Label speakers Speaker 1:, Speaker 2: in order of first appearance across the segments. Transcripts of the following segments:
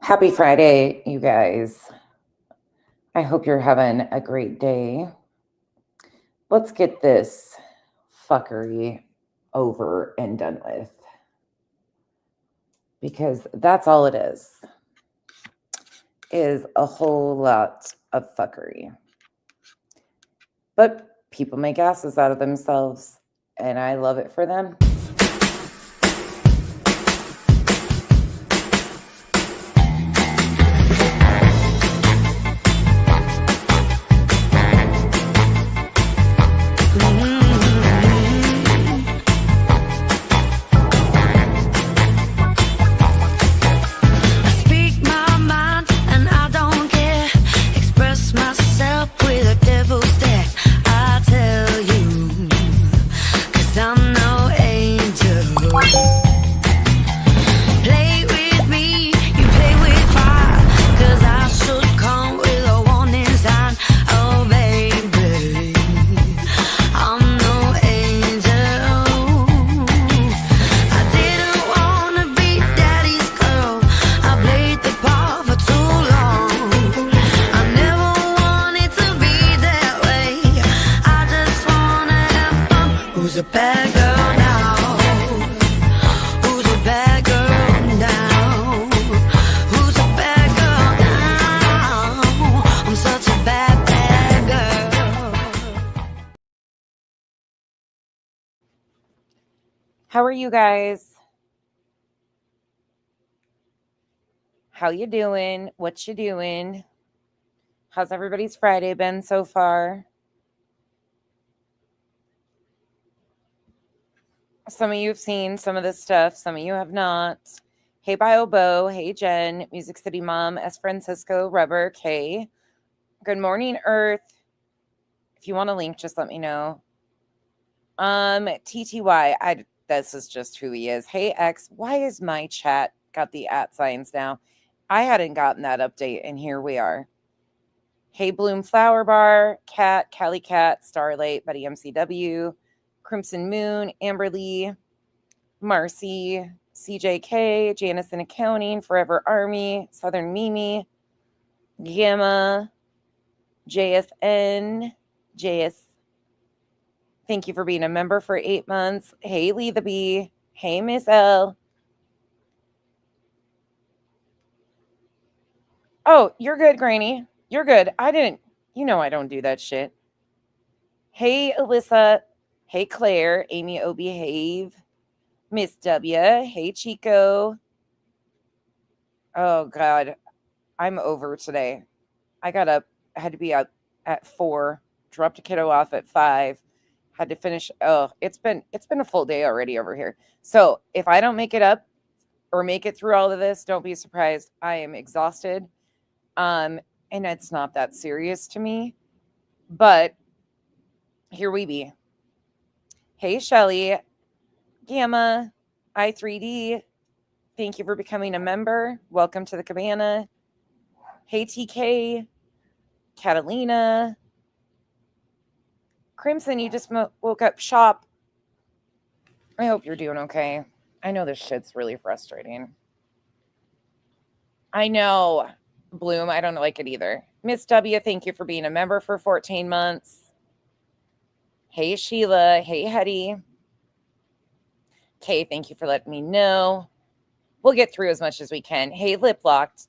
Speaker 1: Happy Friday, you guys. I hope you're having a great day. Let's get this fuckery over and done with because that's all it is a whole lot of fuckery. But people make asses out of themselves, and I love it for them. How are you guys? How you doing? What you doing? How's everybody's Friday been so far? Some of you have seen some of this stuff. Some of you have not. Hey, BioBo. Hey, Jen. Music City Mom. S. Francisco. Rubber. Kay. Good morning, Earth. If you want a link, just let me know. TTY. This is just who he is. Hey, X. Why is my chat got the @ signs now? I hadn't gotten that update, and here we are. Hey, Bloom Flower Bar. Cat. Cali Cat. Starlight. Buddy MCW. Crimson Moon, Amber Lee, Marcy, CJK, Janice in Accounting, Forever Army, Southern Mimi, Gamma, JSN, JS. Thank you for being a member for 8 months. Hey, Lee the Bee. Hey, Miss L. Oh, you're good, Granny. You're good. I don't do that shit. Hey, Alyssa. Hey, Claire. Amy O. Behave. Miss W. Hey, Chico. Oh, God. I'm over today. I got up. I had to be up at 4. Dropped a kiddo off at 5. Had to finish. Oh, it's been a full day already over here. So if I don't make it up or make it through all of this, don't be surprised. I am exhausted. And it's not that serious to me. But here we be. Hey, Shelly. Gamma. I3D. Thank you for becoming a member. Welcome to the cabana. Hey, TK. Catalina. Crimson, you just woke up shop. I hope you're doing okay. I know this shit's really frustrating. I know. Bloom, I don't like it either. Miss W, thank you for being a member for 14 months. Hey, Sheila. Hey, Hetty. Kay, thank you for letting me know. We'll get through as much as we can. Hey, Lip Locked.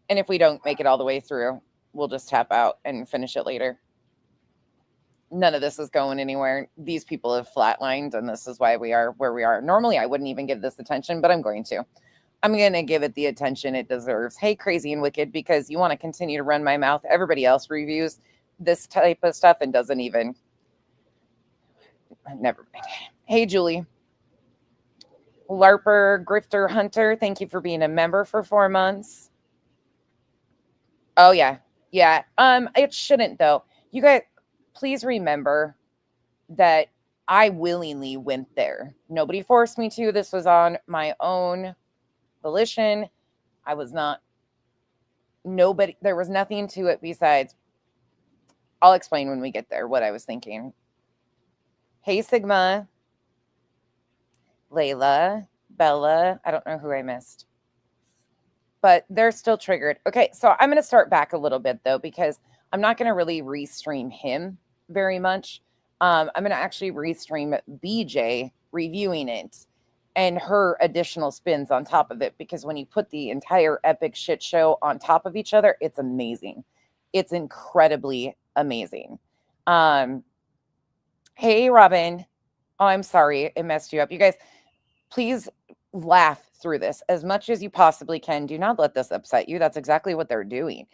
Speaker 1: And if we don't make it all the way through, we'll just tap out and finish it later. None of this is going anywhere. These people have flatlined, and this is why we are where we are. Normally, I wouldn't even give this attention, but I'm going to. I'm going to give it the attention it deserves. Hey, Crazy and Wicked, because you want to continue to run my mouth. Everybody else reviews this type of stuff and doesn't even. Never mind. Hey, Julie. LARPer, Grifter, Hunter, thank you for being a member for 4 months. Oh, yeah. Yeah. It shouldn't, though. You guys, please remember that I willingly went there. Nobody forced me to. This was on my own volition. I was not, nobody, there was nothing to it besides, I'll explain when we get there what I was thinking. Hey, Sigma. Layla. Bella. I don't know who I missed. but they're still triggered. Okay, so I'm going to start back a little bit though, because I'm not going to really restream him very much. I'm going to actually restream BJ reviewing it and her additional spins on top of it, because when you put the entire epic shit show on top of each other, it's amazing. It's incredibly amazing. Hey, Robin. Oh, I'm sorry. It messed you up. You guys, please laugh through this as much as you possibly can. Do not let this upset you. That's exactly what they're doing.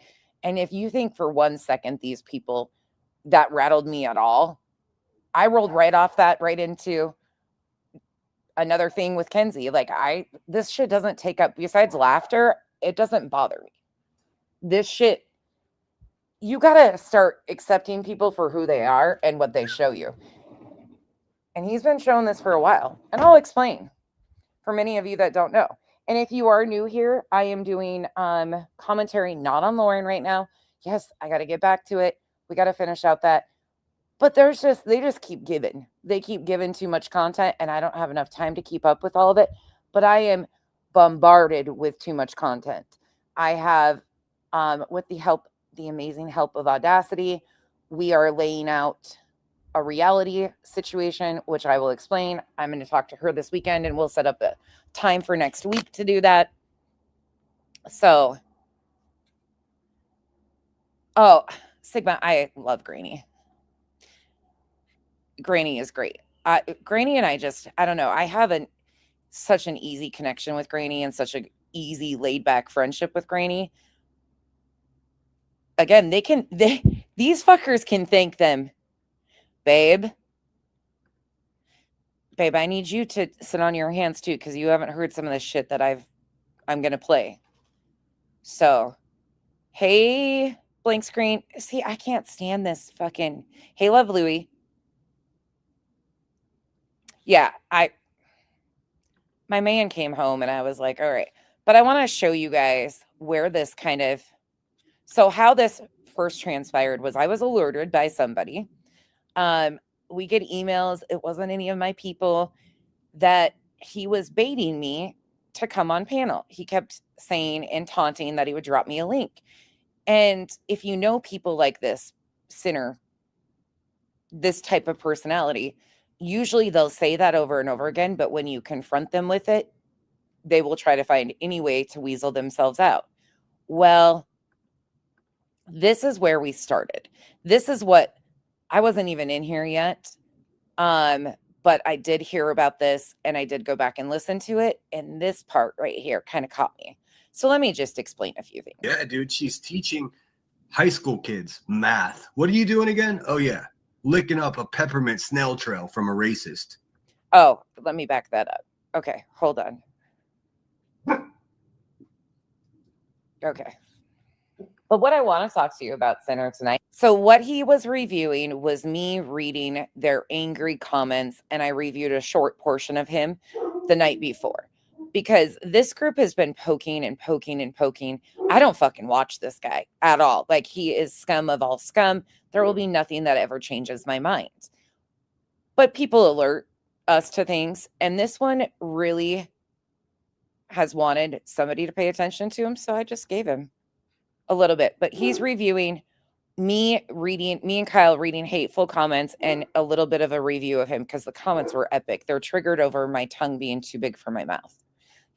Speaker 1: And if you think for 1 second these people that rattled me at all, I rolled right off that right into another thing with Kenzie. Like, this shit doesn't take up, besides laughter, it doesn't bother me. This shit, you gotta start accepting people for who they are and what they show you. And he's been showing this for a while, and I'll explain for many of you that don't know. And if you are new here, I am doing commentary not on Lauren right now. Yes, I got to get back to it. We got to finish out that. But they just keep giving. They keep giving too much content, and I don't have enough time to keep up with all of it. But I am bombarded with too much content. I have, with the amazing help of Audacity, we are laying out a reality situation, which I will explain. I'm going to talk to her this weekend, and we'll set up a time for next week to do that. So, Sigma, I love Granny. Granny is great. Granny and I don't know. I have such an easy connection with Granny and such an easy laid back friendship with Granny. Again, these fuckers can thank them. Babe, I need you to sit on your hands too, because you haven't heard some of the shit that I'm going to play. So, hey, blank screen. See, I can't stand this fucking, hey, love Louie. Yeah, my man came home and I was like, all right, but I want to show you guys where this how this first transpired was I was alerted by somebody. We get emails. It wasn't any of my people, that he was baiting me to come on panel. He kept saying and taunting that he would drop me a link. And if you know people like this, Sinner, this type of personality, usually they'll say that over and over again. But when you confront them with it, they will try to find any way to weasel themselves out. Well, this is where we started. This is what, I wasn't even in here yet. But I did hear about this and I did go back and listen to it. And this part right here kind of caught me. So let me just explain a few things.
Speaker 2: Yeah, dude, she's teaching high school kids math. What are you doing again? Oh, yeah. Licking up a peppermint snail trail from a racist.
Speaker 1: Oh, let me back that up. Okay, hold on. Okay. But what I want to talk to you about, Center, tonight. So what he was reviewing was me reading their angry comments, and I reviewed a short portion of him the night before, because this group has been poking and poking and poking. I don't fucking watch this guy at all. Like, he is scum of all scum. There will be nothing that ever changes my mind. But people alert us to things, and this one really has wanted somebody to pay attention to him, so I just gave him a little bit. But he's reviewing me and Kyle reading hateful comments and a little bit of a review of him, because the comments were epic. They're triggered over my tongue being too big for my mouth.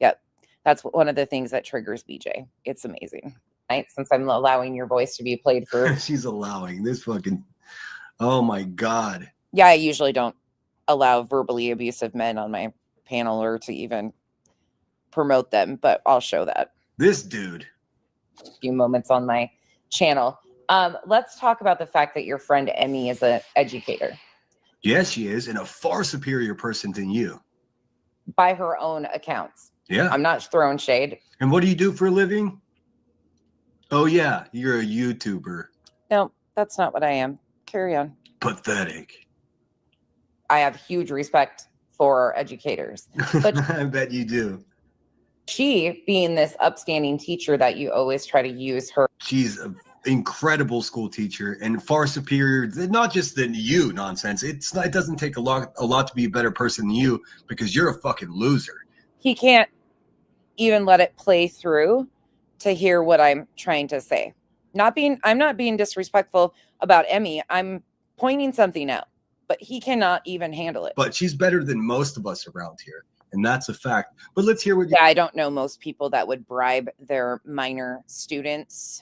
Speaker 1: Yep. That's one of the things that triggers BJ. It's amazing. Right? Since I'm allowing your voice to be played for.
Speaker 2: She's allowing this fucking, oh my God.
Speaker 1: Yeah, I usually don't allow verbally abusive men on my panel or to even promote them, but I'll show that.
Speaker 2: This dude.
Speaker 1: A few moments on my channel. Let's talk about the fact that your friend Emmy is an educator.
Speaker 2: Yes, she is, and a far superior person than you.
Speaker 1: By her own accounts.
Speaker 2: Yeah.
Speaker 1: I'm not throwing shade.
Speaker 2: And what do you do for a living? Oh, yeah, you're a YouTuber.
Speaker 1: No, that's not what I am. Carry on.
Speaker 2: Pathetic.
Speaker 1: I have huge respect for educators. But
Speaker 2: I bet you do.
Speaker 1: She, being this upstanding teacher that you always try to use her.
Speaker 2: She's an incredible school teacher and far superior, not just than you, nonsense. It doesn't take a lot to be a better person than you, because you're a fucking loser.
Speaker 1: He can't even let it play through to hear what I'm trying to say. I'm not being disrespectful about Emmy. I'm pointing something out, but he cannot even handle it.
Speaker 2: But she's better than most of us around here, and that's a fact. But let's hear what you.
Speaker 1: Yeah, I don't know most people that would bribe their minor students,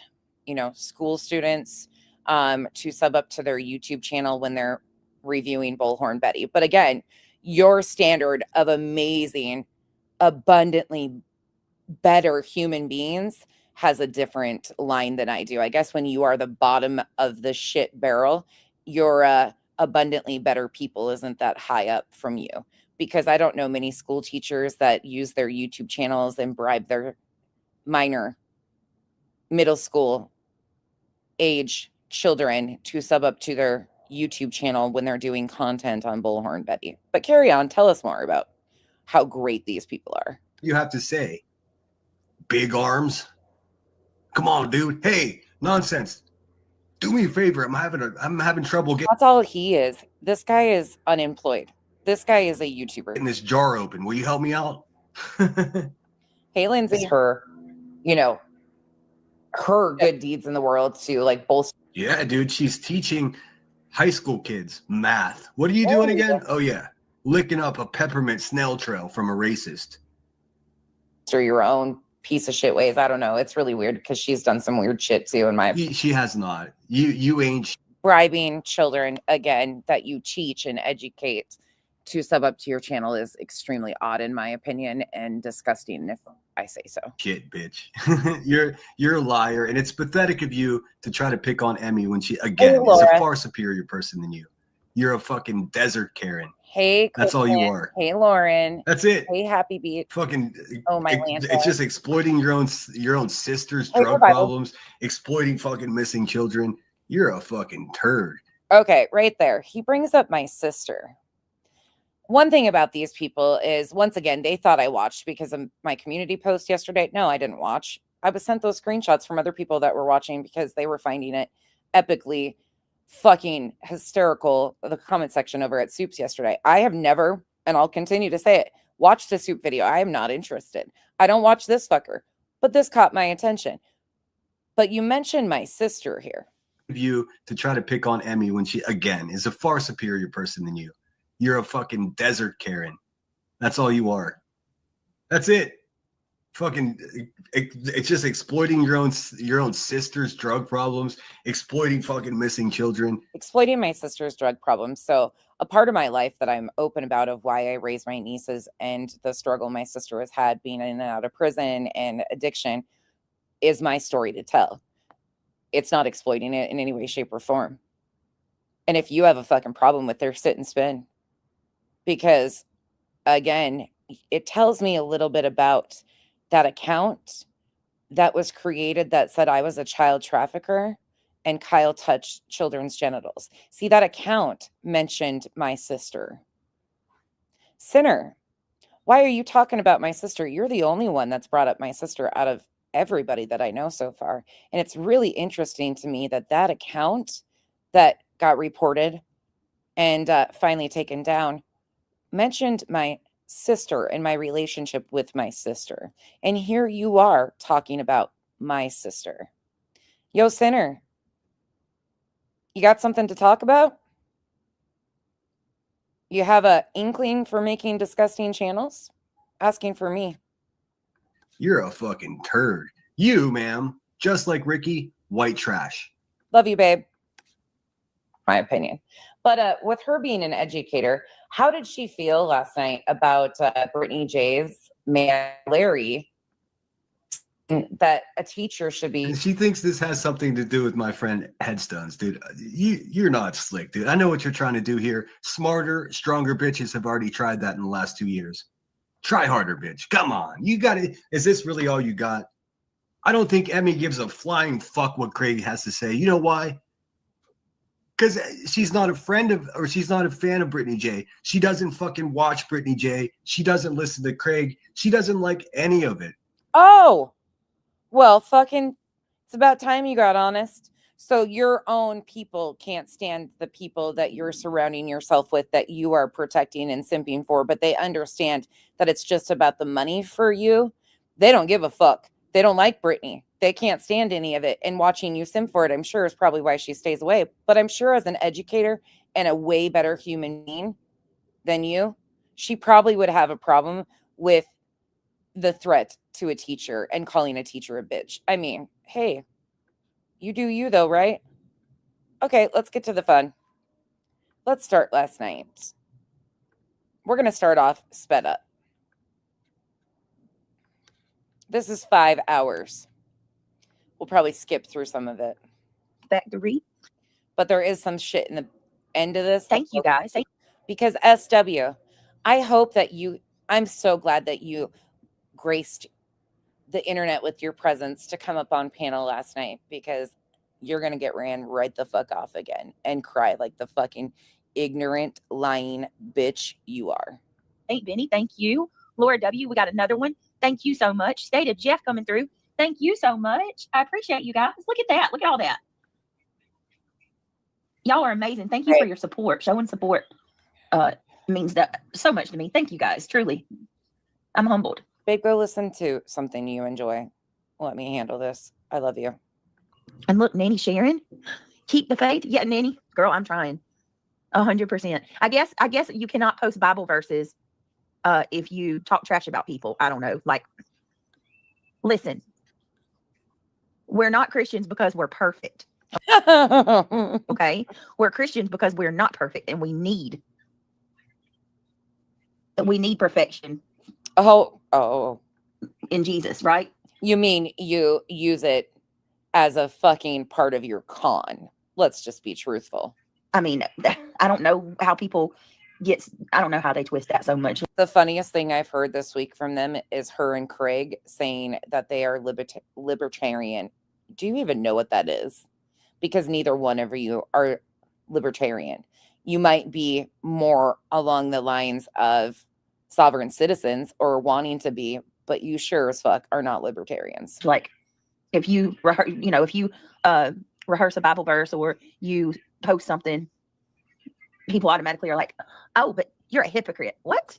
Speaker 1: school students, to sub up to their YouTube channel when they're reviewing Bullhorn Betty. But again, your standard of amazing, abundantly better human beings has a different line than I do. I guess when you are the bottom of the shit barrel, your abundantly better people isn't that high up from you. Because I don't know many school teachers that use their YouTube channels and bribe their minor middle school age children to sub up to their YouTube channel when they're doing content on Bullhorn Betty. But carry on, tell us more about how great these people are.
Speaker 2: You have to say, big arms. Come on, dude. Hey, nonsense. Do me a favor. I'm having trouble getting.
Speaker 1: That's all he is. This guy is unemployed. This guy is a YouTuber.
Speaker 2: Getting this jar open. Will you help me out?
Speaker 1: Hey, Lindsay, her good deeds in the world to like bolster.
Speaker 2: Yeah, dude. She's teaching high school kids math. What are you doing again? Oh, yeah. Licking up a peppermint snail trail from a racist.
Speaker 1: Your own piece of shit ways. I don't know. It's really weird because she's done some weird shit too in my.
Speaker 2: She has not. You ain't.
Speaker 1: Bribing children again that you teach and educate to sub up to your channel is extremely odd in my opinion and disgusting if I say so.
Speaker 2: Shit, bitch. You're a liar, and it's pathetic of you to try to pick on Emmy when she again is a far superior person than you. You're a fucking desert Karen.
Speaker 1: Hey,
Speaker 2: that's all you are.
Speaker 1: Hey, Lauren.
Speaker 2: That's it.
Speaker 1: Hey, Happy Beat.
Speaker 2: Fucking.
Speaker 1: Oh my land.
Speaker 2: It's just exploiting your own sister's drug problems, exploiting fucking missing children. You're a fucking turd.
Speaker 1: Okay, right there. He brings up my sister. One thing about these people is, once again, they thought I watched because of my community post yesterday. No, I didn't watch. I was sent those screenshots from other people that were watching because they were finding it epically fucking hysterical, the comment section over at Soups yesterday. I have never, and I'll continue to say it, watched the Soup video. I am not interested. I don't watch this fucker, but this caught my attention. But you mentioned my sister here.
Speaker 2: You to try to pick on Emmy when she, again, is a far superior person than you. You're a fucking desert Karen. That's all you are. That's it. Fucking, it's just exploiting your own sister's drug problems, exploiting fucking missing children.
Speaker 1: Exploiting my sister's drug problems. So a part of my life that I'm open about of why I raised my nieces and the struggle my sister has had being in and out of prison and addiction is my story to tell. It's not exploiting it in any way, shape, or form. And if you have a fucking problem with their sit and spin, because again, it tells me a little bit about that account that was created that said I was a child trafficker and Kyle touched children's genitals. See, that account mentioned my sister. Sinner, why are you talking about my sister? You're the only one that's brought up my sister out of everybody that I know so far. And it's really interesting to me that that account that got reported and finally taken down mentioned my sister and my relationship with my sister. And here you are talking about my sister. Yo, Sinner, you got something to talk about? You have a inkling for making disgusting channels? Asking for me.
Speaker 2: You're a fucking turd. You, ma'am, just like Ricky, white trash.
Speaker 1: Love you, babe. My opinion. But with her being an educator, how did she feel last night about Brittany J's man, Larry, that a teacher should be?
Speaker 2: She thinks this has something to do with my friend Headstones, dude. You're not slick, dude. I know what you're trying to do here. Smarter, stronger bitches have already tried that in the last 2 years. Try harder, bitch. Come on. You got it. Is this really all you got? I don't think Emmy gives a flying fuck what Craig has to say. You know why? Because she's not a friend of, or she's not a fan of Brittany J. She doesn't fucking watch Brittany J. She doesn't listen to Craig. She doesn't like any of it.
Speaker 1: Oh, well, fucking, it's about time you got honest. So your own people can't stand the people that you're surrounding yourself with, that you are protecting and simping for, but they understand that it's just about the money for you. They don't give a fuck. They don't like Brittany. They can't stand any of it. And watching you sim for it, I'm sure, is probably why she stays away. But I'm sure as an educator and a way better human being than you, she probably would have a problem with the threat to a teacher and calling a teacher a bitch. I mean, hey, you do you though, right? Okay, let's get to the fun. Let's start last night. We're going to start off sped up. This is 5 hours. We'll probably skip through some of it.
Speaker 3: Factory.
Speaker 1: But there is some shit in the end of this.
Speaker 3: Thank you, guys.
Speaker 1: Because SW, I hope that I'm so glad that you graced the internet with your presence to come up on panel last night, because you're going to get ran right the fuck off again and cry like the fucking ignorant, lying bitch you are.
Speaker 3: Hey, Benny, thank you. Laura W., we got another one. Thank you so much. Stated Jeff coming through. Thank you so much. I appreciate you guys. Look at that. Look at all that. Y'all are amazing. Thank you for your support. Showing support means that so much to me. Thank you guys. Truly. I'm humbled.
Speaker 1: Babe, go listen to something you enjoy. Let me handle this. I love you.
Speaker 3: And look, Nanny Sharon, keep the faith. Yeah, Nanny, girl, I'm trying. 100%. I guess you cannot post Bible verses if you talk trash about people. I don't know. Like, listen, we're not Christians because we're perfect. Okay? We're Christians because we're not perfect, and we need perfection.
Speaker 1: Oh.
Speaker 3: In Jesus, right?
Speaker 1: You mean you use it as a fucking part of your con? Let's just be truthful.
Speaker 3: I mean, I don't know how people I don't know how they twist that so much.
Speaker 1: The funniest thing I've heard this week from them is her and Craig saying that they are libertarian. Do you even know what that is? Because neither one of you are libertarian. You might be more along the lines of sovereign citizens or wanting to be, but you sure as fuck are not libertarians.
Speaker 3: Like, if you rehearse a Bible verse or you post something, people automatically are like, oh, but you're a hypocrite. What?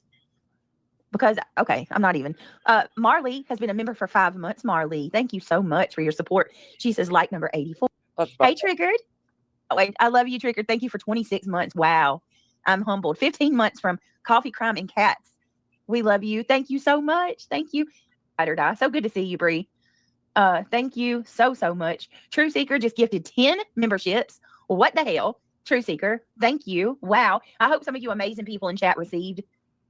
Speaker 3: Because, okay, I'm not even. Marley has been a member for 5 months. Marley, thank you so much for your support. She says, like number 84. Hey, Triggered. Oh, wait, I love you, Triggered. Thank you for 26 months. Wow. I'm humbled. 15 months from Coffee, Crime, and Cats. We love you. Thank you so much. Thank you. Ride or Die. So good to see you, Bree. Thank you so much. True Seeker just gifted 10 memberships. What the hell? True Seeker, thank you. Wow. I hope some of you amazing people in chat received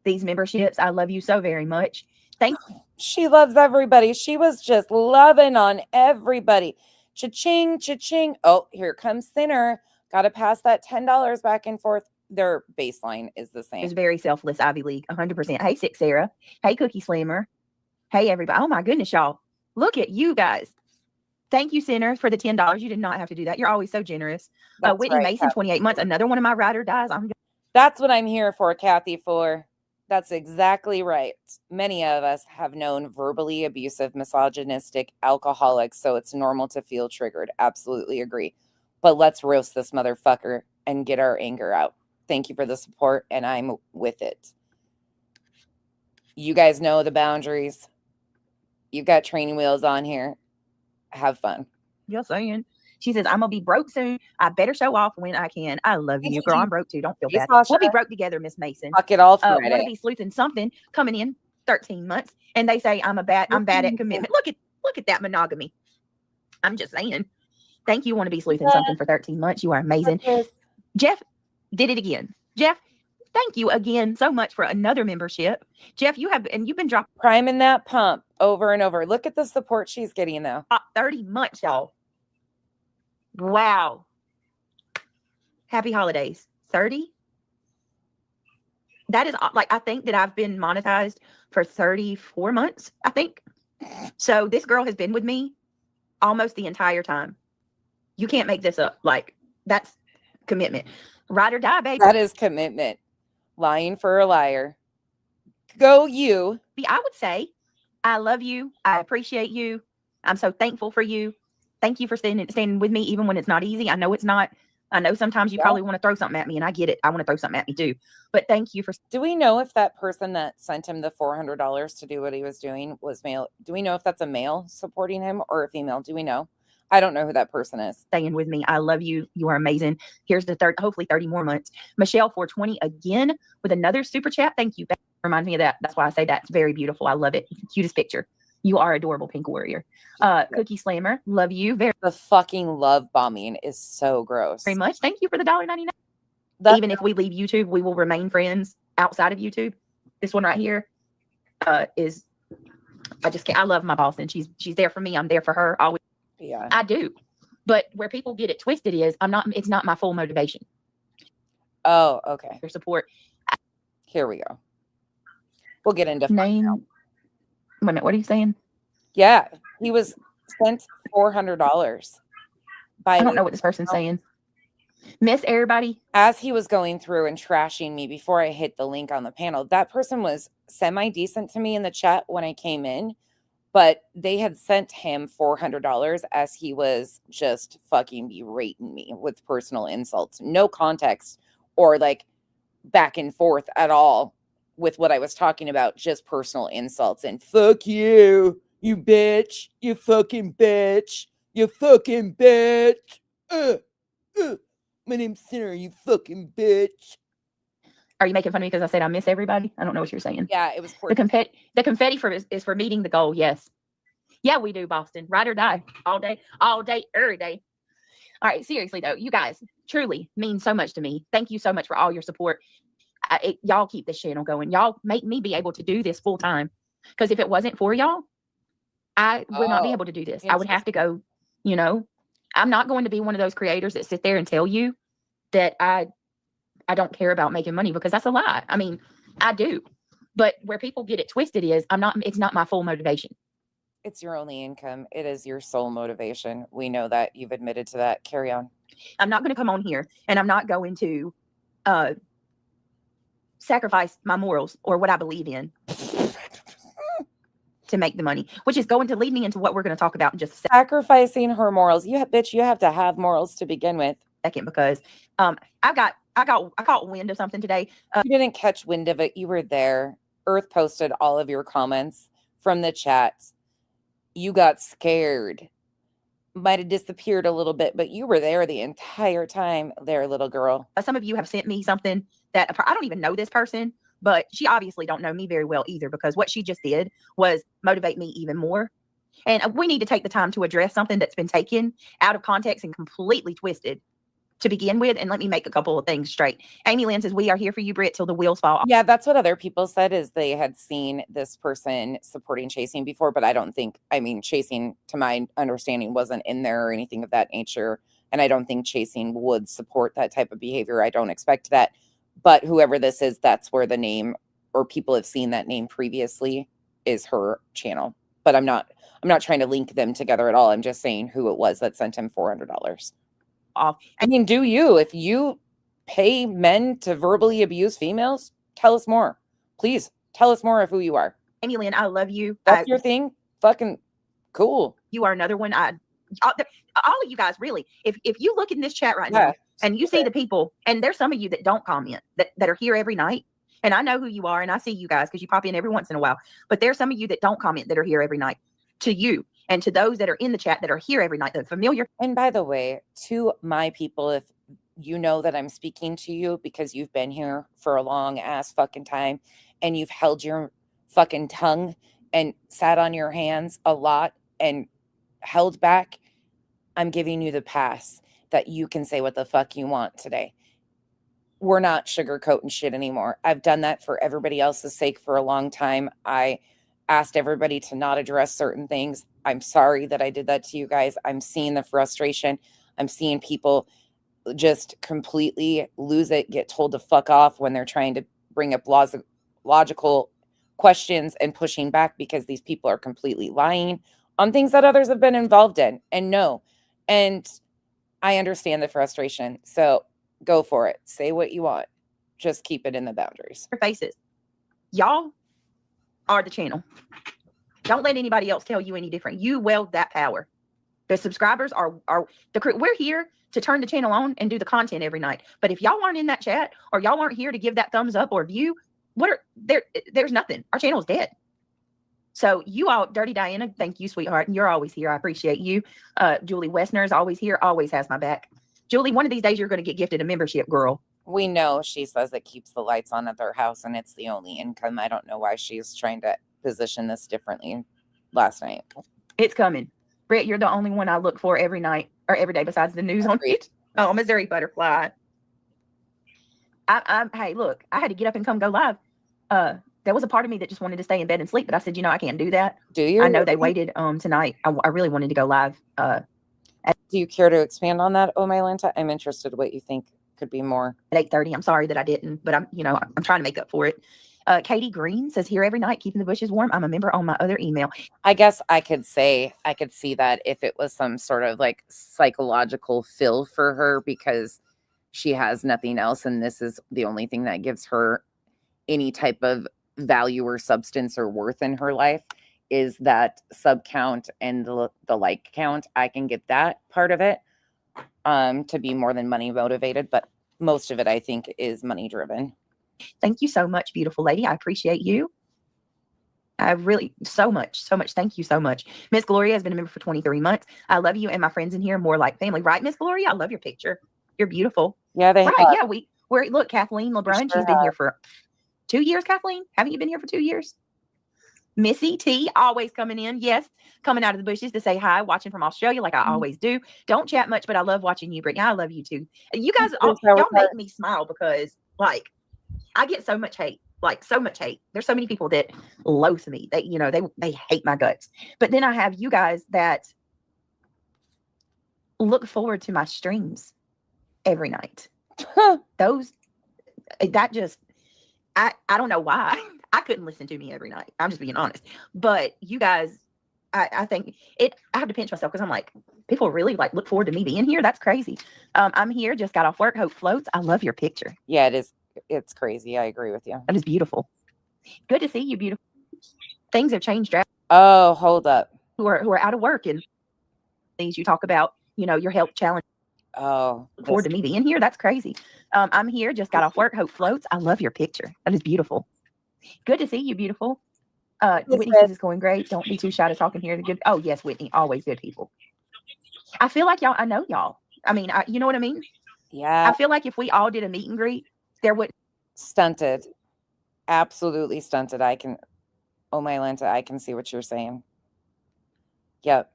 Speaker 3: these memberships. I love you so very much. Thank you.
Speaker 1: She loves everybody. She was just loving on everybody. Cha-ching, cha-ching. Oh, here comes Sinner. Got to pass that $10 back and forth. Their baseline is the same.
Speaker 3: It's very selfless, Ivy League, 100%. Hey, Six Sarah. Hey, Cookie Slammer. Hey, everybody. Oh, my goodness, y'all. Look at you guys. Thank you, Sinner, for the $10. You did not have to do that. You're always so generous. Whitney
Speaker 1: right,
Speaker 3: Mason,
Speaker 1: Kathy.
Speaker 3: 28 months. Another one of my ride or dies.
Speaker 1: That's what I'm here for, Kathy, for. That's exactly right. Many of us have known verbally abusive, misogynistic alcoholics, so it's normal to feel triggered. Absolutely agree. But let's roast this motherfucker and get our anger out. Thank you for the support, and I'm with it. You guys know the boundaries. You've got training wheels on here. Have fun.
Speaker 3: Just saying. She says, I'm going to be broke soon. I better show off when I can. I love you, girl. I'm broke too. Don't feel bad. We'll be broke together, Miss Mason.
Speaker 1: Fuck it all for
Speaker 3: want to be sleuthing something coming in 13 months. And they say I'm bad at commitment. Look at that monogamy. I'm just saying. Thank you. Want to be sleuthing something for 13 months. You are amazing. Jeff did it again. Jeff, thank you again so much for another membership. Jeff, you've been dropping
Speaker 1: priming that pump over and over. Look at the support she's getting though.
Speaker 3: 30 months, y'all. Wow. Happy holidays. 30. That is like, I think that I've been monetized for 34 months, I think. So this girl has been with me almost the entire time. You can't make this up. Like, that's commitment. Ride or die, baby.
Speaker 1: That is commitment. Lying for a liar. Go you.
Speaker 3: I would say, I love you. I appreciate you. I'm so thankful for you. Thank you for standing with me, even when it's not easy. I know it's not. I know sometimes you probably want to throw something at me, and I get it. I want to throw something at me too. But thank you for.
Speaker 1: Do we know if that person that sent him the $400 to do what he was doing was male? Do we know if that's a male supporting him or a female? Do we know? I don't know who that person is.
Speaker 3: Staying with me. I love you. You are amazing. Here's the third, hopefully 30 more months. Michelle 420 again with another super chat. Thank you. That reminds me of that. That's why I say that's very beautiful. I love it. Cutest picture. You are adorable, Pink Warrior. Cookie Slammer. Love you very,
Speaker 1: The fucking love bombing is so gross.
Speaker 3: very much. Thank you for the $1.99. Even if we leave YouTube, we will remain friends outside of YouTube. This one right here is, I just can't. I love my boss, and she's there for me. I'm there for her. Always.
Speaker 1: Yeah,
Speaker 3: I do. But where people get it twisted is it's not my full motivation.
Speaker 1: Oh, okay.
Speaker 3: Your support.
Speaker 1: Here we go. We'll get into
Speaker 3: Name. Wait a minute. What are you saying?
Speaker 1: Yeah, he was spent $400 by.
Speaker 3: I don't know what this person's saying. Miss everybody.
Speaker 1: As he was going through and trashing me before I hit the link on the panel, that person was semi-decent to me in the chat when I came in, but they had sent him $400 as he was just fucking berating me with personal insults. No context or like back and forth at all with what I was talking about, just personal insults and fuck you, you bitch, you fucking bitch, you fucking bitch. My name's Sinner, you fucking bitch.
Speaker 3: Are you making fun of me because I said I miss everybody? I don't know what you're saying.
Speaker 1: Yeah, it was
Speaker 3: the confetti is for meeting the goal. Yes. Yeah, we do, Boston. Ride or die. All day, every day. All right, seriously though, you guys truly mean so much to me. Thank you so much for all your support. Y'all keep this channel going. Y'all make me be able to do this full time. Because if it wasn't for y'all, I would not be able to do this. I would have to go, I'm not going to be one of those creators that sit there and tell you that I don't care about making money, because that's a lie. I mean, I do. But where people get it twisted is it's not my full motivation.
Speaker 1: It's your only income. It is your sole motivation. We know that. You've admitted to that. Carry on.
Speaker 3: I'm not going to come on here and I'm not going to sacrifice my morals or what I believe in to make the money, which is going to lead me into what we're going to talk about in just a second.
Speaker 1: Sacrificing her morals. Bitch, you have to have morals to begin with.
Speaker 3: Because I caught wind of something today.
Speaker 1: You didn't catch wind of it. You were there. Earth posted all of your comments from the chats. You got scared. Might have disappeared a little bit, but you were there the entire time there, little girl.
Speaker 3: Some of you have sent me something that I don't even know this person, but she obviously don't know me very well either, because what she just did was motivate me even more. And we need to take the time to address something that's been taken out of context and completely twisted to begin with. And let me make a couple of things straight. Amy Lynn says, we are here for you, Britt, till the wheels fall off.
Speaker 1: Yeah, that's what other people said, is they had seen this person supporting chasing before, but chasing, to my understanding, wasn't in there or anything of that nature. And I don't think chasing would support that type of behavior. I don't expect that. But whoever this is, that's where the name, or people have seen that name previously, is her channel. But I'm not trying to link them together at all. I'm just saying who it was that sent him $400.
Speaker 3: Off.
Speaker 1: I mean, do you? If you pay men to verbally abuse females, tell us more. Please tell us more of who you are.
Speaker 3: Amy Lynn, I love you.
Speaker 1: That's your thing? Fucking cool.
Speaker 3: You are another one. All of you guys, really. If you look in this chat right now and you see the people, and there's some of you that don't comment, that are here every night. And I know who you are, and I see you guys because you pop in every once in a while. But there's some of you that don't comment that are here every night. To you, and to those that are in the chat that are here every night, that are familiar.
Speaker 1: And by the way, to my people, if you know that I'm speaking to you because you've been here for a long ass fucking time and you've held your fucking tongue and sat on your hands a lot and held back, I'm giving you the pass that you can say what the fuck you want today. We're not sugarcoating shit anymore. I've done that for everybody else's sake for a long time. I asked everybody to not address certain things. I'm sorry that I did that to you guys. I'm seeing the frustration. I'm seeing people just completely lose it, get told to fuck off when they're trying to bring up logical questions and pushing back, because these people are completely lying on things that others have been involved in. And I understand the frustration. So go for it. Say what you want. Just keep it in the boundaries.
Speaker 3: Your faces. Y'all are the channel. Don't let anybody else tell you any different. You wield that power. The subscribers are the crew. We're here to turn the channel on and do the content every night. But if y'all aren't in that chat or y'all aren't here to give that thumbs up or view, there's nothing. Our channel's dead. So you all, Dirty Diana, thank you, sweetheart. You're always here. I appreciate you. Julie Westner is always here, always has my back. Julie, one of these days you're going to get gifted a membership, girl.
Speaker 1: We know she says it keeps the lights on at their house and it's the only income. I don't know why she's trying to position this differently last night.
Speaker 3: It's coming. Britt, you're the only one I look for every night or every day besides the news on it. Oh, Missouri Butterfly. Hey, look, I had to get up and come go live. There was a part of me that just wanted to stay in bed and sleep, but I said, I can't do that.
Speaker 1: Do you?
Speaker 3: I know they waited tonight. I really wanted to go live.
Speaker 1: Do you care to expand on that, Oh My Lanta? I'm interested what you think could be more.
Speaker 3: At 8:30. I'm sorry that I didn't, but I'm trying to make up for it. Katie Green says, here every night, keeping the bushes warm. I'm a member on my other email.
Speaker 1: I guess I could see that if it was some sort of like psychological fill for her because she has nothing else and this is the only thing that gives her any type of value or substance or worth in her life, is that sub count and the like count. I can get that part of it to be more than money motivated, but most of it I think is money driven.
Speaker 3: Thank you so much, beautiful lady. I appreciate you. I really so much. Thank you so much. Miss Gloria has been a member for 23 months. I love you and my friends in here more like family, right, Miss Gloria? I love your picture. You're beautiful.
Speaker 1: Yeah, they
Speaker 3: right.
Speaker 1: have.
Speaker 3: Yeah, we're look, Kathleen LeBrun. She's been here for 2 years. Kathleen, haven't you been here for 2 years? Missy T always coming in. Yes, coming out of the bushes to say hi, watching from Australia like I always do. Don't chat much, but I love watching you, Brittany. I love you too. You guys, y'all make me smile because like I get so much hate. Like so much hate. There's so many people that loathe me. They hate my guts. But then I have you guys that look forward to my streams every night. I don't know why. I couldn't listen to me every night. I'm just being honest. But you guys, I think I have to pinch myself because I'm like, people really like look forward to me being here. That's crazy. I'm here, just got off work. Hope floats. I love your picture.
Speaker 1: Yeah, it is. It's crazy. I agree with you.
Speaker 3: That is beautiful. Good to see you, beautiful. Things have changed.
Speaker 1: Oh, hold up.
Speaker 3: Who are out of work and things you talk about, your health challenge.
Speaker 1: Oh,
Speaker 3: look forward to me being here. That's crazy. I'm here, just got off work. Hope floats. I love your picture. That is beautiful. Good to see you, beautiful. Whitney says it's going great. Don't be too shy to talk in here. Good. Oh yes, Whitney. Always good people. I feel like y'all. I know y'all. I mean, you know what I mean?
Speaker 1: Yeah.
Speaker 3: I feel like if we all did a meet and greet, there would
Speaker 1: stunted. Absolutely stunted. Oh my Lanta, I can see what you're saying. Yep.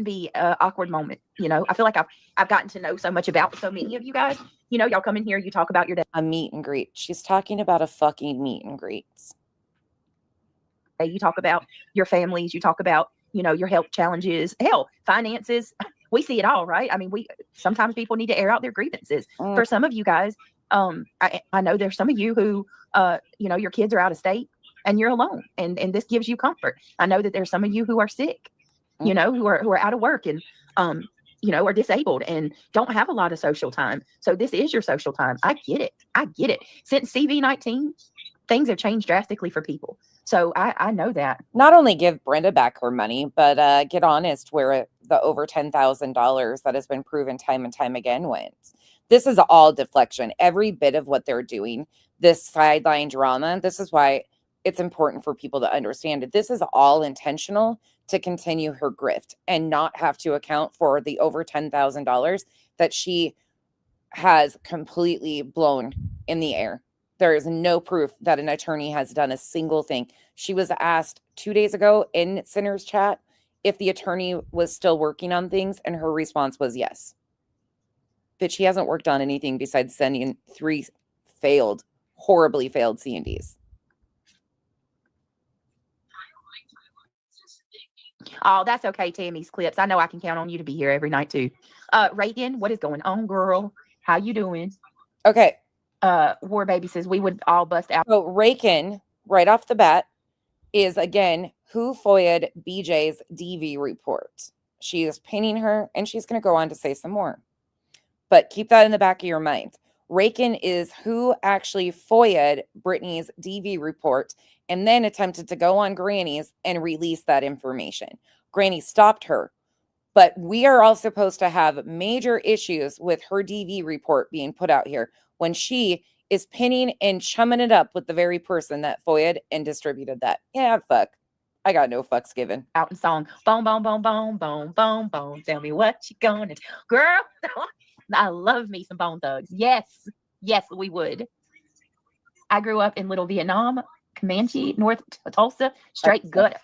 Speaker 3: Be an awkward moment. I feel like I've gotten to know so much about so many of you guys. Y'all come in here, you talk about your day.
Speaker 1: A meet and greet. She's talking about a fucking meet and greets.
Speaker 3: You talk about your families. You talk about, your health challenges, hell, finances. We see it all, right? I mean, sometimes people need to air out their grievances. For some of you guys, I know there's some of you who, your kids are out of state and you're alone, and this gives you comfort. I know that there's some of you who are sick, who are out of work and, are disabled and don't have a lot of social time. So this is your social time. I get it. Since CV19, things have changed drastically for people. So I know that.
Speaker 1: Not only give Brenda back her money, but get honest where the over $10,000 that has been proven time and time again went. This is all deflection. Every bit of what they're doing, this sideline drama, this is why it's important for people to understand it. This is all intentional to continue her grift and not have to account for the over $10,000 that she has completely blown in the air. There is no proof that an attorney has done a single thing. She was asked 2 days ago in Sinner's chat if the attorney was still working on things, and her response was yes. But she hasn't worked on anything besides sending 3 horribly failed C&Ds.
Speaker 3: Oh, that's okay, Tammy's Clips. I know I can count on you to be here every night too. Reagan, what is going on, girl? How you doing?
Speaker 1: Okay.
Speaker 3: War Baby says we would all bust out.
Speaker 1: So Reagan, right off the bat, is again who FOIA'd BJ's DV report. She is pinning her, and she's going to go on to say some more. But keep that in the back of your mind. Reagan is who actually FOIA'd Brittany's DV report and then attempted to go on Granny's and release that information. Granny stopped her. But we are all supposed to have major issues with her DV report being put out here when she is pinning and chumming it up with the very person that FOIA'd and distributed that. Yeah, fuck. I got no fucks given.
Speaker 3: Out in song. Boom, boom, boom, boom, boom, boom, boom. Tell me what you gonna do. Girl, I love me some Bone Thugs. Yes. Yes, we would. I grew up in Little Vietnam, Comanche, North Tulsa, straight gutta.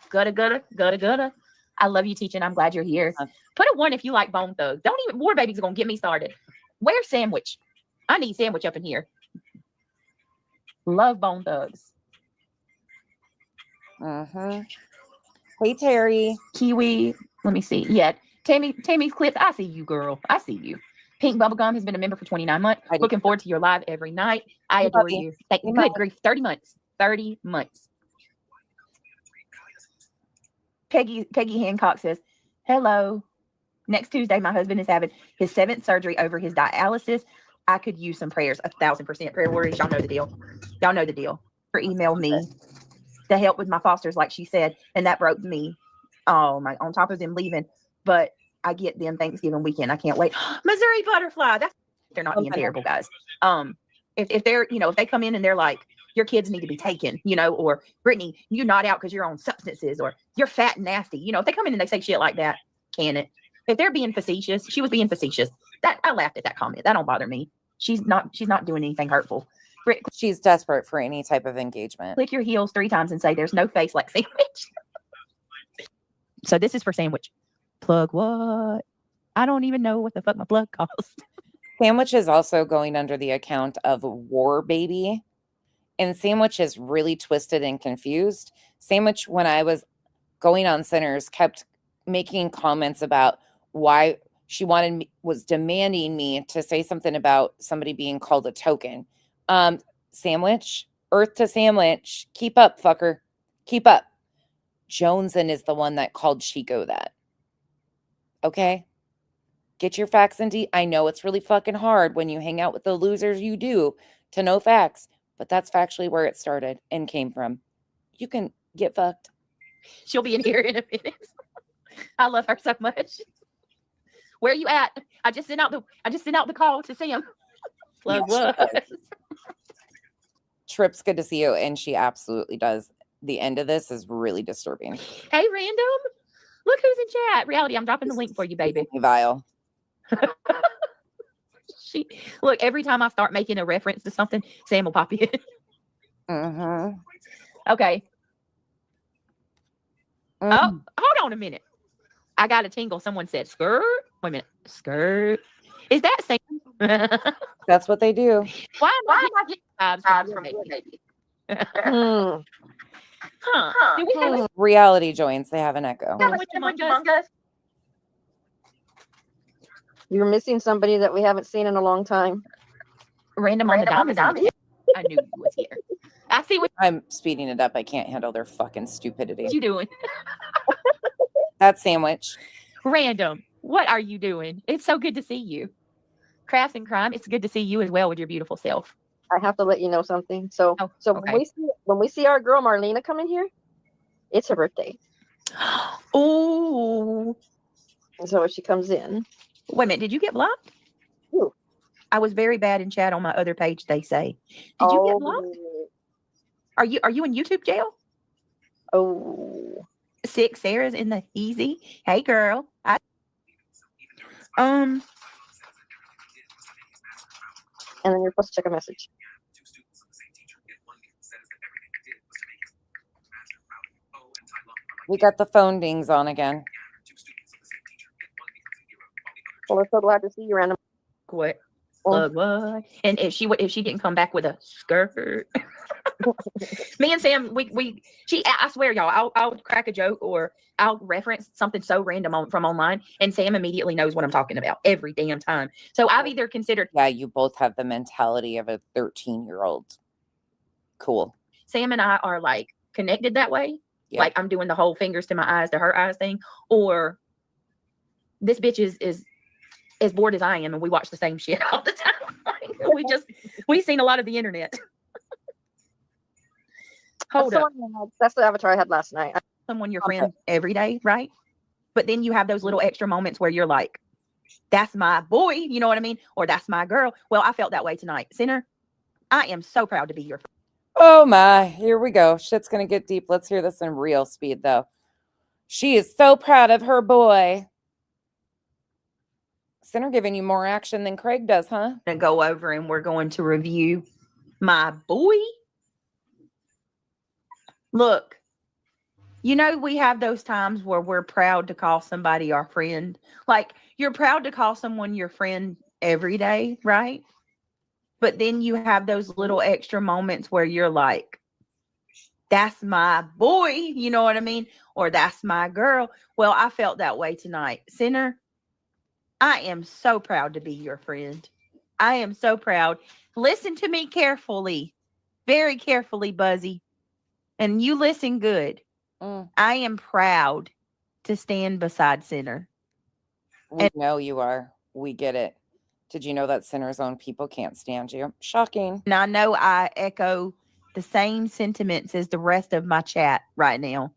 Speaker 3: I love you teaching. I'm glad you're here. Put a 1 if you like Bone Thugs. Don't even, War Baby's gonna get me started. Where's Sandwich? I need Sandwich up in here. Love Bone Thugs.
Speaker 1: Hey, Terry.
Speaker 3: Kiwi. Let me see. Yeah. Tammy's clips. I see you, girl. I see you. Pink Bubblegum has been a member for 29 months. Looking forward to your live every night. I adore you. Good grief. 30 months. 30 months. Peggy Hancock says, hello. Next Tuesday, my husband is having his 7th surgery over his dialysis. I could use some prayers. 1,000% prayer warriors. Y'all know the deal. Y'all know the deal. Or email me to help with my fosters, like she said. And that broke me. Oh my, on top of them leaving. But I get them Thanksgiving weekend. I can't wait. Missouri Butterfly. They're not being terrible, guys. If they're, if they come in and they're like, your kids need to be taken, or Brittany, you're not out because you're on substances, or you're fat and nasty. If they come in and they say shit like that, can it? If they're being facetious, she was being facetious. That I laughed at that comment. That don't bother me. She's not doing anything hurtful.
Speaker 1: She's desperate for any type of engagement.
Speaker 3: Click your heels 3 times and say, there's no face like Sandwich. So this is for Sandwich. Plug what? I don't even know what the fuck my plug costs.
Speaker 1: Sandwich is also going under the account of War Baby. And Sandwich is really twisted and confused. Sandwich, when I was going on Sinners, kept making comments about why she was demanding me to say something about somebody being called a token. Sandwich, Earth to Sandwich, keep up, fucker. Keep up. Joneson is the one that called Chico that. Okay? Get your facts and I know it's really fucking hard when you hang out with the losers you do to know facts, but that's factually where it started and came from. You can get fucked.
Speaker 3: She'll be in here in a minute. I love her so much. Where are you at? I just sent out the call to Sam. Plug what?
Speaker 1: Trip's good to see you, and she absolutely does. The end of this is really disturbing.
Speaker 3: Hey, Random. Look who's in chat. Reality, I'm dropping the link for you, baby.
Speaker 1: Vile.
Speaker 3: Look, every time I start making a reference to something, Sam will pop in. Okay. Oh, hold on a minute. I got a tingle. Someone said skirt. Wait a minute. Skirt. Is that Sam?
Speaker 1: That's what they do.
Speaker 3: Why am I getting vibes from Baby? Huh. Do we have
Speaker 1: Reality joins. They have an echo.
Speaker 4: You're missing somebody that we haven't seen in a long time.
Speaker 3: Random on the dime. I knew you was here. I see what
Speaker 1: I'm speeding it up. I can't handle their fucking stupidity.
Speaker 3: you doing.
Speaker 1: That's Sandwich.
Speaker 3: Random. What are you doing? It's so good to see you. Crafts and Crime. It's good to see you as well with your beautiful self.
Speaker 4: I have to let you know something. So
Speaker 3: okay.
Speaker 4: when we see our girl Marlena come in here, it's her birthday.
Speaker 3: Oh.
Speaker 4: So if she comes in.
Speaker 3: Wait a minute, did you get blocked?
Speaker 4: Ooh.
Speaker 3: I was very bad in chat on my other page, they say. Did you get blocked? Are you in YouTube jail?
Speaker 4: Oh.
Speaker 3: 6 Sarah's in the easy. Hey girl.
Speaker 4: And then you're supposed to check a message.
Speaker 1: We got the phone dings on again.
Speaker 4: Well, we're so glad to see you, Random.
Speaker 3: What? What? And if she didn't come back with a skirt, me and Sam, I swear, y'all, I'll crack a joke or I'll reference something so random from online, and Sam immediately knows what I'm talking about every damn time. So I've either considered.
Speaker 1: Yeah, you both have the mentality of a 13-year-old. Cool.
Speaker 3: Sam and I are like connected that way.
Speaker 1: Yeah.
Speaker 3: Like I'm doing the whole fingers to my eyes to her eyes thing, or this bitch is as bored as I am, and we watch the same shit all the time. We've seen a lot of the internet. Hold up.
Speaker 4: That's the avatar I had last night.
Speaker 3: Someone your friend every day, right? But then you have those little extra moments where you're like, that's my boy, you know what I mean? Or that's my girl. Well, I felt that way tonight. Sinner, I am so proud to be your friend.
Speaker 1: Oh my, here we go. Shit's gonna get deep. Let's hear this in real speed though. She is so proud of her boy. Sinner giving you more action than Craig does, huh?
Speaker 3: To go over and we're going to review my boy. Look, you know, we have those times where we're proud to call somebody our friend. Like, you're proud to call someone your friend every day, right? But then you have those little extra moments where you're like, that's my boy, you know what I mean? Or that's my girl. Well, I felt that way tonight. Sinner, I am so proud to be your friend. I am so proud. Listen to me carefully, very carefully, Buzzy. And you listen good. I am proud to stand beside Sinner.
Speaker 1: We know you are. We get it. Did you know that Sinner's own people can't stand you? Shocking.
Speaker 3: And I know I echo the same sentiments as the rest of my chat right now.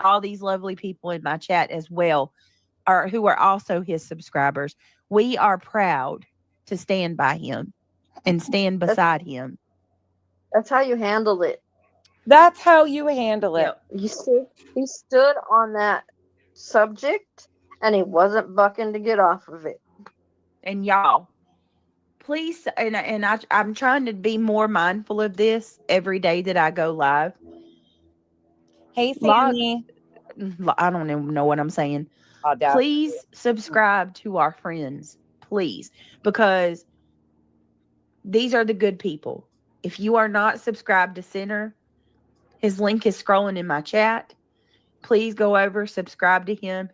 Speaker 3: All these lovely people in my chat as well are who are also his subscribers. We are proud to stand by him and stand beside him.
Speaker 4: That's how you handle it.
Speaker 1: That's how you handle it.
Speaker 3: Yep.
Speaker 4: He stood on that subject and he wasn't bucking to get off of it.
Speaker 3: And y'all, please, I'm trying to be more mindful of this every day that I go live.
Speaker 1: Hey, Sammy.
Speaker 3: I don't even know what I'm saying. Please subscribe to our friends, please, because these are the good people. If you are not subscribed to Sinner, his link is scrolling in my chat. Please go over, subscribe to him.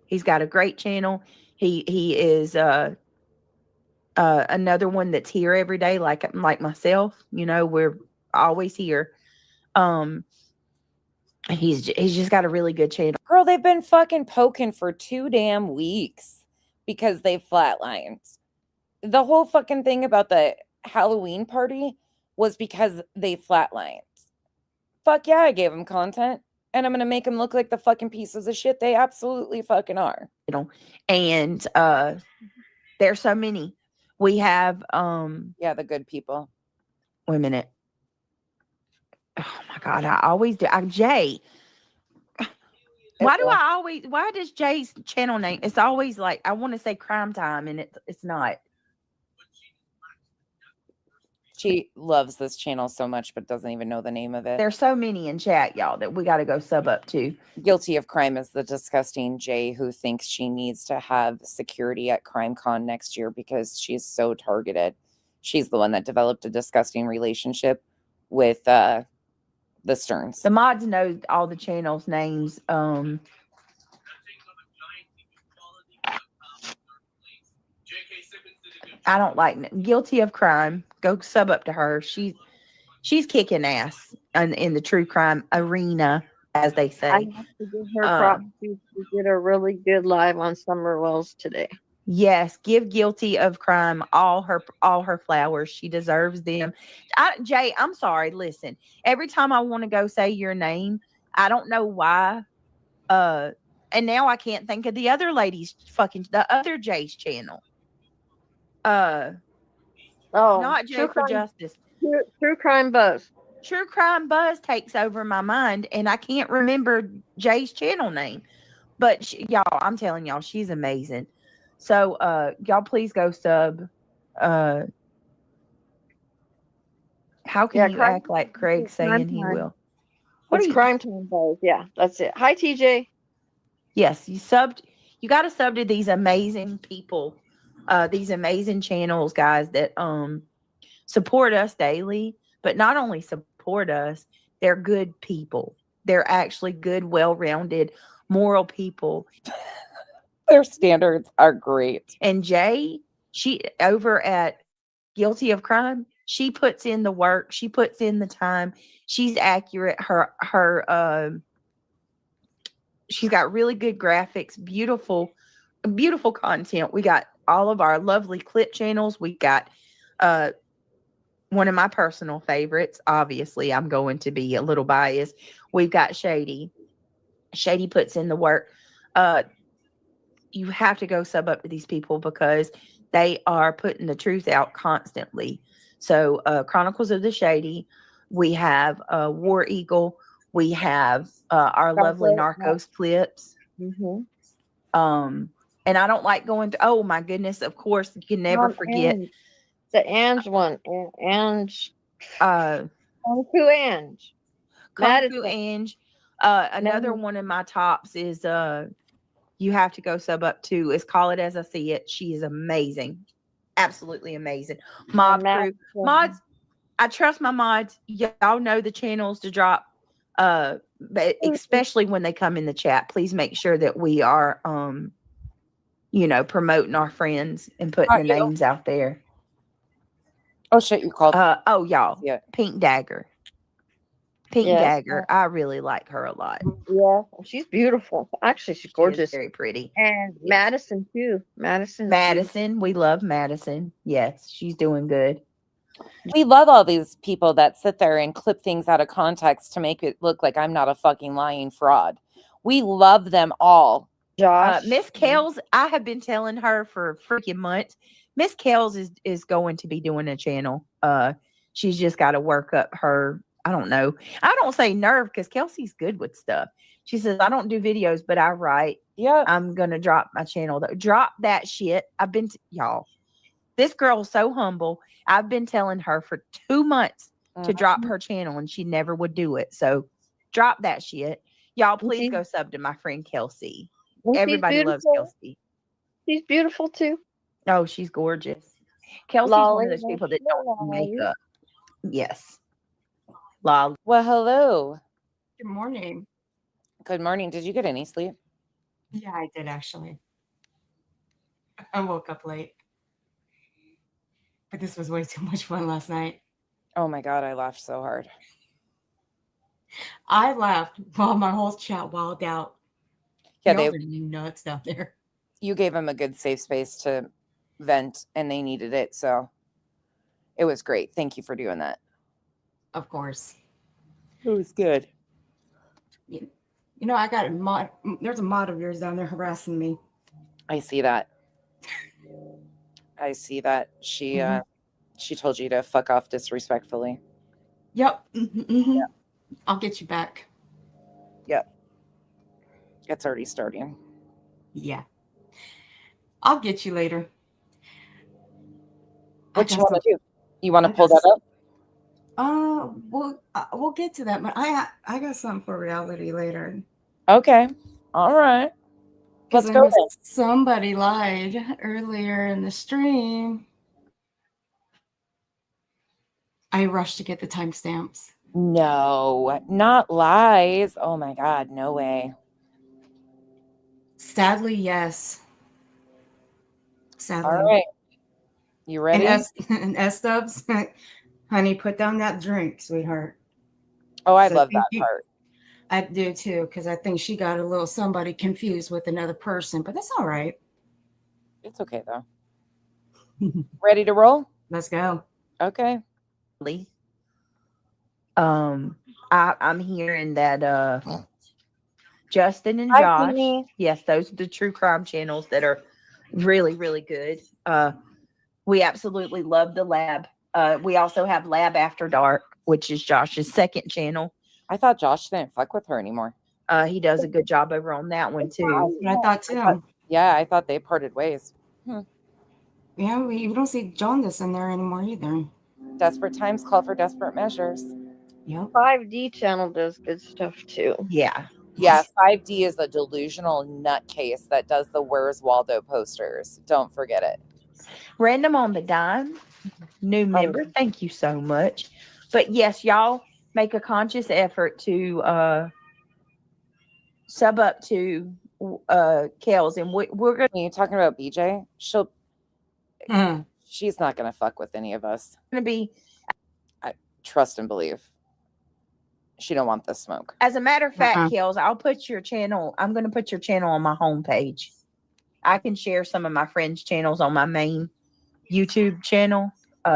Speaker 3: He's got a great channel. He is another one that's here every day, like myself. You know, we're always here. He's just got a really good channel.
Speaker 1: Girl, they've been fucking poking for 2 damn weeks because they flatlined. The whole fucking thing about the Halloween party was because they flatlined. Fuck yeah, I gave them content. And I'm going to make them look like the fucking pieces of shit they absolutely fucking are.
Speaker 3: And there's so many. We have
Speaker 1: yeah, the good people.
Speaker 3: Wait a minute. Oh my God, I always do. Jay. Why does Jay's channel name? It's always like, I want to say Crime Time and it's not.
Speaker 1: She loves this channel so much, but doesn't even know the name of it.
Speaker 3: There's so many in chat, y'all, that we got to go sub up to.
Speaker 1: Guilty of crime is the disgusting Jay who thinks she needs to have security at CrimeCon next year because she's so targeted. She's the one that developed a disgusting relationship with the Sterns.
Speaker 3: The mods know all the channels' names. I don't like Guilty of Crime. Go sub up to her. She's kicking ass in the true crime arena, as they say.
Speaker 4: I have to give her props. She did a really good live on Summer Wells today.
Speaker 3: Yes, give Guilty of Crime all her flowers. She deserves them. Jay, I'm sorry. Listen, every time I want to go say your name, I don't know why. And now I can't think of the other lady's the other Jay's channel. Not Jay for Justice.
Speaker 4: True Crime Buzz.
Speaker 3: True Crime Buzz takes over my mind, and I can't remember Jay's channel name. But y'all, I'm telling y'all, she's amazing. So, y'all, please go sub. How can you act like Craig saying he will?
Speaker 4: It's Crime Time Buzz. Yeah, that's it. Hi, TJ.
Speaker 3: Yes, you subbed. You got to sub to these amazing people. These amazing channels, guys, that support us daily, but not only support us, they're good people. They're actually good, well-rounded, moral people.
Speaker 1: Their standards are great.
Speaker 3: And Jay, she over at Guilty of Crime, she puts in the work, she puts in the time, she's accurate. She's got really good graphics, beautiful content. We got all of our lovely clip channels. We got one of my personal favorites. Obviously, I'm going to be a little biased. We've got Shady. Shady puts in the work. you have to go sub up to these people because they are putting the truth out constantly. So Chronicles of the Shady, we have War Eagle, we have our lovely Narcos clips.
Speaker 4: Mm-hmm.
Speaker 3: And I don't like going to, oh my goodness, of course, you can never forget.
Speaker 4: The Ange one. Ange.
Speaker 3: Kung
Speaker 4: Kung Fu Ange.
Speaker 3: Fu Ange. Another one of my tops is you have to go sub up to is Call It As I See It. She is amazing. Absolutely amazing. Mob Crew. Mods, I trust my mods. Y'all know the channels to drop. But especially when they come in the chat, please make sure that we are promoting our friends and putting the names out there.
Speaker 1: Oh shit, you called.
Speaker 3: Y'all.
Speaker 1: Yeah.
Speaker 3: Pink Dagger. Pink Dagger. I really like her a lot.
Speaker 4: Yeah, she's beautiful. Actually, she's gorgeous.
Speaker 3: Very pretty.
Speaker 4: And Madison too.
Speaker 3: Madison. We love Madison. Yes, she's doing good.
Speaker 1: We love all these people that sit there and clip things out of context to make it look like I'm not a fucking lying fraud. We love them all.
Speaker 4: Josh.
Speaker 3: Miss Kales, I have been telling her for freaking months. Miss Kales is going to be doing a channel. She's just got to work up her, I don't know. I don't say nerve because Kelsey's good with stuff. She says, I don't do videos, but I write.
Speaker 1: Yeah.
Speaker 3: I'm going to drop my channel. Drop that shit. I've been, y'all, this girl's so humble. I've been telling her for 2 months to drop her channel and she never would do it. So drop that shit. Y'all, please go sub to my friend Kelsey. Everybody loves Kelsey.
Speaker 4: She's beautiful too.
Speaker 3: Oh, she's gorgeous. Kelsey's one of those people that don't do makeup. Yes. Lolly.
Speaker 1: Well, hello.
Speaker 5: Good morning.
Speaker 1: Good morning. Did you get any sleep?
Speaker 5: Yeah, I did actually. I woke up late. But this was way too much fun last night.
Speaker 1: Oh my God, I laughed so hard.
Speaker 5: I laughed while my whole chat wilded out.
Speaker 1: Yeah,
Speaker 5: Y'all
Speaker 1: they
Speaker 5: are nuts down there.
Speaker 1: You gave them a good safe space to vent and they needed it. So it was great. Thank you for doing that.
Speaker 5: Of course.
Speaker 1: It was good.
Speaker 5: You know, I got a mod. There's a mod of yours down there harassing me.
Speaker 1: I see that. I see that. She told you to fuck off disrespectfully.
Speaker 5: Yep. Mm-hmm. Yep. I'll get you back.
Speaker 1: Yep. It's already starting.
Speaker 5: Yeah. I'll get you later.
Speaker 1: What you want to do? You want to pull that up?
Speaker 5: We'll get to that, but I got something for reality later.
Speaker 1: Okay. All right. Let's go.
Speaker 5: Somebody lied earlier in the stream. I rushed to get the timestamps.
Speaker 1: No, not lies. Oh my God, no way.
Speaker 5: Sadly, yes. Sadly.
Speaker 1: All right. You ready?
Speaker 5: And S-Dubs, honey, put down that drink, sweetheart.
Speaker 1: Oh, I love that part.
Speaker 5: I do too, because I think she got a little somebody confused with another person, but that's all right.
Speaker 1: It's okay though. Ready to roll?
Speaker 5: Let's go.
Speaker 1: Okay.
Speaker 3: I'm hearing that Justin and Josh, yes, those are the true crime channels that are really, really good. We absolutely love the Lab. We also have Lab After Dark, which is Josh's second channel.
Speaker 1: I thought Josh didn't fuck with her anymore.
Speaker 3: He does a good job over on that one too.
Speaker 5: I thought too.
Speaker 1: I thought they parted ways.
Speaker 5: Yeah, we don't see Jaundice in there anymore either.
Speaker 1: Desperate times call for desperate measures.
Speaker 5: Yep.
Speaker 4: 5D channel does good stuff too.
Speaker 3: Yeah.
Speaker 1: Yeah, 5D is a delusional nutcase that does the Where's Waldo posters. Don't forget it.
Speaker 3: Random on the Dime, new member. Thank you so much. But yes, y'all make a conscious effort to sub up to Kels, and we're gonna.
Speaker 1: You talking about BJ? She's not gonna fuck with any of us.
Speaker 3: Gonna be.
Speaker 1: I trust and believe. She don't want the smoke.
Speaker 3: As a matter of fact, Kels, I'll put your channel. I'm gonna put your channel on my homepage. I can share some of my friends' channels on my main YouTube channel,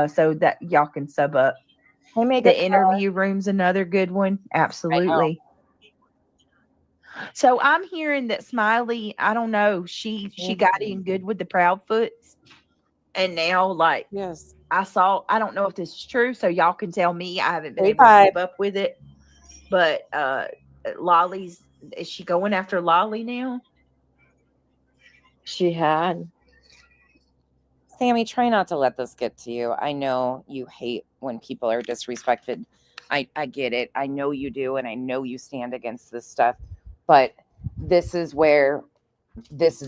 Speaker 3: so that y'all can sub up. The interview room's another good one. Absolutely. So I'm hearing that Smiley, I don't know, she got in good with the Proudfoots, and now like
Speaker 1: Yes.
Speaker 3: I don't know if this is true, so y'all can tell me. I haven't been
Speaker 1: Hey,
Speaker 3: able to keep
Speaker 1: vibe.
Speaker 3: up with it, but Lolly's is she going after Lolly now?
Speaker 4: She had.
Speaker 1: Sammy, try not to let this get to you. I know you hate when people are disrespected. I get it. I know you do, and I know you stand against this stuff. But this is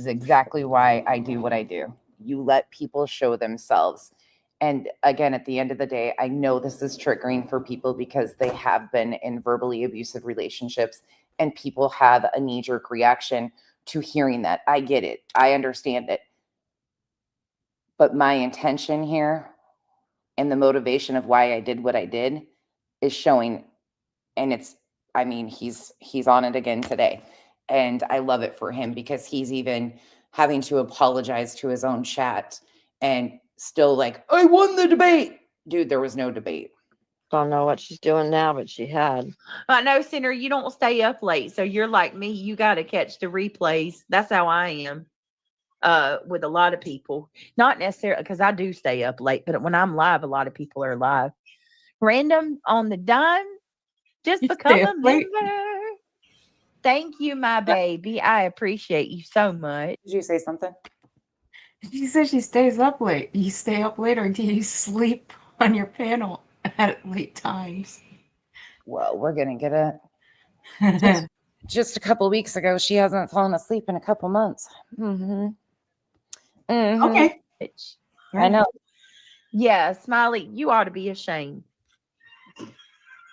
Speaker 1: exactly why I do what I do. You let people show themselves. And again, at the end of the day, I know this is triggering for people because they have been in verbally abusive relationships and people have a knee jerk reaction to hearing that. I get it. I understand it. But my intention here and the motivation of why I did what I did is showing, and he's on it again today. And I love it for him because he's even having to apologize to his own chat and still like, I won the debate. Dude, there was no debate.
Speaker 4: Don't know what she's doing now, but she had.
Speaker 3: I know, Sinner, you don't stay up late, so you're like me. You got to catch the replays. That's how I am. With a lot of people, not necessarily because I do stay up late, but when I'm live, a lot of people are live. Random on the dime, just
Speaker 5: You
Speaker 3: become
Speaker 5: stay
Speaker 3: a
Speaker 5: up late?
Speaker 3: member. Thank you, my baby. I appreciate you so much.
Speaker 1: Did you say something?
Speaker 5: She says she stays up late. You stay up late, or do you sleep on your panel at late times?
Speaker 1: Well, we're gonna get it. Just a couple weeks ago, she hasn't fallen asleep in a couple months. Mm-hmm. Mm-hmm.
Speaker 5: Okay.
Speaker 1: I know.
Speaker 3: Yeah, Smiley, you ought to be ashamed.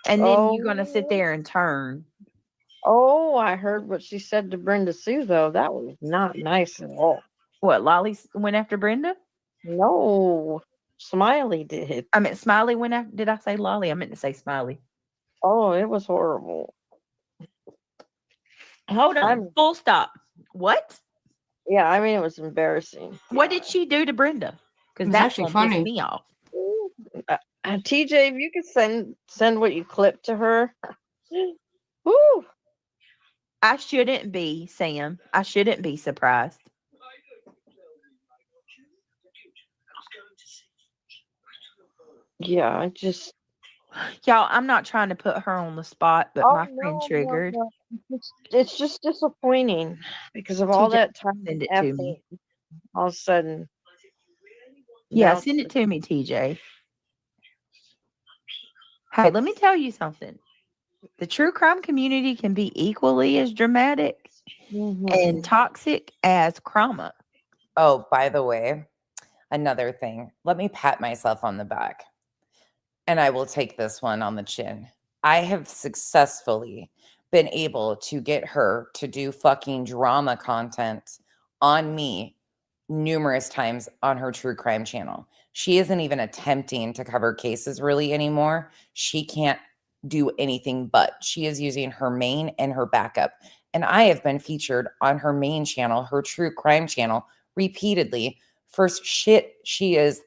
Speaker 3: And then you're gonna sit there and turn.
Speaker 4: Oh, I heard what she said to Brenda Sue, though. That was not nice at all.
Speaker 3: What, Lolly went after Brenda?
Speaker 4: No, Smiley did.
Speaker 3: I meant Smiley went after. Did I say Lolly? I meant to say Smiley.
Speaker 4: Oh, it was horrible.
Speaker 3: Hold on.
Speaker 4: I'm-
Speaker 3: Full stop. What?
Speaker 4: Yeah, I mean, it was embarrassing.
Speaker 3: What did she do to Brenda? Because
Speaker 5: It's
Speaker 3: that's
Speaker 5: actually
Speaker 3: gonna piss
Speaker 5: funny.
Speaker 3: me off.
Speaker 4: TJ, if you could send what you clipped to her. Woo!
Speaker 3: I shouldn't be, Sam. I shouldn't be surprised.
Speaker 4: Yeah, I just.
Speaker 3: Y'all, I'm not trying to put her on the spot, but my friend triggered.
Speaker 4: No. It's just disappointing because of all
Speaker 3: TJ,
Speaker 4: that time
Speaker 3: send
Speaker 4: and
Speaker 3: it to
Speaker 4: effort.
Speaker 3: me.
Speaker 4: All of a sudden.
Speaker 3: Yeah,
Speaker 4: now
Speaker 3: send it to me, TJ. Hey, let me tell you something. The true crime community can be equally as dramatic and toxic as Krama.
Speaker 1: Oh, by the way, another thing. Let me pat myself on the back. And I will take this one on the chin. I have successfully been able to get her to do fucking drama content on me numerous times on her true crime channel. She isn't even attempting to cover cases really anymore. She can't do anything but. She is using her main and her backup. And I have been featured on her main channel, her true crime channel, repeatedly for shit she is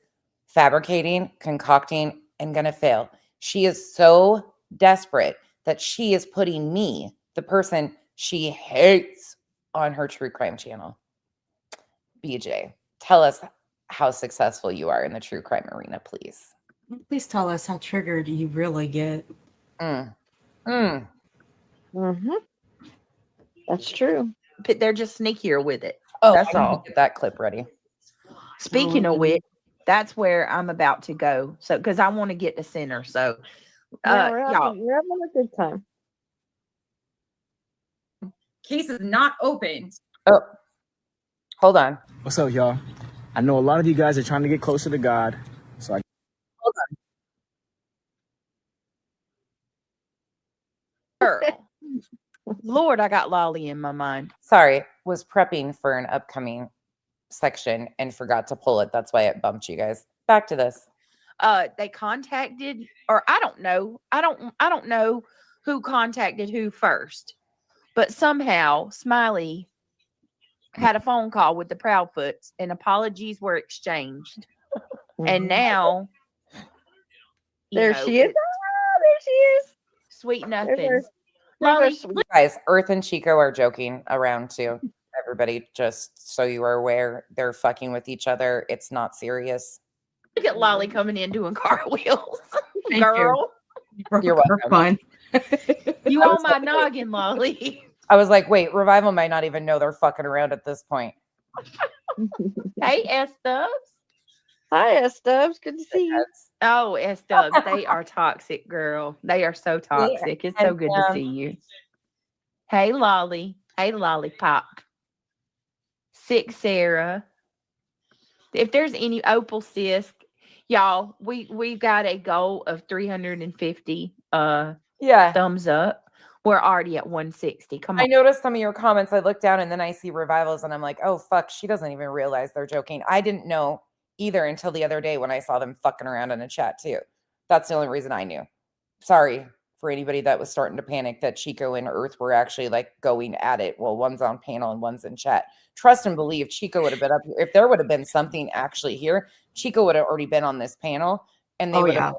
Speaker 1: fabricating, concocting, and gonna fail. She is so desperate that she is putting me, the person she hates, on her true crime channel. BJ, tell us how successful you are in the true crime arena, please.
Speaker 5: Please tell us how triggered you really get.
Speaker 4: That's true.
Speaker 3: But they're just sneakier with it.
Speaker 1: Oh,
Speaker 3: That's
Speaker 1: I need to
Speaker 3: all.
Speaker 1: get that clip ready.
Speaker 3: Speaking of which, that's where I'm about to go. So, because I want to get to center. So,
Speaker 4: Yeah,
Speaker 3: y'all,
Speaker 4: we're having a good time.
Speaker 1: Case is not open. Oh, hold on.
Speaker 6: What's up, y'all? I know a lot of you guys are trying to get closer to God, so I
Speaker 1: Hold on.
Speaker 3: girl. Lord, I got Lolly in my mind.
Speaker 1: Sorry, was prepping for an upcoming section and forgot to pull it. That's why it bumped you guys. Back to this.
Speaker 3: They contacted, or I don't know. I don't know who contacted who first, but somehow Smiley had a phone call with the Proudfoots and apologies were exchanged. And now
Speaker 4: There she is. Ah, there she is.
Speaker 3: Sweet
Speaker 4: There's
Speaker 3: nothings. Lolly,
Speaker 1: Guys, Earth and Chico are joking around too. Everybody, just so you are aware, they're fucking with each other. It's not serious.
Speaker 3: look at Lolly coming in doing cartwheels.
Speaker 5: Thank you.
Speaker 3: Girl,
Speaker 5: You broke
Speaker 1: You're
Speaker 5: her
Speaker 1: welcome.
Speaker 5: fun.
Speaker 3: you on my noggin, Lolly.
Speaker 1: I was like, wait, Revival might not even know they're fucking around at this point.
Speaker 3: Hey, S-Dubs.
Speaker 4: Hi, S-Dubs. Good to see you.
Speaker 1: That's-
Speaker 3: Oh, S-Dubs, they are toxic, girl. They are so toxic. It's so good to see you. Hey, Lolly. Hey, Lollipop. Sick Sarah. If there's any Opal Sis, y'all, we got a goal of 350
Speaker 1: Yeah.
Speaker 3: thumbs up. We're already at 160. Come
Speaker 1: I
Speaker 3: on.
Speaker 1: noticed some of your comments. I look down and then I see Revivals and I'm like, oh, fuck, she doesn't even realize they're joking. I didn't know either until the other day when I saw them fucking around in a chat too. That's the only reason I knew. Sorry for anybody that was starting to panic that Chico and Earth were actually like going at it. Well, one's on panel and one's in chat. Trust and believe Chico would have been up here. If there would have been something actually here, Chico would have already been on this panel and they would have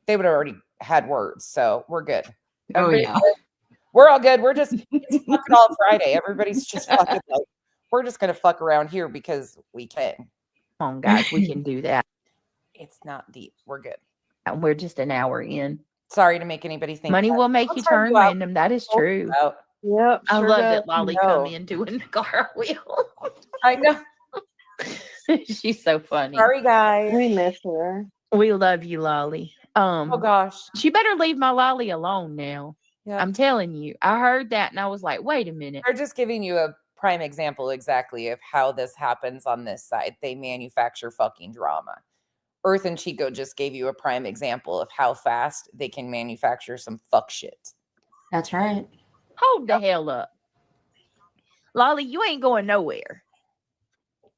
Speaker 1: already had words. So we're good.
Speaker 5: Oh,
Speaker 1: Everybody
Speaker 5: yeah.
Speaker 1: good? We're all good. We're just it's fucking all Friday. Everybody's just fucking like, we're just gonna fuck around here because we can.
Speaker 3: Come on, guys. We can do that.
Speaker 1: It's not deep. We're good.
Speaker 3: And we're just an hour in.
Speaker 1: Sorry to make anybody think
Speaker 3: Money
Speaker 1: that.
Speaker 3: will make
Speaker 1: I'll
Speaker 3: you
Speaker 1: turn
Speaker 3: turn
Speaker 1: you out.
Speaker 3: random. That is true.
Speaker 1: Out.
Speaker 4: Yep.
Speaker 3: I
Speaker 4: sure
Speaker 3: love
Speaker 4: does.
Speaker 3: that Lolly
Speaker 1: No.
Speaker 3: come in doing the cartwheel.
Speaker 1: I know.
Speaker 3: She's so funny.
Speaker 1: Sorry, guys.
Speaker 4: We miss her.
Speaker 3: We love you, Lolly.
Speaker 1: Oh gosh.
Speaker 3: She better leave my Lolly alone now.
Speaker 1: Yeah.
Speaker 3: I'm telling you. I heard that and I was like, wait a minute.
Speaker 1: They're just giving you a prime example exactly of how this happens on this side. They manufacture fucking drama. Earth and Chico just gave you a prime example of how fast they can manufacture some fuck shit.
Speaker 5: That's right.
Speaker 3: Hold the hell up. Lolly, you ain't going nowhere.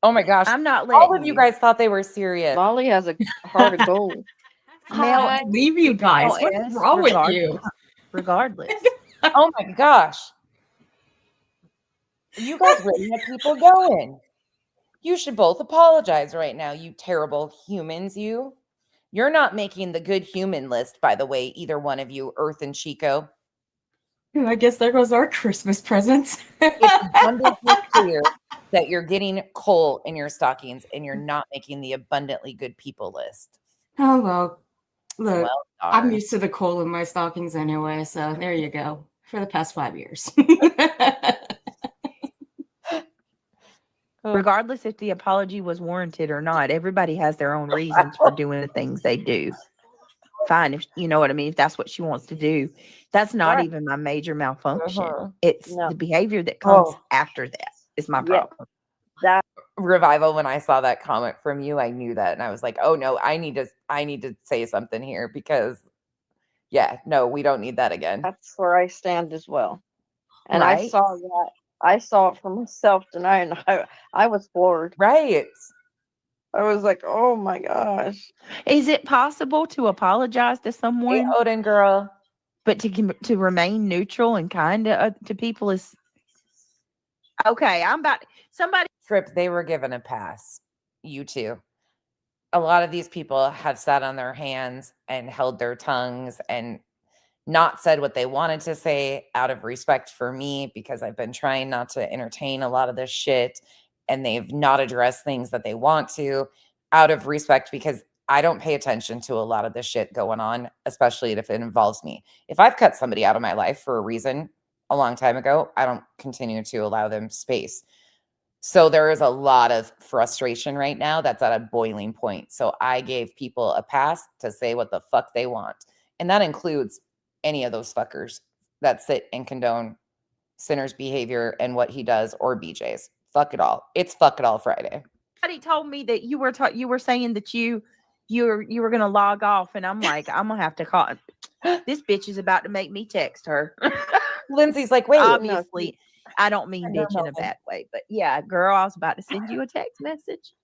Speaker 1: Oh my gosh.
Speaker 3: I'm not letting
Speaker 1: All of you guys thought they were serious.
Speaker 4: Lolly has a heart of gold.
Speaker 3: Mel,
Speaker 5: I leave you guys.
Speaker 3: Oh,
Speaker 5: What's
Speaker 3: yes,
Speaker 5: wrong with you?
Speaker 3: regardless.
Speaker 1: Oh my gosh. You guys really have people going. You should both apologize right now, you terrible humans, you. You're not making the good human list, by the way, either one of you, Earth and Chico.
Speaker 5: I guess there goes our Christmas presents.
Speaker 1: It's abundantly clear that you're getting coal in your stockings and you're not making the abundantly good people list.
Speaker 5: Oh, well. Look,
Speaker 1: Well,
Speaker 5: I'm
Speaker 1: darn.
Speaker 5: used to the coal in my stockings anyway, so there you go. For the past 5 years.
Speaker 3: Regardless if the apology was warranted or not, everybody has their own reasons for doing the things they do. Fine, if you know what I mean, if that's what she wants to do. That's not
Speaker 4: Right.
Speaker 3: even my major malfunction.
Speaker 1: Uh-huh.
Speaker 3: It's
Speaker 4: No.
Speaker 3: the behavior that comes
Speaker 1: Oh.
Speaker 3: after that is my
Speaker 4: Yeah.
Speaker 3: problem.
Speaker 4: That
Speaker 1: Revival, when I saw that comment from you, I knew that. And I was like, oh no, I need to say something here because yeah, no, we don't need that again.
Speaker 4: that's where I stand as well. And I
Speaker 3: Right.
Speaker 4: saw that. I saw it for myself tonight, and I was floored.
Speaker 1: Right.
Speaker 4: I was like, oh my gosh.
Speaker 3: Is it possible to apologize to
Speaker 1: Hey,
Speaker 3: someone,
Speaker 1: Odin girl.
Speaker 3: but to remain neutral and kind to people is okay? Somebody.
Speaker 1: Trip, they were given a pass. You too. A lot of these people have sat on their hands and held their tongues and not said what they wanted to say out of respect for me because I've been trying not to entertain a lot of this shit and they've not addressed things that they want to out of respect because I don't pay attention to a lot of this shit going on, especially if it involves me. If I've cut somebody out of my life for a reason a long time ago, I don't continue to allow them space. So there is a lot of frustration right now that's at a boiling point. So I gave people a pass to say what the fuck they want. And that includes any of those fuckers that sit and condone Sinner's behavior and what he does or BJ's. Fuck it all. It's fuck it all Friday.
Speaker 3: Somebody told me that you were saying that you were gonna log off, and I'm like, I'm gonna have to call. This bitch is about to make me text her.
Speaker 1: Lindsay's like, wait.
Speaker 3: Obviously, I don't mean
Speaker 1: I know,
Speaker 3: bitch in a
Speaker 1: Melvin.
Speaker 3: bad way, but yeah, girl, I was about to send you a text message.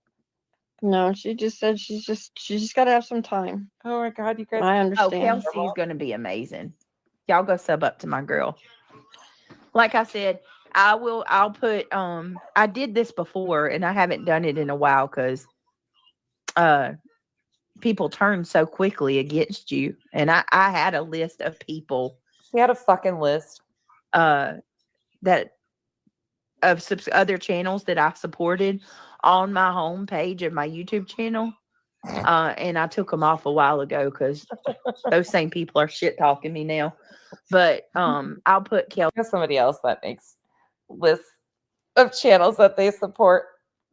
Speaker 4: No, she just said she just got to have some time.
Speaker 1: Oh my God, you guys.
Speaker 4: I
Speaker 3: Oh,
Speaker 4: understand.
Speaker 3: Kelsey's gonna be amazing. Y'all go sub up to my girl. Like I said, I'll put I did this before and I haven't done it in a while because people turn so quickly against you. And I had a list of people.
Speaker 1: She had a fucking list.
Speaker 3: that of other channels that I supported on my homepage of my YouTube channel. And I took them off a while ago because those same people are shit talking me now. But I'll put Kelly.
Speaker 1: There's somebody else that makes lists of channels that they support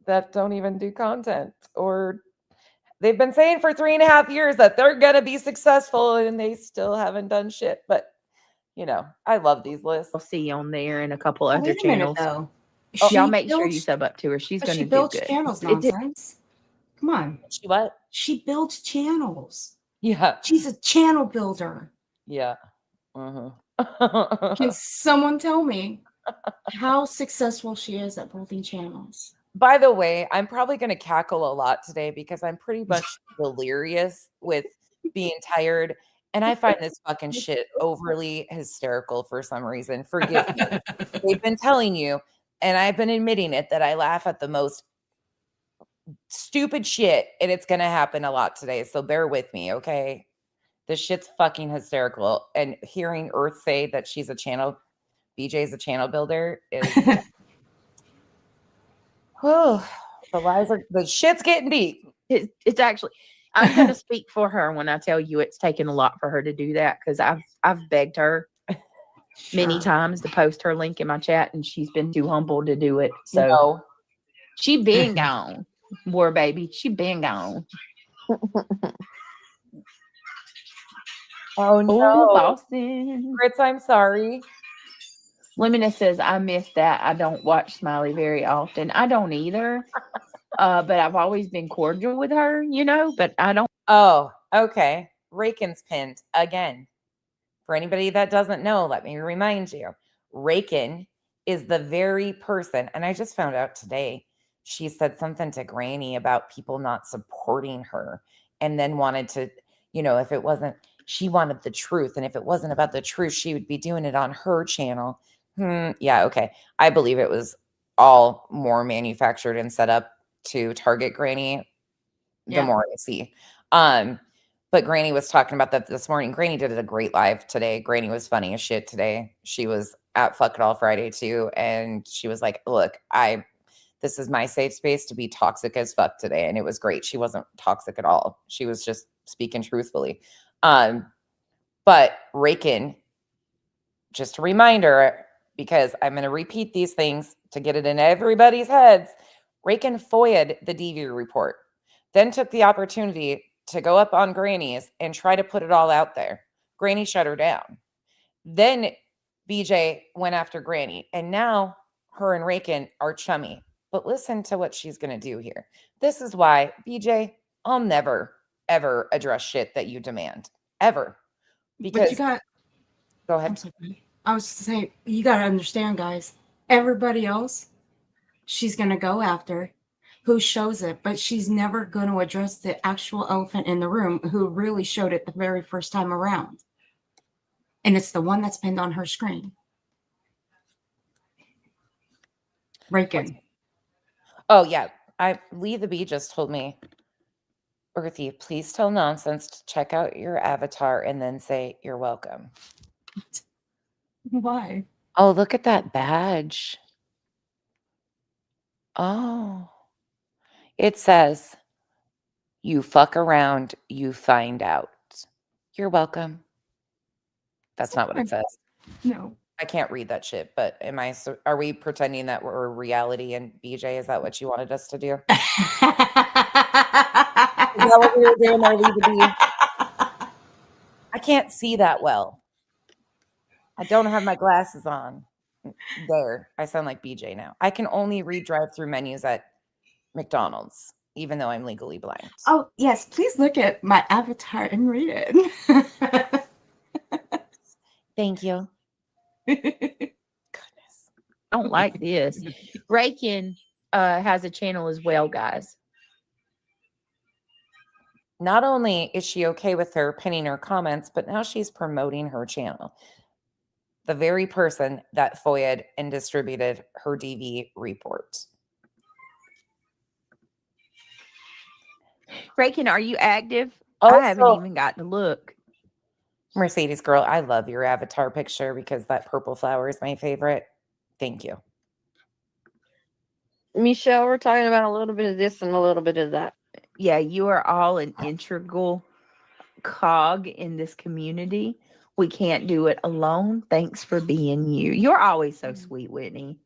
Speaker 1: that don't even do content, or they've been saying for 3.5 years that they're gonna be successful and they still haven't done shit. But you know, I love these lists.
Speaker 3: I'll see on there and a couple
Speaker 5: Oh,
Speaker 3: other
Speaker 5: wait a minute,
Speaker 3: channels.
Speaker 5: though.
Speaker 3: Y'all
Speaker 5: She
Speaker 3: make sure you
Speaker 5: builds-
Speaker 3: sub up to her. She's
Speaker 5: but
Speaker 3: going
Speaker 5: she
Speaker 3: to do
Speaker 5: builds
Speaker 3: good.
Speaker 5: channels,
Speaker 3: It did-
Speaker 5: nonsense. Come on.
Speaker 1: She what?
Speaker 5: She builds channels.
Speaker 1: Yeah.
Speaker 5: She's a channel builder.
Speaker 1: Yeah.
Speaker 5: Can
Speaker 1: Uh-huh.
Speaker 5: someone tell me how successful she is at building channels?
Speaker 1: By the way, I'm probably going to cackle a lot today because I'm pretty much delirious with being tired. And I find this fucking shit overly hysterical for some reason. Forgive me. They've been telling you, and I've been admitting it, that I laugh at the most stupid shit. And it's going to happen a lot today. So bear with me, okay? This shit's fucking hysterical. And hearing Earth say that she's a channel, BJ's a channel builder is... Oh, the shit's getting deep.
Speaker 3: It's actually, I'm going to speak for her when I tell you it's taken a lot for her to do that, because I've begged her many times to post her link in my chat, and she's been too humble to do it. So
Speaker 1: No.
Speaker 3: she been gone, war baby. She been gone.
Speaker 1: Oh no,
Speaker 3: Oh, Boston.
Speaker 1: Fritz, I'm sorry.
Speaker 3: Luminous says, I miss that. I don't watch Smiley very often. I don't either. But I've always been cordial with her, you know, but I don't.
Speaker 1: Oh, okay. Rakin's pinned again. For anybody that doesn't know, let me remind you. Rakin is the very person, and I just found out today, she said something to Granny about people not supporting her, and then wanted to, you know, if it wasn't, she wanted the truth. And if it wasn't about the truth, she would be doing it on her channel. Yeah, okay. I believe it was all more manufactured and set up to target Granny. The
Speaker 5: Yeah.
Speaker 1: more I see. But Granny was talking about that this morning. Granny did a great live today. Granny was funny as shit today. She was at Fuck It All Friday too. And she was like, look, this is my safe space to be toxic as fuck today. And it was great. She wasn't toxic at all. She was just speaking truthfully. But Rakin, just a reminder, because I'm going to repeat these things to get it in everybody's heads. Rakin FOIA'd the DV report, then took the opportunity to go up on Granny's and try to put it all out there. Granny shut her down. Then BJ went after Granny, and now her and Rakin are chummy. But listen to what she's going to do here. This is why, BJ, I'll never, ever address shit that you demand. Ever.
Speaker 5: But
Speaker 1: Because,
Speaker 5: you got,
Speaker 1: go
Speaker 5: I'm
Speaker 1: ahead.
Speaker 5: sorry. I was saying, you got to understand, guys, everybody else, she's going to go after who shows it, but she's never going to address the actual elephant in the room who really showed it the very first time around. And it's the one that's pinned on her screen. Rakin.
Speaker 1: Oh, yeah. Lee the Bee just told me, Earthy, please tell Nonsense to check out your avatar and then say you're welcome.
Speaker 5: Why?
Speaker 1: Oh, look at that badge. Oh. It says, you fuck around, you find out. You're welcome. That's not what it says.
Speaker 5: No.
Speaker 1: I can't read that shit, but are we pretending that we're reality and BJ? Is that what you wanted us to do? Is that what we were doing there, Lee the Bee? I can't see that well. I don't have my glasses on. There. I sound like BJ now. I can only read drive-through menus at McDonald's, even though I'm legally blind.
Speaker 5: Oh, yes. Please look at my avatar and read it.
Speaker 1: Thank you. Goodness.
Speaker 3: I don't like this. Rakin has a channel as well, guys.
Speaker 1: Not only is she okay with her pinning her comments, but now she's promoting her channel. The very person that FOIA'd and distributed her DV report.
Speaker 3: Rakin, are you active?
Speaker 1: Also,
Speaker 3: I haven't even got to look.
Speaker 1: Mercedes girl, I love your avatar picture because that purple flower is my favorite. Thank you.
Speaker 4: Michelle, we're talking about a little bit of this and a little bit of that.
Speaker 3: Yeah, you are all an integral cog in this community. We can't do it alone. Thanks for being you. You're always so sweet, Whitney.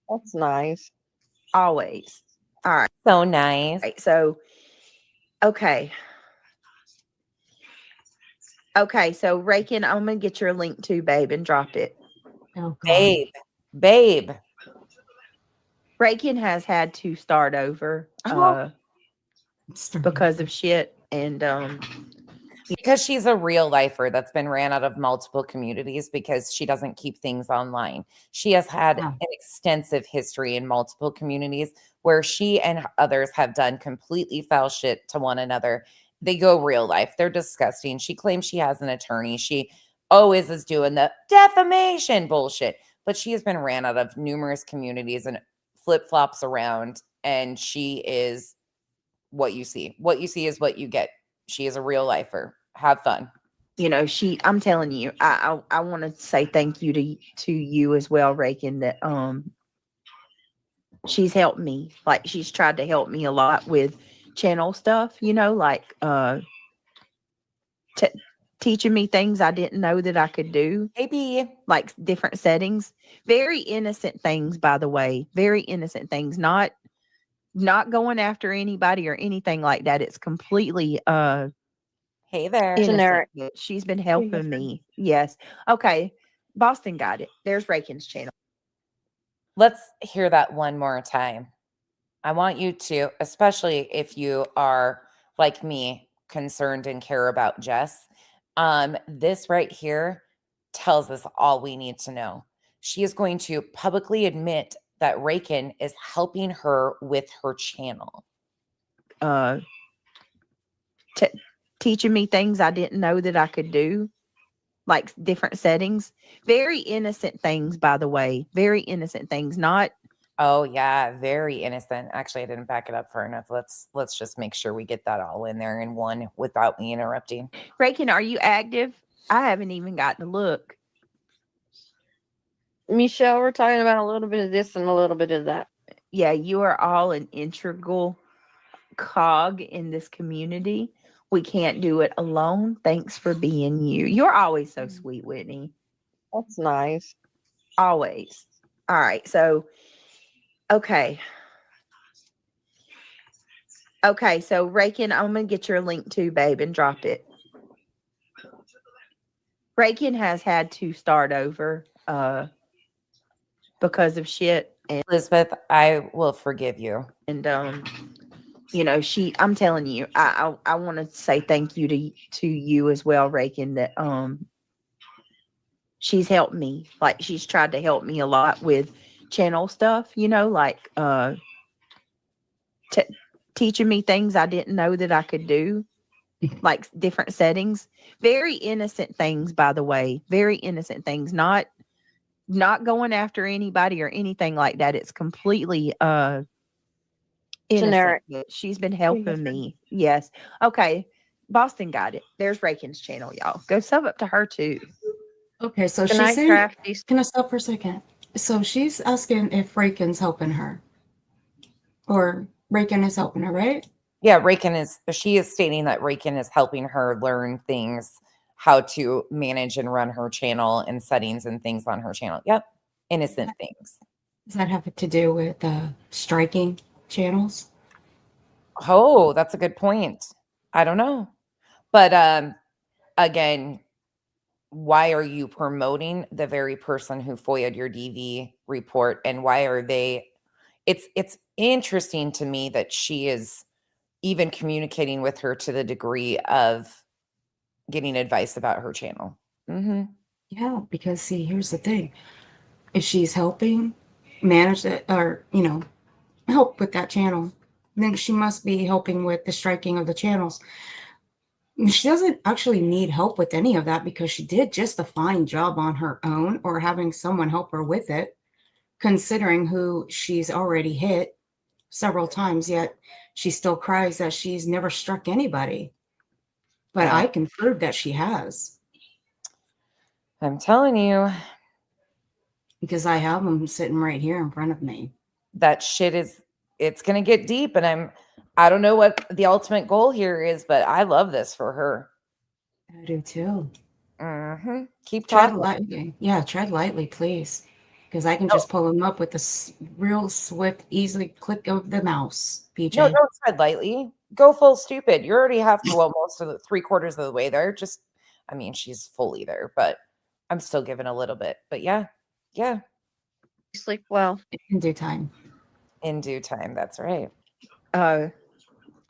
Speaker 4: That's nice.
Speaker 3: Always. All right.
Speaker 1: So nice.
Speaker 3: Right. So, okay. Okay. So, Rakin, I'm going to get your link too, babe, and drop it.
Speaker 5: Oh, God.
Speaker 1: Babe.
Speaker 3: Rakin has had to start over because of shit. And
Speaker 1: because she's a real lifer that's been ran out of multiple communities because she doesn't keep things online. She has had
Speaker 5: Yeah.
Speaker 1: an extensive history in multiple communities where she and others have done completely foul shit to one another. They go real life. They're disgusting. She claims she has an attorney. She always is doing the defamation bullshit, but she has been ran out of numerous communities and flip-flops around, and she is what you see. What you see is what you get. She is a real lifer. Have fun.
Speaker 3: you know, I'm telling you, I want to say thank you to you as well, Rakin, that she's helped me. Like, she's tried to help me a lot with channel stuff, you know, like teaching me things I didn't know that I could do,
Speaker 1: Maybe.
Speaker 3: like different settings. Very innocent things, by the way. Very innocent things. Not going after anybody or anything like that. It's completely
Speaker 1: Hey there.
Speaker 3: innocent.
Speaker 4: Generic.
Speaker 3: But she's been helping me. Yes. Okay. Boston got it. There's Rakin's channel.
Speaker 1: Let's hear that one more time. I want you to, especially if you are like me, concerned and care about Jess. This right here tells us all we need to know. She is going to publicly admit that Rakin is helping her with her channel.
Speaker 3: Teaching me things I didn't know that I could do, like different settings. Very innocent things, by the way. Very innocent things. Not
Speaker 1: Oh yeah, very innocent. Actually, I didn't back it up far enough. Let's just make sure we get that all in there in one without me interrupting.
Speaker 3: Rakin, are you active? I haven't even gotten to look.
Speaker 4: Michelle, we're talking about a little bit of this and a little bit of that.
Speaker 3: Yeah, you are all an integral cog in this community. We can't do it alone. Thanks for being you. You're always so sweet, Whitney.
Speaker 4: That's nice.
Speaker 3: Always. All right. So, okay. Okay. So, Rakin, I'm going to get your link too, babe, and drop it. Rakin has had to start over because of shit. And
Speaker 1: Elizabeth, I will forgive you.
Speaker 3: you know, I'm telling you, I want to say thank you to you as well, Rakin, that she's helped me. Like, she's tried to help me a lot with channel stuff, you know, like teaching me things I didn't know that I could do, like different settings. Very innocent things, by the way. Very innocent things. Not going after anybody or anything like that. It's completely innocent.
Speaker 4: Generic.
Speaker 3: But she's been helping me. Yes. Okay. Boston got it. There's Rakin's channel, y'all. Go sub up to her too.
Speaker 5: Okay, so
Speaker 4: Good
Speaker 5: she's
Speaker 4: night,
Speaker 5: saying,
Speaker 4: Crafty.
Speaker 5: can I stop for a second? So she's asking if Rakin's helping her. Or Rakin is helping her, right?
Speaker 1: Yeah, she is stating that Rakin is helping her learn things, how to manage and run her channel and settings and things on her channel. Yep. Innocent things.
Speaker 5: Does that have to do with striking channels?
Speaker 1: Oh, that's a good point. I don't know. But again, why are you promoting the very person who FOIA'd your DV report, and why are they it's interesting to me that she is even communicating with her to the degree of getting advice about her channel. Mm-hmm.
Speaker 5: Yeah, because see, here's the thing. If she's helping manage it or, help with that channel, then she must be helping with the striking of the channels. She doesn't actually need help with any of that because she did just a fine job on her own or having someone help her with it, considering who she's already hit several times, yet she still cries that she's never struck anybody. But I can prove that she has.
Speaker 1: I'm telling you,
Speaker 5: Because I have them sitting right here in front of me.
Speaker 1: that shit it's gonna get deep, and I don't know what the ultimate goal here is, but I love this for her.
Speaker 5: I do too.
Speaker 1: Keep
Speaker 5: Tread
Speaker 1: talking.
Speaker 5: lightly. Yeah, tread lightly, please. Because I can
Speaker 1: No,
Speaker 5: just pull them up with a real swift, easily click of the mouse,
Speaker 1: no,
Speaker 5: PJ.
Speaker 1: don't tread lightly. Go full stupid. You're already most of the 3/4 of the way there. Just, I mean, she's fully there, but I'm still giving a little bit. But yeah,
Speaker 4: Sleep well.
Speaker 5: In due time.
Speaker 1: in due time. That's right.
Speaker 3: Oh,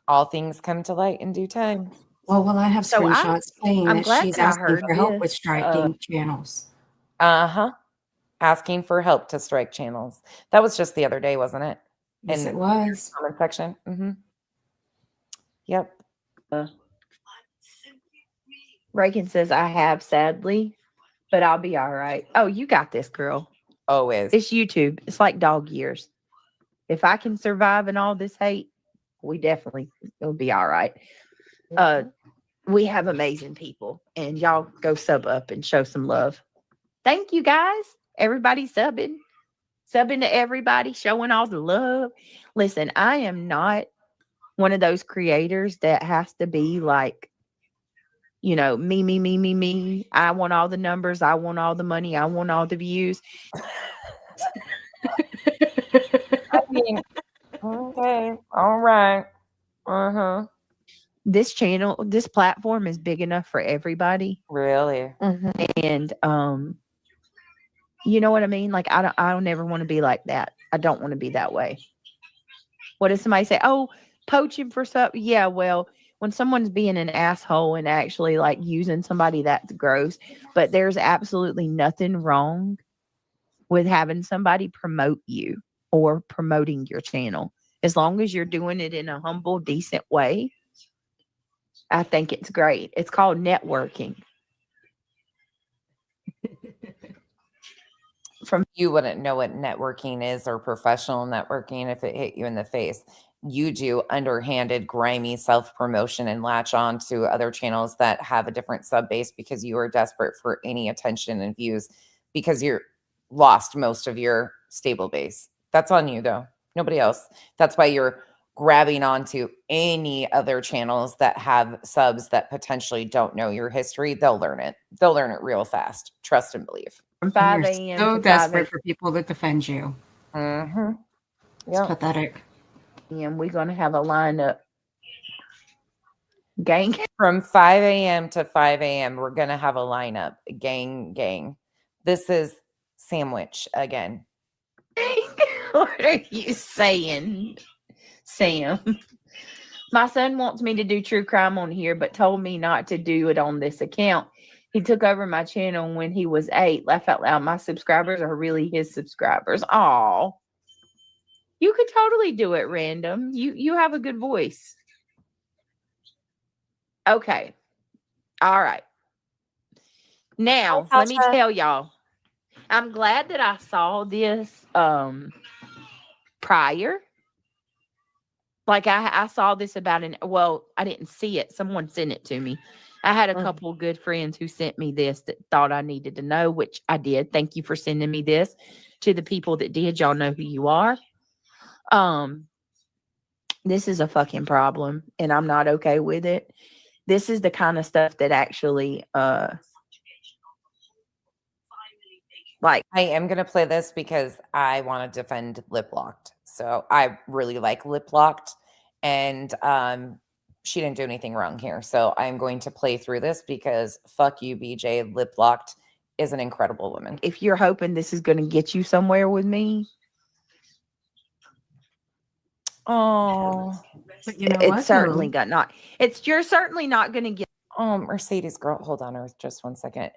Speaker 1: All things come to light in due time.
Speaker 5: Well, I have
Speaker 3: So
Speaker 5: screenshots saying
Speaker 3: I'm
Speaker 5: that
Speaker 3: glad
Speaker 5: she's
Speaker 3: that I
Speaker 5: asking
Speaker 3: heard
Speaker 5: for help with
Speaker 3: this.
Speaker 5: striking channels.
Speaker 1: Asking for help to strike channels. That was just the other day, wasn't it?
Speaker 5: Yes,
Speaker 1: In
Speaker 5: it was.
Speaker 1: comment section. Yep.
Speaker 3: Reagan says I have, sadly, but I'll be all right. Oh, you got this, girl.
Speaker 1: Always.
Speaker 3: It's YouTube. It's like dog years. If I can survive in all this hate, we definitely will be all right. We have amazing people, and y'all go sub up and show some love. Thank you, guys. Everybody subbing to everybody, showing all the love. Listen, I am not one of those creators that has to be like, me. I want all the numbers. I want all the money. I want all the views.
Speaker 1: I mean, okay. All right.
Speaker 3: This channel, this platform is big enough for everybody.
Speaker 1: Really?
Speaker 3: And you know what I mean? Like I don't ever want to be like that. I don't want to be that way. What does somebody say? Oh, poach him for something? Yeah, well, when someone's being an asshole and actually like using somebody, that's gross. But there's absolutely nothing wrong with having somebody promote you or promoting your channel. As long as you're doing it in a humble, decent way, I think it's great. It's called networking.
Speaker 1: You wouldn't know what networking is or professional networking if it hit you in the face. You do underhanded, grimy self-promotion and latch on to other channels that have a different sub base because you are desperate for any attention and views because you're lost most of your stable base. That's on you though. Nobody else. That's why you're grabbing onto any other channels that have subs that potentially don't know your history. They'll learn it. They'll learn it real fast. Trust and believe.
Speaker 3: From 5
Speaker 5: You're
Speaker 3: a.m.
Speaker 5: so
Speaker 3: to 5
Speaker 5: desperate for people to defend you.
Speaker 1: Mm-hmm.
Speaker 5: It's pathetic.
Speaker 3: a.m. We're going to have a lineup. Gang.
Speaker 1: From 5 a.m. to 5 a.m., we're going to have a lineup. Gang. This is Sandwich again.
Speaker 3: What are you saying, Sam? My son wants me to do true crime on here, but told me not to do it on this account. He took over my channel when he was 8. Laugh out loud. My subscribers are really his subscribers. Aw. You could totally do it, Random. You have a good voice. Okay. All right. Now, let me tell y'all. I'm glad that I saw this prior. Like I saw this about I didn't see it. Someone sent it to me. I had a couple good friends who sent me this that thought I needed to know, which I did. Thank you for sending me this. To the people that did, y'all know who you are. This is a fucking problem, and I'm not okay with it. This is the kind of stuff that actually like
Speaker 1: I am going to play this because I want to defend Lip Locked. So I really like Lip Locked, and she didn't do anything wrong here. So I'm going to play through this because fuck you, BJ. Lip Locked is an incredible woman.
Speaker 3: If you're hoping this is going to get you somewhere with me,
Speaker 5: But you know
Speaker 3: it's
Speaker 5: what?
Speaker 3: certainly not. You're certainly not going to get.
Speaker 1: Mercedes girl, hold on just 1 second.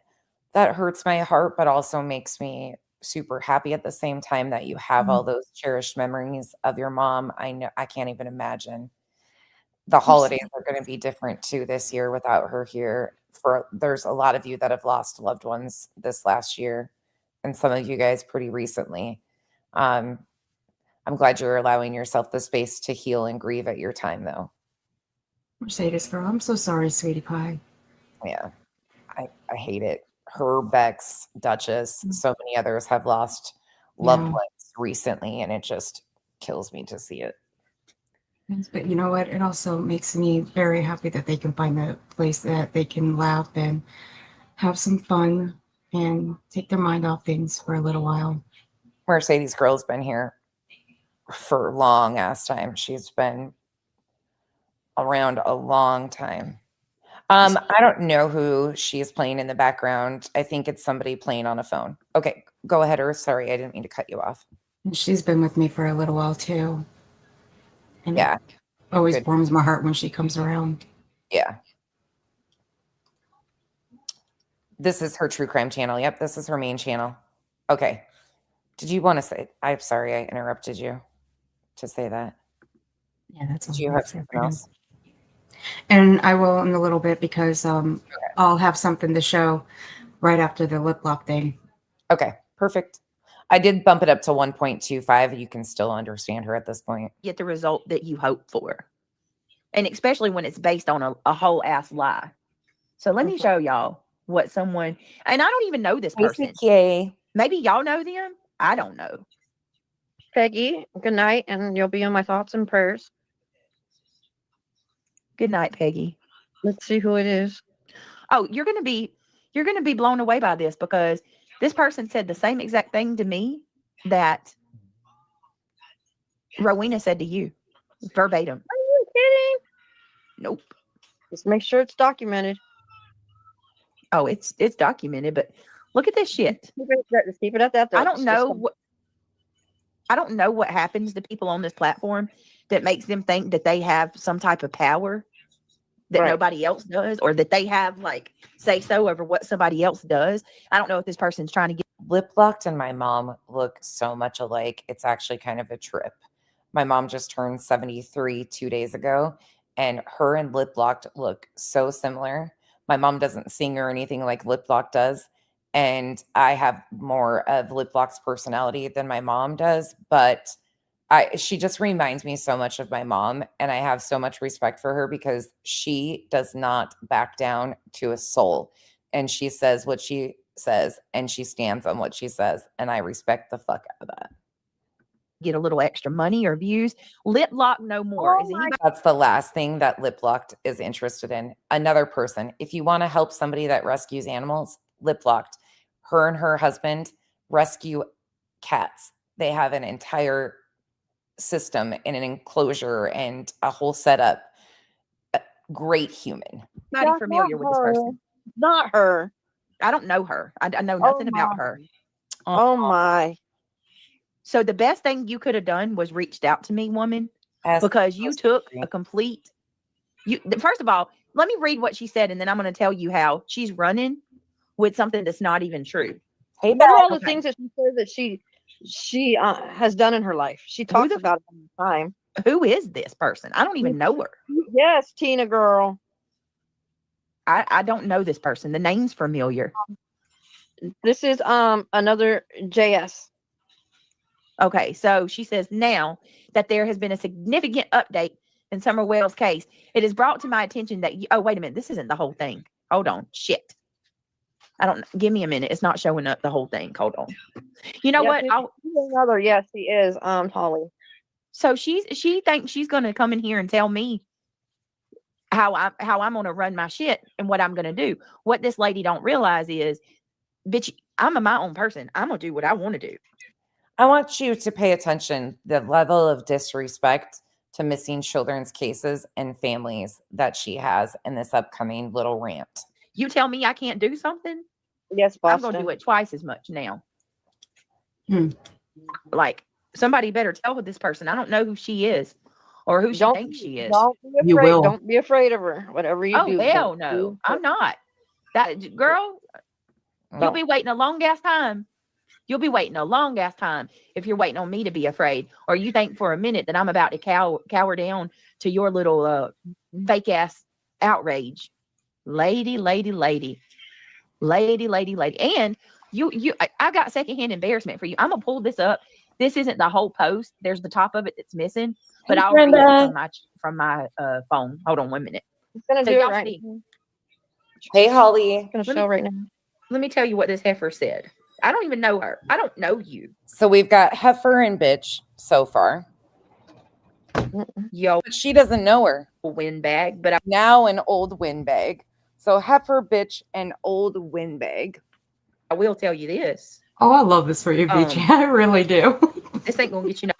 Speaker 1: That hurts my heart, but also makes me super happy at the same time that you have all those cherished memories of your mom. I know I can't even imagine. The holidays are going to be different too this year without her here. There's a lot of you that have lost loved ones this last year, and some of you guys pretty recently. I'm glad you're allowing yourself the space to heal and grieve at your time, though.
Speaker 5: Mercedes girl, I'm so sorry, sweetie pie.
Speaker 1: Yeah, I hate it. her, Bex, Duchess, so many others have lost loved
Speaker 5: Yeah.
Speaker 1: ones recently, and it just kills me to see it.
Speaker 5: Yes, but you know what? It also makes me very happy that they can find a place that they can laugh and have some fun and take their mind off things for a little while.
Speaker 1: Mercedes Girl's been here for a long ass time. She's been around a long time. I don't know who she's playing in the background. I think it's somebody playing on a phone. Okay, go ahead, Earth. Sorry, I didn't mean to cut you off.
Speaker 5: And she's been with me for a little while too. And
Speaker 1: Yeah,
Speaker 5: it always
Speaker 1: good.
Speaker 5: warms my heart when she comes around.
Speaker 1: Yeah. This is her true crime channel. Yep, this is her main channel. Okay. Did you want to say? I'm sorry, I interrupted you to say that.
Speaker 5: Yeah, that's all.
Speaker 1: Do you have something else?
Speaker 5: And I will in a little bit because I'll have something to show right after the lip lock thing.
Speaker 1: Okay, perfect. I did bump it up to 1.25. You can still understand her at this point.
Speaker 3: Get the result that you hope for. And especially when it's based on a whole ass lie. So let me show y'all what someone, and I don't even know this person.
Speaker 1: Yay.
Speaker 3: Maybe y'all know them. I don't know.
Speaker 4: Peggy, good night, and you'll be in my thoughts and prayers.
Speaker 3: Good night, Peggy.
Speaker 4: Let's see who it is.
Speaker 3: Oh, you're gonna be blown away by this because this person said the same exact thing to me that Rowena said to you, verbatim.
Speaker 4: Are you kidding?
Speaker 3: Nope.
Speaker 4: Just make sure it's documented.
Speaker 3: Oh, it's documented, but look at this shit.
Speaker 4: Just keep it at that. Though.
Speaker 3: I don't know what happens to people on this platform that makes them think that they have some type of power that
Speaker 4: Right.
Speaker 3: nobody else does, or that they have like say so over what somebody else does. I don't know if this person's trying to get
Speaker 1: Lip Locked and my mom look so much alike. It's actually kind of a trip. My mom just turned 73 2 days ago, and her and Lip Locked look so similar. My mom doesn't sing or anything like Lip Locked does, and I have more of Lip Locked's personality than my mom does, but she just reminds me so much of my mom, and I have so much respect for her because she does not back down to a soul, and she says what she says, and she stands on what she says, and I respect the fuck out of that.
Speaker 3: a little extra money or views. Lip Lock no more. Is anybody
Speaker 1: That's the last thing that Lip Locked is interested in. Another person, if you want to help somebody that rescues animals, Lip Locked, her and her husband rescue cats. They have an entire system and an enclosure and a whole setup. Great human.
Speaker 3: Not familiar with this person?
Speaker 4: Not her.
Speaker 3: I don't know her. I know nothing about her.
Speaker 4: Oh my.
Speaker 3: So the best thing you could have done was reached out to me, woman, because you took a complete. First of all, let me read what she said, and then I'm going to tell you how she's running with something that's not even true.
Speaker 1: Hey,
Speaker 4: What are all the things that she says that she has done in her life? She talks about it all the time.
Speaker 3: Who is this person? I don't even know her.
Speaker 4: Yes, Tina girl.
Speaker 3: I don't know this person. The name's familiar.
Speaker 4: This is another JS.
Speaker 3: Okay, so she says now that there has been a significant update in Summer Wells' case, it is brought to my attention that oh, wait a minute, this isn't the whole thing. Hold on, shit. Give me a minute. It's not showing up the whole thing. Hold on. You know what?
Speaker 4: Yes, she is. Holly.
Speaker 3: So she thinks she's gonna come in here and tell me how I'm gonna run my shit and what I'm gonna do. What this lady don't realize is, bitch, I'm my own person. I'm gonna do what I want to do.
Speaker 1: I want you to pay attention the level of disrespect to missing children's cases and families that she has in this upcoming little rant.
Speaker 3: You tell me I can't do something?
Speaker 4: Yes, Boston.
Speaker 3: I'm going to do it twice as much now. Like, somebody better tell this person. I don't know who she is or who she thinks she is.
Speaker 4: Don't be afraid. Don't be afraid of her. Whatever you do.
Speaker 3: Oh, hell no. I'm not. That girl, you'll be waiting a long ass time. You'll be waiting a long ass time if you're waiting on me to be afraid, or you think for a minute that I'm about to cower down to your little fake ass outrage. Lady. And I got secondhand embarrassment for you. I'm gonna pull this up. This isn't the whole post. There's the top of it that's missing, but I'll read it from my phone. Hold on 1 minute.
Speaker 4: It's gonna do it right.
Speaker 1: Hey, Holly.
Speaker 4: It's gonna show right now.
Speaker 3: let me tell you what this heifer said. I don't even know her. I don't know you.
Speaker 1: So we've got heifer and bitch so far.
Speaker 3: Yo,
Speaker 1: But she doesn't know her.
Speaker 3: windbag, but
Speaker 1: Now an old windbag. So heifer, bitch, and old windbag.
Speaker 3: I will tell you this.
Speaker 5: Oh, I love this for you, BJ. I really do.
Speaker 3: This ain't gonna get you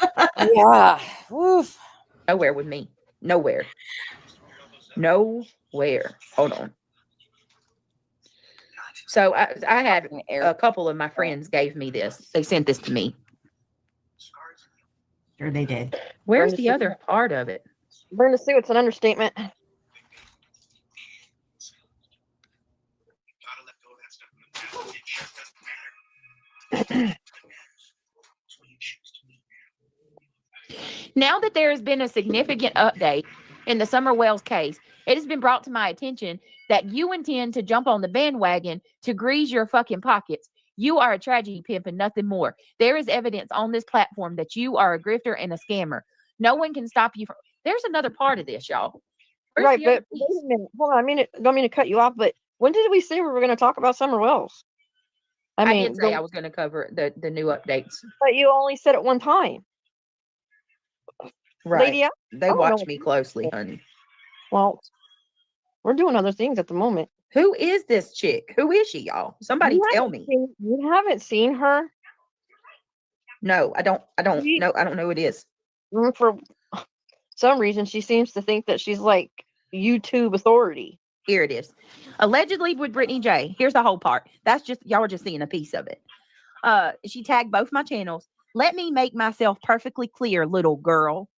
Speaker 1: Yeah. Oof.
Speaker 3: nowhere with me. Nowhere. Nowhere. Hold on. So I had a couple of my friends gave me this. They sent this to me.
Speaker 5: Sure they did.
Speaker 3: Where's
Speaker 4: Brenda
Speaker 3: the
Speaker 4: Sue.
Speaker 3: other part of it?
Speaker 4: Brenda Sue, it's an understatement.
Speaker 3: Now that there has been a significant update in the Summer Wells case, it has been brought to my attention that you intend to jump on the bandwagon to grease your fucking pockets. You are a tragedy pimp and nothing more. There is evidence on this platform that you are a grifter and a scammer. No one can stop you from. There's another part of this, y'all. Where's
Speaker 4: Right,
Speaker 3: the other
Speaker 4: but wait
Speaker 3: piece?
Speaker 4: a minute. Hold on. Don't mean to cut you off, but when did we say we were going to talk about Summer Wells?
Speaker 3: I did say I was going to cover the new updates.
Speaker 4: But you only said it one time.
Speaker 3: Right.
Speaker 4: Lady,
Speaker 3: They
Speaker 4: don't
Speaker 3: watch
Speaker 4: know.
Speaker 3: me closely, honey.
Speaker 4: Well, we're doing other things at the moment.
Speaker 3: Who is this chick? Who is she, y'all? Somebody tell me.
Speaker 4: You haven't seen her?
Speaker 3: No, I don't know. I don't know who it is.
Speaker 4: For some reason, she seems to think that she's like YouTube authority.
Speaker 3: Here it is. Allegedly with Brittany J. Here's the whole part. That's just, y'all are just seeing a piece of it. She tagged both my channels. Let me make myself perfectly clear, little girl.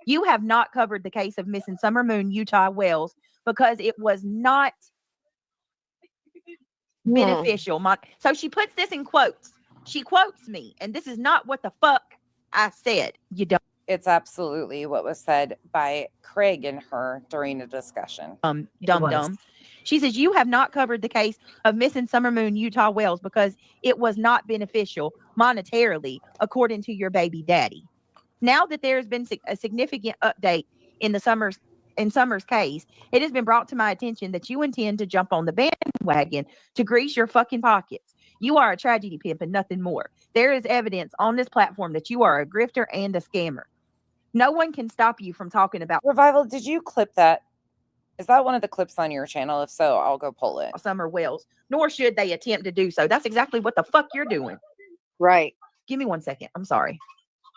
Speaker 3: You have not covered the case of missing Summer Moon Utah Wells because it was not beneficial. So she puts this in quotes. She quotes me, and this is not what the fuck I said. You don't.
Speaker 1: It's absolutely what was said by Craig and her during a discussion.
Speaker 3: Dumb. She says, you have not covered the case of missing Summer Moon Utah Wells because it was not beneficial monetarily, according to your baby daddy. Now that there has been a significant update in the Summer's case, it has been brought to my attention that you intend to jump on the bandwagon to grease your fucking pockets. You are a tragedy pimp and nothing more. There is evidence on this platform that you are a grifter and a scammer. No one can stop you from talking about
Speaker 1: Revival, did you clip that? Is that one of the clips on your channel? If so, I'll go pull it.
Speaker 3: Summer Wells, nor should they attempt to do so. That's exactly what the fuck you're doing.
Speaker 4: Right.
Speaker 3: Give me 1 second. I'm sorry.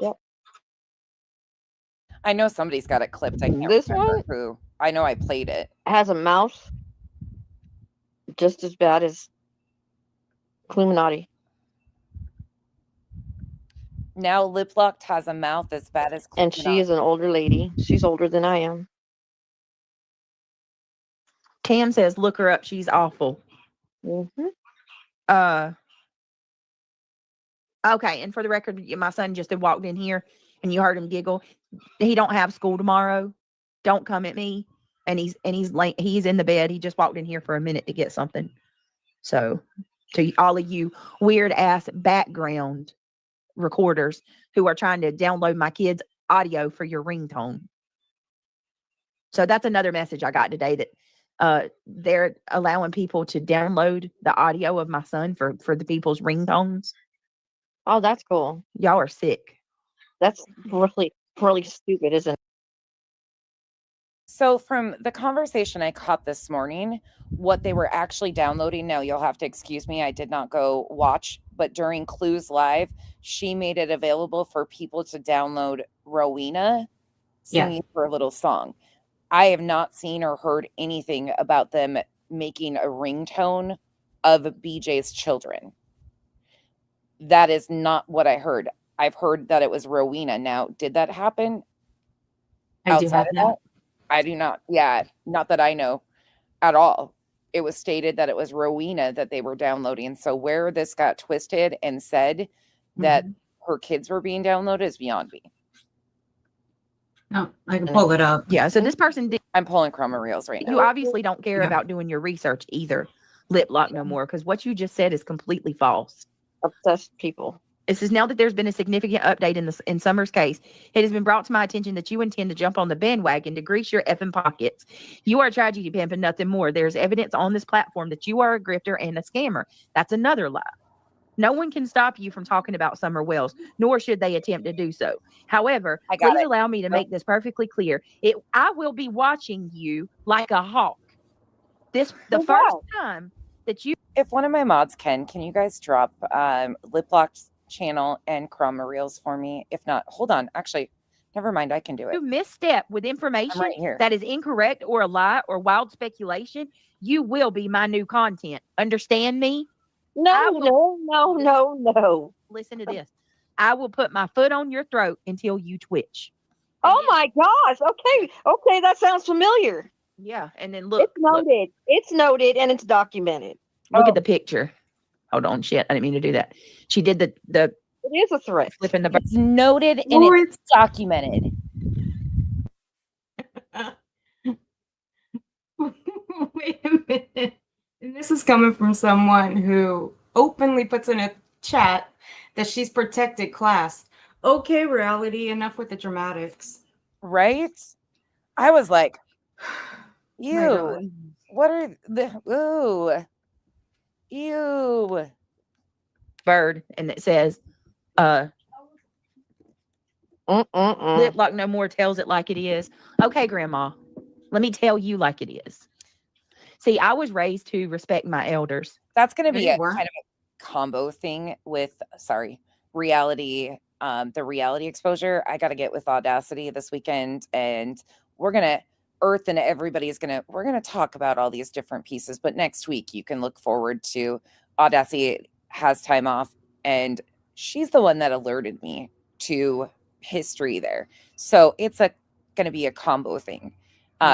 Speaker 4: Yep.
Speaker 1: I know somebody's got it clipped. I can't
Speaker 4: This
Speaker 1: remember
Speaker 4: one?
Speaker 1: who. I know I played it.
Speaker 4: Has a mouth just as bad as Illuminati.
Speaker 1: Now Lip Locked has a mouth as bad as
Speaker 4: And she is an older lady. She's older than I am.
Speaker 3: Tam says, look her up. She's awful.
Speaker 4: Mm-hmm.
Speaker 3: Okay. And for the record, my son just had walked in here and you heard him giggle. He don't have school tomorrow. Don't come at me. And he's late. He's in the bed. He just walked in here for a minute to get something. So to all of you weird ass background recorders who are trying to download my kids' audio for your ringtone. So that's another message I got today, that they're allowing people to download the audio of my son for the people's ringtones.
Speaker 4: Oh, that's cool.
Speaker 3: Y'all are sick.
Speaker 4: That's really, really stupid, isn't it?
Speaker 1: So from the conversation I caught this morning, what they were actually downloading, now you'll have to excuse me, I did not go watch, but during Clues Live, she made it available for people to download Rowena singing for a little song. I have not seen or heard anything about them making a ringtone of BJ's children. That is not what I heard. I've heard that it was Rowena. Now, did that happen?
Speaker 5: I do have that.
Speaker 1: I do not. Yeah, not that I know at all. It was stated that it was Rowena that they were downloading. So where this got twisted and said that her kids were being downloaded is beyond me.
Speaker 5: No, I can pull it up.
Speaker 3: Yeah. So this person did.
Speaker 1: I'm pulling chroma reels right now.
Speaker 3: You obviously don't care about doing your research either, Lip Lock, no more, because what you just said is completely false.
Speaker 4: Obsessed people.
Speaker 3: This is now that there's been a significant update in Summer's case. It has been brought to my attention that you intend to jump on the bandwagon to grease your effing pockets. You are a tragedy pimp and nothing more. There's evidence on this platform that you are a grifter and a scammer. That's another lie. No one can stop you from talking about Summer Wells, nor should they attempt to do so. However, please allow me to make this perfectly clear. I will be watching you like a hawk. The first time that you...
Speaker 1: If one of my mods can you guys drop Lip Lock's channel and Chroma Reels for me? If not, hold on. Actually, never mind. I can do it.
Speaker 3: Misstep with information that is incorrect or a lie or wild speculation, you will be my new content. Understand me?
Speaker 4: No.
Speaker 3: Listen to this. I will put my foot on your throat until you twitch.
Speaker 4: Oh my gosh. Okay, that sounds familiar.
Speaker 3: Yeah, and then look.
Speaker 4: It's noted. It's noted and it's documented.
Speaker 3: Look at the picture. Hold on, shit. I didn't mean to do that. She did the
Speaker 4: It is a threat.
Speaker 3: flipping the...
Speaker 1: It's noted and it's documented.
Speaker 5: Wait a minute. And this is coming from someone who openly puts in a chat that she's protected class. Okay, reality, enough with the dramatics.
Speaker 1: Right? I was like,
Speaker 5: My
Speaker 1: ew.
Speaker 5: God.
Speaker 1: What are the ew.
Speaker 3: bird, and it says, Lip Lock no more tells it like it is. Okay, Grandma, let me tell you like it is. See, I was raised to respect my elders.
Speaker 1: That's going to be
Speaker 5: you
Speaker 1: a
Speaker 5: weren't.
Speaker 1: kind of a combo thing with, reality, the reality exposure. I got to get with Audacity this weekend, and we're going to we're going to talk about all these different pieces. But next week, you can look forward to Audacity has time off, and she's the one that alerted me to history there. So it's going to be a combo thing.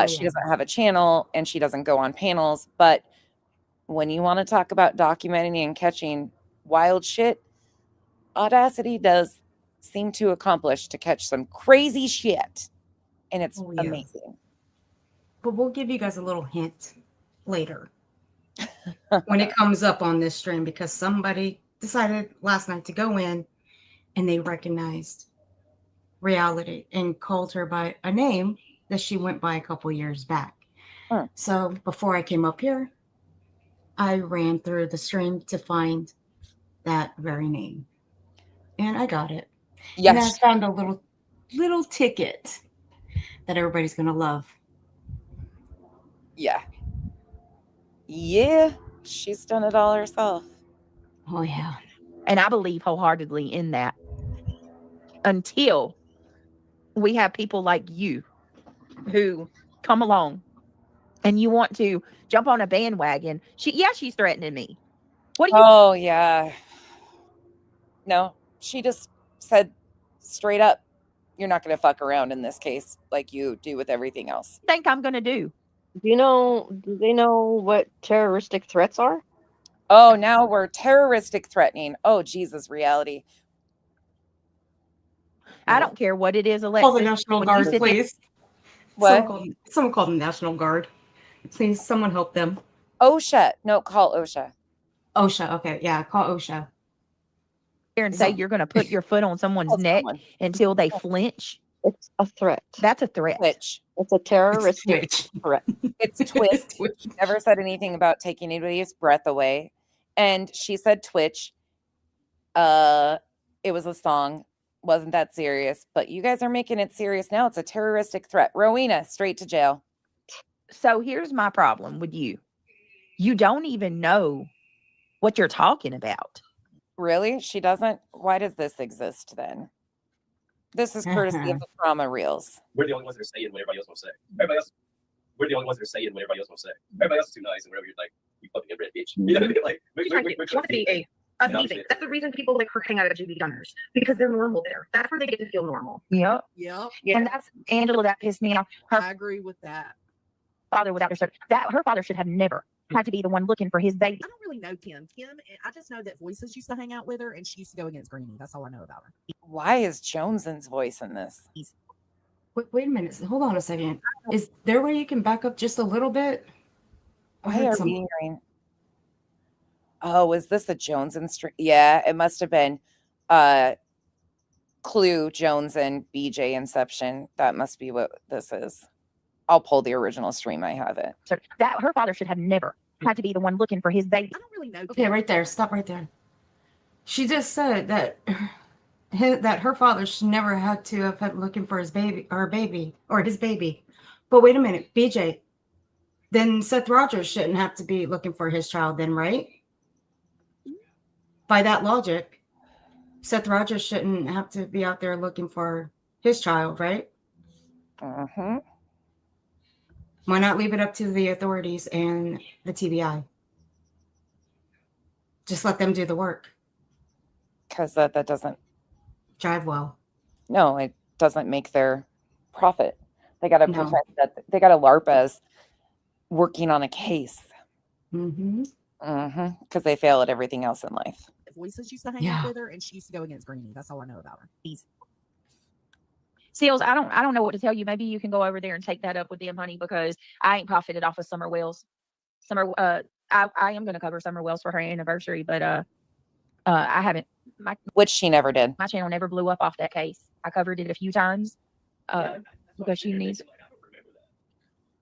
Speaker 1: She doesn't have a channel and she doesn't go on panels, but when you want to talk about documenting and catching wild shit, Audacity does seem to accomplish to catch some crazy shit, and it's amazing.
Speaker 5: But we'll give you guys a little hint later when it comes up on this stream, because somebody decided last night to go in and they recognized reality and called her by a name that she went by a couple years back. So before I came up here, I ran through the stream to find that very name, and I got it.
Speaker 1: Yes.
Speaker 5: And I found a little ticket that everybody's gonna love.
Speaker 1: Yeah, she's done it all herself.
Speaker 5: Oh yeah.
Speaker 3: And I believe wholeheartedly in that, until we have people like you who come along and you want to jump on a bandwagon. She's threatening me. What do you...
Speaker 1: Oh yeah. No, she just said straight up, you're not going to fuck around in this case like you do with everything else.
Speaker 3: think I'm going to do?
Speaker 4: Do they know what terroristic threats are?
Speaker 1: Oh, now we're terroristic threatening. Oh, Jesus, reality.
Speaker 3: I don't care what it is, Alexis.
Speaker 5: Call the National
Speaker 3: When you
Speaker 5: Guard,
Speaker 3: sit there-
Speaker 5: please.
Speaker 1: What?
Speaker 5: Someone call the National Guard. Please, someone help them.
Speaker 1: OSHA. No, call OSHA.
Speaker 5: OSHA. Okay, yeah, call OSHA.
Speaker 3: and say you're going to put your foot on someone's neck until they flinch.
Speaker 4: It's a threat.
Speaker 3: That's a threat.
Speaker 1: Twitch.
Speaker 4: It's a terroristic threat.
Speaker 1: It's Twitch. Never said anything about taking anybody's breath away. And she said Twitch. It was a song. Wasn't that serious. But you guys are making it serious now. It's a terroristic threat. Rowena, straight to jail.
Speaker 3: So here's my problem with you. You don't even know what you're talking about.
Speaker 1: Really? She doesn't? Why does this exist then? This is courtesy of the trauma reels.
Speaker 7: We're the only ones that are saying what everybody else won't say. Everybody else, we're the only ones that are saying what everybody else won't say. Everybody else is too nice and whatever, you're like, you fucking get red bitch. You know what I mean? Like,
Speaker 8: She wants to be a amazing. That's the reason people like her hang out at JB Gunners, because they're normal there. That's where they get to feel normal.
Speaker 3: Yep.
Speaker 9: Yep.
Speaker 8: Yeah.
Speaker 3: And that's Angela that pissed me off. Her
Speaker 9: I agree with that.
Speaker 3: father was out there. That her father should have never had to be the one looking for his baby.
Speaker 9: I don't really know Kim. I just know that Voices used to hang out with her and she used to go against Greenie. That's all I know about her.
Speaker 1: Why is Joneson's voice in this?
Speaker 5: Wait a minute. Hold on a second. Is there a way you can back up just a little bit? I
Speaker 1: Why
Speaker 5: heard
Speaker 1: are
Speaker 5: some-
Speaker 1: we hearing? Oh, is this a Joneson stream? Yeah, it must have been. Clue, Jones, and BJ Inception. That must be what this is. I'll pull the original stream. I have it.
Speaker 3: So that her father should have never had to be the one looking for his baby.
Speaker 9: I don't really know.
Speaker 5: Okay, right there. Stop right there. She just said that that her father should never had to have had looking for his baby or his baby. But wait a minute, BJ. Then Seth Rogers shouldn't have to be looking for his child, then, right? By that logic, Seth Rogers shouldn't have to be out there looking for his child, right?
Speaker 1: Mm-hmm.
Speaker 5: Why not leave it up to the authorities and the TBI? Just let them do the work.
Speaker 1: Because that doesn't.
Speaker 5: Jive well.
Speaker 1: No, it doesn't make their profit. They got to
Speaker 5: No.
Speaker 1: pretend that they got to LARP as working on a case.
Speaker 5: Mm-hmm.
Speaker 1: Mm-hmm. Because they fail at everything else in life.
Speaker 9: Voices used to hang
Speaker 5: Yeah.
Speaker 9: out with her, and she used to go against Greenie. That's all I know about her.
Speaker 3: Seals, I don't know what to tell you. Maybe you can go over there and take that up with them, honey, because I ain't profited off of Summer Wells. I am going to cover Summer Wells for her anniversary, but I haven't.
Speaker 1: Which she never did.
Speaker 3: My channel never blew up off that case. I covered it a few times because she needs.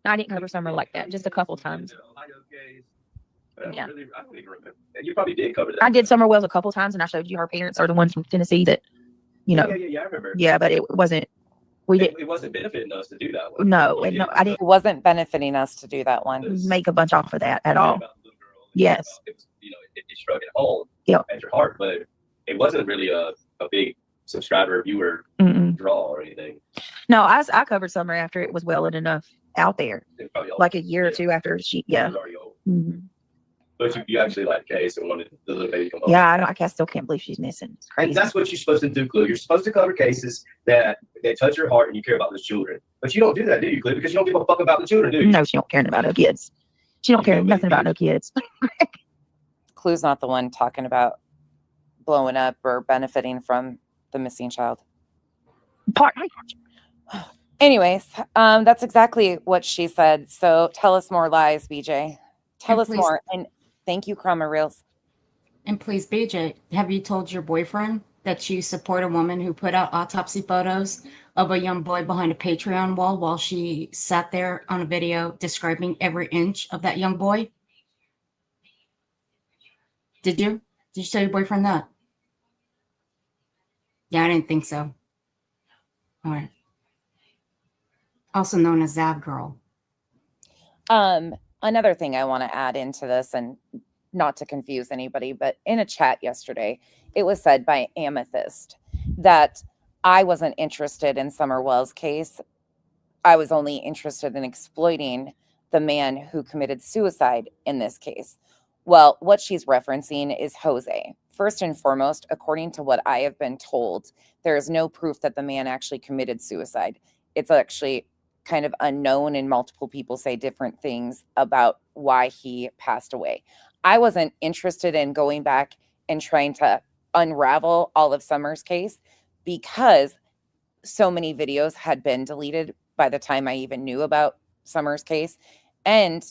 Speaker 3: I didn't cover Summer like that, just a couple times. Yeah.
Speaker 7: I don't even remember. You probably did cover that.
Speaker 3: I did Summer Wells a couple times, and I showed you her parents are the ones from Tennessee that, you know.
Speaker 7: Yeah, I remember.
Speaker 3: Yeah, but it wasn't. We didn't.
Speaker 7: It wasn't benefiting us to do that one.
Speaker 3: No, I
Speaker 1: It
Speaker 3: didn't
Speaker 1: wasn't benefiting us to do that one.
Speaker 3: make a bunch off of that at all. Yes.
Speaker 7: It was, it struck at home
Speaker 3: Yep.
Speaker 7: at your heart, but it wasn't really a big subscriber viewer
Speaker 3: Mm-mm.
Speaker 7: draw or anything.
Speaker 3: No, I covered Summer after it was well enough out there,
Speaker 7: It probably all-
Speaker 3: like a year or two after she.
Speaker 7: it
Speaker 3: Yeah.
Speaker 7: was already old.
Speaker 3: Mhm.
Speaker 7: But you actually liked the case and wanted the little baby to come home.
Speaker 3: Yeah, I still can't believe she's missing. It's
Speaker 7: And
Speaker 3: crazy.
Speaker 7: that's what you're supposed to do, Clue. You're supposed to cover cases that touch your heart and you care about those children. But you don't do that, do you, Clue? Because you don't give a fuck about the children, do you?
Speaker 3: No, she don't care about no kids. She don't care nothing about no kids.
Speaker 1: Clue's not the one talking about blowing up or benefiting from the missing child. Anyways, that's exactly what she said. So tell us more lies, BJ. Tell
Speaker 5: And
Speaker 1: us
Speaker 5: please-
Speaker 1: more. And thank you, Chroma Reels.
Speaker 5: And please, BJ, have you told your boyfriend that you support a woman who put out autopsy photos of a young boy behind a Patreon wall while she sat there on a video describing every inch of that young boy? Did you? Did you tell your boyfriend that? Yeah, I didn't think so. All right. Also known as Zav Girl.
Speaker 1: Another thing I want to add into this, and not to confuse anybody, but in a chat yesterday, it was said by Amethyst that I wasn't interested in Summer Wells' case. I was only interested in exploiting the man who committed suicide in this case. Well, what she's referencing is Jose. First and foremost, according to what I have been told, there is no proof that the man actually committed suicide. It's actually kind of unknown, and multiple people say different things about why he passed away. I wasn't interested in going back and trying to unravel all of Summer's case because so many videos had been deleted by the time I even knew about Summer's case. And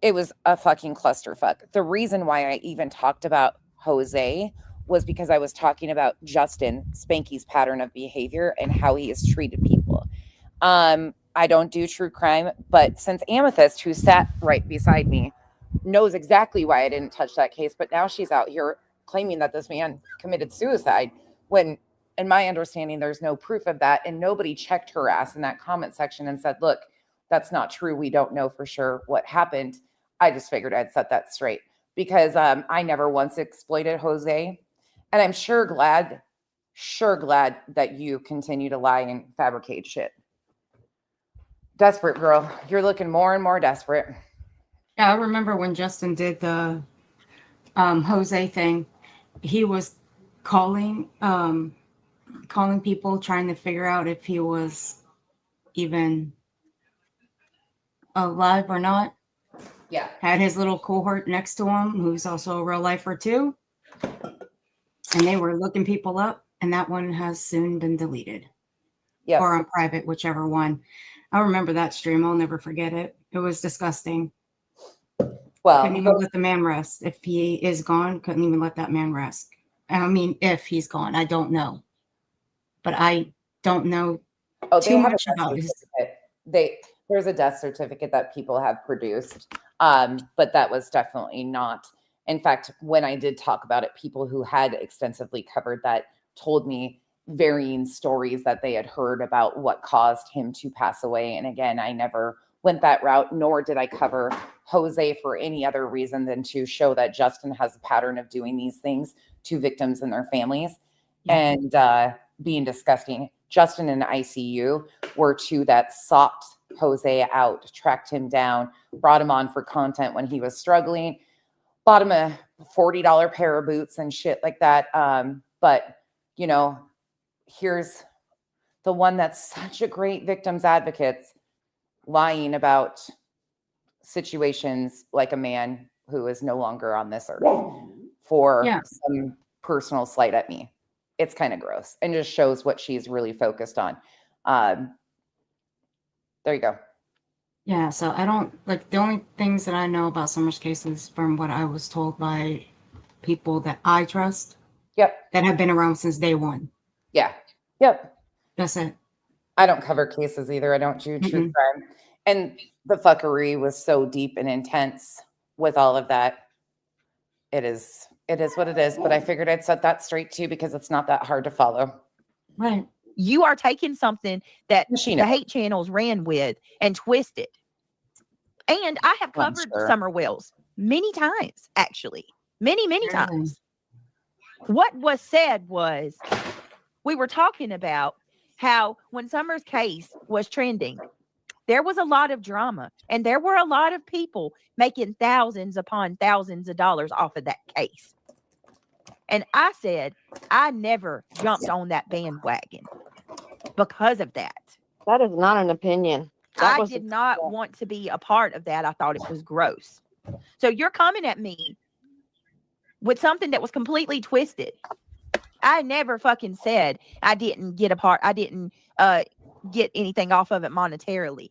Speaker 1: it was a fucking clusterfuck. The reason why I even talked about Jose was because I was talking about Justin Spanky's pattern of behavior and how he has treated people. I don't do true crime, but since Amethyst, who sat right beside me, knows exactly why I didn't touch that case, but now she's out here claiming that this man committed suicide when, in my understanding, there's no proof of that, and nobody checked her ass in that comment section and said, look, that's not true. We don't know for sure what happened. I just figured I'd set that straight because I never once exploited Jose, and I'm sure glad that you continue to lie and fabricate shit. Desperate girl. You're looking more and more desperate.
Speaker 5: Yeah, I remember when Justin did the Jose thing, he was calling people, trying to figure out if he was even alive or not.
Speaker 1: Yeah.
Speaker 5: Had his little cohort next to him, who's also a real lifer too. And they were looking people up, and that one has soon been deleted.
Speaker 1: Yeah.
Speaker 5: Or on private, whichever one. I remember that stream. I'll never forget it. It was disgusting.
Speaker 1: Well,
Speaker 5: Couldn't even let the man rest. If he is gone, couldn't even let that man rest. I mean, if he's gone, I don't know. But I don't know
Speaker 1: Oh, they
Speaker 5: too
Speaker 1: have a
Speaker 5: much
Speaker 1: death
Speaker 5: about his.
Speaker 1: certificate. There's a death certificate that people have produced, but that was definitely not. In fact, when I did talk about it, people who had extensively covered that told me varying stories that they had heard about what caused him to pass away. And again, I never went that route, nor did I cover Jose for any other reason than to show that Justin has a pattern of doing these things to victims and their families and being disgusting. Justin and ICU were two that sought Jose out, tracked him down, brought him on for content when he was struggling, bought him a $40 pair of boots and shit like that. But, you know, here's the one that's such a great victims advocate lying about situations like a man who is no longer on this earth for some personal slight at me. It's kind of gross and just shows what she's really focused on. There you go.
Speaker 5: Yeah, so I don't like the only things that I know about Summer's case is from what I was told by people that I trust.
Speaker 1: Yep.
Speaker 5: That have been around since day one.
Speaker 1: Yeah. Yep.
Speaker 5: That's it.
Speaker 1: I don't cover cases either. I don't do true crime. And the fuckery was so deep and intense with all of that. It is what it is. But I figured I'd set that straight too because it's not that hard to follow.
Speaker 5: Right.
Speaker 3: You are taking something that
Speaker 1: She
Speaker 3: the
Speaker 1: knows.
Speaker 3: hate channels ran with and twisted. And I have
Speaker 1: I'm
Speaker 3: covered
Speaker 1: sure.
Speaker 3: Summer Wells many times, actually. Many
Speaker 5: Really?
Speaker 3: times. What was said was we were talking about how when Summer's case was trending, there was a lot of drama and there were a lot of people making thousands upon thousands of dollars off of that case. And I said, I never jumped on that bandwagon because of that.
Speaker 4: That is not an opinion. That
Speaker 3: I
Speaker 4: was
Speaker 3: did not want to be a part of that. I thought it was gross. So you're coming at me with something that was completely twisted. I never fucking said I didn't get a part. I didn't get anything off of it monetarily.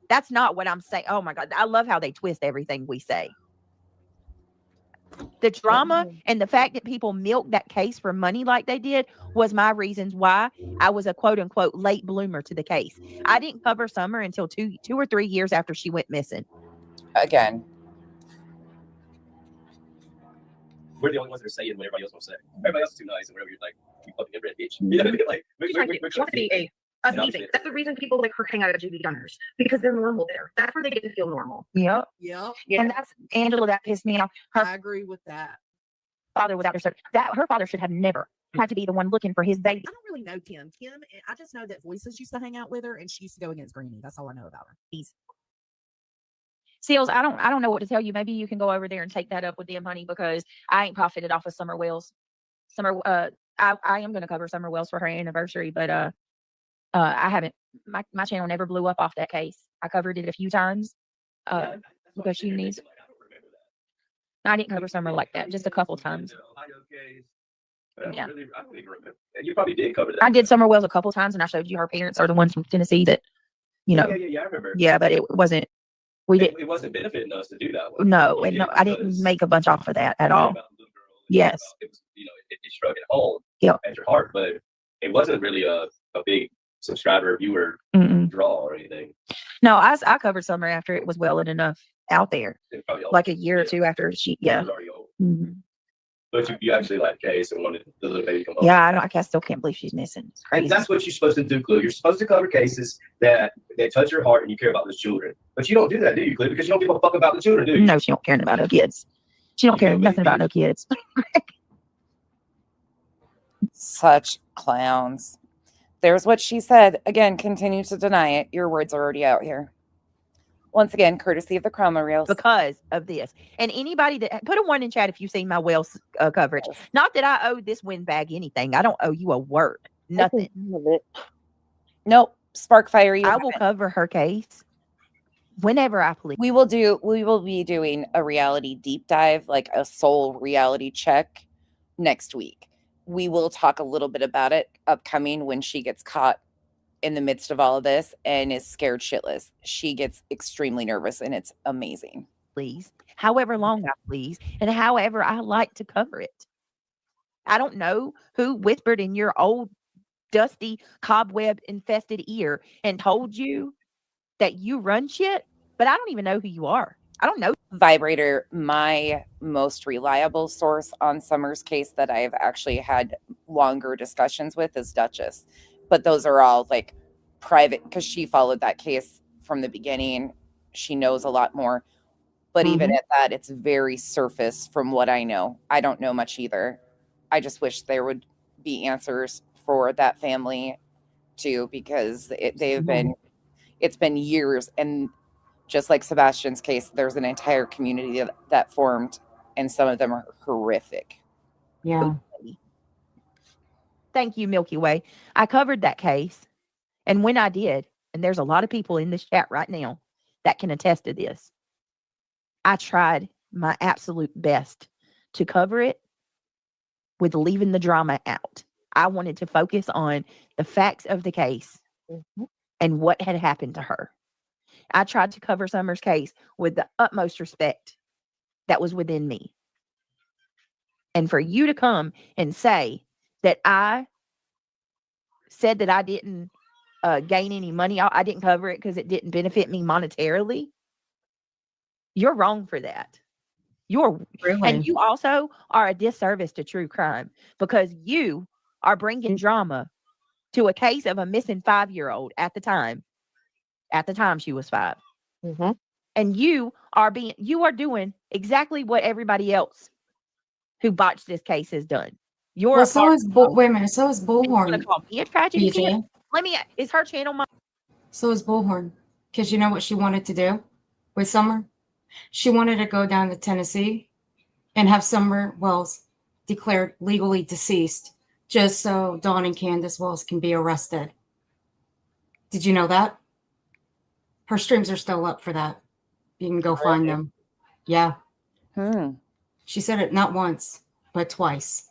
Speaker 3: That's not what I'm saying. Oh my God. I love how they twist everything we say. The drama and the fact that people milked that case for money like they did was my reasons why I was a quote unquote late bloomer to the case. I didn't cover Summer until two or 3 years after she went missing.
Speaker 1: Again.
Speaker 7: We're the only ones that are saying what everybody else wants to say. Everybody else is too nice and whatever you're like, you fucking red bitch. You know what I mean? Like,
Speaker 8: She wants to be amazing. That's the reason people like her hang out at JV Gunners because they're normal there. That's where they get to feel normal.
Speaker 3: Yep.
Speaker 9: Yep.
Speaker 8: Yeah.
Speaker 3: And that's Angela that pissed me off. Her
Speaker 9: I agree with that.
Speaker 3: father was out there. So that her father should have never had to be the one looking for his baby.
Speaker 9: I don't really know Kim. I just know that Voices used to hang out with her and she used to go against Greenie. That's all I know about her.
Speaker 3: Seals, I don't know what to tell you. Maybe you can go over there and take that up with them, honey, because I ain't profited off of Summer Wells. I am going to cover Summer Wells for her anniversary, but I haven't. My channel never blew up off that case. I covered it a few times because she needs. I didn't cover Summer like that, just a couple times. Yeah.
Speaker 7: You probably did cover that.
Speaker 3: I did Summer Wells a couple times, and I showed you her parents are the ones from Tennessee that, you know.
Speaker 7: Yeah, I remember.
Speaker 3: Yeah, but it wasn't. We didn't.
Speaker 7: It wasn't benefiting us to do that one.
Speaker 3: No, and no, I didn't make a bunch off of that at all. Yes.
Speaker 7: It was, it struck at home
Speaker 3: Yep.
Speaker 7: at your heart, but it wasn't really a big subscriber viewer draw or anything.
Speaker 3: No, I covered Summer after it was well enough out there, like a year or two after she. Yeah.
Speaker 7: But you actually liked the case and wanted the little baby to come home.
Speaker 3: Yeah, I still can't believe she's missing. It's crazy.
Speaker 7: And that's what you're supposed to do, Clue. You're supposed to cover cases that touch your heart and you care about the children. But you don't do that, do you, Clue? Because you don't give a fuck about the children, do you?
Speaker 3: No, she don't care about no kids. She don't care nothing about no kids.
Speaker 1: Such clowns. There's what she said. Again, continue to deny it. Your words are already out here. Once again, courtesy of the Chroma Reels.
Speaker 3: Because of this. And anybody that put a 1 in chat if you've seen my Wells coverage. Not that I owe this windbag anything. I don't owe you a word. Nothing.
Speaker 1: Nope. Sparkfire.
Speaker 3: I will cover her case whenever I please.
Speaker 1: We will be doing a reality deep dive, like a soul reality check next week. We will talk a little bit about it upcoming when she gets caught in the midst of all of this and is scared shitless. She gets extremely nervous and it's amazing.
Speaker 3: Please. However long I please and however I like to cover it. I don't know who whispered in your old dusty cobweb infested ear and told you that you run shit, but I don't even know who you are. I don't know.
Speaker 1: Vibrator, my most reliable source on Summer's case that I've actually had longer discussions with is Duchess. But those are all like private because she followed that case from the beginning. She knows a lot more. But even at that, it's very surface from what I know. I don't know much either. I just wish there would be answers for that family too, because it's been years. And just like Sebastian's case, there's an entire community that formed, and some of them are horrific.
Speaker 5: Yeah.
Speaker 3: Thank you, Milky Way. I covered that case. And when I did, and there's a lot of people in this chat right now that can attest to this, I tried my absolute best to cover it with leaving the drama out. I wanted to focus on the facts of the case and what had happened to her. I tried to cover Summer's case with the utmost respect that was within me. And for you to come and say that I said that I didn't gain any money, I didn't cover it because it didn't benefit me monetarily, you're wrong for that. And you also are a disservice to true crime because you are bringing drama to a case of a missing 5-year-old at the time. At the time she was 5. And you are doing exactly what everybody else who botched this case has done. You're
Speaker 5: Well, so is wait a minute. So is
Speaker 3: you
Speaker 5: Bullhorn.
Speaker 3: want to call me a tragedy
Speaker 5: BJ.
Speaker 3: kid? Is her channel my
Speaker 5: So is Bullhorn. Because you know what she wanted to do with Summer? She wanted to go down to Tennessee and have Summer Wells declared legally deceased just so Dawn and Candace Wells can be arrested. Did you know that? Her streams are still up for that. You can go find them. Yeah. She said it not once, but twice.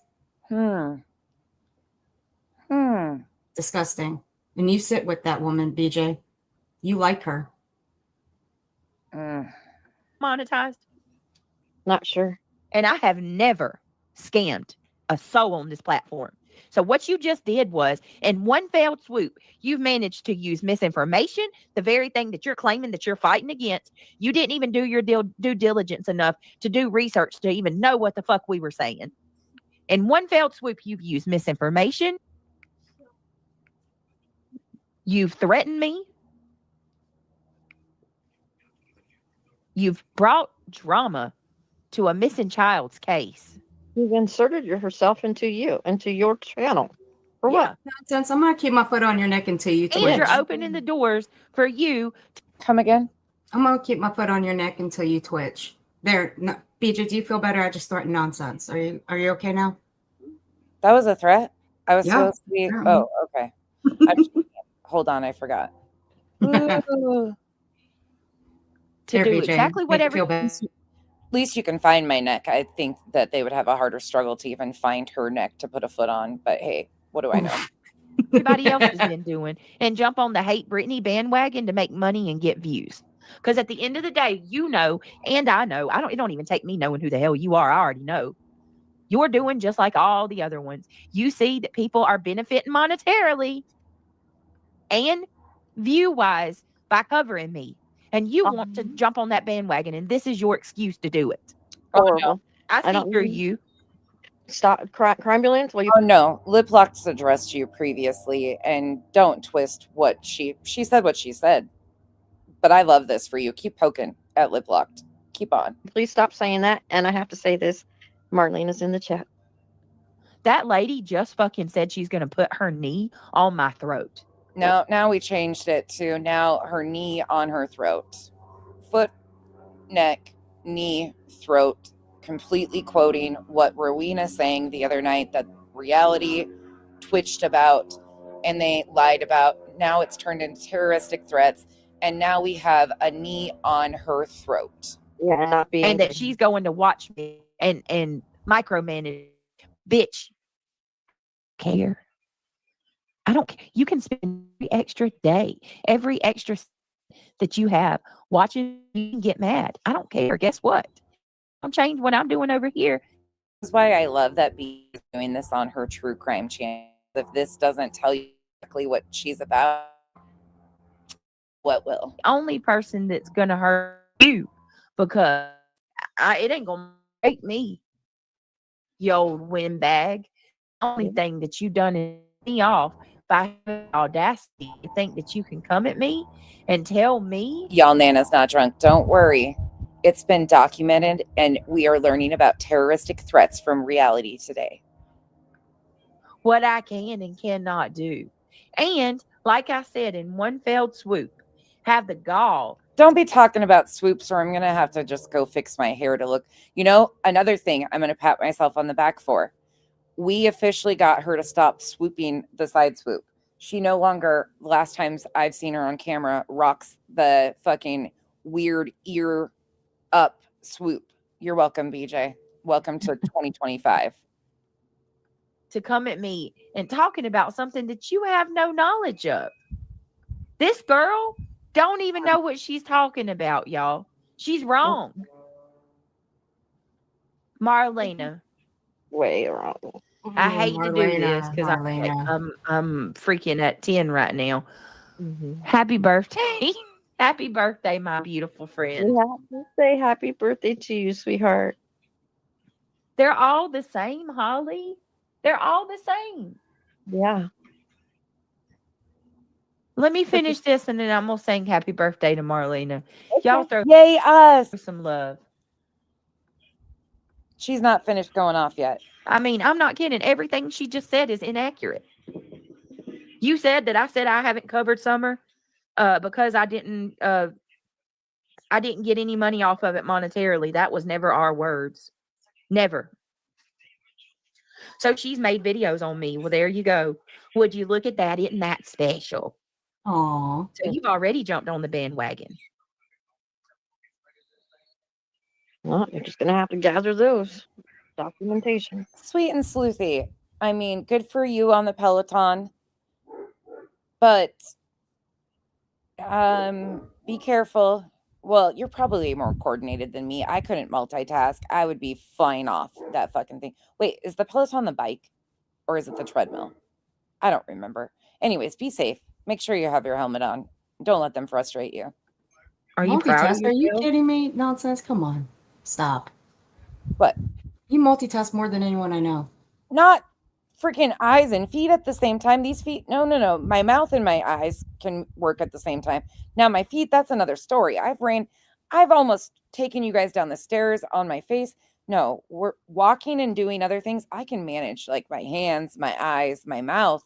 Speaker 5: Disgusting. And you sit with that woman, BJ. You like her.
Speaker 3: monetized?
Speaker 4: Not sure.
Speaker 3: And I have never scammed a soul on this platform. So what you just did was, in one fell swoop, you've managed to use misinformation, the very thing that you're claiming that you're fighting against. You didn't even do your due diligence enough to do research to even know what the fuck we were saying. In one fell swoop, you've used misinformation. You've threatened me. You've brought drama to a missing child's case.
Speaker 4: You've inserted yourself into your channel. For what?
Speaker 5: Nonsense. I'm gonna keep my foot on your neck until you twitch.
Speaker 3: And you're opening the doors for you to
Speaker 1: come again.
Speaker 5: I'm gonna keep my foot on your neck until you twitch. There, no, BJ, do you feel better? I just threatened nonsense. Are you okay now?
Speaker 1: That was a threat. I was supposed to be.
Speaker 5: Apparently.
Speaker 1: Oh, okay. Hold on, I forgot. Ooh.
Speaker 3: to do exactly whatever.
Speaker 1: At least you can find my neck. I think that they would have a harder struggle to even find her neck to put a foot on. But hey, what do I know?
Speaker 3: Everybody else has been doing, and jump on the hate Britney bandwagon to make money and get views. Because at the end of the day, you know, and I know, it don't even take me knowing who the hell you are. I already know. You're doing just like all the other ones. You see that people are benefiting monetarily and view-wise by covering me. And you want to jump on that bandwagon, and this is your excuse to do it.
Speaker 4: Oh, no.
Speaker 3: I see through you.
Speaker 4: Stop, Crimeulence. Well,
Speaker 1: Oh no, Lip Lock's addressed you previously, and don't twist what she said. What she said, but I love this for you. Keep poking at Lip Locked. Keep on.
Speaker 4: Please stop saying that. And I have to say this: Marlene is in the chat.
Speaker 3: That lady just fucking said she's going to put her knee on my throat.
Speaker 1: No, now we changed it to now her knee on her throat, foot, neck, knee, throat. Completely quoting what Rowena sang the other night that reality twitched about and they lied about. Now it's turned into terroristic threats, and now we have a knee on her throat.
Speaker 4: Yeah, not being,
Speaker 3: and that she's going to watch me and micromanage. Bitch, care. I don't care. You can spend every extra day, every extra that you have watching, you can get mad. I don't care. Guess what? I'm changing what I'm doing over here.
Speaker 1: This is why I love that B is doing this on her true crime channel. If this doesn't tell you exactly what she's about, what will?
Speaker 3: The only person that's gonna hurt you, because it ain't gonna break me, you old windbag. The only thing that you done is me off by having the audacity to think that you can come at me and tell me
Speaker 1: Y'all, Nana's not drunk. Don't worry. It's been documented, and we are learning about terroristic threats from reality today.
Speaker 3: what I can and cannot do. And like I said, in one fell swoop, have the gall.
Speaker 1: Don't be talking about swoops, or I'm going to have to just go fix my hair to look. You know, another thing I'm going to pat myself on the back for. We officially got her to stop swooping the side swoop. She no longer, last times I've seen her on camera, rocks the fucking weird ear up swoop. You're welcome, BJ. Welcome to 2025.
Speaker 3: To come at me and talking about something that you have no knowledge of. This girl don't even know what she's talking about, y'all. She's wrong. Marlena,
Speaker 4: Way wrong.
Speaker 3: I hate to do this because I'm freaking at 10 right now. Happy birthday. Happy birthday, my beautiful friend.
Speaker 4: Yeah, say happy birthday to you, sweetheart.
Speaker 3: They're all the same, Holly. They're all the same.
Speaker 4: Yeah.
Speaker 3: Let me finish this and then I'm going to sing happy birthday to Marlena. Y'all throw
Speaker 1: Yay, us.
Speaker 3: some love.
Speaker 1: She's not finished going off yet.
Speaker 3: I mean, I'm not kidding. Everything she just said is inaccurate. You said that I said I haven't covered summer because I didn't get any money off of it monetarily. That was never our words. Never. So she's made videos on me. Well, there you go. Would you look at that? Isn't that special?
Speaker 5: Aw.
Speaker 3: So you've already jumped on the bandwagon.
Speaker 4: Well, you're just gonna have to gather those documentation.
Speaker 1: Sweet and sleuthy. I mean, good for you on the Peloton. But be careful. Well, you're probably more coordinated than me. I couldn't multitask. I would be flying off that fucking thing. Wait, is the Peloton the bike or is it the treadmill? I don't remember. Anyways, be safe. Make sure you have your helmet on. Don't let them frustrate you.
Speaker 3: Are you proud of
Speaker 5: Multitask? Are you
Speaker 3: yourself?
Speaker 5: kidding me? Nonsense. Come on. Stop.
Speaker 1: What?
Speaker 5: You multitask more than anyone I know.
Speaker 1: Not freaking eyes and feet at the same time. These feet, no. My mouth and my eyes can work at the same time. Now my feet, that's another story. I've almost taken you guys down the stairs on my face. No, we're walking and doing other things. I can manage like my hands, my eyes, my mouth.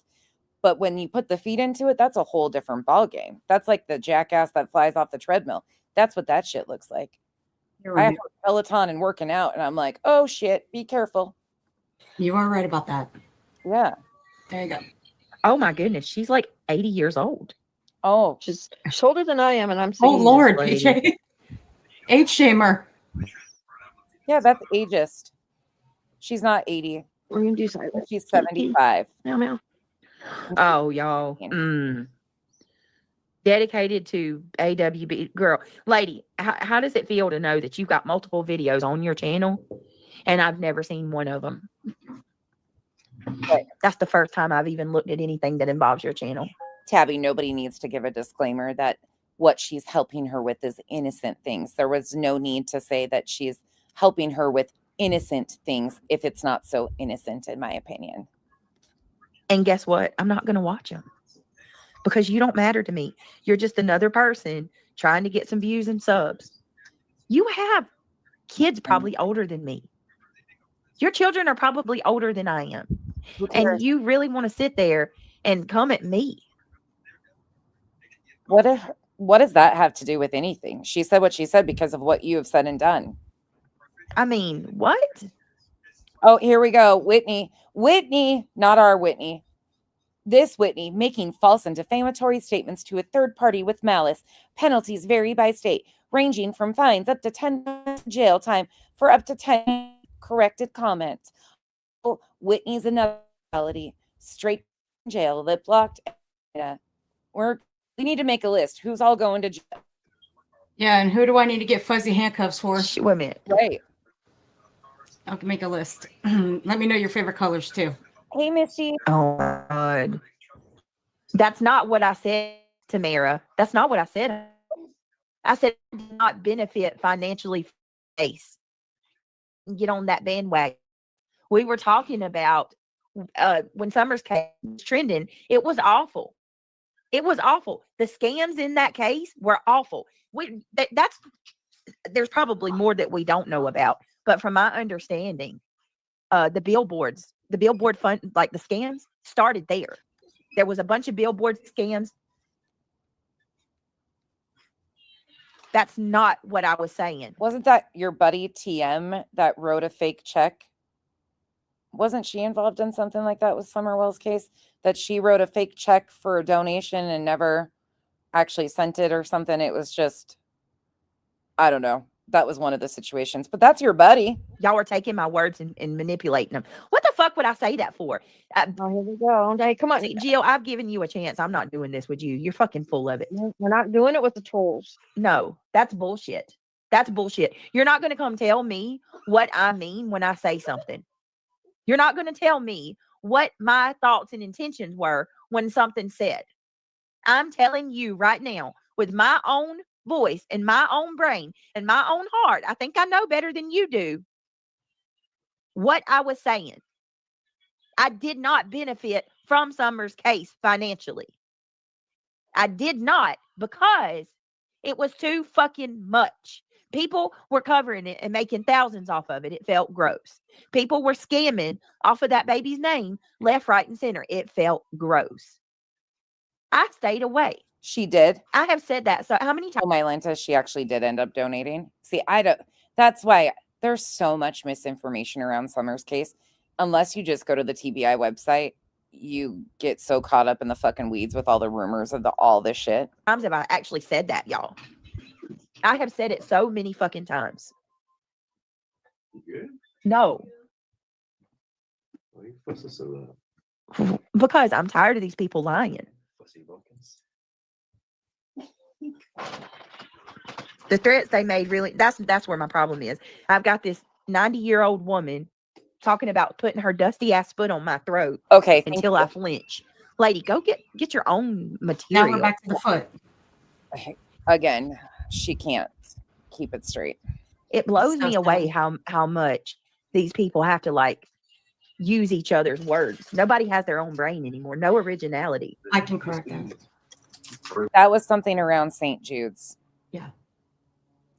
Speaker 1: But when you put the feet into it, that's a whole different ball game. That's like the jackass that flies off the treadmill. That's what that shit looks like.
Speaker 5: You're
Speaker 1: I
Speaker 5: right.
Speaker 1: have a Peloton and working out, and I'm like, oh shit, be careful.
Speaker 5: You are right about that.
Speaker 1: Yeah.
Speaker 5: There you go.
Speaker 3: Oh my goodness. She's like 80 years old.
Speaker 1: Oh,
Speaker 4: She's older than I am, and I'm
Speaker 5: Oh
Speaker 4: singing this
Speaker 5: Lord,
Speaker 4: lady.
Speaker 5: PJ. Age shamer.
Speaker 1: yeah, that's ageist. She's not 80.
Speaker 4: We're gonna do silence.
Speaker 1: She's 75.
Speaker 4: Meow meow.
Speaker 3: Oh, y'all. Dedicated to AWB. Girl, lady, how does it feel to know that you've got multiple videos on your channel and I've never seen one of them?
Speaker 1: Right.
Speaker 3: That's the first time I've even looked at anything that involves your channel.
Speaker 1: Tabby, nobody needs to give a disclaimer that what she's helping her with is innocent things. There was no need to say that she's helping her with innocent things if it's not so innocent, in my opinion.
Speaker 3: And guess what? I'm not going to watch them because you don't matter to me. You're just another person trying to get some views and subs. You have kids probably older than me. Your children are probably older than I am. And you really want to sit there and come at me.
Speaker 1: What does that have to do with anything? She said what she said because of what you have said and done.
Speaker 3: I mean, what?
Speaker 1: Oh, here we go. Whitney, not our Whitney. This Whitney making false and defamatory statements to a third party with malice. Penalties vary by state, ranging from fines up to 10 months jail time for up to 10 corrected comments. Oh, Whitney's another reality. Straight jail, lip locked. We need to make a list. Who's all going to jail?
Speaker 5: Yeah, and who do I need to get fuzzy handcuffs for?
Speaker 3: Wait a minute.
Speaker 1: Right.
Speaker 5: I'll make a list. Let me know your favorite colors too.
Speaker 1: Hey, Misty.
Speaker 3: Oh my God. That's not what I said, Tamara. That's not what I said. I said it did not benefit financially for Ace. Get on that bandwagon. We were talking about when Summers case was trending, it was awful. It was awful. The scams in that case were awful. There's probably more that we don't know about, but from my understanding, the billboard fund, like the scams, started there. There was a bunch of billboard scams. That's not what I was saying.
Speaker 1: Wasn't that your buddy TM that wrote a fake check? Wasn't she involved in something like that with Summerwell's case? That she wrote a fake check for a donation and never actually sent it or something? It was just, I don't know. That was one of the situations. But that's your buddy.
Speaker 3: Y'all are taking my words and manipulating them. What the fuck would I say that for?
Speaker 4: Oh, here we go. Hey, come on.
Speaker 3: See, Jill, I've given you a chance. I'm not doing this with you. You're fucking full of it.
Speaker 4: We're not doing it with the trolls.
Speaker 3: No, that's bullshit. That's bullshit. You're not going to come tell me what I mean when I say something. You're not going to tell me what my thoughts and intentions were when something said. I'm telling you right now with my own voice and my own brain and my own heart. I think I know better than you do what I was saying. I did not benefit from Summer's case financially. I did not, because it was too fucking much. People were covering it and making thousands off of it. It felt gross. People were scamming off of that baby's name left, right, and center. It felt gross. I stayed away.
Speaker 1: She did.
Speaker 3: I have said that. So how many times?
Speaker 1: Oh, Mylanta, she actually did end up donating. See, I don't. That's why there's so much misinformation around Summer's case. Unless you just go to the TBI website, you get so caught up in the fucking weeds with all the rumors of all this shit.
Speaker 3: Times have I actually said that, y'all? I have said it so many fucking times.
Speaker 7: Good.
Speaker 3: No.
Speaker 7: Why are you fussing so loud?
Speaker 3: Because I'm tired of these people lying.
Speaker 7: Fussy bumpkins.
Speaker 3: The threats they made really, that's where my problem is. I've got this 90-year-old woman talking about putting her dusty ass foot on my throat
Speaker 1: Okay.
Speaker 3: until I flinch. Lady, go get your own
Speaker 5: Now
Speaker 3: material.
Speaker 5: we're back to the foot.
Speaker 1: Again, she can't keep it straight.
Speaker 3: It blows
Speaker 5: So
Speaker 3: me away
Speaker 5: sad.
Speaker 3: how much these people have to like use each other's words. Nobody has their own brain anymore. No originality.
Speaker 5: I can correct that.
Speaker 1: That was something around St. Jude's.
Speaker 3: Yeah.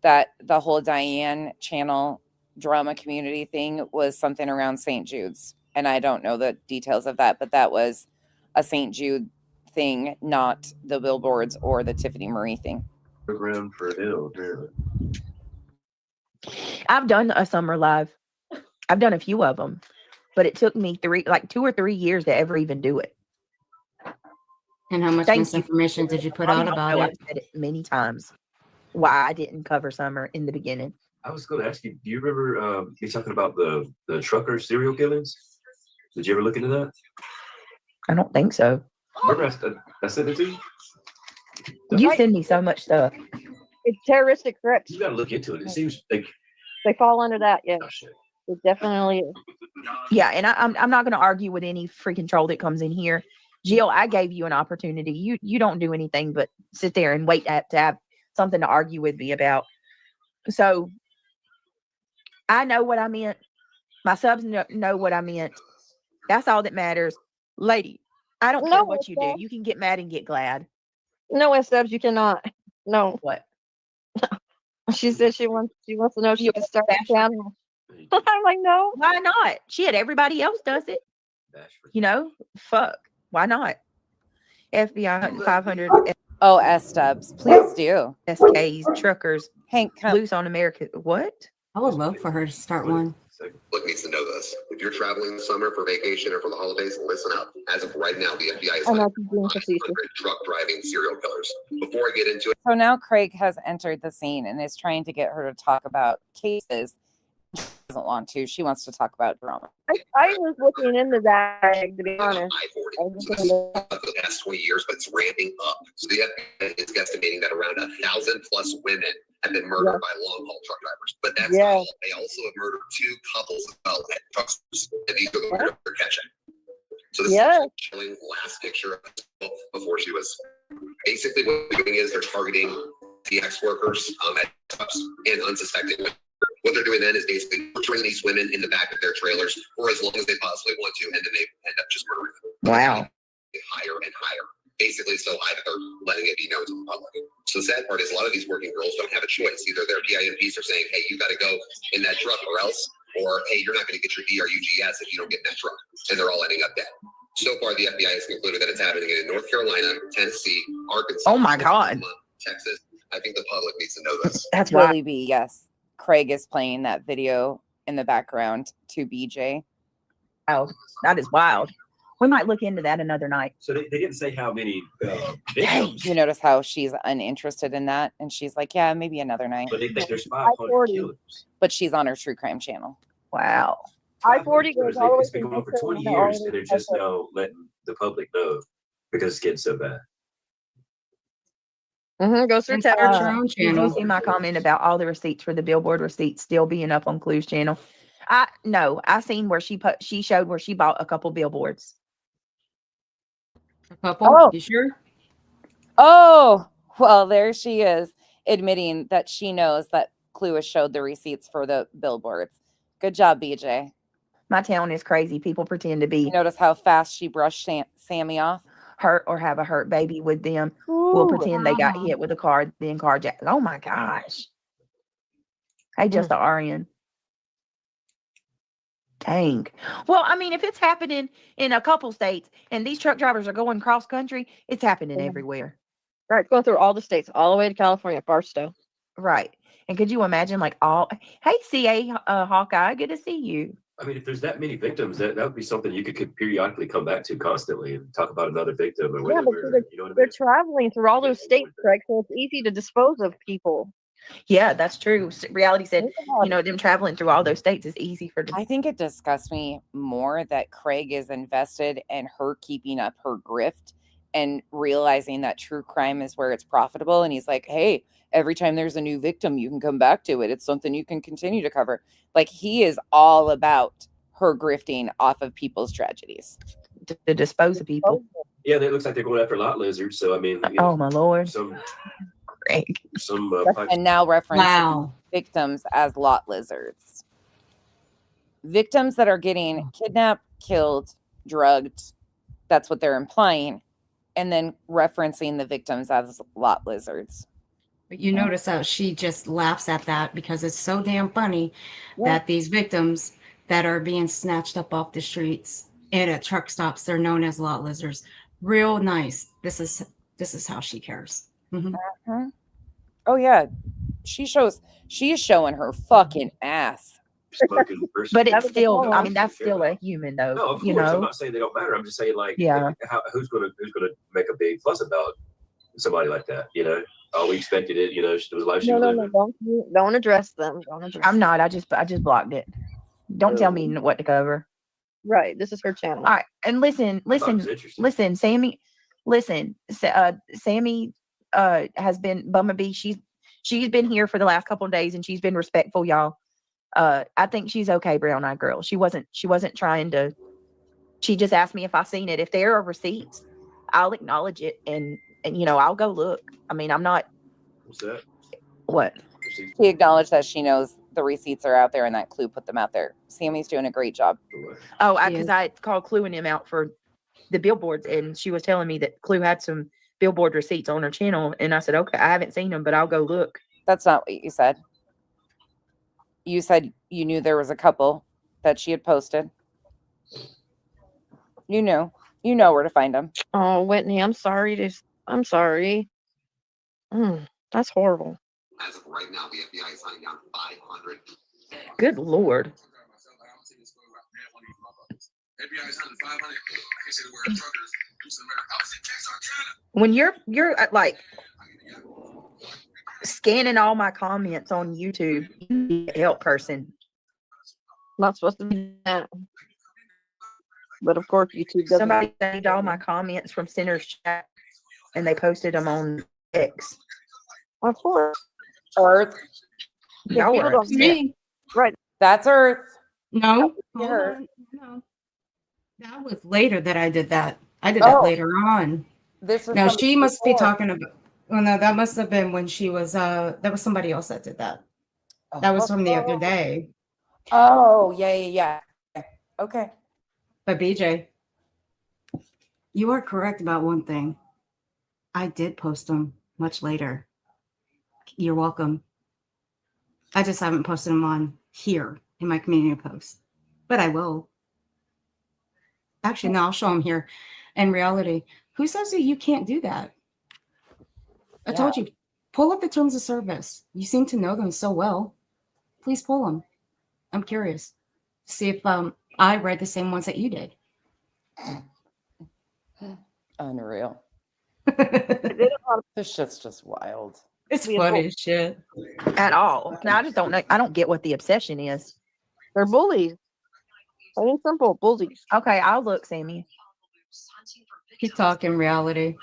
Speaker 1: That the whole Diane channel drama community thing was something around St. Jude's. And I don't know the details of that, but that was a St. Jude thing, not the billboards or the Tiffany Marie thing.
Speaker 7: Program for Hill, apparently.
Speaker 3: I've done a summer live. I've done a few of them, but it took me 2 or 3 years to ever even do it.
Speaker 5: And how much
Speaker 3: Thank you.
Speaker 5: misinformation did you put
Speaker 3: I
Speaker 5: out
Speaker 3: don't
Speaker 5: about
Speaker 3: know,
Speaker 5: it?
Speaker 3: I've said it many times why I didn't cover summer in the beginning.
Speaker 7: I was going to ask you, do you remember me talking about the trucker serial killings? Did you ever look into that?
Speaker 3: I don't think so.
Speaker 7: Remember I sent it to you?
Speaker 3: You send me so much stuff.
Speaker 4: It's terroristic threats.
Speaker 7: You got to look into it. It seems like,
Speaker 4: They fall under that, yeah.
Speaker 7: oh shit.
Speaker 4: It definitely is.
Speaker 3: Yeah, and I'm not going to argue with any freaking troll that comes in here. Jill, I gave you an opportunity. You don't do anything but sit there and wait to have something to argue with me about. So I know what I meant. My subs know what I meant. That's all that matters. Lady, I don't care
Speaker 4: No,
Speaker 3: what you do. You can get mad and get glad.
Speaker 4: No, S-Dubs, you cannot. No.
Speaker 3: What?
Speaker 4: She said she wants to know if she can start a channel. I'm like, no.
Speaker 3: Why not? Shit, everybody else does it. You know? Fuck. Why not? FBI 500
Speaker 1: Oh, S-Dubs, please do.
Speaker 3: SKs, truckers,
Speaker 1: Hank,
Speaker 3: loose on America. What?
Speaker 5: I would love for her to start one.
Speaker 10: Look needs to know this. If you're traveling this summer for vacation or for the holidays, listen up. As of right now, the FBI is
Speaker 4: I know
Speaker 10: finding
Speaker 4: she's being facetious.
Speaker 10: 500 truck driving serial killers. Before I get into it,
Speaker 1: So now Craig has entered the scene and is trying to get her to talk about cases. doesn't want to. She wants to talk about drama.
Speaker 4: I was looking into that, to be honest.
Speaker 10: I-40. So this is for the past 20 years, but it's ramping up. So the FBI is guesstimating that around 1,000 plus women have been murdered by long-haul truck drivers. But that's not all. They also have murdered 2 couples as well at truck stops, and these are the ones they're catching. So this is a chilling last picture of her before she was. Basically, what they're doing is they're targeting the ex-workers at trucks and unsuspecting women. What they're doing then is basically torturing these women in the back of their trailers for as long as they possibly want to, and then they end up just murdering them.
Speaker 3: Wow.
Speaker 10: Higher and higher. Basically so high that they're letting it be known to the public. So the sad part is a lot of these working girls don't have a choice. Either their PIMPs are saying, hey, you got to go in that truck or else, or hey, you're not going to get your DRUGS if you don't get in that truck. And they're all ending up dead. So far, the FBI has concluded that it's happening in North Carolina, Tennessee, Arkansas.
Speaker 3: Oh my God.
Speaker 10: Texas. I think the public needs to know this.
Speaker 3: That's why.
Speaker 1: Willie B, yes. Craig is playing that video in the background to BJ.
Speaker 3: Oh, that is wild. We might look into that another night.
Speaker 7: So they didn't say how many
Speaker 3: Dang.
Speaker 7: victims,
Speaker 1: You notice how she's uninterested in that, and she's like, "Yeah, maybe another night."
Speaker 7: but they think there's 500
Speaker 4: I-40.
Speaker 7: killers.
Speaker 1: But she's on her true crime channel.
Speaker 3: Wow.
Speaker 4: I-40 goes all the way
Speaker 7: It's been
Speaker 4: from
Speaker 7: going on for
Speaker 4: Houston
Speaker 7: 20
Speaker 4: to all
Speaker 7: years,
Speaker 4: the
Speaker 7: and
Speaker 4: way
Speaker 7: they're
Speaker 4: to
Speaker 7: just
Speaker 4: Texas.
Speaker 7: now letting the public know because it's getting so bad.
Speaker 4: Goes through
Speaker 5: And start
Speaker 4: Texas.
Speaker 5: your own
Speaker 3: Did you
Speaker 5: channel.
Speaker 3: see my comment about all the receipts for the billboard receipts still being up on Clue's channel? I seen where she showed where she bought a couple billboards.
Speaker 5: A couple?
Speaker 1: Oh.
Speaker 5: You sure?
Speaker 1: Oh, well, there she is, admitting that she knows that Clue has showed the receipts for the billboards. Good job, BJ.
Speaker 3: My town is crazy. People pretend to be
Speaker 1: You notice how fast she brushed Sammy off?
Speaker 3: hurt or have a hurt baby with them. Will
Speaker 1: Ooh.
Speaker 3: pretend they got
Speaker 5: Wow.
Speaker 3: hit with a car, then carjacked. Oh my gosh. Hey, just the RN. Dang. Well, I mean, if it's happening in a couple states and these truck drivers are going cross country, it's happening everywhere.
Speaker 4: Right, going through all the states, all the way to California, Barstow.
Speaker 3: Right. And could you imagine hey, CA Hawkeye, good to see you.
Speaker 7: I mean, if there's that many victims, that would be something you could periodically come back to constantly and talk about another victim or
Speaker 4: Yeah,
Speaker 7: whatever.
Speaker 4: but
Speaker 7: You know what I
Speaker 4: they're
Speaker 7: mean?
Speaker 4: traveling through all those states, Craig, so it's easy to dispose of people.
Speaker 3: Yeah, that's true. Reality said,
Speaker 4: Think about it.
Speaker 3: them traveling through all those states is easy for them.
Speaker 1: I think it disgusts me more that Craig is invested in her keeping up her grift and realizing that true crime is where it's profitable. And he's like, hey, every time there's a new victim, you can come back to it. It's something you can continue to cover. Like, he is all about her grifting off of people's tragedies.
Speaker 3: To dispose of people.
Speaker 7: Yeah, it looks like they're going after lot lizards. So I mean, you
Speaker 3: Oh
Speaker 7: know,
Speaker 3: my Lord.
Speaker 7: some
Speaker 3: Craig.
Speaker 7: pipes.
Speaker 1: And now referencing
Speaker 5: Wow.
Speaker 1: victims as lot lizards. Victims that are getting kidnapped, killed, drugged. That's what they're implying. And then referencing the victims as lot lizards.
Speaker 5: But you notice how she just laughs at that because it's so damn funny that these victims that are being snatched up off the streets and at truck stops, they're known as lot lizards. Real nice. This is how she cares. Mhm.
Speaker 1: Oh yeah, she is showing her fucking ass.
Speaker 7: Smoking person.
Speaker 3: But it's
Speaker 4: That's
Speaker 3: still,
Speaker 4: the
Speaker 3: I mean, that's still a human though.
Speaker 7: No, of
Speaker 3: you
Speaker 7: course. I'm
Speaker 3: know?
Speaker 7: not saying they don't matter. I'm just saying, like,
Speaker 3: Yeah.
Speaker 7: who's gonna make a big fuss about somebody like that? You know, oh, we expected it. You know, it was life she was living.
Speaker 4: don't address them. Don't address
Speaker 3: I'm
Speaker 4: them.
Speaker 3: not. I just blocked it. Don't tell me what to cover.
Speaker 4: Right, this is her channel.
Speaker 3: All right. And listen,
Speaker 7: I thought it was interesting.
Speaker 3: Sammy, Sammy has been Bumblebee. She's been here for the last couple of days and she's been respectful, y'all. I think she's okay, brown eyed girl. She wasn't trying to. She just asked me if I seen it. If there are receipts, I'll acknowledge it and I'll go look. I mean, I'm not.
Speaker 7: What's that?
Speaker 3: What?
Speaker 1: She acknowledged that she knows the receipts are out there and that Clue put them out there. Sammy's doing a great job.
Speaker 3: Oh,
Speaker 5: She
Speaker 3: because
Speaker 5: is.
Speaker 3: I called Clue and him out for the billboards, and she was telling me that Clue had some billboard receipts on her channel, and I said, okay, I haven't seen them, but I'll go look.
Speaker 1: That's not what you said. You said you knew there was a couple that she had posted. You know where to find them.
Speaker 4: Oh, Whitney, I'm sorry. I'm sorry. That's horrible.
Speaker 10: As of right now, the FBI is hunting down 500.
Speaker 3: Good Lord. When you're like scanning all my comments on YouTube, you need a help person.
Speaker 4: Not supposed to be that. But of course, YouTube doesn't.
Speaker 3: Somebody saved all my comments from Center's chat and they posted them on X.
Speaker 4: Of course.
Speaker 1: Earth.
Speaker 3: Y'all
Speaker 4: people
Speaker 3: were
Speaker 4: don't
Speaker 3: upset.
Speaker 4: me. Right.
Speaker 1: That's Earth.
Speaker 5: No, hold
Speaker 1: Her.
Speaker 5: on. No. That was later that I did that. I did that
Speaker 1: Oh.
Speaker 5: later on.
Speaker 1: This was
Speaker 5: No,
Speaker 1: from
Speaker 5: she must be
Speaker 1: before.
Speaker 5: talking about. Well, no, that must have been when she was. That was somebody else that did that. That was from the other day.
Speaker 1: Oh, yeah. Okay.
Speaker 5: But BJ, you are correct about one thing. I did post them much later. You're welcome. I just haven't posted them on here in my community post, but I will. Actually, no, I'll show them here. In reality, who says that you can't do that? I told you, pull up the terms of service. You seem to know them so well. Please pull them. I'm curious. See if I read the same ones that you did.
Speaker 1: Unreal. This shit's just wild.
Speaker 5: It's funny as shit.
Speaker 3: At all. Now I just don't know. I don't get what the obsession is.
Speaker 4: They're bullies. Plain and simple, bullies.
Speaker 3: Okay, I'll look, Sammy.
Speaker 5: Keep talking reality.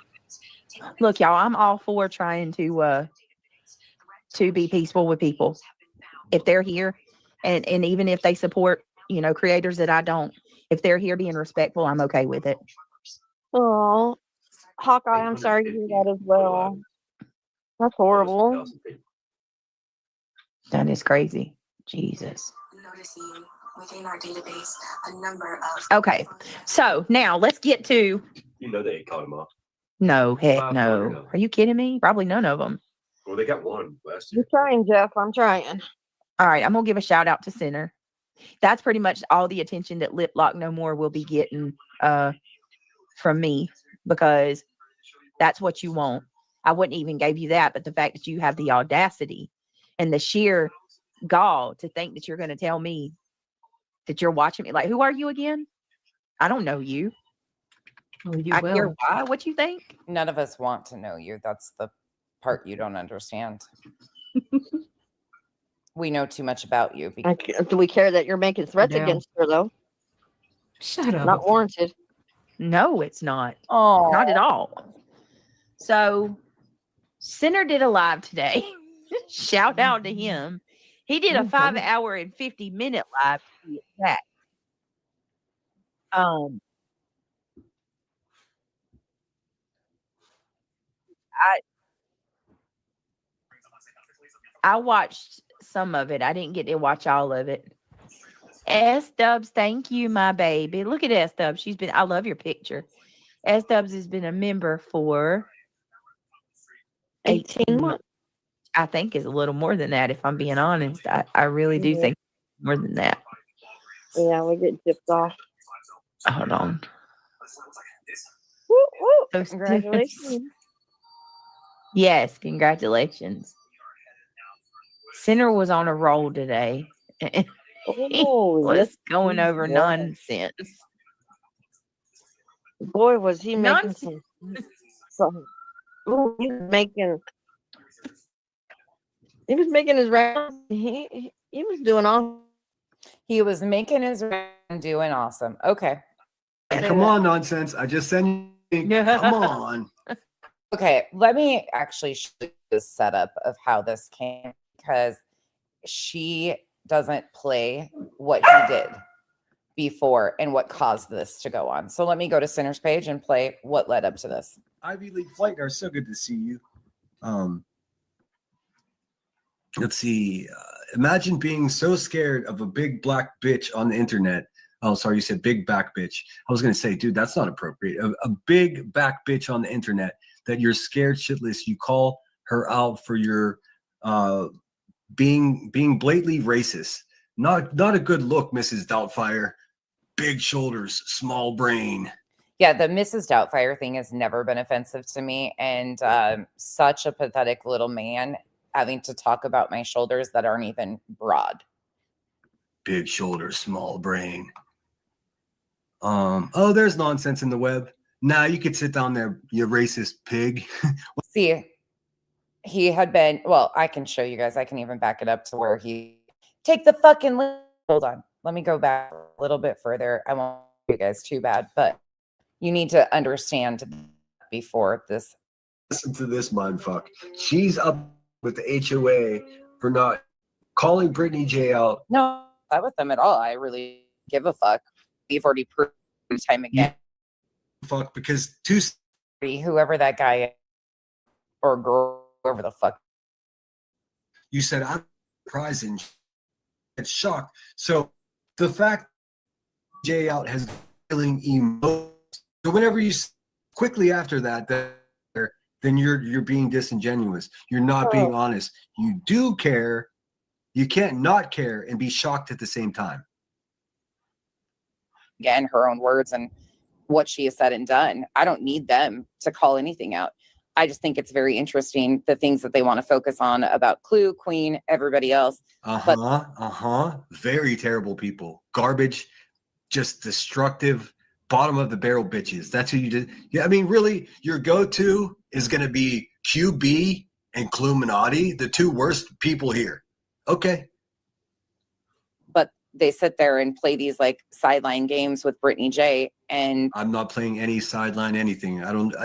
Speaker 3: Look, y'all, I'm all for trying to be peaceful with people. If they're here and even if they support, creators that I don't, if they're here being respectful, I'm okay with it.
Speaker 4: Oh, Hawkeye, I'm sorry to hear that as well. That's horrible.
Speaker 3: That is crazy. Jesus.
Speaker 11: Noticing within our database a number of.
Speaker 3: Okay, so now let's get to.
Speaker 7: You know they caught him up.
Speaker 3: No, heck
Speaker 7: 500
Speaker 3: no.
Speaker 7: of them.
Speaker 3: Are you kidding me? Probably none of them.
Speaker 7: Well, they got one last year.
Speaker 4: I'm trying, Jeff. I'm trying.
Speaker 3: All right, I'm gonna give a shout out to Center. That's pretty much all the attention that Lip Lock No More will be getting from me, because that's what you want. I wouldn't even give you that, but the fact that you have the audacity and the sheer gall to think that you're going to tell me that you're watching me. Like, who are you again? I don't know you.
Speaker 5: Well, you
Speaker 3: I
Speaker 5: will.
Speaker 3: care why. What you think?
Speaker 1: None of us want to know you. That's the part you don't understand. We know too much about you.
Speaker 4: Do we care that you're making threats
Speaker 5: Yeah.
Speaker 4: against her, though?
Speaker 5: Shut up.
Speaker 4: Not warranted.
Speaker 3: No, it's not.
Speaker 1: Oh,
Speaker 3: Not at all. So, Center did a live today. Shout out to him. He did a 5-hour and 50-minute live to be exact. I watched some of it. I didn't get to watch all of it. S Dubs, thank you, my baby. Look at S Dubs. I love your picture. S Dubs has been a member for 18 months. I think it's a little more than that, if I'm being honest. I really do think more than that.
Speaker 4: Yeah, we get tipped off.
Speaker 3: Hold on.
Speaker 4: Woo, woo.
Speaker 3: Those
Speaker 4: Congratulations.
Speaker 3: Yes, congratulations. Center was on a roll today. He was going over nonsense.
Speaker 4: Boy, was he making
Speaker 3: Nonsense.
Speaker 4: some. Ooh, he was making his rounds. He was doing all.
Speaker 1: he was making his round and doing awesome. Okay.
Speaker 2: Come on, nonsense. I just sent you. Come on.
Speaker 1: Okay, let me actually show you the setup of how this came, because she doesn't play what he did before and what caused this to go on. So let me go to Center's page and play what led up to this.
Speaker 2: Ivy League Flight are so good to see you. Let's see. Imagine being so scared of a big black bitch on the internet. Oh, sorry, you said big back bitch. I was going to say, dude, that's not appropriate. A big back bitch on the internet that you're scared shitless. You call her out for your being blatantly racist. Not a good look, Mrs. Doubtfire. Big shoulders, small brain.
Speaker 1: Yeah, the Mrs. Doubtfire thing has never been offensive to me, and such a pathetic little man having to talk about my shoulders that aren't even broad.
Speaker 2: Big shoulders, small brain. Oh, there's nonsense in the web. Nah, you could sit down there, you racist pig.
Speaker 1: See, he had been, well, I can show you guys. I can even back it up to where he take the fucking hold on. let me go back a little bit further. I won't you guys too bad, but you need to understand before this.
Speaker 2: Listen to this mindfuck. She's up with the HOA for not calling Brittany J out.
Speaker 1: No, not with them at all. I really give a fuck. We've already proved time again.
Speaker 2: Fuck, because
Speaker 1: whoever that guy is, or girl, whoever the fuck.
Speaker 2: You said I'm surprised and it's shocked. So the fact Jay out has feeling emotions. So whenever you quickly after that, then you're being disingenuous. You're not being honest. You do care. You can't not care and be shocked at the same time.
Speaker 1: Again, her own words and what she has said and done. I don't need them to call anything out. I just think it's very interesting, the things that they want to focus on about Clue, Queen, everybody else.
Speaker 2: Very terrible people. Garbage, just destructive, bottom of the barrel bitches. That's who you did. Yeah, I mean, really, your go-to is going to be QB and Cluminati, the two worst people here. Okay.
Speaker 1: But they sit there and play these like sideline games with Brittany J. And
Speaker 2: I'm not playing any sideline anything.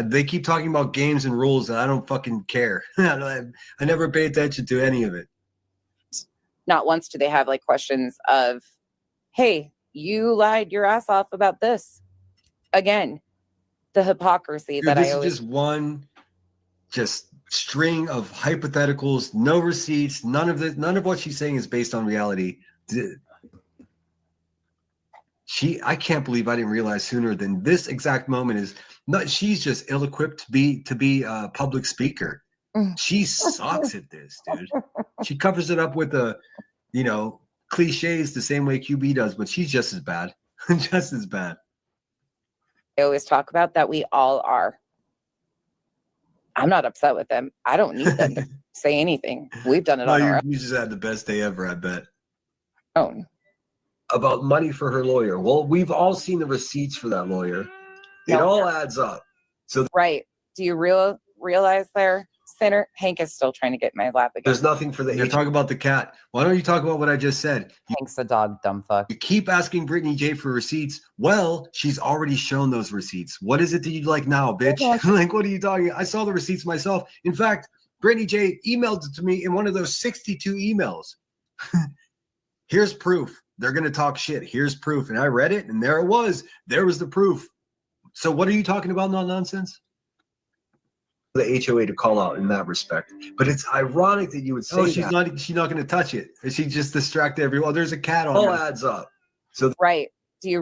Speaker 2: They keep talking about games and rules and I don't fucking care. I never pay attention to any of it.
Speaker 1: Not once do they have like questions of, hey, you lied your ass off about this. Again, the hypocrisy that I always.
Speaker 2: This is just one string of hypotheticals, no receipts, none of what she's saying is based on reality. I can't believe I didn't realize sooner than this exact moment is not. She's just ill-equipped to be a public speaker. She sucks at this, dude. She covers it up with cliches the same way QB does, but she's just as bad. Just as bad.
Speaker 1: I always talk about that we all are. I'm not upset with them. I don't need them to say anything. We've done it on our own.
Speaker 2: You just had the best day ever, I bet.
Speaker 1: Own.
Speaker 2: About money for her lawyer. Well, we've all seen the receipts for that lawyer. It all adds up. So
Speaker 1: right. Do you realize there, Sinner? Hank is still trying to get my lap again.
Speaker 2: There's nothing for the. You're talking about the cat. Why don't you talk about what I just said?
Speaker 1: Hank's a dog, dumb fuck.
Speaker 2: You keep asking Brittany J for receipts. Well, she's already shown those receipts. What is it that you'd like now, bitch? Like, what are you talking? I saw the receipts myself. In fact, Brittany J emailed it to me in one of those 62 emails. Here's proof. They're going to talk shit. Here's proof. And I read it, and there it was. There was the proof. So what are you talking about, nonsense? The HOA to call out in that respect. But it's ironic that you would say she's not going to touch it. She just distracted everyone. Oh, there's a cat on. All adds up. So
Speaker 1: right. Do you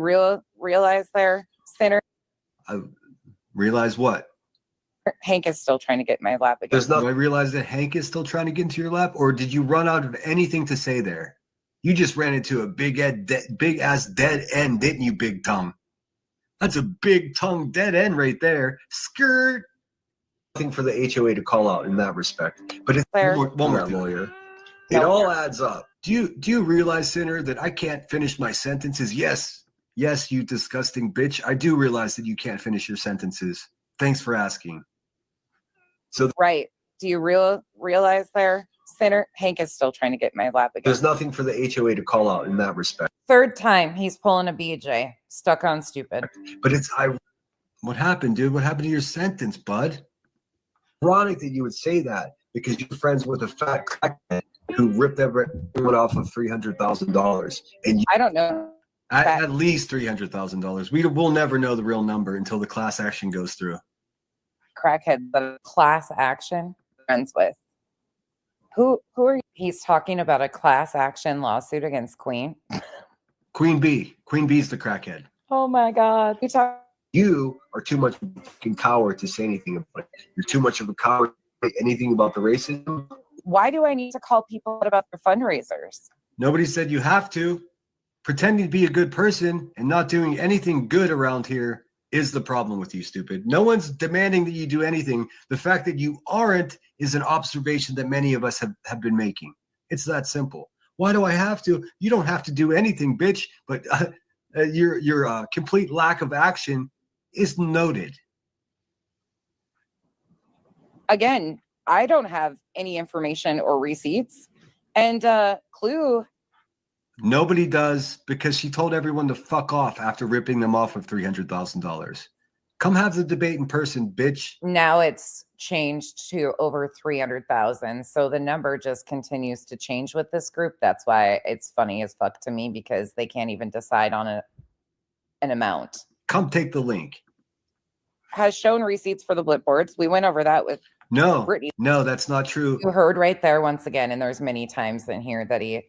Speaker 1: realize there, Sinner?
Speaker 2: I realize what?
Speaker 1: Hank is still trying to get my lap again.
Speaker 2: Do I realize that Hank is still trying to get into your lap? Or did you run out of anything to say there? You just ran into a big ass dead end, didn't you, big tongue? That's a big tongue dead end right there. Skirt. Nothing for the HOA to call out in that respect. But it's one more lawyer. It all adds up. Do you realize, Sinner, that I can't finish my sentences? Yes, you disgusting bitch. I do realize that you can't finish your sentences. Thanks for asking. So
Speaker 1: right. Do you realize there, Sinner? Hank is still trying to get my lap again.
Speaker 2: There's nothing for the HOA to call out in that respect.
Speaker 1: Third time he's pulling a BJ. Stuck on stupid.
Speaker 2: But what happened, dude? What happened to your sentence, bud? Ironic that you would say that because you're friends with a fat crackhead who ripped everyone off of $300,000. And
Speaker 1: I don't know.
Speaker 2: At least $300,000. We'll never know the real number until the class action goes through.
Speaker 1: Crackhead, the class action friends with. Who are you? He's talking about a class action lawsuit against Queen.
Speaker 2: Queen B. Queen B's the crackhead.
Speaker 1: Oh my God.
Speaker 2: You are too much of a fucking coward to say anything about it. You're too much of a coward to say anything about the racism.
Speaker 1: Why do I need to call people out about their fundraisers?
Speaker 2: Nobody said you have to. Pretending to be a good person and not doing anything good around here is the problem with you, stupid. No one's demanding that you do anything. The fact that you aren't is an observation that many of us have been making. It's that simple. Why do I have to? You don't have to do anything, bitch. But your complete lack of action is noted.
Speaker 1: Again, I don't have any information or receipts. And Clue.
Speaker 2: Nobody does, because she told everyone to fuck off after ripping them off of $300,000. Come have the debate in person, bitch.
Speaker 1: Now it's changed to over 300,000. So the number just continues to change with this group. That's why it's funny as fuck to me, because they can't even decide on an amount.
Speaker 2: Come take the link.
Speaker 1: Has shown receipts for the blip boards. We went over that with
Speaker 2: No,
Speaker 1: Brittany.
Speaker 2: no, that's not true.
Speaker 1: You heard right there once again, and there's many times in here that he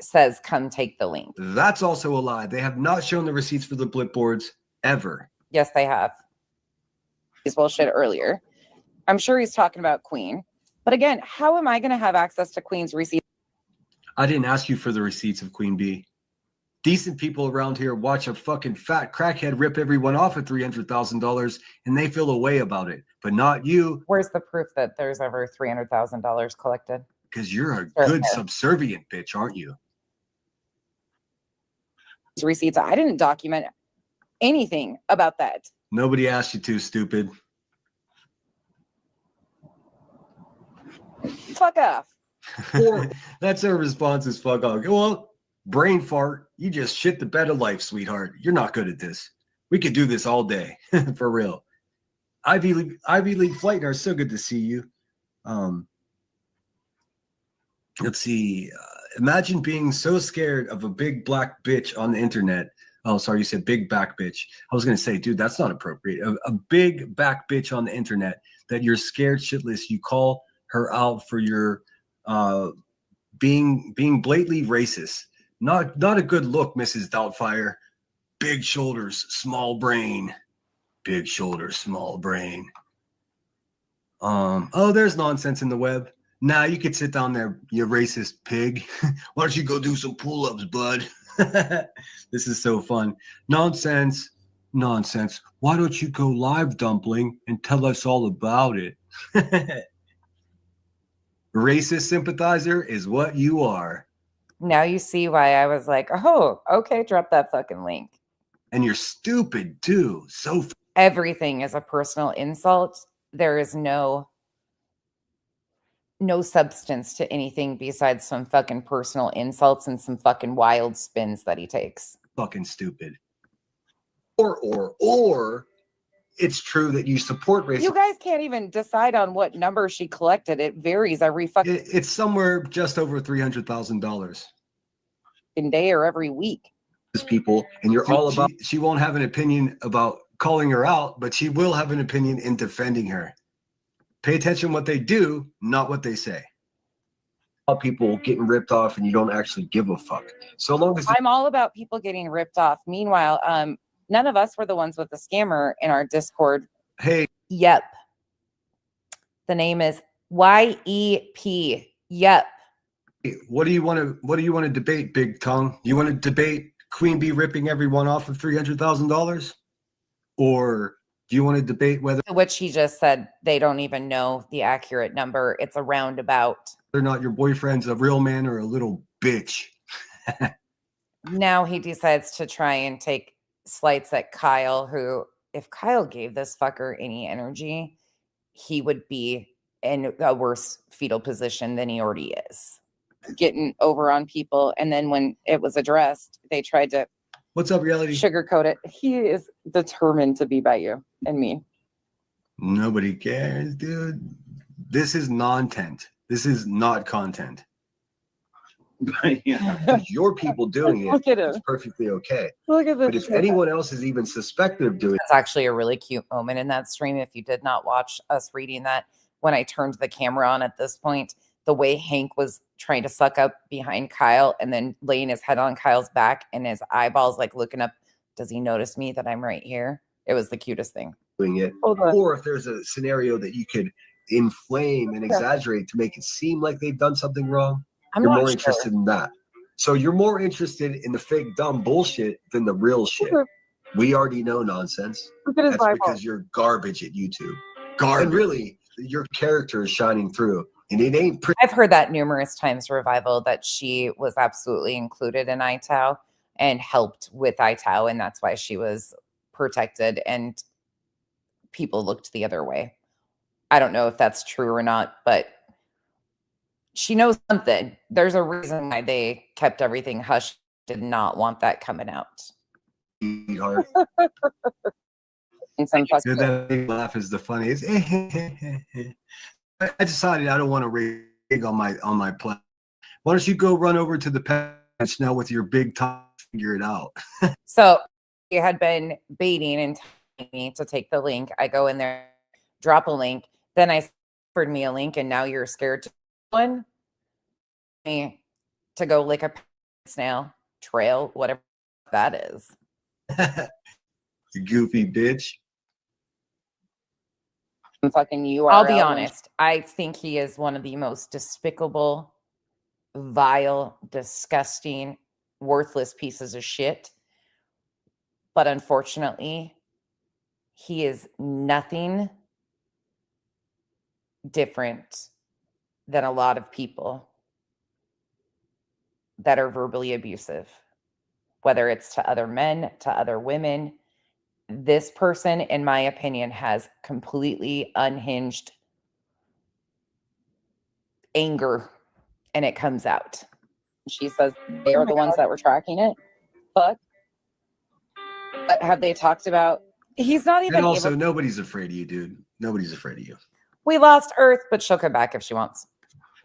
Speaker 1: says, come take the link.
Speaker 2: That's also a lie. They have not shown the receipts for the blip boards ever.
Speaker 1: Yes, they have. He's bullshit earlier. I'm sure he's talking about Queen. But again, how am I going to have access to Queen's receipts?
Speaker 2: I didn't ask you for the receipts of Queen Bee. Decent people around here watch a fucking fat crackhead rip everyone off at $300,000 and they feel a way about it, but not you.
Speaker 1: Where's the proof that there's over $300,000 collected?
Speaker 2: Because you're a good subservient bitch, aren't you?
Speaker 1: Receipts. I didn't document anything about that.
Speaker 2: Nobody asked you to, stupid.
Speaker 1: Fuck off.
Speaker 2: That's her response, is fuck off. Well, brain fart. You just shit the bed of life, sweetheart. You're not good at this. We could do this all day. For real. Ivy League Flight Nurse, so good to see you. Let's see. Imagine being so scared of a big black bitch on the internet. Oh, sorry, you said big back bitch. I was going to say, dude, that's not appropriate. A big back bitch on the internet that you're scared shitless. You call her out for your being blatantly racist. Not a good look, Mrs. Doubtfire. Big shoulders, small brain. Big shoulders, small brain. Oh, there's nonsense in the web. Nah, you could sit down there, you racist pig. Why don't you go do some pull-ups, bud? This is so fun. Nonsense. Why don't you go live, Dumpling, and tell us all about it? Racist sympathizer is what you are.
Speaker 1: Now you see why I was like, oh, okay, drop that fucking link.
Speaker 2: And you're stupid, too.
Speaker 1: Everything is a personal insult. There is no substance to anything besides some fucking personal insults and some fucking wild spins that he takes.
Speaker 2: Fucking stupid. Or it's true that you support racism.
Speaker 1: You guys can't even decide on what number she collected. It varies every fucking
Speaker 2: It's somewhere just over $300,000
Speaker 1: day or every week.
Speaker 2: People, and you're all about. She won't have an opinion about calling her out, but she will have an opinion in defending her. Pay attention what they do, not what they say. People getting ripped off, and you don't actually give a fuck. So long as
Speaker 1: I'm all about people getting ripped off. Meanwhile, none of us were the ones with the scammer in our Discord.
Speaker 2: Hey.
Speaker 1: Yep. The name is YEP. Yep.
Speaker 2: What do you want to debate, Big Tongue? You want to debate Queen Bee ripping everyone off of $300,000? Or do you want to debate whether
Speaker 1: which he just said they don't even know the accurate number? It's a roundabout.
Speaker 2: Whether or not your boyfriend's a real man or a little bitch.
Speaker 1: Now he decides to try and take slights at Kyle, who, if Kyle gave this fucker any energy, he would be in a worse fetal position than he already is. Getting over on people. And then when it was addressed, they tried to
Speaker 2: What's up, reality?
Speaker 1: Sugarcoat it. He is determined to be by you and me.
Speaker 2: Nobody cares, dude. This is non-tent. This is not content. But your people doing it is perfectly okay.
Speaker 1: Look at this.
Speaker 2: But if anyone else is even suspected of doing it,
Speaker 1: it's actually a really cute moment in that stream. If you did not watch us reading that, when I turned the camera on at this point, the way Hank was trying to suck up behind Kyle and then laying his head on Kyle's back and his eyeballs like looking up. Does he notice me that I'm right here? It was the cutest thing.
Speaker 2: Doing it. Or if there's a scenario that you could inflame and exaggerate to make it seem like they've done something wrong, you're more interested in that. So you're more interested in the fake dumb bullshit than the real shit. We already know nonsense. That's because you're garbage at YouTube. Garbage. And really, your character is shining through. And it ain't pretty.
Speaker 1: I've heard that numerous times, Revival, that she was absolutely included in ITAO and helped with ITAO, and that's why she was protected and people looked the other way. I don't know if that's true or not, but she knows something. There's a reason why they kept everything hush. Did not want that coming out.
Speaker 2: Sweetheart.
Speaker 1: And some
Speaker 2: Dude, that big laugh is the funniest. I decided I don't want to rig on my plan. Why don't you go run over to the patch now with your big tongue, figure it out.
Speaker 1: So he had been baiting and telling me to take the link. I go in there, drop a link. Then I offered me a link, and now you're scared to one me to go lick a snail trail, whatever that is.
Speaker 2: You goofy bitch.
Speaker 1: Fucking URL. I'll be honest. I think he is one of the most despicable, vile, disgusting, worthless pieces of shit. But unfortunately, he is nothing different than a lot of people that are verbally abusive, whether it's to other men, to other women. This person, in my opinion, has completely unhinged anger, and it comes out. She says they are the ones that were tracking it. Fuck. But have they talked about? He's not even.
Speaker 2: And also,
Speaker 1: able.
Speaker 2: Nobody's afraid of you, dude. Nobody's afraid of you.
Speaker 1: We lost Earth, but she'll come back if she wants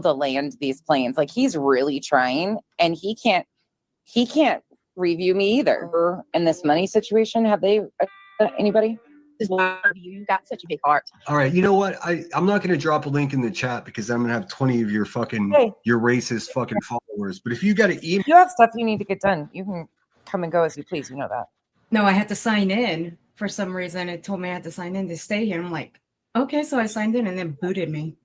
Speaker 1: to land these planes. Like, he's really trying, and he can't review me either. In this money situation, have they anybody?
Speaker 3: You got such a big heart.
Speaker 2: All right, you know what? I'm not going to drop a link in the chat because I'm going to have 20 of your fucking your racist fucking followers. But if you got to email,
Speaker 1: you have stuff you need to get done. You can come and go as you please. You know that.
Speaker 5: No, I had to sign in for some reason. It told me I had to sign in to stay here. I'm like, okay, so I signed in and then booted me.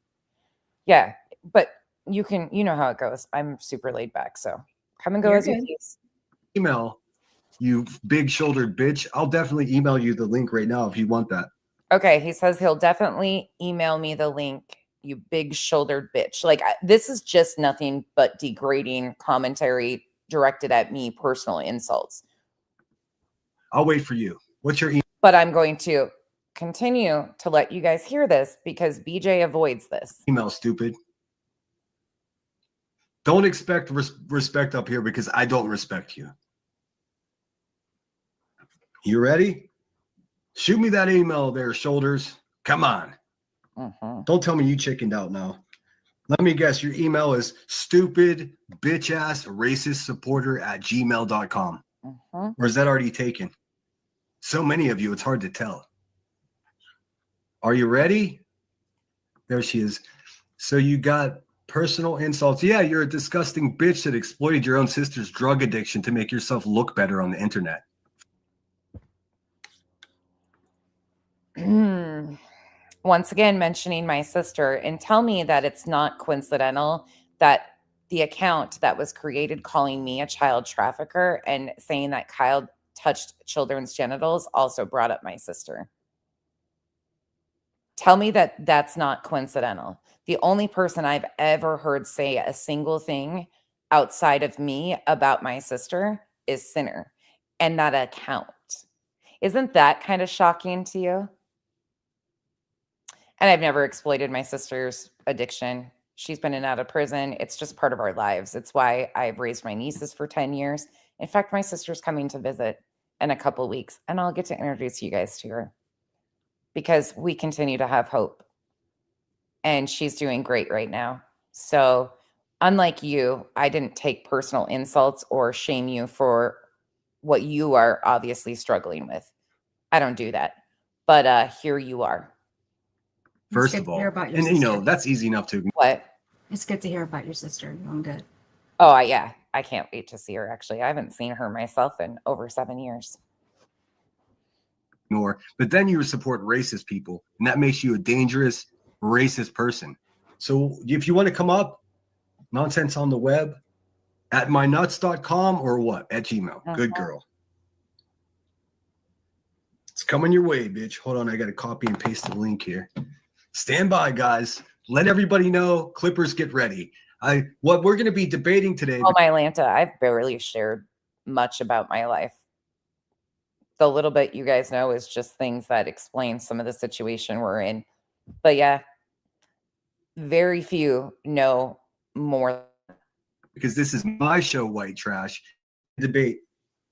Speaker 1: Yeah, but you know how it goes. I'm super laid back, so come and go as you please.
Speaker 2: Email, you big shouldered bitch. I'll definitely email you the link right now if you want that.
Speaker 1: Okay, he says he'll definitely email me the link, you big shouldered bitch. Like, this is just nothing but degrading commentary directed at me, personal insults.
Speaker 2: I'll wait for you. What's your email?
Speaker 1: But I'm going to continue to let you guys hear this because BJ avoids this.
Speaker 2: Email, stupid. Don't expect respect up here because I don't respect you. You ready? Shoot me that email there, shoulders. Come on. Don't tell me you chickened out now. Let me guess. Your email is stupid, bitch ass, racist supporter @gmail.com. Or is that already taken? So many of you, it's hard to tell. Are you ready? There she is. So you got personal insults. Yeah, you're a disgusting bitch that exploited your own sister's drug addiction to make yourself look better on the internet.
Speaker 1: Once again, mentioning my sister, and tell me that it's not coincidental that the account that was created calling me a child trafficker and saying that Kyle touched children's genitals also brought up my sister. Tell me that that's not coincidental. The only person I've ever heard say a single thing outside of me about my sister is Sinner and that account. Isn't that kind of shocking to you? And I've never exploited my sister's addiction. She's been in and out of prison. It's just part of our lives. It's why I've raised my nieces for 10 years. In fact, my sister's coming to visit in a couple of weeks, and I'll get to introduce you guys to her because we continue to have hope. And she's doing great right now. So unlike you, I didn't take personal insults or shame you for what you are obviously struggling with. I don't do that. But here you are.
Speaker 2: First of all, and you know, that's easy enough to ignore.
Speaker 1: What?
Speaker 5: It's good to hear about your sister. I'm good.
Speaker 1: Oh, yeah. I can't wait to see her, actually. I haven't seen her myself in over 7 years.
Speaker 2: But then you support racist people, and that makes you a dangerous, racist person. So if you want to come up, nonsense on the web, at mynuts.com or what? At Gmail. Good girl. It's coming your way, bitch. Hold on. I got to copy and paste the link here. Stand by, guys. Let everybody know. Clippers, get ready. What we're going to be debating today.
Speaker 1: Oh, my Atlanta, I've barely shared much about my life. The little bit you guys know is just things that explain some of the situation we're in. But yeah, very few know more.
Speaker 2: Because this is my show, White Trash. Debate.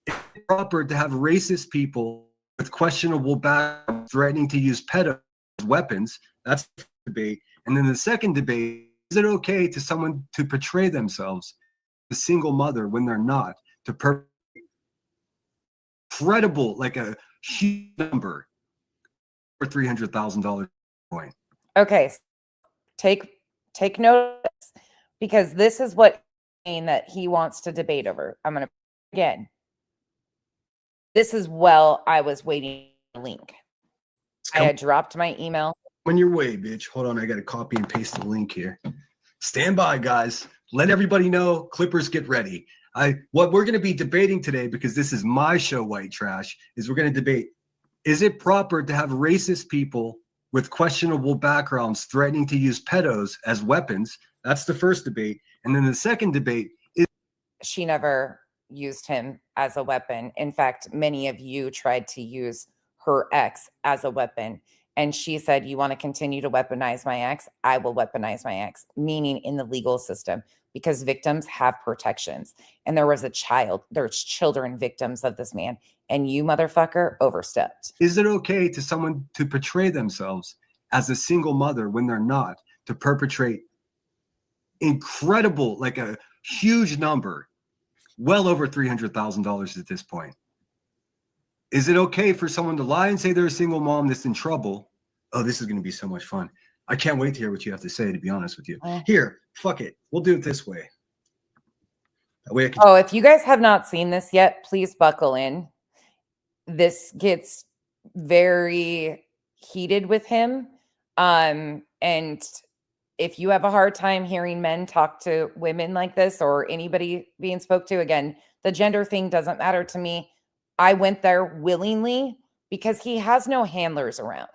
Speaker 2: Is it proper to have racist people with questionable background threatening to use pedo as weapons? That's the first debate. And then the second debate, is it okay to someone to portray themselves as a single mother when they're not? To credible, like a huge number for $300,000 point.
Speaker 1: Okay, take note of this, because this is what that he wants to debate over. I'm gonna again. This is I was waiting for the link. I had dropped my email.
Speaker 2: On your way, bitch. Hold on, I gotta copy and paste the link here. Stand by, guys. Let everybody know. Clippers, get ready. What we're gonna be debating today, because this is my show, White Trash, is we're gonna debate: is it proper to have racist people with questionable backgrounds threatening to use pedos as weapons? That's the first debate. And then the second debate is
Speaker 1: she never used him as a weapon. In fact, many of you tried to use her ex as a weapon. And she said, you want to continue to weaponize my ex? I will weaponize my ex, meaning in the legal system, because victims have protections. And there was there's children victims of this man. And you, motherfucker, overstepped.
Speaker 2: Is it okay to someone to portray themselves as a single mother when they're not, to perpetrate incredible, like a huge number, well over $300,000 at this point? Is it okay for someone to lie and say they're a single mom that's in trouble? Oh, this is going to be so much fun. I can't wait to hear what you have to say, to be honest with you. Here, fuck it. We'll do it this way. That way I can.
Speaker 1: Oh, if you guys have not seen this yet, please buckle in. This gets very heated with him. And if you have a hard time hearing men talk to women like this, or anybody being spoke to, again, the gender thing doesn't matter to me. I went there willingly because he has no handlers around.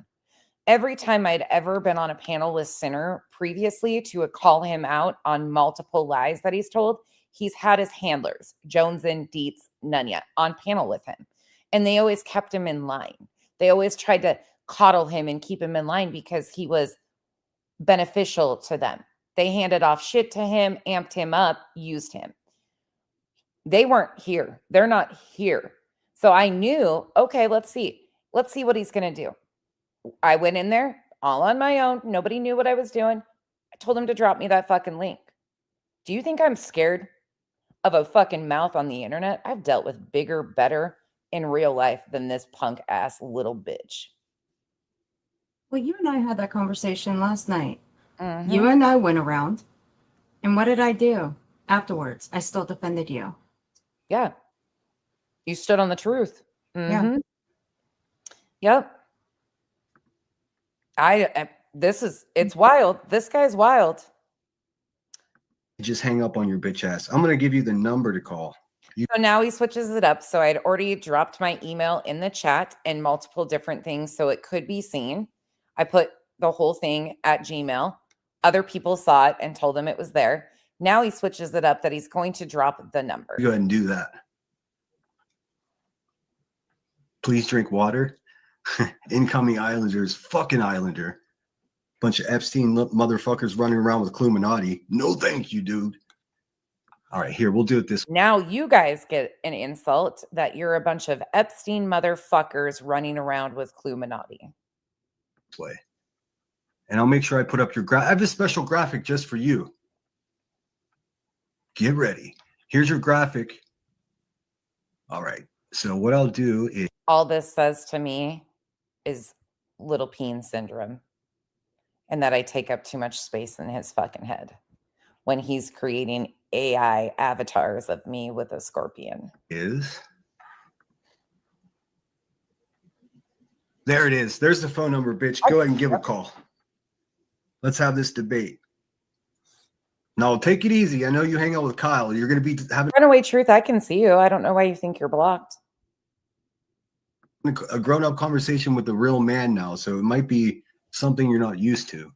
Speaker 1: Every time I'd ever been on a panel with Sinner previously to call him out on multiple lies that he's told, he's had his handlers, Jones and Dietz, Nunya, on panel with him. And they always kept him in line. They always tried to coddle him and keep him in line because he was beneficial to them. They handed off shit to him, amped him up, used him. They weren't here. They're not here. So I knew, okay, let's see. Let's see what he's going to do. I went in there all on my own. Nobody knew what I was doing. I told him to drop me that fucking link. Do you think I'm scared of a fucking mouth on the internet? I've dealt with bigger, better in real life than this punk ass little bitch.
Speaker 5: Well, you and I had that conversation last night.
Speaker 1: Mm-hmm.
Speaker 5: You and I went around, and what did I do afterwards? I still defended you.
Speaker 1: Yeah. You stood on the truth. Mm-hmm.
Speaker 5: Yeah.
Speaker 1: Yep. It's wild. This guy's wild.
Speaker 2: Just hang up on your bitch ass. I'm going to give you the number to call.
Speaker 1: So now he switches it up. So I'd already dropped my email in the chat and multiple different things so it could be seen. I put the whole thing at Gmail. Other people saw it and told them it was there. Now he switches it up that he's going to drop the number.
Speaker 2: Go ahead and do that. Please drink water. Incoming Islanders. Fucking Islander. Bunch of Epstein motherfuckers running around with Illuminati. No thank you, dude. All right, here, we'll do it this way.
Speaker 1: Now you guys get an insult that you're a bunch of Epstein motherfuckers running around with Illuminati.
Speaker 2: Way. And I'll make sure I put up your I have a special graphic just for you. Get ready. Here's your graphic. All right. So what I'll do is
Speaker 1: all this says to me is little peen syndrome, and that I take up too much space in his fucking head when he's creating AI avatars of me with a scorpion.
Speaker 2: There it is. There's the phone number, bitch. Go ahead and give a call. Let's have this debate. No, take it easy. I know you hang out with Kyle. You're going to be having
Speaker 1: Runaway Truth. I can see you. I don't know why you think you're blocked.
Speaker 2: a grown-up conversation with the real man now, so it might be something you're not used to.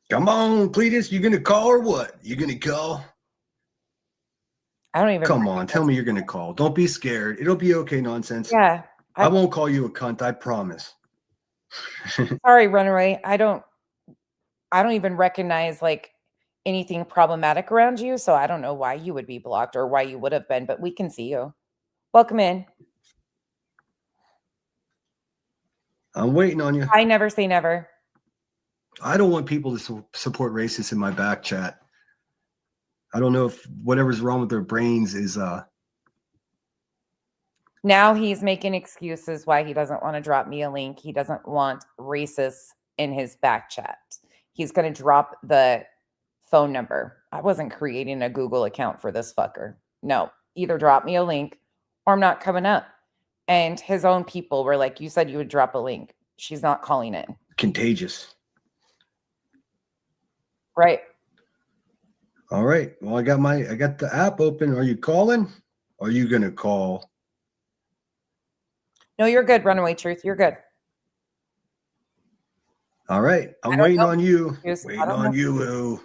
Speaker 2: Come on, Cletus. You going to call or what? You going to call?
Speaker 1: I don't even.
Speaker 2: Come on, tell me you're going to call. Don't be scared. It'll be okay, nonsense.
Speaker 1: Yeah.
Speaker 2: I won't call you a cunt, I promise.
Speaker 1: Sorry, Runaway. I don't even recognize like anything problematic around you, so I don't know why you would be blocked or why you would have been, but we can see you. Welcome in.
Speaker 2: I'm waiting on you.
Speaker 1: I never say never.
Speaker 2: I don't want people to support racists in my back chat. I don't know if whatever's wrong with their brains is
Speaker 1: Now he's making excuses why he doesn't want to drop me a link. He doesn't want racists in his back chat. He's going to drop the phone number. I wasn't creating a Google account for this fucker. No, either drop me a link or I'm not coming up. And his own people were like, you said you would drop a link. She's not calling in.
Speaker 2: contagious.
Speaker 1: Right.
Speaker 2: All right. Well, I got the app open. Are you calling? Or are you gonna call?
Speaker 1: No, you're good, Runaway Truth. You're good.
Speaker 2: All right. I'm waiting on you. Waiting on you.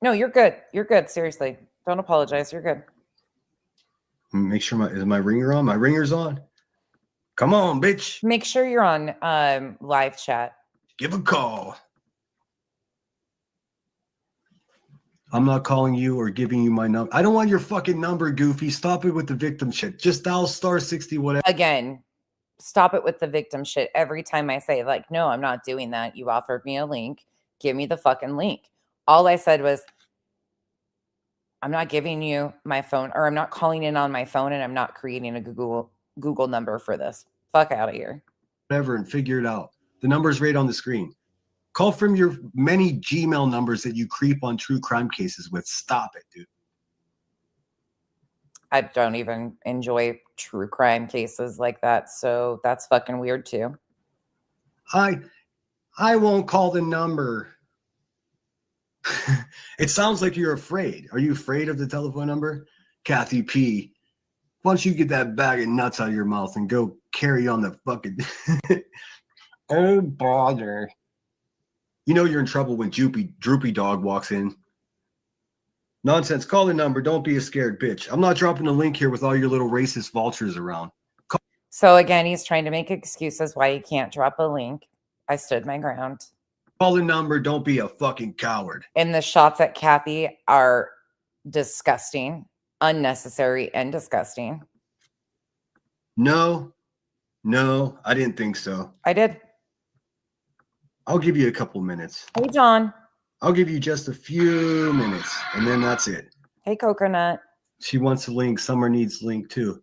Speaker 1: No, you're good. You're good. Seriously. Don't apologize. You're good.
Speaker 2: Make sure is my ringer on? My ringer's on. Come on, bitch.
Speaker 1: Make sure you're on live chat.
Speaker 2: Give a call. I'm not calling you or giving you my number. I don't want your fucking number, Goofy. Stop it with the victim shit. Just dial *60 whatever.
Speaker 1: Again, stop it with the victim shit. Every time I say, like, no, I'm not doing that. You offered me a link. Give me the fucking link. All I said was, I'm not giving you my phone, or I'm not calling in on my phone, and I'm not creating a Google number for this. Fuck out of here.
Speaker 2: Whatever, and figure it out. The number's right on the screen. Call from your many Gmail numbers that you creep on true crime cases with. Stop it, dude.
Speaker 1: I don't even enjoy true crime cases like that, so that's fucking weird too.
Speaker 2: I won't call the number. It sounds like you're afraid. Are you afraid of the telephone number? Kathy P. Why don't you get that bag of nuts out of your mouth and go carry on the fucking... Oh, bother. You know you're in trouble when Droopy Dog walks in. Nonsense. Call the number. Don't be a scared bitch. I'm not dropping a link here with all your little racist vultures around.
Speaker 1: So again, he's trying to make excuses why he can't drop a link. I stood my ground.
Speaker 2: Call the number. Don't be a fucking coward.
Speaker 1: And the shots at Kathy are disgusting, unnecessary, and disgusting.
Speaker 2: No, I didn't think so.
Speaker 1: I did.
Speaker 2: I'll give you a couple minutes.
Speaker 1: Hey, John.
Speaker 2: I'll give you just a few minutes, and then that's it.
Speaker 1: Hey, Coconut.
Speaker 2: She wants a link. Summer needs a link, too.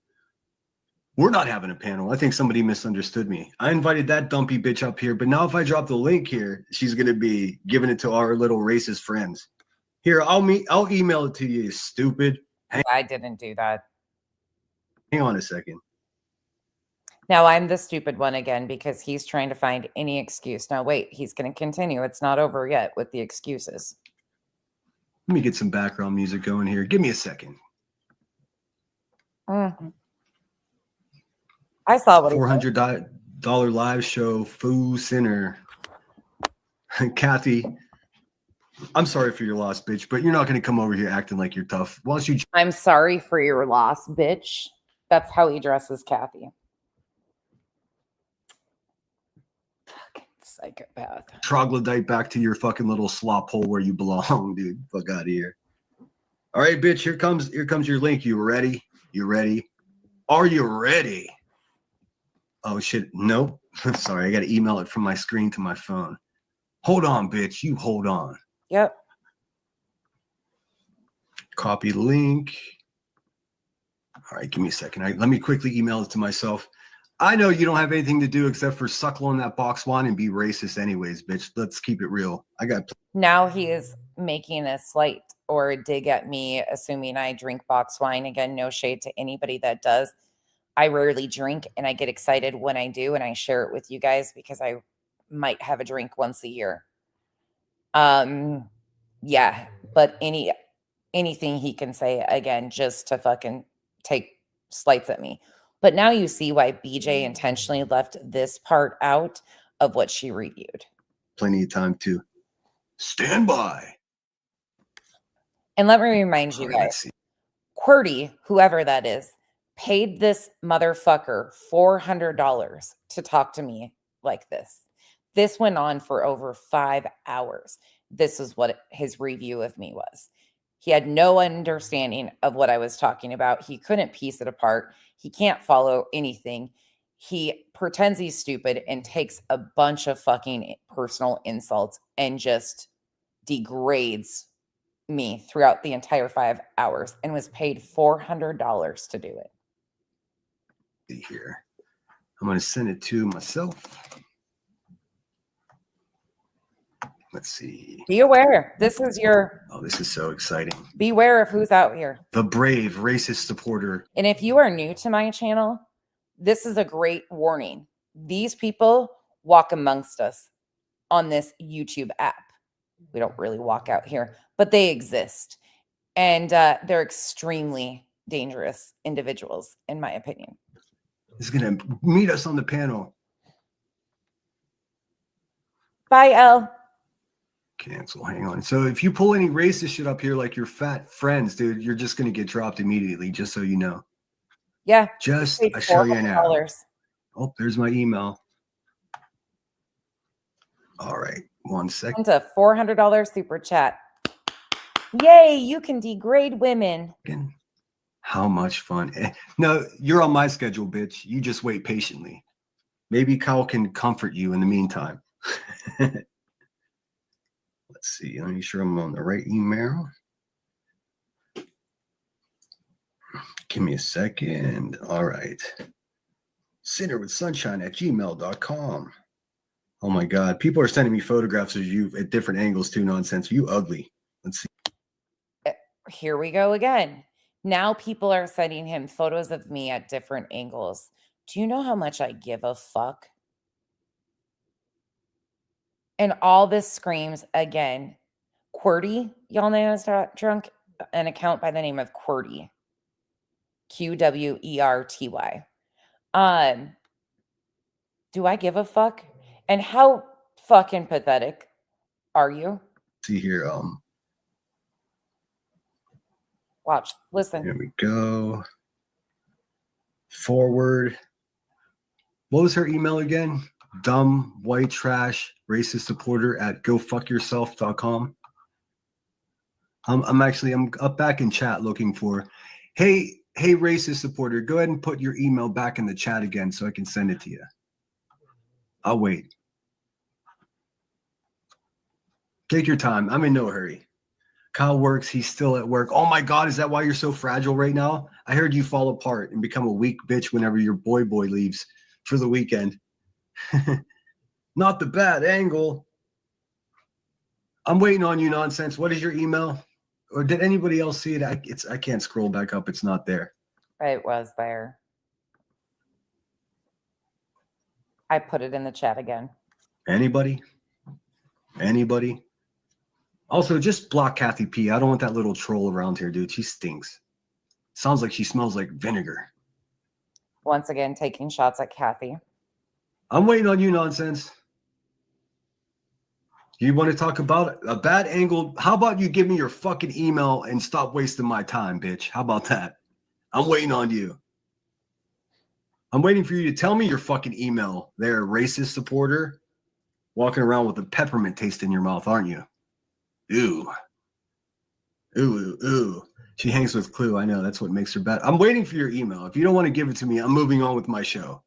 Speaker 2: We're not having a panel. I think somebody misunderstood me. I invited that dumpy bitch up here, but now if I drop the link here, she's going to be giving it to our little racist friends. Here, I'll email it to you, stupid.
Speaker 1: I didn't do that.
Speaker 2: Hang on a second.
Speaker 1: Now I'm the stupid one again because he's trying to find any excuse. Now, wait, he's going to continue. It's not over yet with the excuses.
Speaker 2: Let me get some background music going here. Give me a second.
Speaker 1: Mm-hmm. I saw what
Speaker 2: $400 live show, Foo Sinner. Kathy, I'm sorry for your loss, bitch, but you're not going to come over here acting like you're tough. Why don't you...
Speaker 1: I'm sorry for your loss, bitch. That's how he dresses Kathy. Fucking psychopath.
Speaker 2: Troglodyte back to your fucking little slop hole where you belong, dude. Fuck out of here. All right, bitch, here comes your link. You ready? You ready? Are you ready? Oh, shit. Nope. Sorry, I got to email it from my screen to my phone. Hold on, bitch. You hold on.
Speaker 1: Yep.
Speaker 2: Copy the link. All right, give me a second. Let me quickly email it to myself. I know you don't have anything to do except for suckle on that box wine and be racist anyways, bitch. Let's keep it real.
Speaker 1: Now he is making a slight or a dig at me, assuming I drink box wine. Again, no shade to anybody that does. I rarely drink, and I get excited when I do, and I share it with you guys because I might have a drink once a year. Yeah, but anything he can say, again, just to fucking take slights at me. But now you see why BJ intentionally left this part out of what she reviewed.
Speaker 2: Plenty of time to stand by.
Speaker 1: And let me remind you guys, QWERTY, whoever that is, paid this motherfucker $400 to talk to me like this. This went on for over 5 hours. This is what his review of me was. He had no understanding of what I was talking about. He couldn't piece it apart. He can't follow anything. He pretends he's stupid and takes a bunch of fucking personal insults and just degrades me throughout the entire 5 hours and was paid $400 to do it.
Speaker 2: Here, I'm going to send it to myself. Let's see.
Speaker 1: Be aware. This is your.
Speaker 2: Oh, this is so exciting.
Speaker 1: Beware of who's out here.
Speaker 2: The brave racist supporter.
Speaker 1: And if you are new to my channel, this is a great warning. These people walk amongst us on this YouTube app. We don't really walk out here, but they exist. And they're extremely dangerous individuals, in my opinion.
Speaker 2: He's going to meet us on the panel.
Speaker 1: Bye, Elle.
Speaker 2: Cancel. Hang on. So if you pull any racist shit up here, like your fat friends, dude, you're just going to get dropped immediately, just so you know.
Speaker 1: Yeah.
Speaker 2: Just I show you now. Oh, there's my email. All right. 1 second.
Speaker 1: A $400 super chat. Yay, you can degrade women.
Speaker 2: How much fun. No, you're on my schedule, bitch. You just wait patiently. Maybe Kyle can comfort you in the meantime. Let's see. Let me sure I'm on the right email. Give me a second. All right. Sinnerwithsunshine@gmail.com. Oh my God. People are sending me photographs of you at different angles too. Nonsense. You ugly. Let's see.
Speaker 1: Here we go again. Now people are sending him photos of me at different angles. Do you know how much I give a fuck? And all this screams again. Qwerty, y'all know I was drunk, an account by the name of Qwerty. Qwerty. Do I give a fuck? And how fucking pathetic are you?
Speaker 2: See here.
Speaker 1: Watch, listen.
Speaker 2: Here we go. Forward. What was her email again? Dumb, white trash, racist supporter at gofuckyourself.com. I'm up back in chat looking for, hey, racist supporter, go ahead and put your email back in the chat again so I can send it to you. I'll wait. Take your time. I'm in no hurry. Kyle works. He's still at work. Oh my God, is that why you're so fragile right now? I heard you fall apart and become a weak bitch whenever your boy leaves for the weekend. Not the bad angle. I'm waiting on you, nonsense. What is your email? Or did anybody else see it? I can't scroll back up. It's not there.
Speaker 1: It was there. I put it in the chat again.
Speaker 2: Anybody? Also, just block Kathy P. I don't want that little troll around here, dude. She stinks. Sounds like she smells like vinegar.
Speaker 1: Once again, taking shots at Kathy.
Speaker 2: I'm waiting on you, nonsense. You want to talk about a bad angle? How about you give me your fucking email and stop wasting my time, bitch? How about that? I'm waiting on you. I'm waiting for you to tell me your fucking email there, racist supporter. Walking around with a peppermint taste in your mouth, aren't you? Ooh. She hangs with Clue. I know. That's what makes her bad. I'm waiting for your email. If you don't want to give it to me, I'm moving on with my show.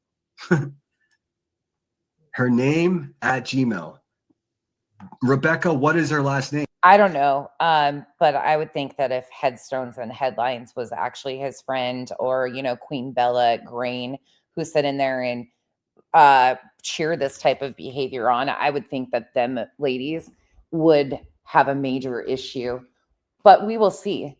Speaker 2: Her name @Gmail. Rebecca, what is her last name?
Speaker 1: I don't know. But I would think that if Headstones and Headlines was actually his friend, or, Queen Bella at Grain, who sit in there and cheer this type of behavior on, I would think that them ladies would have a major issue. But we will see.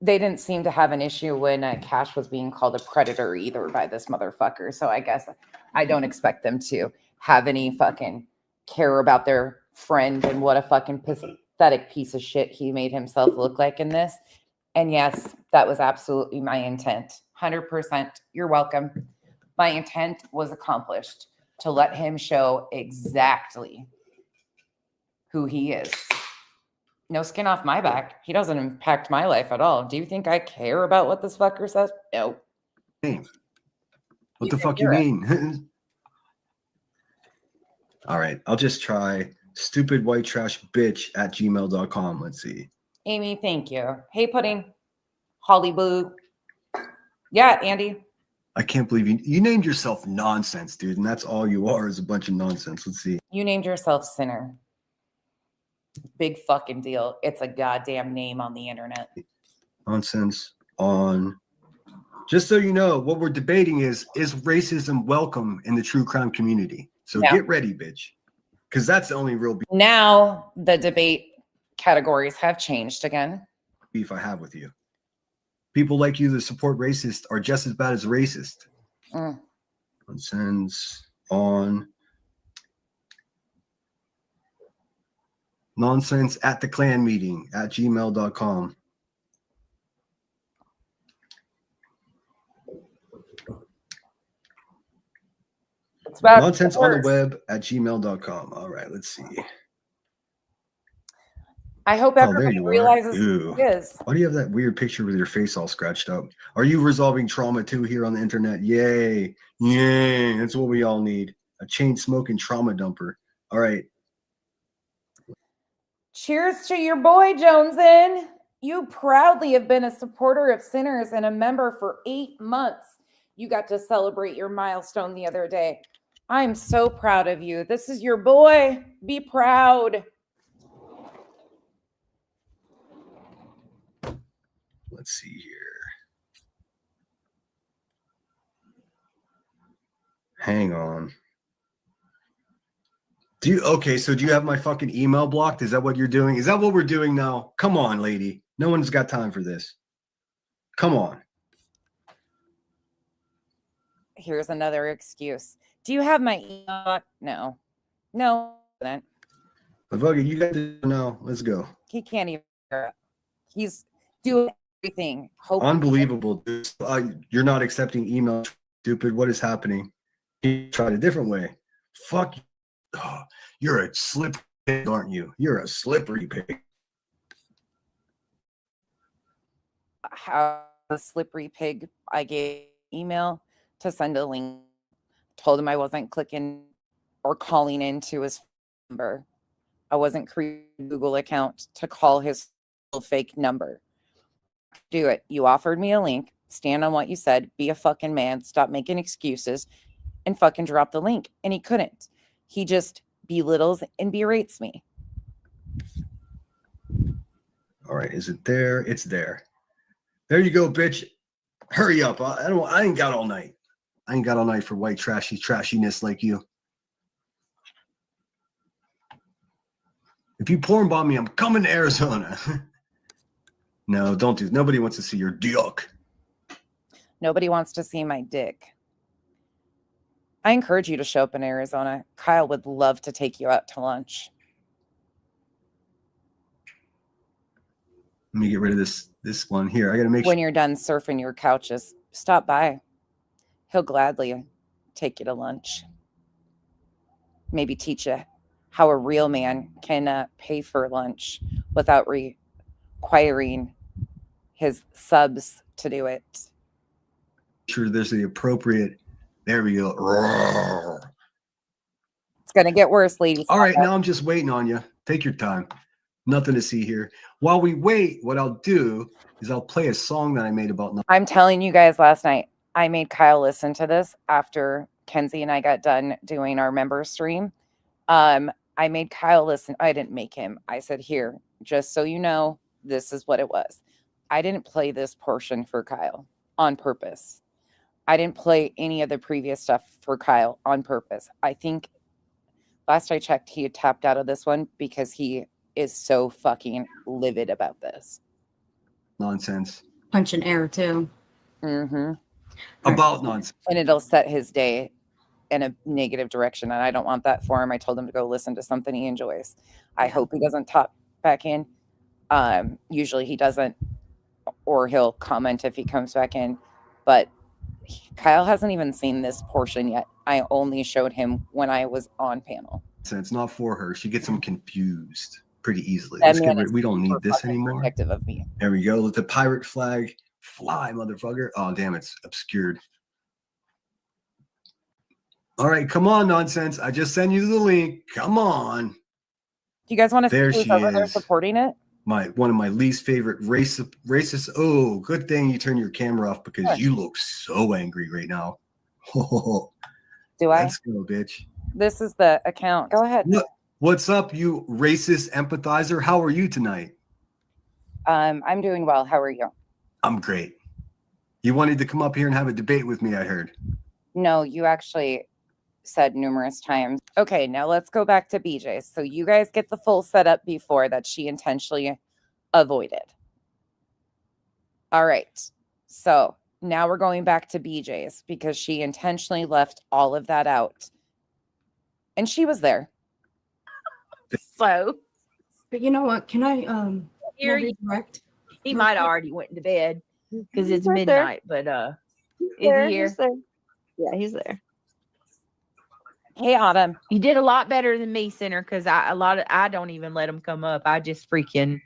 Speaker 1: They didn't seem to have an issue when Cash was being called a predator either by this motherfucker. So I guess I don't expect them to have any fucking care about their friend and what a fucking pathetic piece of shit he made himself look like in this. And yes, that was absolutely my intent. 100%. You're welcome. My intent was accomplished, to let him show exactly who he is. No skin off my back. He doesn't impact my life at all. Do you think I care about what this fucker says? No.
Speaker 2: name. What
Speaker 1: You
Speaker 2: the
Speaker 1: can
Speaker 2: fuck you
Speaker 1: hear it.
Speaker 2: mean? All right, I'll just try stupidwhitetrashbitch@gmail.com. Let's see.
Speaker 1: Amy, thank you. Hey, Pudding. Holly Boo. Yeah, Andy.
Speaker 2: I can't believe you named yourself Nonsense, dude, and that's all you are is a bunch of nonsense. Let's see.
Speaker 1: You named yourself Sinner. Big fucking deal. It's a goddamn name on the internet.
Speaker 2: Nonsense on. Just so you know, what we're debating is racism welcome in the true crime community? So
Speaker 1: No.
Speaker 2: get ready, bitch, because that's the only real
Speaker 1: Now the debate categories have changed again.
Speaker 2: beef I have with you. People like you that support racists are just as bad as racist.
Speaker 1: Mm.
Speaker 2: Nonsense on. Nonsense at the Klan meeting @gmail.com.
Speaker 1: It's about
Speaker 2: Nonsense on the web @gmail.com. All right, let's see.
Speaker 1: I hope
Speaker 2: Oh,
Speaker 1: everybody
Speaker 2: there you are.
Speaker 1: realizes
Speaker 2: Ew.
Speaker 1: who it is.
Speaker 2: Why do you have that weird picture with your face all scratched up? Are you resolving trauma too here on the internet? Yay. Yay. That's what we all need. A chain smoking trauma dumper. All right.
Speaker 1: Cheers to your boy, Jonesin. You proudly have been a supporter of Sinners and a member for 8 months. You got to celebrate your milestone the other day. I'm so proud of you. This is your boy. Be proud.
Speaker 2: Let's see here. Hang on. So do you have my fucking email blocked? Is that what you're doing? Is that what we're doing now? Come on, lady. No one's got time for this. Come on.
Speaker 1: Here's another excuse. Do you have my email? No. No.
Speaker 2: Fuck it, you got to know. Let's go.
Speaker 1: He can't even hear it. He's doing everything.
Speaker 2: Unbelievable. Dude. You're not accepting email. Stupid. What is happening? He tried a different way. Fuck you. Oh, you're a slippery pig, aren't you? You're a slippery pig.
Speaker 1: How the slippery pig, I gave email to send a link. Told him I wasn't clicking or calling into his number. I wasn't creating a Google account to call his fake number. Do it. You offered me a link. Stand on what you said. Be a fucking man. Stop making excuses and fucking drop the link. And he couldn't. He just belittles and berates me.
Speaker 2: All right, is it there? It's there. There you go, bitch. Hurry up. I ain't got all night. I ain't got all night for white trashiness like you. If you porn bomb me, I'm coming to Arizona. No, don't do. Nobody wants to see your dick.
Speaker 1: Nobody wants to see my dick. I encourage you to show up in Arizona. Kyle would love to take you out to lunch.
Speaker 2: Let me get rid of this one here. I got to make sure.
Speaker 1: When you're done surfing your couches, stop by. He'll gladly take you to lunch. Maybe teach you how a real man can pay for lunch without requiring his subs to do it.
Speaker 2: Sure, there's the appropriate. There we go. Roar.
Speaker 1: It's going to get worse, ladies.
Speaker 2: All right, now I'm just waiting on you. Take your time. Nothing to see here. While we wait, what I'll do is I'll play a song that I made about.
Speaker 1: I'm telling you guys, last night, I made Kyle listen to this after Kenzie and I got done doing our member stream. I made Kyle listen. I didn't make him. I said, here, just so you know, this is what it was. I didn't play this portion for Kyle on purpose. I didn't play any of the previous stuff for Kyle on purpose. I think last I checked, he had tapped out of this one because he is so fucking livid about this.
Speaker 2: Nonsense.
Speaker 5: Punch and error too.
Speaker 1: Mm-hmm.
Speaker 2: About nonsense.
Speaker 1: And it'll set his day in a negative direction. And I don't want that for him. I told him to go listen to something he enjoys. I hope he doesn't top back in. Usually he doesn't, or he'll comment if he comes back in. But Kyle hasn't even seen this portion yet. I only showed him when I was on panel.
Speaker 2: It's not for her. She gets them confused pretty easily.
Speaker 1: That
Speaker 2: Let's get
Speaker 1: man
Speaker 2: rid.
Speaker 1: is
Speaker 2: We don't need
Speaker 1: super
Speaker 2: this
Speaker 1: fucking
Speaker 2: anymore.
Speaker 1: protective of me.
Speaker 2: There we go. Let the pirate flag Fly, motherfucker. Oh, damn, it's obscured. All right, come on, nonsense. I just sent you the link. Come on.
Speaker 1: Do you guys want to
Speaker 2: There
Speaker 1: see
Speaker 2: she
Speaker 1: who's over there
Speaker 2: is.
Speaker 1: supporting it?
Speaker 2: One of my least favorite racist. Oh, good thing you turn your camera off because
Speaker 1: Sure.
Speaker 2: you look so angry right now.
Speaker 1: Do I?
Speaker 2: Let's go, bitch.
Speaker 1: This is the account. Go ahead.
Speaker 2: What's up, you racist empathizer? How are you tonight?
Speaker 1: I'm doing well. How are you?
Speaker 2: I'm great. You wanted to come up here and have a debate with me, I heard.
Speaker 1: No, you actually said numerous times. Okay, now let's go back to BJ. So you guys get the full setup before that she intentionally avoided. All right. So now we're going back to BJ's because she intentionally left all of that out. And she was there.
Speaker 3: So,
Speaker 5: But you know what? Can I redirect?
Speaker 3: He might have already went to bed because it's
Speaker 4: right there.
Speaker 3: midnight. But is
Speaker 4: There,
Speaker 3: he here?
Speaker 4: he's there. Yeah, he's there.
Speaker 1: Hey, Autumn.
Speaker 3: You did a lot better than me, Center, because I don't even let him come up. I just freaking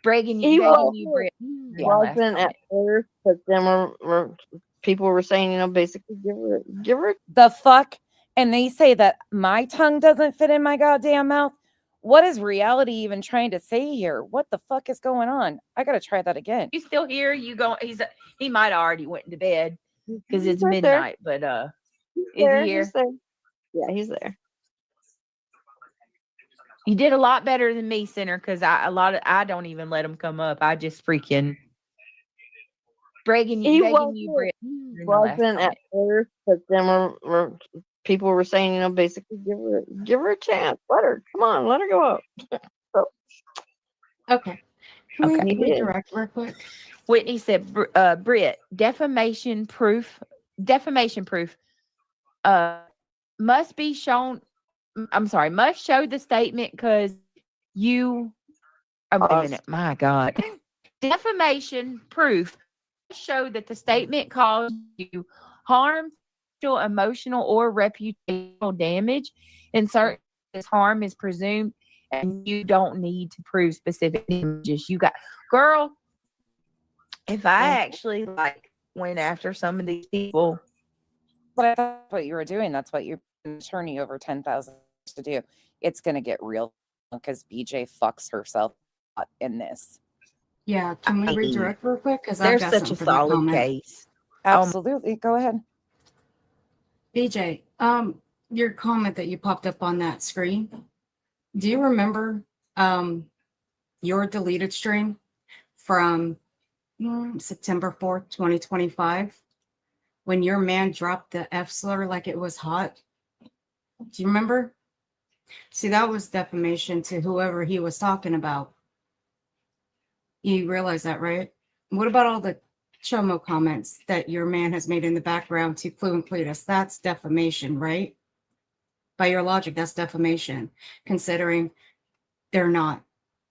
Speaker 3: begging
Speaker 4: He
Speaker 3: you, Brett.
Speaker 4: wasn't at first, but then people were saying, basically give her.
Speaker 1: The fuck? And they say that my tongue doesn't fit in my goddamn mouth. What is reality even trying to say here? What the fuck is going on? I gotta try that again.
Speaker 3: You still here? He might have already went to bed because it's
Speaker 4: right there.
Speaker 3: midnight. But is
Speaker 4: There,
Speaker 3: he here?
Speaker 4: he's there. Yeah, he's there.
Speaker 3: You did a lot better than me, Center, because I don't even let him come up. I just freaking begging you, Brett.
Speaker 4: Wasn't at first, but then people were saying, basically give her a chance. Let her go up. So,
Speaker 5: Okay. Can we
Speaker 3: Okay.
Speaker 5: redirect real quick?
Speaker 3: Whitney said, Britt, defamation proof must be shown. Must show the statement because you. Oh, wait a minute. My God. Defamation proof must show that the statement caused you harm, emotional, or reputational damage. Insert this harm is presumed, and you don't need to prove specific images. You got, girl. If I actually went after some of these people,
Speaker 1: But that's what you were doing. That's what you're an attorney over 10,000 to do. It's gonna get real because BJ fucks herself in this.
Speaker 5: Yeah. Can we redirect real quick? Because I've
Speaker 3: there's
Speaker 5: got
Speaker 3: such
Speaker 5: something
Speaker 3: a
Speaker 5: for that
Speaker 3: solid
Speaker 5: comment.
Speaker 3: case.
Speaker 1: Absolutely. Go ahead.
Speaker 5: BJ, your comment that you popped up on that screen. Do you remember your deleted stream from September 4th, 2025, when your man dropped the F slur like it was hot? Do you remember? See, that was defamation to whoever he was talking about. You realize that, right? What about all the Chomo comments that your man has made in the background to Clue and Cletus? That's defamation, right? By your logic, that's defamation, considering they're not.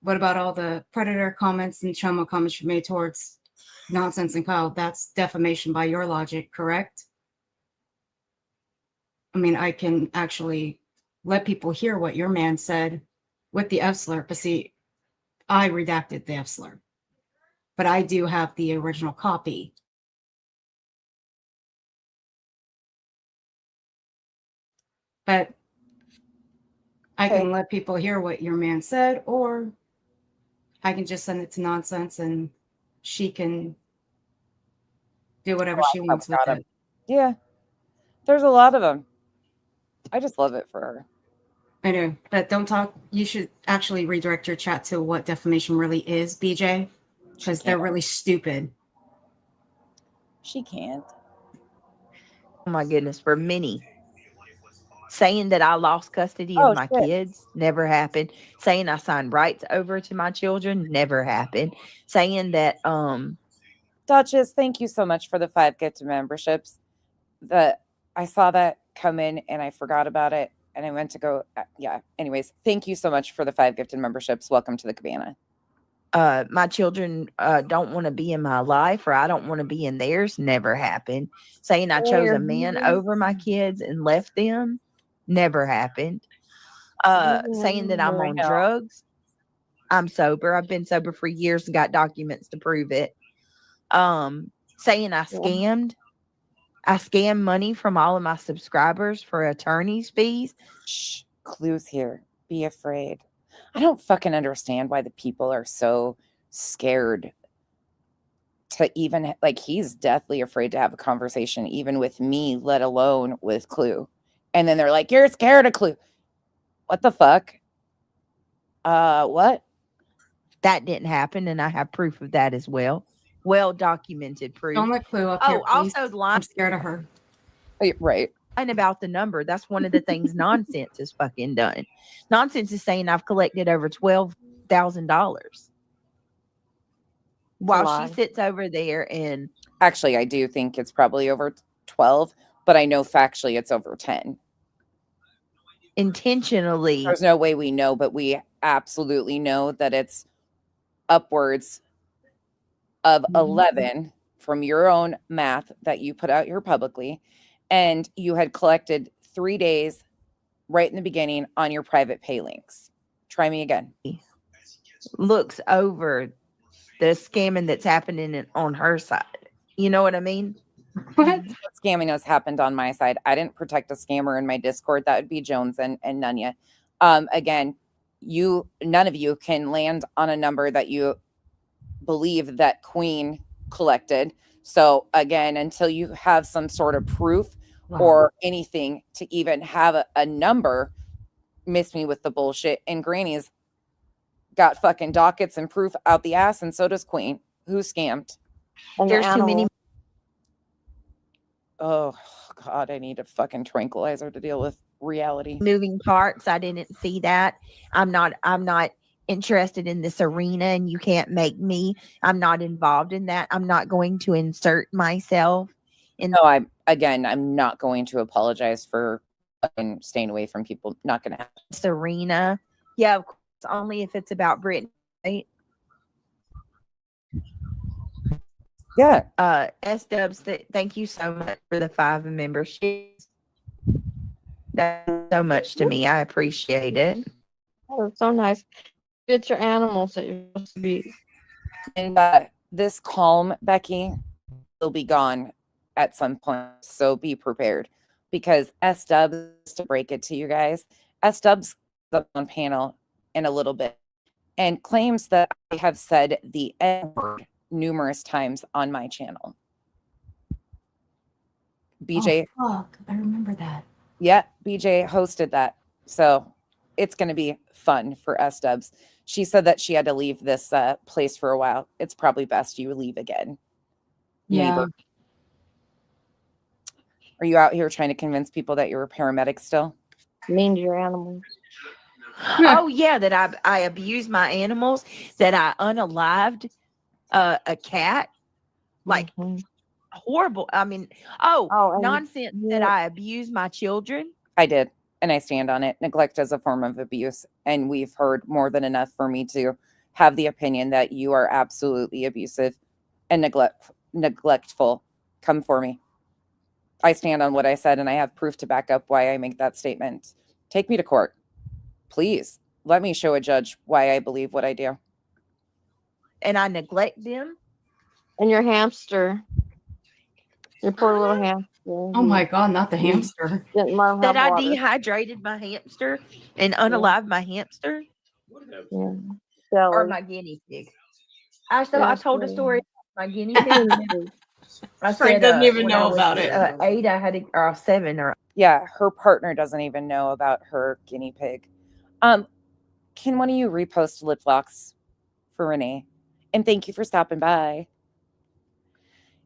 Speaker 5: What about all the Predator comments and Chomo comments you made towards Nonsense and Kyle? That's defamation by your logic, correct? I mean, I can actually let people hear what your man said with the F slur, but see, I redacted the F slur, but I do have the original copy. But I can let people hear what your man said, or I can just send it to Nonsense and she can do whatever she wants with it.
Speaker 1: Yeah. There's a lot of them. I just love it for her.
Speaker 5: I know, but don't talk. You should actually redirect your chat to what defamation really is, BJ, because they're really stupid.
Speaker 1: She can't.
Speaker 3: Oh my goodness, for Minnie. Saying that I lost custody of my kids never happened. Saying I signed rights over to my children never happened. Saying that
Speaker 1: Duchess, thank you so much for the 5 gifted memberships. I saw that come in and I forgot about it and I went to go. Anyways, thank you so much for the 5 gifted memberships. Welcome to the cabana.
Speaker 3: My children don't want to be in my life or I don't want to be in theirs never happened. Saying I chose a man over my kids and left them never happened. Saying that I'm on drugs. I'm sober. I've been sober for years and got documents to prove it. saying I scammed money from all of my subscribers for attorney's fees.
Speaker 1: Shh, clues here. Be afraid. I don't fucking understand why the people are so scared to even, like, he's deathly afraid to have a conversation even with me, let alone with Clue. And then they're like, you're scared of Clue. What the fuck? What?
Speaker 3: That didn't happen, and I have proof of that as well. Well documented proof.
Speaker 5: Don't let Clue up here, please.
Speaker 3: Also the line.
Speaker 5: I'm scared of her.
Speaker 1: Right.
Speaker 3: And about the number, that's one of the things Nonsense has fucking done. Nonsense is saying I've collected over $12,000 while she sits over there. And
Speaker 1: actually, I do think it's probably over 12, but I know factually it's over 10.
Speaker 3: Intentionally.
Speaker 1: There's no way we know, but we absolutely know that it's upwards of 11 from your own math that you put out here publicly. And you had collected 3 days right in the beginning on your private pay links. Try me again.
Speaker 3: Looks over the scamming that's happening on her side. You know what I mean?
Speaker 5: What?
Speaker 1: Scamming has happened on my side. I didn't protect a scammer in my Discord. That would be Jones and Nunya. Again, none of you can land on a number that you believe that Queen collected. So again, until you have some sort of proof or anything to even have a number, miss me with the bullshit. And Granny's got fucking dockets and proof out the ass, and so does Queen, who scammed.
Speaker 4: And
Speaker 3: there's too many.
Speaker 1: Oh God, I need a fucking tranquilizer to deal with reality.
Speaker 3: Moving parts. I didn't see that. I'm not interested in this arena, and you can't make me. I'm not involved in that. I'm not going to insert myself in.
Speaker 1: No, I'm not going to apologize for fucking staying away from people. Not gonna happen.
Speaker 3: This arena. Yeah, of course, only if it's about Brittany, right?
Speaker 1: Yeah.
Speaker 3: S-Dubs, thank you so much for the 5 memberships. That's so much to me. I appreciate it.
Speaker 4: Oh, it's so nice. Get your animals that you're supposed to be.
Speaker 1: And this calm, Becky, will be gone at some point. So be prepared. Because S-Dubs, to break it to you guys, S-Dubs up on panel in a little bit and claims that I have said the N-word numerous times on my channel. BJ.
Speaker 5: Oh, fuck. I remember that.
Speaker 1: Yeah, BJ hosted that. So it's going to be fun for S-Dubs. She said that she had to leave this place for a while. It's probably best you leave again.
Speaker 5: Yeah.
Speaker 1: Neighbor. Are you out here trying to convince people that you're a paramedic still?
Speaker 4: Mean to your animals.
Speaker 3: Oh, yeah, that I abuse my animals, that I unalived a cat. Like, horrible. I mean, nonsense that I abuse my children.
Speaker 1: I did, and I stand on it. Neglect is a form of abuse, and we've heard more than enough for me to have the opinion that you are absolutely abusive and neglectful. Come for me. I stand on what I said, and I have proof to back up why I make that statement. Take me to court. Please, let me show a judge why I believe what I do.
Speaker 3: And I neglect them.
Speaker 4: And your hamster. Your poor little hamster.
Speaker 5: Oh my God, not the hamster.
Speaker 3: That I dehydrated my hamster and unalived my hamster.
Speaker 4: Yeah.
Speaker 3: Or my guinea pig. I told a story about my guinea pig. I
Speaker 5: Frank doesn't even know about it.
Speaker 3: 8, I had or 7 or.
Speaker 1: Yeah, her partner doesn't even know about her guinea pig. Can one of you repost lip locks for Renee? And thank you for stopping by.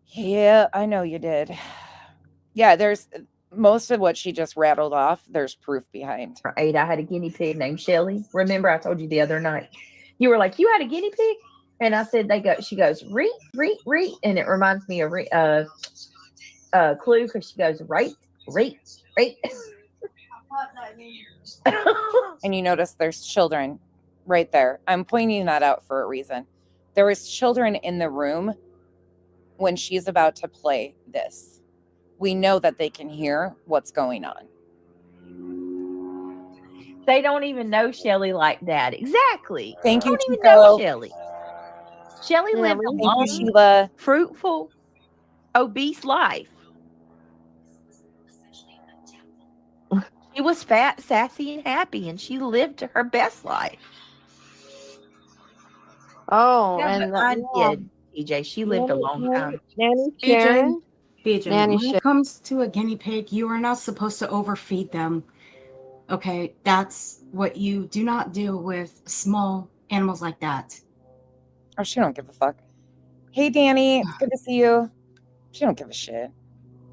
Speaker 1: Yeah, I know you did. Yeah, there's most of what she just rattled off. There's proof behind.
Speaker 3: 8, I had a guinea pig named Shelly. Remember, I told you the other night. You were like, "You had a guinea pig," and I said, She goes, "Reet, reet, reet," and it reminds me of Clue because she goes, "Right, reet, reet."
Speaker 1: And you notice there's children right there. I'm pointing that out for a reason. There was children in the room when she's about to play this. We know that they can hear what's going on.
Speaker 3: They don't even know Shelly like that. Exactly.
Speaker 1: Thank you,
Speaker 3: don't even
Speaker 1: Chico.
Speaker 3: know Shelly. Shelley
Speaker 4: Yeah,
Speaker 3: lived a
Speaker 4: really.
Speaker 1: Thank you,
Speaker 3: long,
Speaker 1: Sheila.
Speaker 3: fruitful, obese life. She was fat, sassy, and happy, and she lived her best life.
Speaker 4: Oh,
Speaker 3: Yeah,
Speaker 4: and
Speaker 3: but mine
Speaker 4: yeah,
Speaker 3: did, TJ. She lived a long time.
Speaker 4: Nanny
Speaker 5: BJ,
Speaker 4: Sharon.
Speaker 5: BJ,
Speaker 4: Nanny
Speaker 5: when
Speaker 4: Sharon.
Speaker 5: it comes to a guinea pig, you are not supposed to overfeed them. Okay, that's what you do not do with small animals like that.
Speaker 1: Oh, she don't give a fuck. Hey, Danny, it's good to see you. She don't give a shit.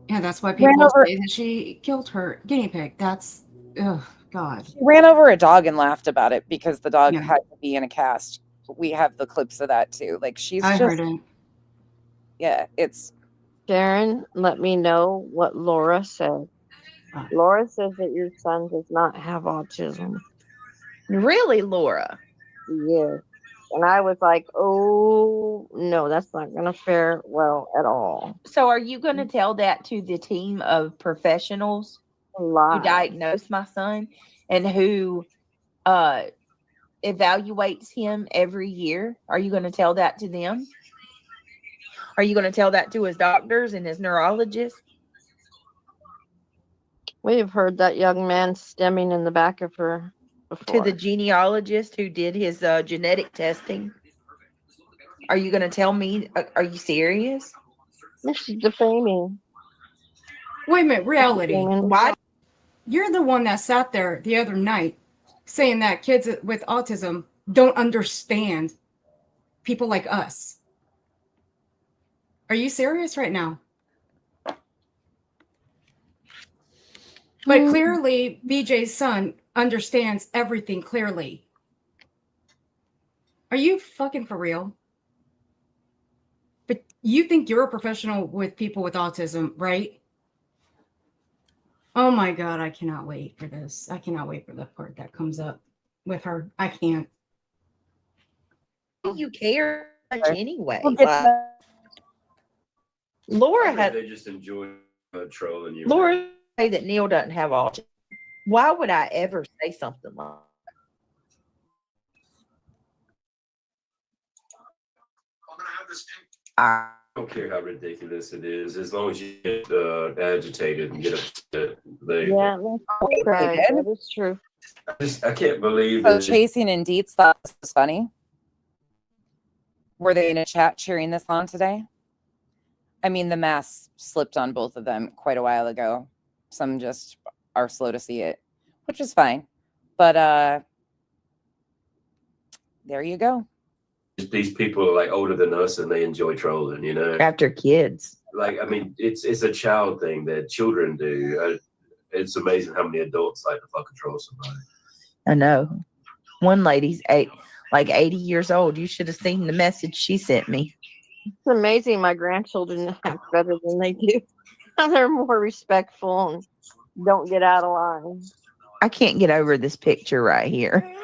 Speaker 5: Yeah, that's why
Speaker 1: Ran
Speaker 5: people
Speaker 1: over.
Speaker 5: say that she killed her guinea pig. That's, ugh, God.
Speaker 1: She ran over a dog and laughed about it because the dog
Speaker 5: Yeah,
Speaker 1: had to be in a cast. We have the clips of that too. Like she's
Speaker 5: I heard
Speaker 1: just,
Speaker 5: it.
Speaker 1: yeah, it's
Speaker 4: Sharon, let me know what Laura said. Laura says that your son does not have autism.
Speaker 3: Really, Laura?
Speaker 4: Yes. And I was like, oh, no, that's not going to fare well at all.
Speaker 3: So, are you going to tell that to the team of professionals who
Speaker 4: Live.
Speaker 3: diagnosed my son and who evaluates him every year? Are you going to tell that to them? Are you going to tell that to his doctors and his neurologists?
Speaker 4: We've heard that young man stemming in the back of her before.
Speaker 3: To the genealogist who did his genetic testing? Are you going to tell me? Are you serious?
Speaker 4: This is defaming.
Speaker 5: Wait a minute, reality.
Speaker 4: Defaming.
Speaker 3: Why?
Speaker 5: You're the one that sat there the other night saying that kids with autism don't understand people like us. Are you serious right now? But clearly, BJ's son understands everything clearly. Are you fucking for real? But you think you're a professional with people with autism, right? Oh my God, I cannot wait for this. I cannot wait for the part that comes up with her. I can't.
Speaker 3: Do you care much anyway?
Speaker 1: we'll get to
Speaker 3: Like,
Speaker 1: that.
Speaker 3: Laura had
Speaker 7: They just enjoy trolling you.
Speaker 3: Laura say that Neil doesn't have autism. Why would I ever say something like that?
Speaker 7: I don't care how ridiculous it is, as long as you get agitated and get upset.
Speaker 4: Yeah, that's right. That is true.
Speaker 7: I can't believe
Speaker 1: So
Speaker 7: that.
Speaker 1: Chasing and Deets thought this was funny. Were they in a chat cheering this on today? I mean, the mask slipped on both of them quite a while ago. Some just are slow to see it, which is fine. But there you go.
Speaker 7: These people are like older than us and they enjoy trolling, you know.
Speaker 3: After kids.
Speaker 7: Like, I mean, it's a child thing that children do. It's amazing how many adults like to fucking troll somebody.
Speaker 3: I know. One lady's 80 years old. You should have seen the message she sent me.
Speaker 4: It's amazing my grandchildren act better than they do. They're more respectful and don't get out of line.
Speaker 3: I can't get over this picture right here.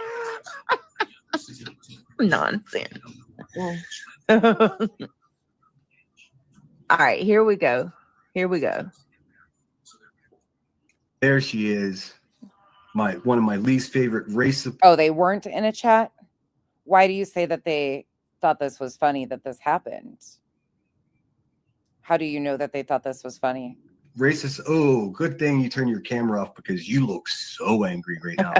Speaker 3: Nonsense. All right, here we go. Here we go.
Speaker 2: There she is. One of my least favorite race.
Speaker 1: Oh, they weren't in a chat? Why do you say that they thought this was funny that this happened? How do you know that they thought this was funny?
Speaker 2: Racist. Oh, good thing you turn your camera off because you look so angry right now.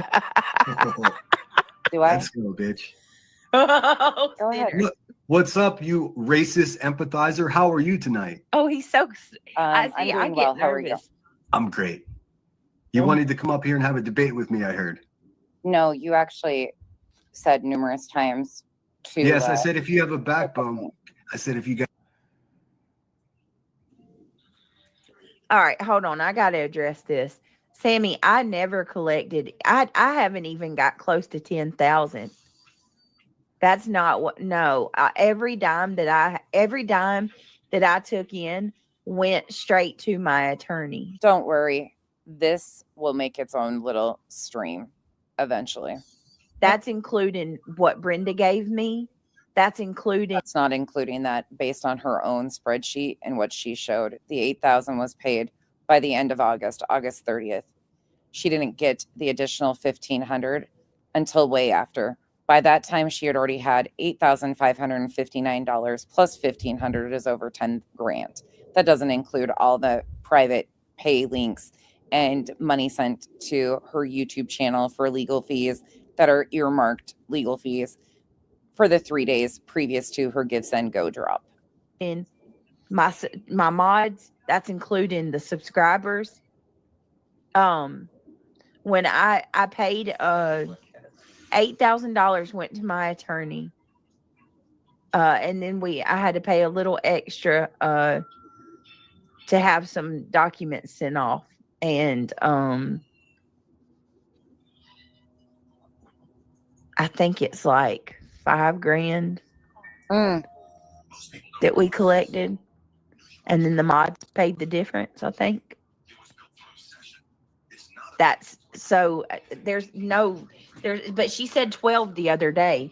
Speaker 1: Do I?
Speaker 2: Let's go, bitch.
Speaker 3: Oh,
Speaker 1: Go ahead.
Speaker 2: What's up, you racist empathizer? How are you tonight?
Speaker 3: Oh, he's so. I
Speaker 1: I'm
Speaker 3: see.
Speaker 1: doing
Speaker 3: I get
Speaker 1: well. How are you?
Speaker 3: nervous.
Speaker 2: I'm great. You wanted to come up here and have a debate with me, I heard.
Speaker 1: No, you actually said numerous times to.
Speaker 2: Yes, I said if you have a backbone. I said if you got.
Speaker 3: All right, hold on. I got to address this. Sammy, I never collected. I haven't even got close to 10,000. That's not what. No, every dime that I took in went straight to my attorney.
Speaker 1: Don't worry. This will make its own little stream eventually.
Speaker 3: That's including what Brenda gave me. That's including.
Speaker 1: It's not including that based on her own spreadsheet and what she showed. The 8,000 was paid by the end of August 30th. She didn't get the additional 1,500 until way after. By that time, she had already had $8,559 plus $1,500 is over 10 grand. That doesn't include all the private pay links and money sent to her YouTube channel for legal fees that are earmarked legal fees for the 3 days previous to her Give Send Go drop.
Speaker 3: In my mods, that's including the subscribers. When I paid $8,000 went to my attorney, and then I had to pay a little extra to have some documents sent off, and I think it's like $5 grand that we collected, and then the mods paid the difference, I think. That's so but she said 12 the other day.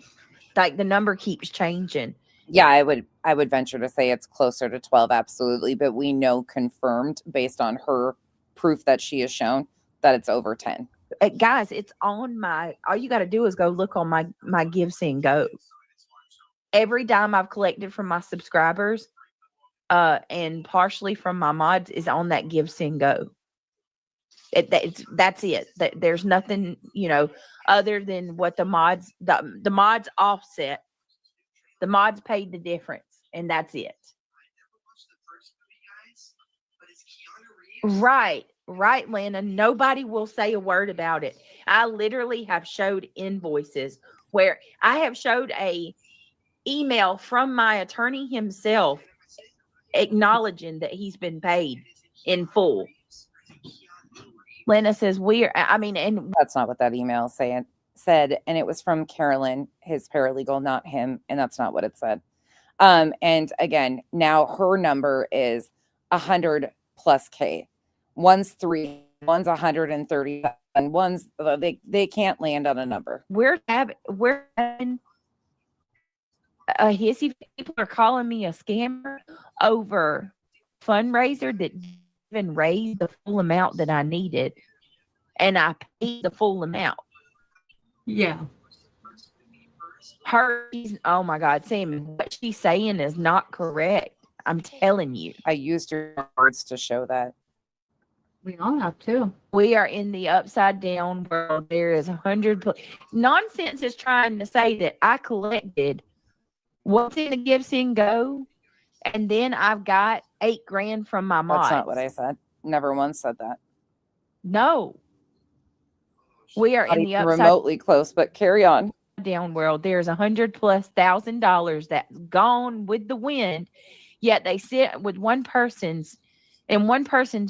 Speaker 3: Like the number keeps changing.
Speaker 1: Yeah, I would venture to say it's closer to 12, absolutely, but we know confirmed based on her proof that she has shown that it's over 10.
Speaker 3: Guys, it's on all you got to do is go look on my Give Send Go. Every dime I've collected from my subscribers and partially from my mods is on that Give Send Go. That's it. There's nothing, other than what the mods offset. The mods paid the difference, and that's it. Right, Lana. Nobody will say a word about it. I literally have showed invoices where I have showed a email from my attorney himself acknowledging that he's been paid in full. Lena says and
Speaker 1: that's not what that email said, and it was from Carolyn, his paralegal, not him, and that's not what it said. And again, now her number is 100 plus K. One's 3, one's 130, and one's they can't land on a number.
Speaker 3: We're having hissy people are calling me a scammer over fundraiser that even raised the full amount that I needed, and I paid the full amount.
Speaker 5: Yeah.
Speaker 3: Oh my God, Sammy, what she's saying is not correct. I'm telling you.
Speaker 1: I used your words to show that.
Speaker 5: We all have to.
Speaker 3: We are in the upside down world. There is 100. Nonsense is trying to say that I collected what's in the Give Send Go, and then I've got $8 grand from my mods.
Speaker 1: That's not what I said. Never once said that.
Speaker 3: No. We are
Speaker 1: not
Speaker 3: in the
Speaker 1: even
Speaker 3: upside
Speaker 1: remotely close, but carry on.
Speaker 3: Down world. There's $100,000+ that's gone with the wind, yet they sit with one person's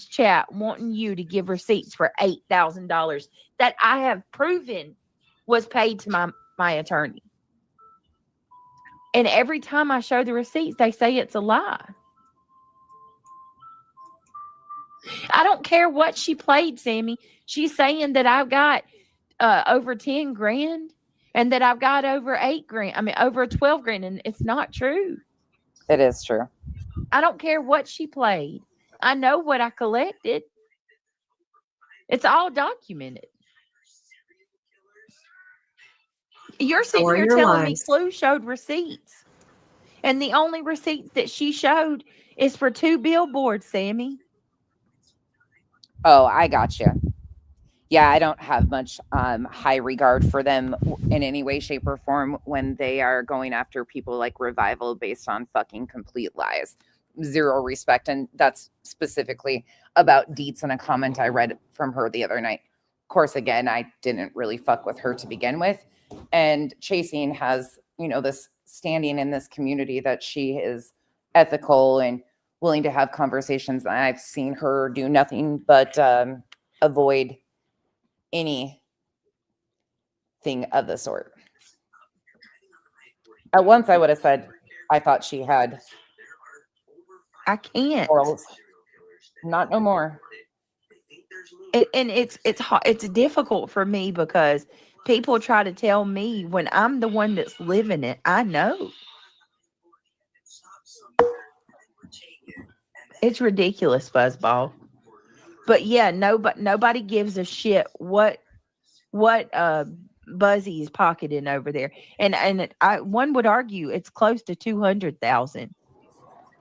Speaker 3: chat wanting you to give receipts for $8,000 that I have proven was paid to my attorney. And every time I show the receipts, they say it's a lie. I don't care what she played, Sammy. She's saying that I've got over 10 grand and that I've got over 8 grand. I mean, over 12 grand. And it's not true.
Speaker 1: It is true.
Speaker 3: I don't care what she played. I know what I collected. It's all documented. You're sitting here telling me Clue showed receipts. And the only receipts that she showed is for 2 billboards, Sammy.
Speaker 1: Oh, I got you. Yeah, I don't have much high regard for them in any way, shape, or form when they are going after people like Revival based on fucking complete lies. Zero respect. And that's specifically about Deets in a comment I read from her the other night. Of course, again, I didn't really fuck with her to begin with. And Chasing has, this standing in this community that she is ethical and willing to have conversations. And I've seen her do nothing but avoid anything of the sort. At once I would have said I thought she had.
Speaker 3: I can't.
Speaker 1: Morals. Not no more.
Speaker 3: And it's difficult for me because people try to tell me when I'm the one that's living it. I know. It's ridiculous, Fuzzball. But yeah, nobody gives a shit what Buzzy is pocketing over there, and one would argue it's close to 200,000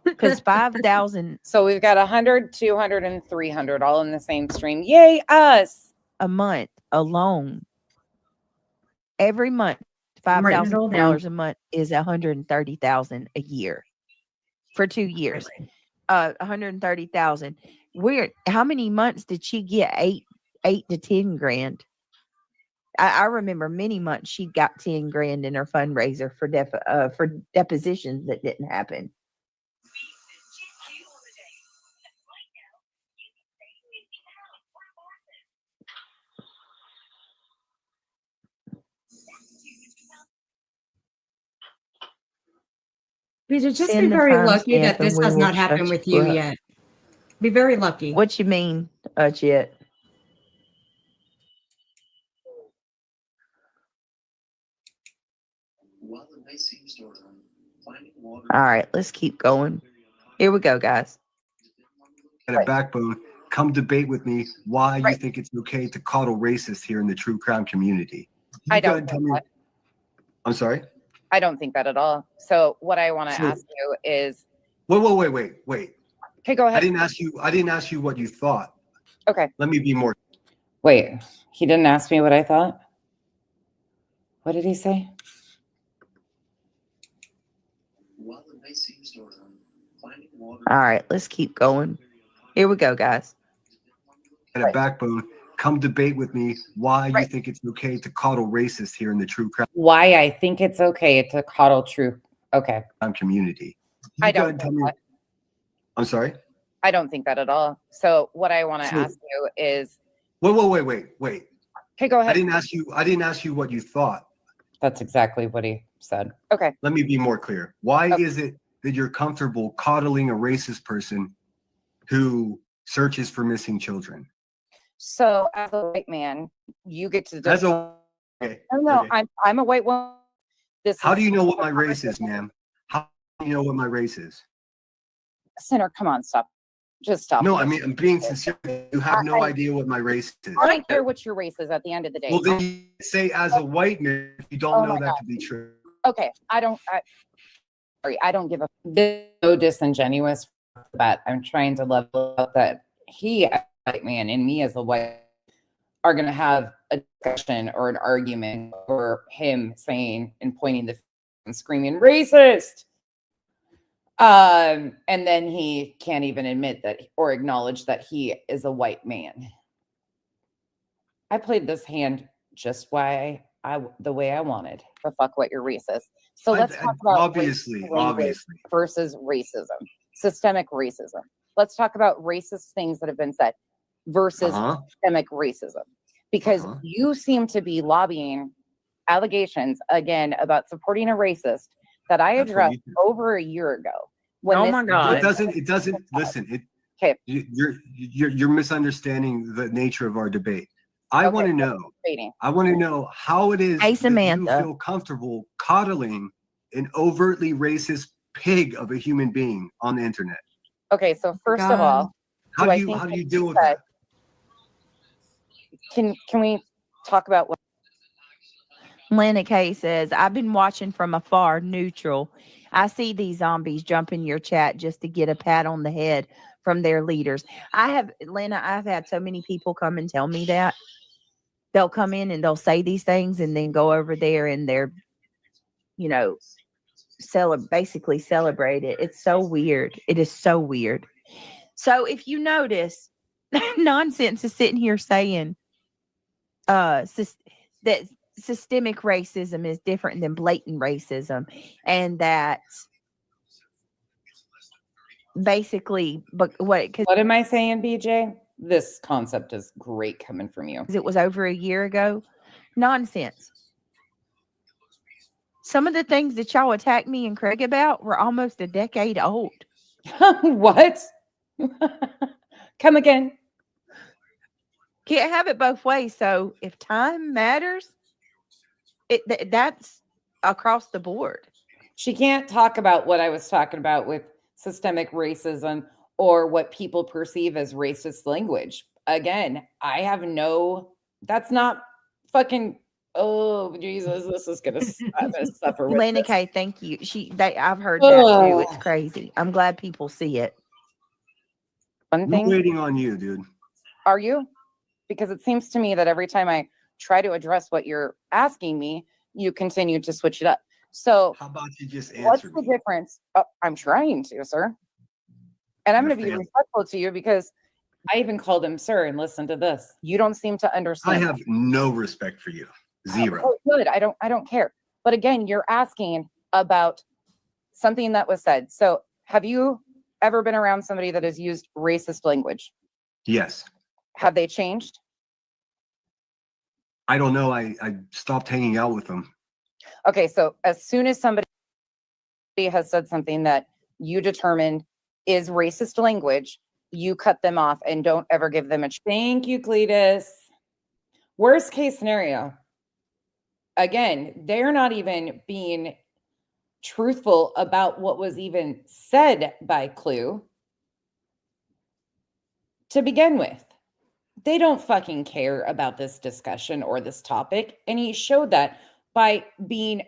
Speaker 3: because 5,000
Speaker 1: So we've got 100, 200, and 300 all in the same stream. Yay, us!
Speaker 3: a month alone. Every month,
Speaker 5: I'm writing it all down.
Speaker 3: $5,000 a month is 130,000 a year for 2 years. 130,000. Weird. How many months did she get? 8 to 10 grand. I remember many months she got 10 grand in her fundraiser for depositions that didn't happen.
Speaker 5: Just
Speaker 3: Send
Speaker 5: be
Speaker 3: the
Speaker 5: very lucky
Speaker 3: timestamp
Speaker 5: that
Speaker 3: and
Speaker 5: this
Speaker 3: we
Speaker 5: has
Speaker 3: will
Speaker 5: not happened
Speaker 3: shut
Speaker 5: with
Speaker 3: you
Speaker 5: you
Speaker 3: up.
Speaker 5: yet. Be very lucky.
Speaker 3: What you mean, Jet? All right, let's keep going. Here we go, guys.
Speaker 2: And a backbone. Come debate with me why you think it's okay to coddle racists here in the true crime community.
Speaker 1: I don't think that.
Speaker 2: I'm sorry?
Speaker 1: I don't think that at all. So what I want to ask you is
Speaker 2: Wait.
Speaker 1: Okay, go ahead.
Speaker 2: I didn't ask you what you thought.
Speaker 1: Okay.
Speaker 2: Let me be more.
Speaker 1: Wait, he didn't ask me what I thought? What did he say?
Speaker 3: All right, let's keep going. Here we go, guys.
Speaker 2: And a backbone. Come debate with me why you think it's okay to coddle racists here in the true crime.
Speaker 1: Why I think it's okay to coddle true. Okay.
Speaker 2: Community.
Speaker 1: I don't think that.
Speaker 2: I'm sorry?
Speaker 1: I don't think that at all. So what I want to ask you is
Speaker 2: Wait.
Speaker 1: Okay, go ahead.
Speaker 2: I didn't ask you what you thought.
Speaker 1: That's exactly what he said. Okay.
Speaker 2: Let me be more clear. Why is it that you're comfortable coddling a racist person who searches for missing children?
Speaker 1: So as a white man, you get to
Speaker 2: okay.
Speaker 1: No, I'm a white woman.
Speaker 2: How do you know what my race is, ma'am? How do you know what my race is?
Speaker 1: Sinner, come on, stop. Just stop.
Speaker 2: No, I mean, I'm being sincere. You have no idea what my race is.
Speaker 1: I don't care what your race is at the end of the day.
Speaker 2: Well, then you say as a white man, if you don't know that to be true.
Speaker 1: Okay, I don't give a no disingenuous that I'm trying to level out that he, as a white man, and me as a white are going to have a discussion or an argument over him saying and pointing the finger and screaming racist. And then he can't even admit that or acknowledge that he is a white man. I played this hand just the way I wanted. The fuck what your race is. So let's talk about
Speaker 2: obviously
Speaker 1: versus racism, systemic racism. Let's talk about racist things that have been said versus systemic racism, because you seem to be lobbying allegations again about supporting a racist that I addressed over a year ago.
Speaker 3: Oh my God!
Speaker 2: It doesn't. Listen,
Speaker 1: okay.
Speaker 2: You're misunderstanding the nature of our debate. I want to know how it is that you feel comfortable coddling an overtly racist pig of a human being on the internet.
Speaker 1: Okay, so first of all,
Speaker 2: how do you deal with that?
Speaker 1: Can we talk about what
Speaker 3: Lena K says, I've been watching from afar, neutral. I see these zombies jump in your chat just to get a pat on the head from their leaders. I've had so many people come and tell me that. They'll come in and they'll say these things and then go over there and they're, basically celebrate it. It's so weird. It is so weird. So if you notice, Nonsense is sitting here saying that systemic racism is different than blatant racism, and that basically, but what
Speaker 1: am I saying, BJ? This concept is great coming from you.
Speaker 3: It was over a year ago. Nonsense. Some of the things that y'all attacked me and Craig about were almost a decade old.
Speaker 1: What? Come again.
Speaker 3: Can't have it both ways. So if time matters, that's across the board.
Speaker 1: She can't talk about what I was talking about with systemic racism or what people perceive as racist language. Again, that's not fucking Oh Jesus, this is gonna I'm gonna suffer with
Speaker 3: Lenny
Speaker 1: this.
Speaker 3: K, thank you. I'm gonna suffer with
Speaker 1: Lenny
Speaker 3: this.
Speaker 1: K,
Speaker 3: Thank you. I've heard that too. It's crazy. I'm glad people see it.
Speaker 1: One
Speaker 2: We're
Speaker 1: thing.
Speaker 2: waiting on you, dude.
Speaker 1: Are you? Because it seems to me that every time I try to address what you're asking me, you continue to switch it up. So
Speaker 2: how about you just
Speaker 1: what's
Speaker 2: answer
Speaker 1: the
Speaker 2: me?
Speaker 1: difference? Oh, I'm trying to, sir. And I'm going to be respectful to you because I even called him sir, and listen to this. You don't seem to
Speaker 2: I
Speaker 1: understand.
Speaker 2: have no respect for you. Zero.
Speaker 1: Oh, good. I don't care. But again, you're asking about something that was said. So have you ever been around somebody that has used racist language?
Speaker 2: Yes.
Speaker 1: Have they changed?
Speaker 2: I don't know. I stopped hanging out with them.
Speaker 1: Okay, so as soon as somebody has said something that you determined is racist language, you cut them off and don't ever give them a thank you, Cletus. Worst case scenario. Again, they're not even being truthful about what was even said by Clue to begin with. They don't fucking care about this discussion or this topic. And he showed that by being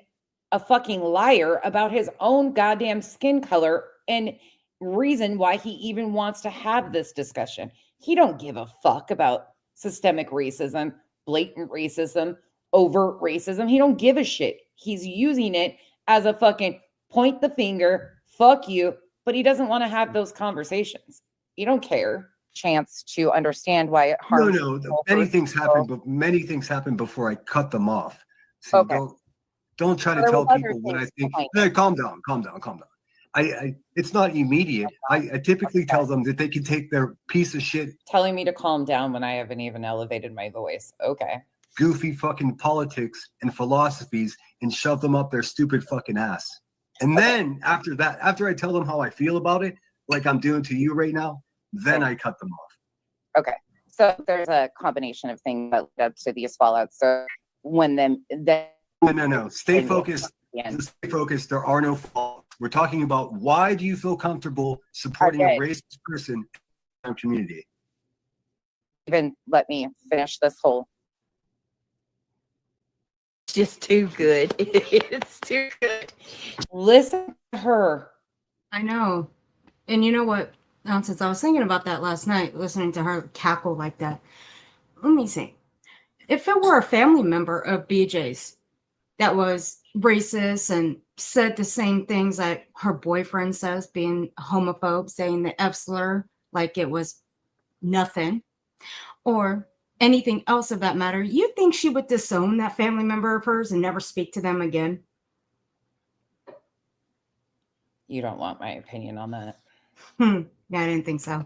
Speaker 1: a fucking liar about his own goddamn skin color and reason why he even wants to have this discussion. He don't give a fuck about systemic racism, blatant racism, overt racism. He don't give a shit. He's using it as a fucking point the finger, fuck you, but he doesn't want to have those conversations. He don't care. Chance to understand why it harms.
Speaker 2: No. Many things happen, but many things happen before I cut them off. So don't try to tell people what I think. Hey, calm down. It's not immediate. I typically tell them that they can take their piece of shit.
Speaker 1: Telling me to calm down when I haven't even elevated my voice. Okay.
Speaker 2: Goofy fucking politics and philosophies and shove them up their stupid fucking ass. And then after that, after I tell them how I feel about it, like I'm doing to you right now, then I cut them off.
Speaker 1: Okay. So there's a combination of things that led up to these fallouts. So when
Speaker 2: No. Stay focused. Stay focused. There are no faults. We're talking about why do you feel comfortable supporting a racist person in our community?
Speaker 1: Even let me finish this whole.
Speaker 3: Just too good. It's too good.
Speaker 1: Listen to her.
Speaker 5: I know. And you know what, Nonsense? I was thinking about that last night, listening to her cackle like that. Let me see. If it were a family member of BJ's that was racist and said the same things that her boyfriend says, being homophobe, saying the F slur like it was nothing, or anything else of that matter, you think she would disown that family member of hers and never speak to them again?
Speaker 1: You don't want my opinion on that.
Speaker 5: Yeah, I didn't think so.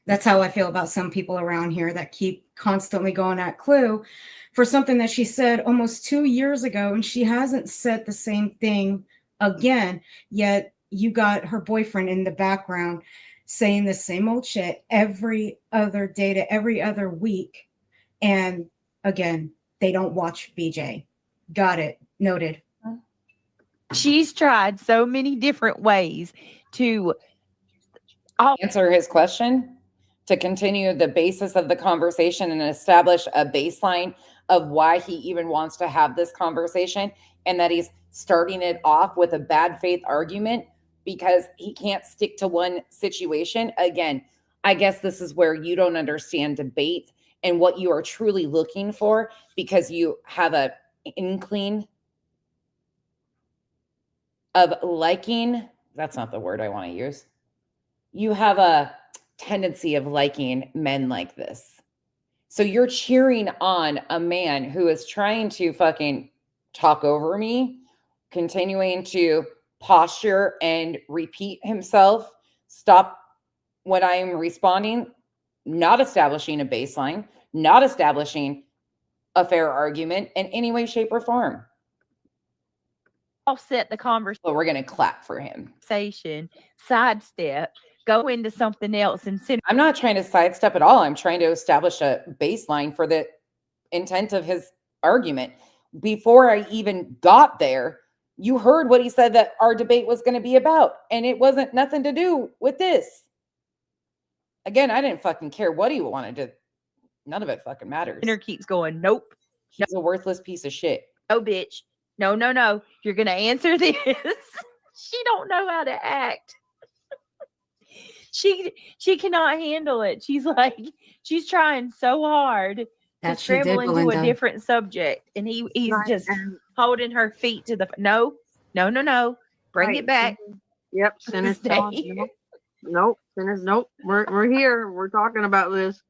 Speaker 5: That's how I feel about some people around here that keep constantly going at Clue for something that she said almost 2 years ago, and she hasn't said the same thing again. Yet you got her boyfriend in the background saying the same old shit every other day to every other week. And again, they don't watch BJ. Got it. Noted.
Speaker 3: She's tried so many different ways to
Speaker 1: answer his question, to continue the basis of the conversation and establish a baseline of why he even wants to have this conversation, and that he's starting it off with a bad faith argument because he can't stick to one situation. Again, I guess this is where you don't understand debate and what you are truly looking for, because you have an inkling of liking. That's not the word I want to use. You have a tendency of liking men like this. So you're cheering on a man who is trying to fucking talk over me, continuing to posture and repeat himself, stop when I am responding, not establishing a baseline, not establishing a fair argument in any way, shape, or form.
Speaker 3: Offset the conversation.
Speaker 1: Well, we're going to clap for him.
Speaker 3: Sidestep, go into something else and sit.
Speaker 1: I'm not trying to sidestep at all. I'm trying to establish a baseline for the intent of his argument. Before I even got there, you heard what he said that our debate was going to be about, and it wasn't nothing to do with this. Again, I didn't fucking care what he wanted to. None of it fucking matters.
Speaker 3: Inner keeps going, nope.
Speaker 1: She's a worthless piece of shit.
Speaker 3: No, bitch. No. You're gonna answer this. She don't know how to act. She cannot handle it. She's trying so hard to
Speaker 5: That she did,
Speaker 3: scramble into a
Speaker 5: Belinda.
Speaker 3: different subject, and he's
Speaker 4: Right,
Speaker 3: just
Speaker 4: and
Speaker 3: holding her feet to the no. Bring
Speaker 4: right.
Speaker 3: it back.
Speaker 4: Yep, Sinners
Speaker 3: Stay
Speaker 4: telling
Speaker 3: here.
Speaker 4: nope, Sinners, nope. We're here. We're talking about this.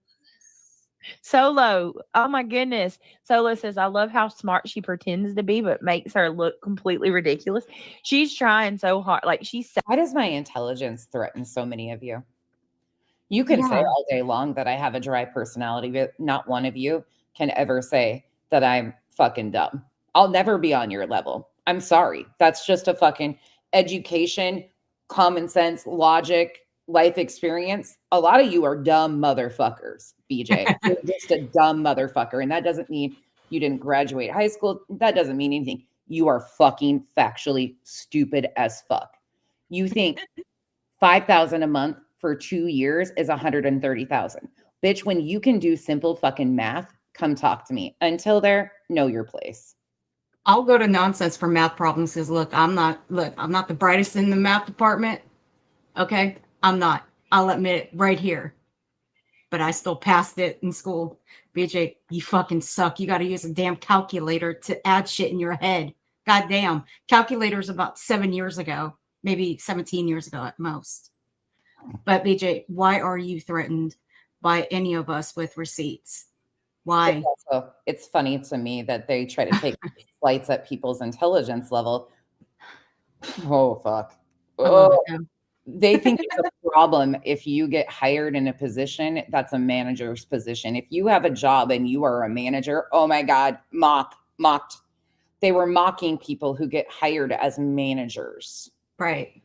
Speaker 3: Solo. Oh my goodness. Solo says, I love how smart she pretends to be, but makes her look completely ridiculous. She's trying so hard. Like she's
Speaker 1: Why does my intelligence threaten so many of you? You can say
Speaker 5: Yeah.
Speaker 1: all day long that I have a dry personality, but not one of you can ever say that I'm fucking dumb. I'll never be on your level. I'm sorry. That's just a fucking education, common sense, logic, life experience. A lot of you are dumb motherfuckers, BJ. You're just a dumb motherfucker. And that doesn't mean you didn't graduate high school. That doesn't mean anything. You are fucking factually stupid as fuck. You think 5,000 a month for 2 years is 130,000. Bitch, when you can do simple fucking math, come talk to me. Until there, know your place.
Speaker 5: I'll go to nonsense for math problems because I'm not the brightest in the math department. Okay? I'm not. I'll admit it right here. But I still passed it in school. BJ, you fucking suck. You got to use a damn calculator to add shit in your head. God damn. Calculators about 7 years ago, maybe 17 years ago at most. But BJ, why are you threatened by any of us with receipts? Why?
Speaker 1: Also, it's funny to me that they try to take flights at people's intelligence level. Oh, fuck.
Speaker 5: I love
Speaker 1: Oh,
Speaker 5: it, though.
Speaker 1: they think it's a problem if you get hired in a position that's a manager's position. If you have a job and you are a manager, oh my God, mocked. They were mocking people who get hired as managers.
Speaker 5: Right.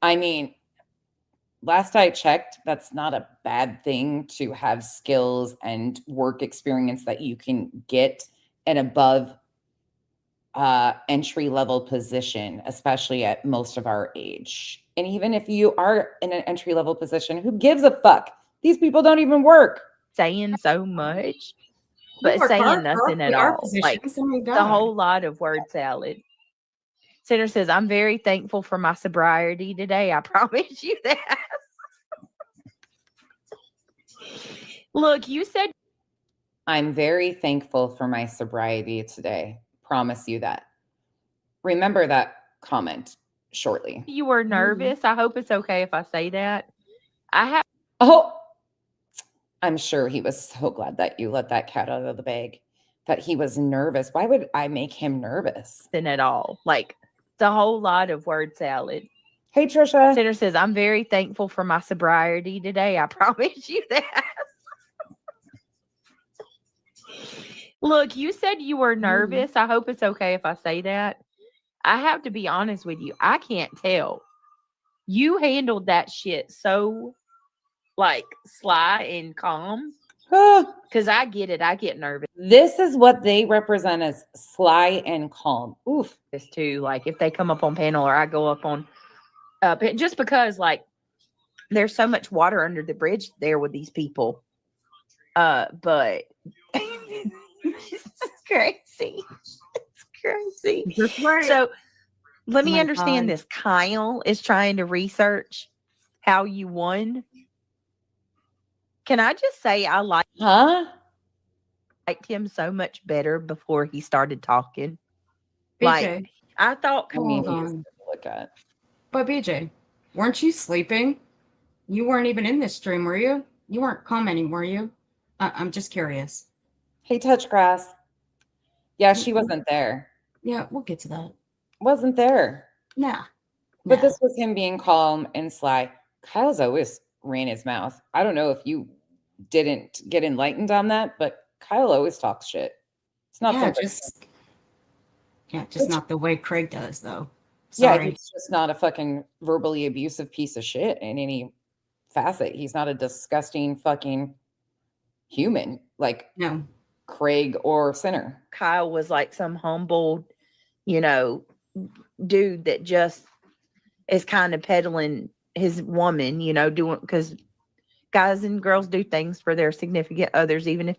Speaker 1: I mean, last I checked, that's not a bad thing to have skills and work experience that you can get an above entry level position, especially at most of our age. And even if you are in an entry level position, who gives a fuck? These people don't even work.
Speaker 3: saying so much,
Speaker 5: You
Speaker 3: but
Speaker 5: work
Speaker 3: saying
Speaker 5: hard
Speaker 3: nothing
Speaker 5: for
Speaker 3: at
Speaker 5: our
Speaker 3: all. Like
Speaker 5: positions. Oh my
Speaker 3: the
Speaker 5: God.
Speaker 3: whole lot of word salad. Center says, I'm very thankful for my sobriety today. I promise you that. Look, you said
Speaker 1: I'm very thankful for my sobriety today. Promise you that. Remember that comment shortly.
Speaker 3: you were nervous. I hope it's okay if I say that. I have
Speaker 1: Oh, I'm sure he was so glad that you let that cat out of the bag, that he was nervous. Why would I make him nervous?
Speaker 3: nothing at all. Like the whole lot of word salad.
Speaker 1: Hey, Trisha.
Speaker 3: Center says, I'm very thankful for my sobriety today. I promise you that. Look, you said you were nervous. I hope it's okay if I say that. I have to be honest with you. I can't tell. You handled that shit so like sly and calm. Because I get it. I get nervous.
Speaker 1: This is what they represent as sly and calm. Oof.
Speaker 3: This too. Like if they come up on panel or I go up on just because like there's so much water under the bridge there with these people. But it's crazy. It's crazy.
Speaker 4: Just right.
Speaker 3: So let me
Speaker 5: my
Speaker 3: understand
Speaker 5: God.
Speaker 3: this. Kyle is trying to research how you won. Can I just say I liked him so much better before he started talking? Like
Speaker 5: BJ,
Speaker 3: I thought
Speaker 1: I mean,
Speaker 5: hold
Speaker 1: he is
Speaker 5: on.
Speaker 1: good to look at.
Speaker 5: But BJ, weren't you sleeping? You weren't even in this stream, were you? You weren't commenting, were you? I'm just curious.
Speaker 1: Hey, touch grass. Yeah, she wasn't there.
Speaker 5: Yeah, we'll get to that.
Speaker 1: Wasn't there.
Speaker 5: Nah.
Speaker 1: But
Speaker 5: nah.
Speaker 1: this was him being calm and sly. Kyle's always ran his mouth. I don't know if you didn't get enlightened on that, but Kyle always talks shit. It's not
Speaker 5: Yeah,
Speaker 1: something.
Speaker 5: just not the way Craig does, though.
Speaker 1: Yeah,
Speaker 5: Sorry.
Speaker 1: he's just not a fucking verbally abusive piece of shit in any facet. He's not a disgusting fucking human like
Speaker 5: No.
Speaker 1: Craig or Sinner.
Speaker 3: Kyle was like some humbled, dude that just is kind of peddling his woman, doing because guys and girls do things for their significant others, even if,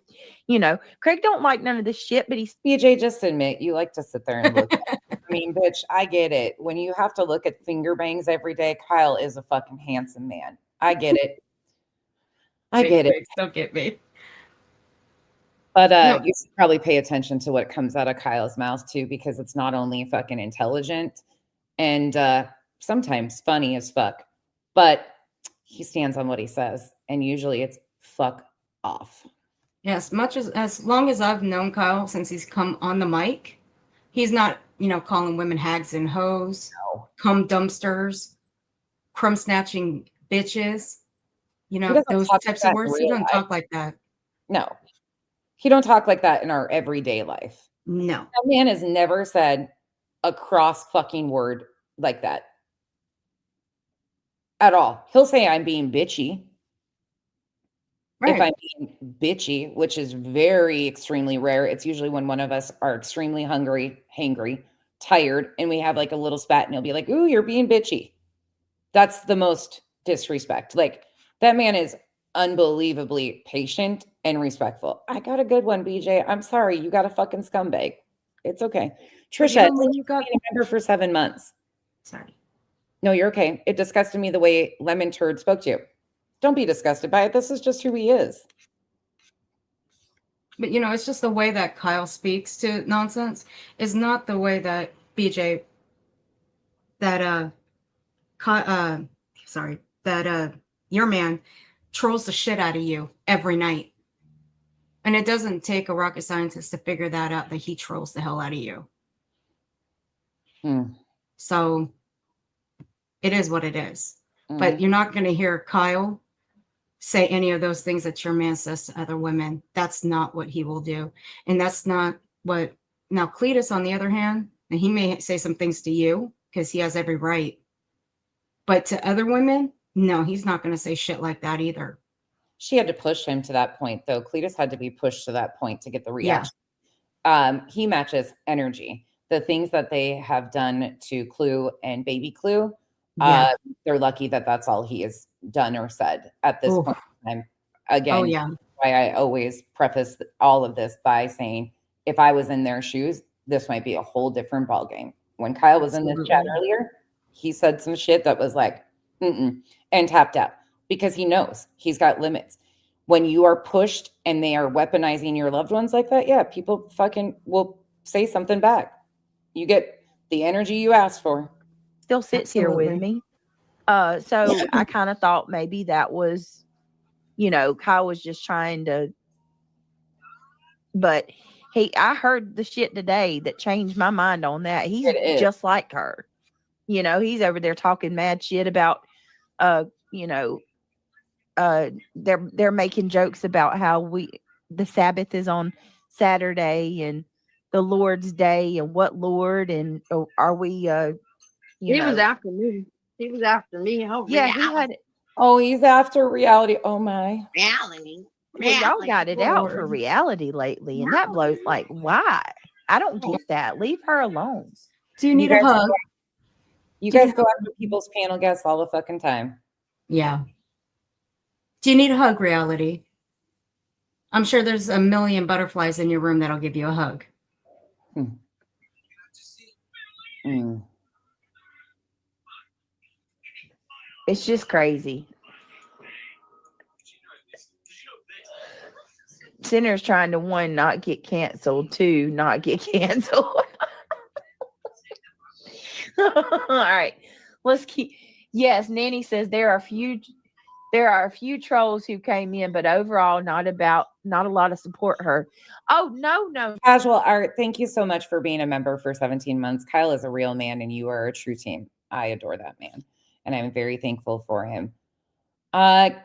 Speaker 3: Craig don't like none of this shit, but he's
Speaker 1: BJ, just admit you like to sit there and look. I mean, bitch, I get it. When you have to look at finger bangs every day, Kyle is a fucking handsome man. I get it. I get it.
Speaker 5: Don't get me.
Speaker 1: But
Speaker 5: No.
Speaker 1: you should probably pay attention to what comes out of Kyle's mouth too, because it's not only fucking intelligent and sometimes funny as fuck, but he stands on what he says, and usually it's fuck off.
Speaker 5: Yes, as long as I've known Kyle since he's come on the mic, he's not, calling women hags and hoes, cum dumpsters, crumb snatching bitches, those types of words. He doesn't talk like that.
Speaker 1: No. He don't talk like that in our everyday life.
Speaker 5: No.
Speaker 1: That man has never said a cross fucking word like that. At all. He'll say I'm being bitchy.
Speaker 5: Right.
Speaker 1: If I'm being bitchy, which is very extremely rare. It's usually when one of us are extremely hungry, hangry, tired, and we have like a little spat, and he'll be like, ooh, you're being bitchy. That's the most disrespect. Like, that man is unbelievably patient and respectful. I got a good one, BJ. I'm sorry. You got a fucking scumbag. It's okay. Trisha,
Speaker 5: when you got
Speaker 1: a member for 7 months.
Speaker 5: Sorry.
Speaker 1: No, you're okay. It disgusted me the way Lemon Turd spoke to you. Don't be disgusted by it. This is just who he is.
Speaker 5: But it's just the way that Kyle speaks to nonsense is not the way that BJ, that your man trolls the shit out of you every night. And it doesn't take a rocket scientist to figure that out, that he trolls the hell out of you. So it is what it is. But you're not going to hear Kyle say any of those things that your man says to other women. That's not what he will do. And that's not what... Now, Cletus, on the other hand, and he may say some things to you because he has every right. But to other women, no, he's not going to say shit like that either.
Speaker 1: She had to push him to that point, though. Cletus had to be pushed to that point to get the reaction. Yeah. He matches energy. The things that they have done to Clue and Baby Clue, they're lucky that that's all he has done or said at this point in time. Again, why I always preface all of this by saying, if I was in their shoes, this might be a whole different ballgame. When Kyle was in this chat earlier, he said some shit that was like, and tapped out, because he knows he's got limits. When you are pushed and they are weaponizing your loved ones like that, people fucking will say something back. You get the energy you asked for.
Speaker 3: Still sits here with me. So I kind of thought maybe that was, Kyle was just trying to, but I heard the shit today that changed my mind on that. He's just like her. He's over there talking mad shit about, they're making jokes about how the Sabbath is on Saturday and the Lord's Day and what Lord, and are we,
Speaker 4: He was after me. He was after me. Oh,
Speaker 3: yeah,
Speaker 4: reality.
Speaker 1: He's after reality. Oh my.
Speaker 4: Reality.
Speaker 3: Well, y'all got it out for reality lately, and that blows. Like, why? I don't get that. Leave her alone.
Speaker 5: Do you need a hug?
Speaker 1: You guys go after people's panel guests all the fucking time.
Speaker 5: Yeah. Do you need a hug, reality? I'm sure there's a million butterflies in your room that'll give you a hug.
Speaker 3: It's just crazy. Sinner's trying to, 1, not get canceled, 2, not get canceled. All right, let's keep. Yes, Nanny says there are a few trolls who came in, but overall not a lot of support her. Oh, no.
Speaker 1: Casual Art, thank you so much for being a member for 17 months. Kyle is a real man, and you are a true team. I adore that man, and I'm very thankful for him. I'm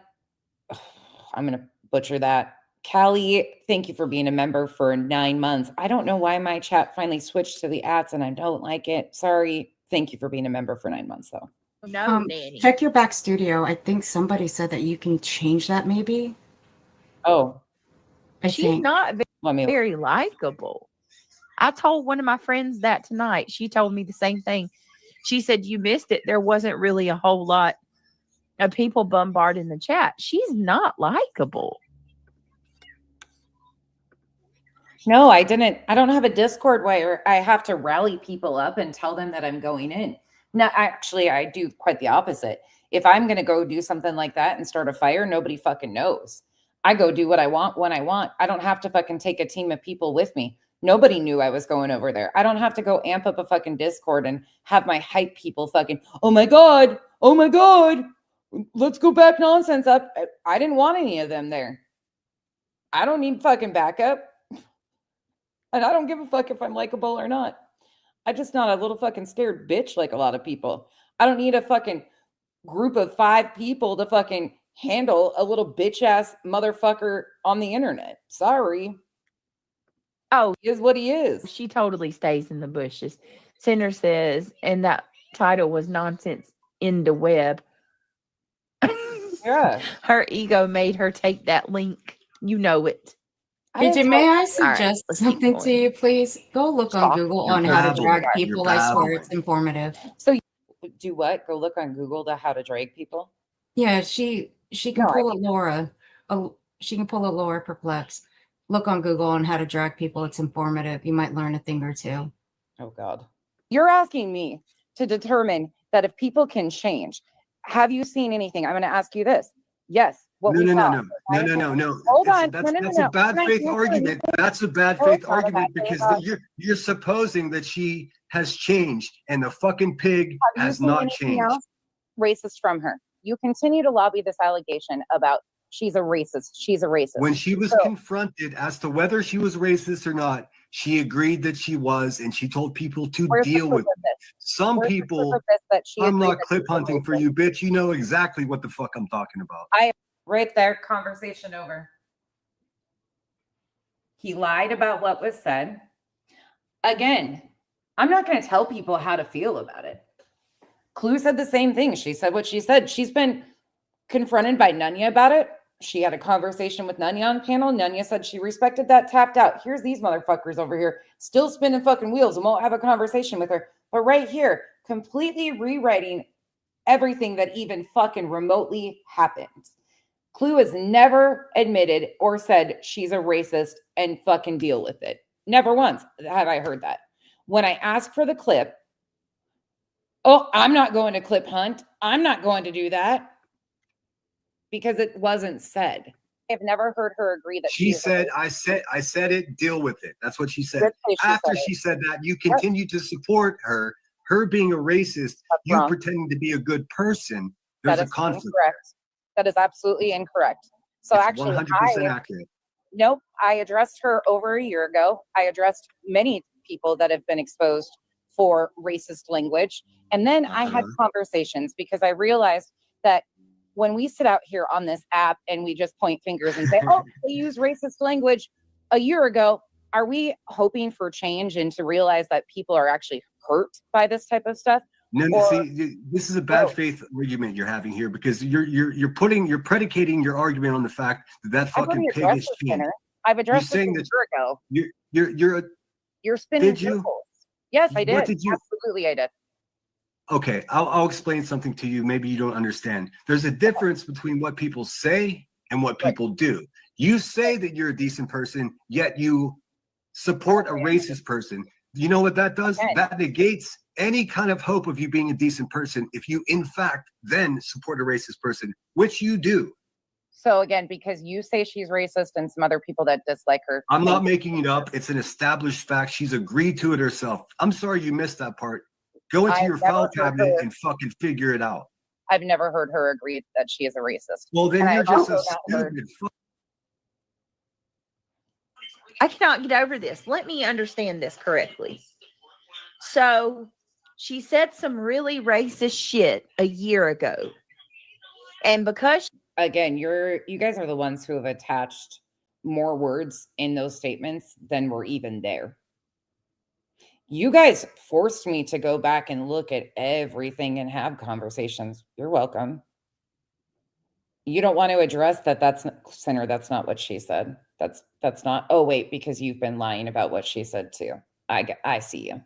Speaker 1: gonna butcher that. Callie, thank you for being a member for 9 months. I don't know why my chat finally switched to the ads, and I don't like it. Sorry. Thank you for being a member for 9 months, though.
Speaker 3: No, Nanny.
Speaker 5: Check your back studio. I think somebody said that you can change that, maybe.
Speaker 1: Oh,
Speaker 3: she's not very likable. I told one of my friends that tonight. She told me the same thing. She said, you missed it. There wasn't really a whole lot People bombard in the chat. She's not likable.
Speaker 1: No, I didn't. I don't have a Discord where I have to rally people up and tell them that I'm going in. No, actually, I do quite the opposite. If I'm going to go do something like that and start a fire, nobody fucking knows. I go do what I want when I want. I don't have to fucking take a team of people with me. Nobody knew I was going over there. I don't have to go amp up a fucking Discord and have my hype people fucking, oh my God, let's go back nonsense up. I didn't want any of them there. I don't need fucking backup. And I don't give a fuck if I'm likable or not. I'm just not a little fucking scared bitch like a lot of people. I don't need a fucking group of 5 people to fucking handle a little bitch ass motherfucker on the internet. Sorry.
Speaker 3: Oh,
Speaker 1: he is what he is.
Speaker 3: She totally stays in the bushes. Cinder says, and that title was nonsense in the web.
Speaker 1: Yeah.
Speaker 3: Her ego made her take that link. You know it.
Speaker 5: BJ, may I
Speaker 3: All right,
Speaker 5: suggest
Speaker 3: let's keep
Speaker 5: something to
Speaker 3: going.
Speaker 5: you, please? Go look on Google on how to drag people. I swear it's informative.
Speaker 1: So you do what? Go look on Google to how to drag people?
Speaker 5: Yeah, she can pull a Laura. She can pull a Laura Perplex. Look on Google on how to drag people. It's informative. You might learn a thing or two.
Speaker 1: Oh God. You're asking me to determine that if people can change. Have you seen anything? I'm going to ask you this. Yes.
Speaker 2: No.
Speaker 1: Hold on.
Speaker 2: That's a bad faith argument. That's a bad faith argument because you're supposing that she has changed and the fucking pig has not changed.
Speaker 1: Racist from her. You continue to lobby this allegation about she's a racist. She's a racist.
Speaker 2: When she was confronted as to whether she was racist or not, she agreed that she was, and she told people to deal with it. Some people, I'm not clip hunting for you, bitch. You know exactly what the fuck I'm talking about.
Speaker 1: Right there, conversation over. He lied about what was said. Again, I'm not going to tell people how to feel about it. Clue said the same thing. She said what she said. She's been confronted by Nunya about it. She had a conversation with Nunya on panel. Nunya said she respected that, tapped out. Here's these motherfuckers over here still spinning fucking wheels and won't have a conversation with her. But right here, completely rewriting everything that even fucking remotely happened. Clue has never admitted or said she's a racist and fucking deal with it. Never once have I heard that. When I ask for the clip, oh, I'm not going to clip hunt. I'm not going to do that. Because it wasn't said. I've never heard her agree that
Speaker 2: she said, I said it, deal with it. That's what she said. After she said that, you continue to support her being a racist, you pretending to be a good person. There's a conflict.
Speaker 1: Incorrect. That is absolutely incorrect. So it's actually
Speaker 2: 100% accurate.
Speaker 1: Nope. I addressed her over a year ago. I addressed many people that have been exposed for racist language. And then I had conversations because I realized that when we sit out here on this app and we just point fingers and say, oh, they use racist language a year ago, are we hoping for change and to realize that people are actually hurt by this type of stuff?
Speaker 2: No, see, this is a bad faith argument you're having here because you're predicating your argument on the fact that fucking pig is changed.
Speaker 1: I've addressed this a year ago. You're spinning circles. Yes, I did. Absolutely, I did.
Speaker 2: Okay, I'll explain something to you. Maybe you don't understand. There's a difference between what people say and what people do. You say that you're a decent person, yet you support a racist person. You know what that does? That negates any kind of hope of you being a decent person if you, in fact, then support a racist person, which you do.
Speaker 1: So again, because you say she's racist and some other people that dislike her.
Speaker 2: I'm not making it up. It's an established fact. She's agreed to it herself. I'm sorry you missed that part. Go into your file cabinet and fucking figure it out.
Speaker 1: I've never heard her agree that she is a racist.
Speaker 2: Well, then you're just a stupid fuck.
Speaker 3: I cannot get over this. Let me understand this correctly. So she said some really racist shit a year ago. And because
Speaker 1: again, you guys are the ones who have attached more words in those statements than were even there. You guys forced me to go back and look at everything and have conversations. You're welcome. You don't want to address that. That's not what she said. That's not. Oh, wait, because you've been lying about what she said too. I see you.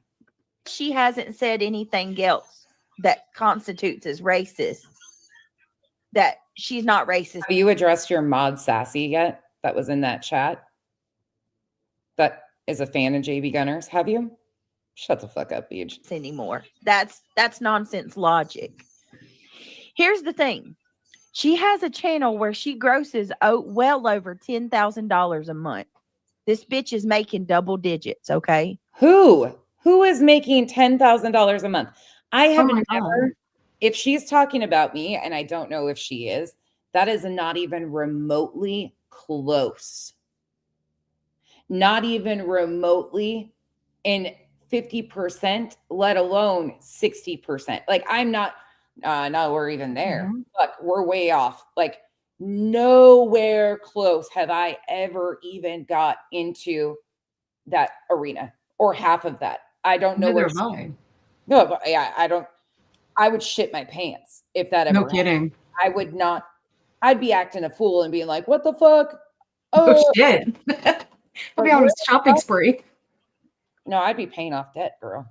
Speaker 3: She hasn't said anything else that constitutes as racist. that she's not racist.
Speaker 1: Have you addressed your mod Sassy yet? That was in that chat. That is a fan of JB Gunners. Have you? Shut the fuck up, Beach.
Speaker 3: Anymore. That's nonsense logic. Here's the thing. She has a channel where she grosses well over $10,000 a month. This bitch is making double digits, okay?
Speaker 1: Who is making $10,000 a month? I have
Speaker 5: my
Speaker 1: never, if she's talking about me, and I don't know if she is, that is not even remotely close. Not even remotely in 50%, let alone 60%. Like, I'm not, no, we're even there. Look, we're way off. Like, nowhere close have I ever even got into that arena or half of that. I don't know
Speaker 5: Neither
Speaker 1: where.
Speaker 5: have I.
Speaker 1: No, but yeah, I would shit my pants if that ever
Speaker 5: No
Speaker 1: happened.
Speaker 5: kidding.
Speaker 1: I would not. I'd be acting a fool and being like, "What the fuck?"
Speaker 5: Oh shit! I'll be on a shopping spree.
Speaker 1: No, I'd be paying off debt, girl.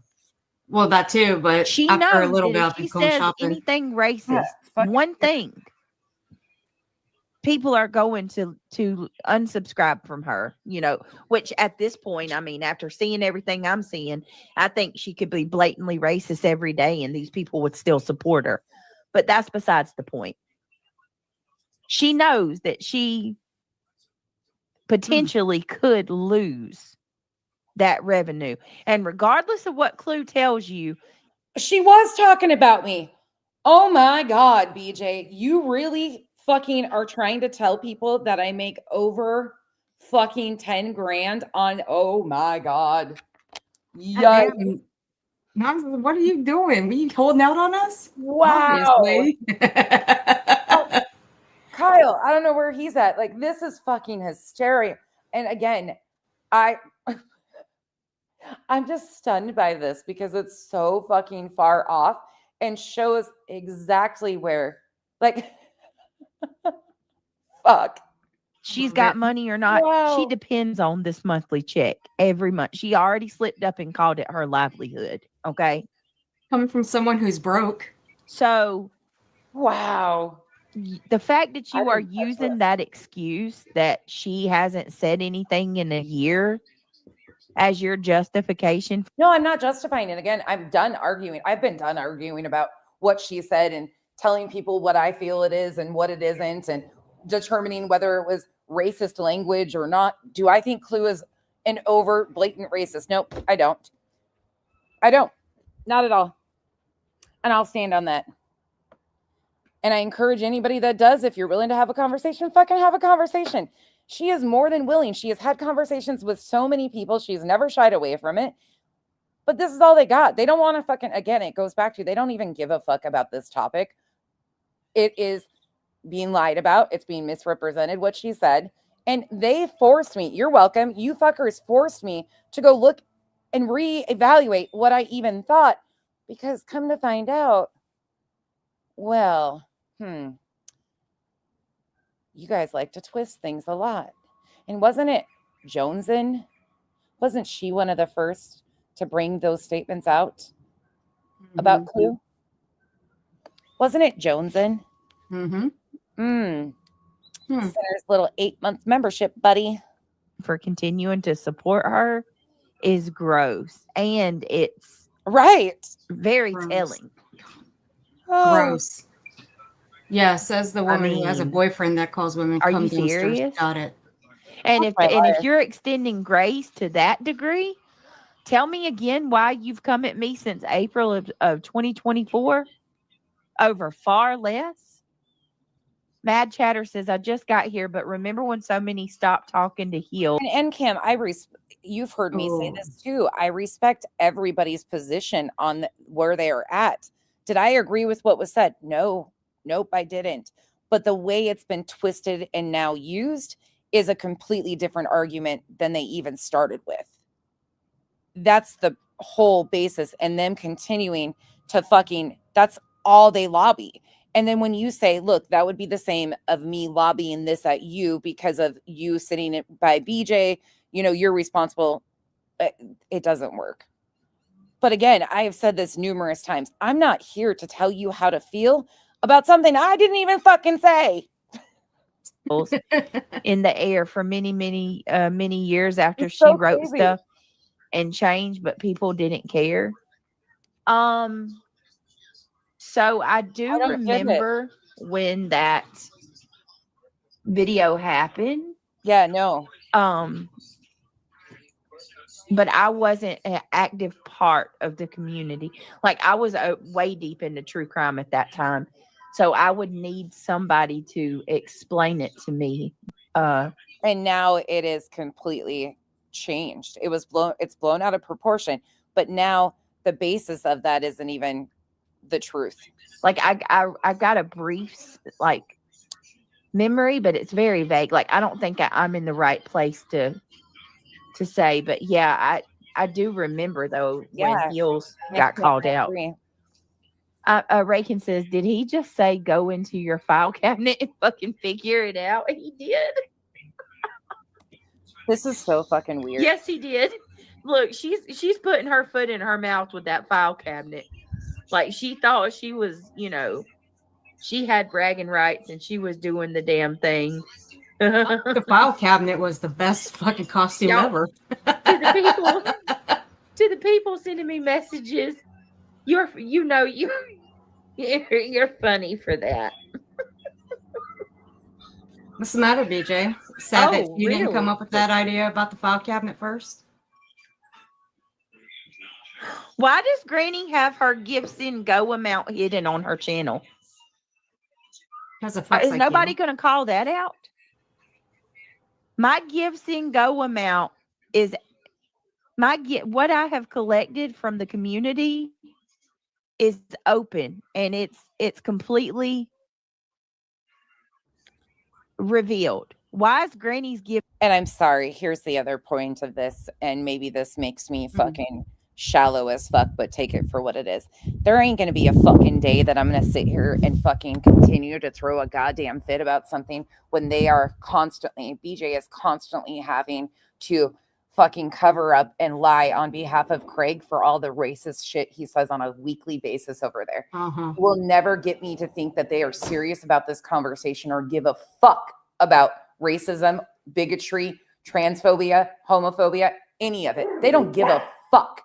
Speaker 5: Well, that too, but
Speaker 3: She
Speaker 5: after a
Speaker 3: knows
Speaker 5: little
Speaker 3: that
Speaker 5: bit, I'll
Speaker 3: if she
Speaker 5: be going
Speaker 3: says
Speaker 5: shopping.
Speaker 3: anything racist,
Speaker 1: Yeah,
Speaker 3: one thing, people are going to unsubscribe from her, you know, which at this point, I mean, after seeing everything I'm seeing, I think she could be blatantly racist every day and these people would still support her. But that's besides the point. She knows that she potentially could lose that revenue. And regardless of what Clue tells you,
Speaker 1: she was talking about me. Oh my God, BJ, you really fucking are trying to tell people that I make over fucking 10 grand on, oh my God. Yikes.
Speaker 5: Damn. What are you doing? Were you holding out on us?
Speaker 1: Wow.
Speaker 5: Obviously.
Speaker 1: Kyle, I don't know where he's at. Like, this is fucking hysteria. And again, I'm just stunned by this because it's so fucking far off and shows exactly where, like, fuck.
Speaker 3: she's got money or not.
Speaker 1: Wow.
Speaker 3: She depends on this monthly check every month. She already slipped up and called it her livelihood. Okay.
Speaker 5: Coming from someone who's broke.
Speaker 3: So,
Speaker 1: wow.
Speaker 3: The fact that you are using that excuse that she hasn't said anything in a year as your justification.
Speaker 1: No, I'm not justifying it. Again, I'm done arguing. I've been done arguing about what she said and telling people what I feel it is and what it isn't and determining whether it was racist language or not. Do I think Clue is an overt, blatant racist? Nope, I don't. I don't. Not at all. And I'll stand on that. And I encourage anybody that does, if you're willing to have a conversation, fucking have a conversation. She is more than willing. She has had conversations with so many people. She's never shied away from it. But this is all they got. They don't want to fucking, again, it goes back to, they don't even give a fuck about this topic. It is being lied about. It's being misrepresented, what she said. And they forced me. You're welcome. You fuckers forced me to go look and reevaluate what I even thought. Because come to find out, well, you guys like to twist things a lot. And wasn't it Jonesin? Wasn't she one of the first to bring those statements out about Clue? Wasn't it Jonesin? Center's little 8-month membership, buddy.
Speaker 3: For continuing to support her is gross. And it's very telling.
Speaker 5: Gross. Yeah, says the woman who has a boyfriend that calls women.
Speaker 3: Are
Speaker 5: Come
Speaker 3: you
Speaker 5: downstairs.
Speaker 3: serious?
Speaker 5: Got it.
Speaker 3: And if you're extending grace to that degree, tell me again why you've come at me since April of 2024 over far less. Mad Chatter says, I just got here, but remember when so many stopped talking to heal?
Speaker 1: And Kim, you've heard me say this too. I respect everybody's position on where they are at. Did I agree with what was said? No. Nope, I didn't. But the way it's been twisted and now used is a completely different argument than they even started with. That's the whole basis. And them continuing to that's all they lobby. And then when you say, look, that would be the same of me lobbying this at you because of you sitting by BJ, you're responsible. It doesn't work. But again, I have said this numerous times. I'm not here to tell you how to feel. about something I didn't even fucking say.
Speaker 3: in the air for many years after
Speaker 1: It's
Speaker 3: she
Speaker 1: so
Speaker 3: wrote
Speaker 1: crazy.
Speaker 3: stuff and changed, but people didn't care. So I do
Speaker 1: I don't get it.
Speaker 3: remember when that video happened.
Speaker 1: Yeah, no.
Speaker 3: But I wasn't an active part of the community. Like I was way deep into true crime at that time. So I would need somebody to explain it to me.
Speaker 1: And now it is completely changed. It's blown out of proportion. But now the basis of that isn't even the truth.
Speaker 3: Like I got a brief like memory, but it's very vague. Like I don't think I'm in the right place to say, but yeah, I do remember though when Heels got called out. Rakin says, did he just say go into your file cabinet and fucking figure it out? He did.
Speaker 1: This is so fucking weird.
Speaker 3: Yes, he did. Look, she's putting her foot in her mouth with that file cabinet. Like she thought she was, she had bragging rights and she was doing the damn thing.
Speaker 5: The file cabinet was the best fucking costume ever.
Speaker 3: To the people sending me messages, you're funny for that.
Speaker 5: What's the matter, BJ? Sad that you didn't come
Speaker 3: really?
Speaker 5: up with that idea about the file cabinet first?
Speaker 3: Why does Granny have her Gibson Go amount hidden on her channel? Is nobody going to call that out? My Gibson Go amount is what I have collected from the community is open, and it's completely revealed. Why is Granny's gift?
Speaker 1: And I'm sorry, here's the other point of this, and maybe this makes me fucking shallow as fuck, but take it for what it is. There ain't gonna be a fucking day that I'm gonna sit here and fucking continue to throw a goddamn fit about something when they are constantly, BJ is constantly having to fucking cover up and lie on behalf of Craig for all the racist shit he says on a weekly basis over there. Will never get me to think that they are serious about this conversation or give a fuck about racism, bigotry, transphobia, homophobia, any of it. They don't give a fuck.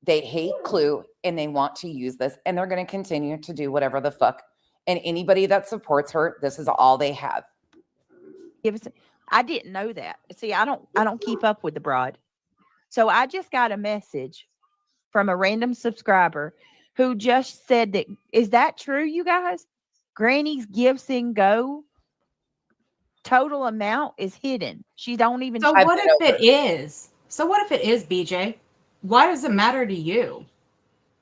Speaker 1: They hate Clue and they want to use this, and they're going to continue to do whatever the fuck. And anybody that supports her, this is all they have.
Speaker 3: I didn't know that. See, I don't keep up with the broad. So I just got a message from a random subscriber who just said that, is that true, you guys? Granny's Gibson Go total amount is hidden. She don't even.
Speaker 5: So what if it is? So what if it is, BJ? Why does it matter to you?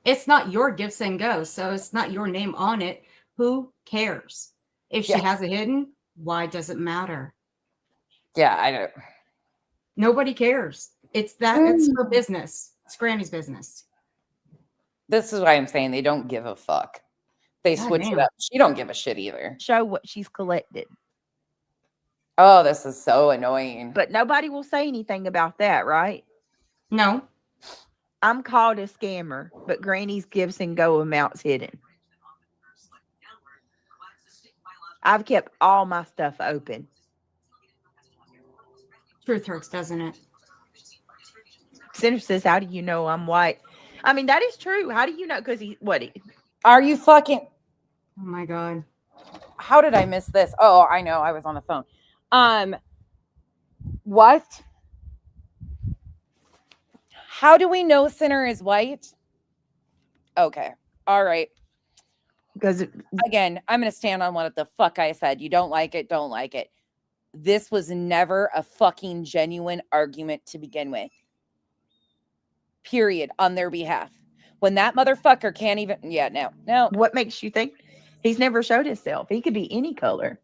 Speaker 5: It's not your Gibson Go, so it's not your name on it. Who cares? If she has it hidden, why does it matter?
Speaker 1: Yeah, I know.
Speaker 5: Nobody cares. It's her business. It's Granny's business.
Speaker 1: This is why I'm saying they don't give a fuck. They switch it up. She don't give a shit either.
Speaker 3: Show what she's collected.
Speaker 1: Oh, this is so annoying.
Speaker 3: But nobody will say anything about that, right?
Speaker 5: No.
Speaker 3: I'm called a scammer, but Granny's Gibson Go amount's hidden. I've kept all my stuff open.
Speaker 5: Truth hurts, doesn't it?
Speaker 3: Senator says, how do you know I'm white? I mean, that is true. How do you know? Because
Speaker 1: are you fucking?
Speaker 5: Oh my God.
Speaker 1: How did I miss this? Oh, I know. I was on the phone. What? How do we know Sinner is white? Okay. All right.
Speaker 3: Because
Speaker 1: again, I'm going to stand on what the fuck I said. You don't like it, don't like it. This was never a fucking genuine argument to begin with. Period. On their behalf. When that motherfucker can't even. Yeah, no.
Speaker 3: What makes you think he's never showed himself? He could be any color.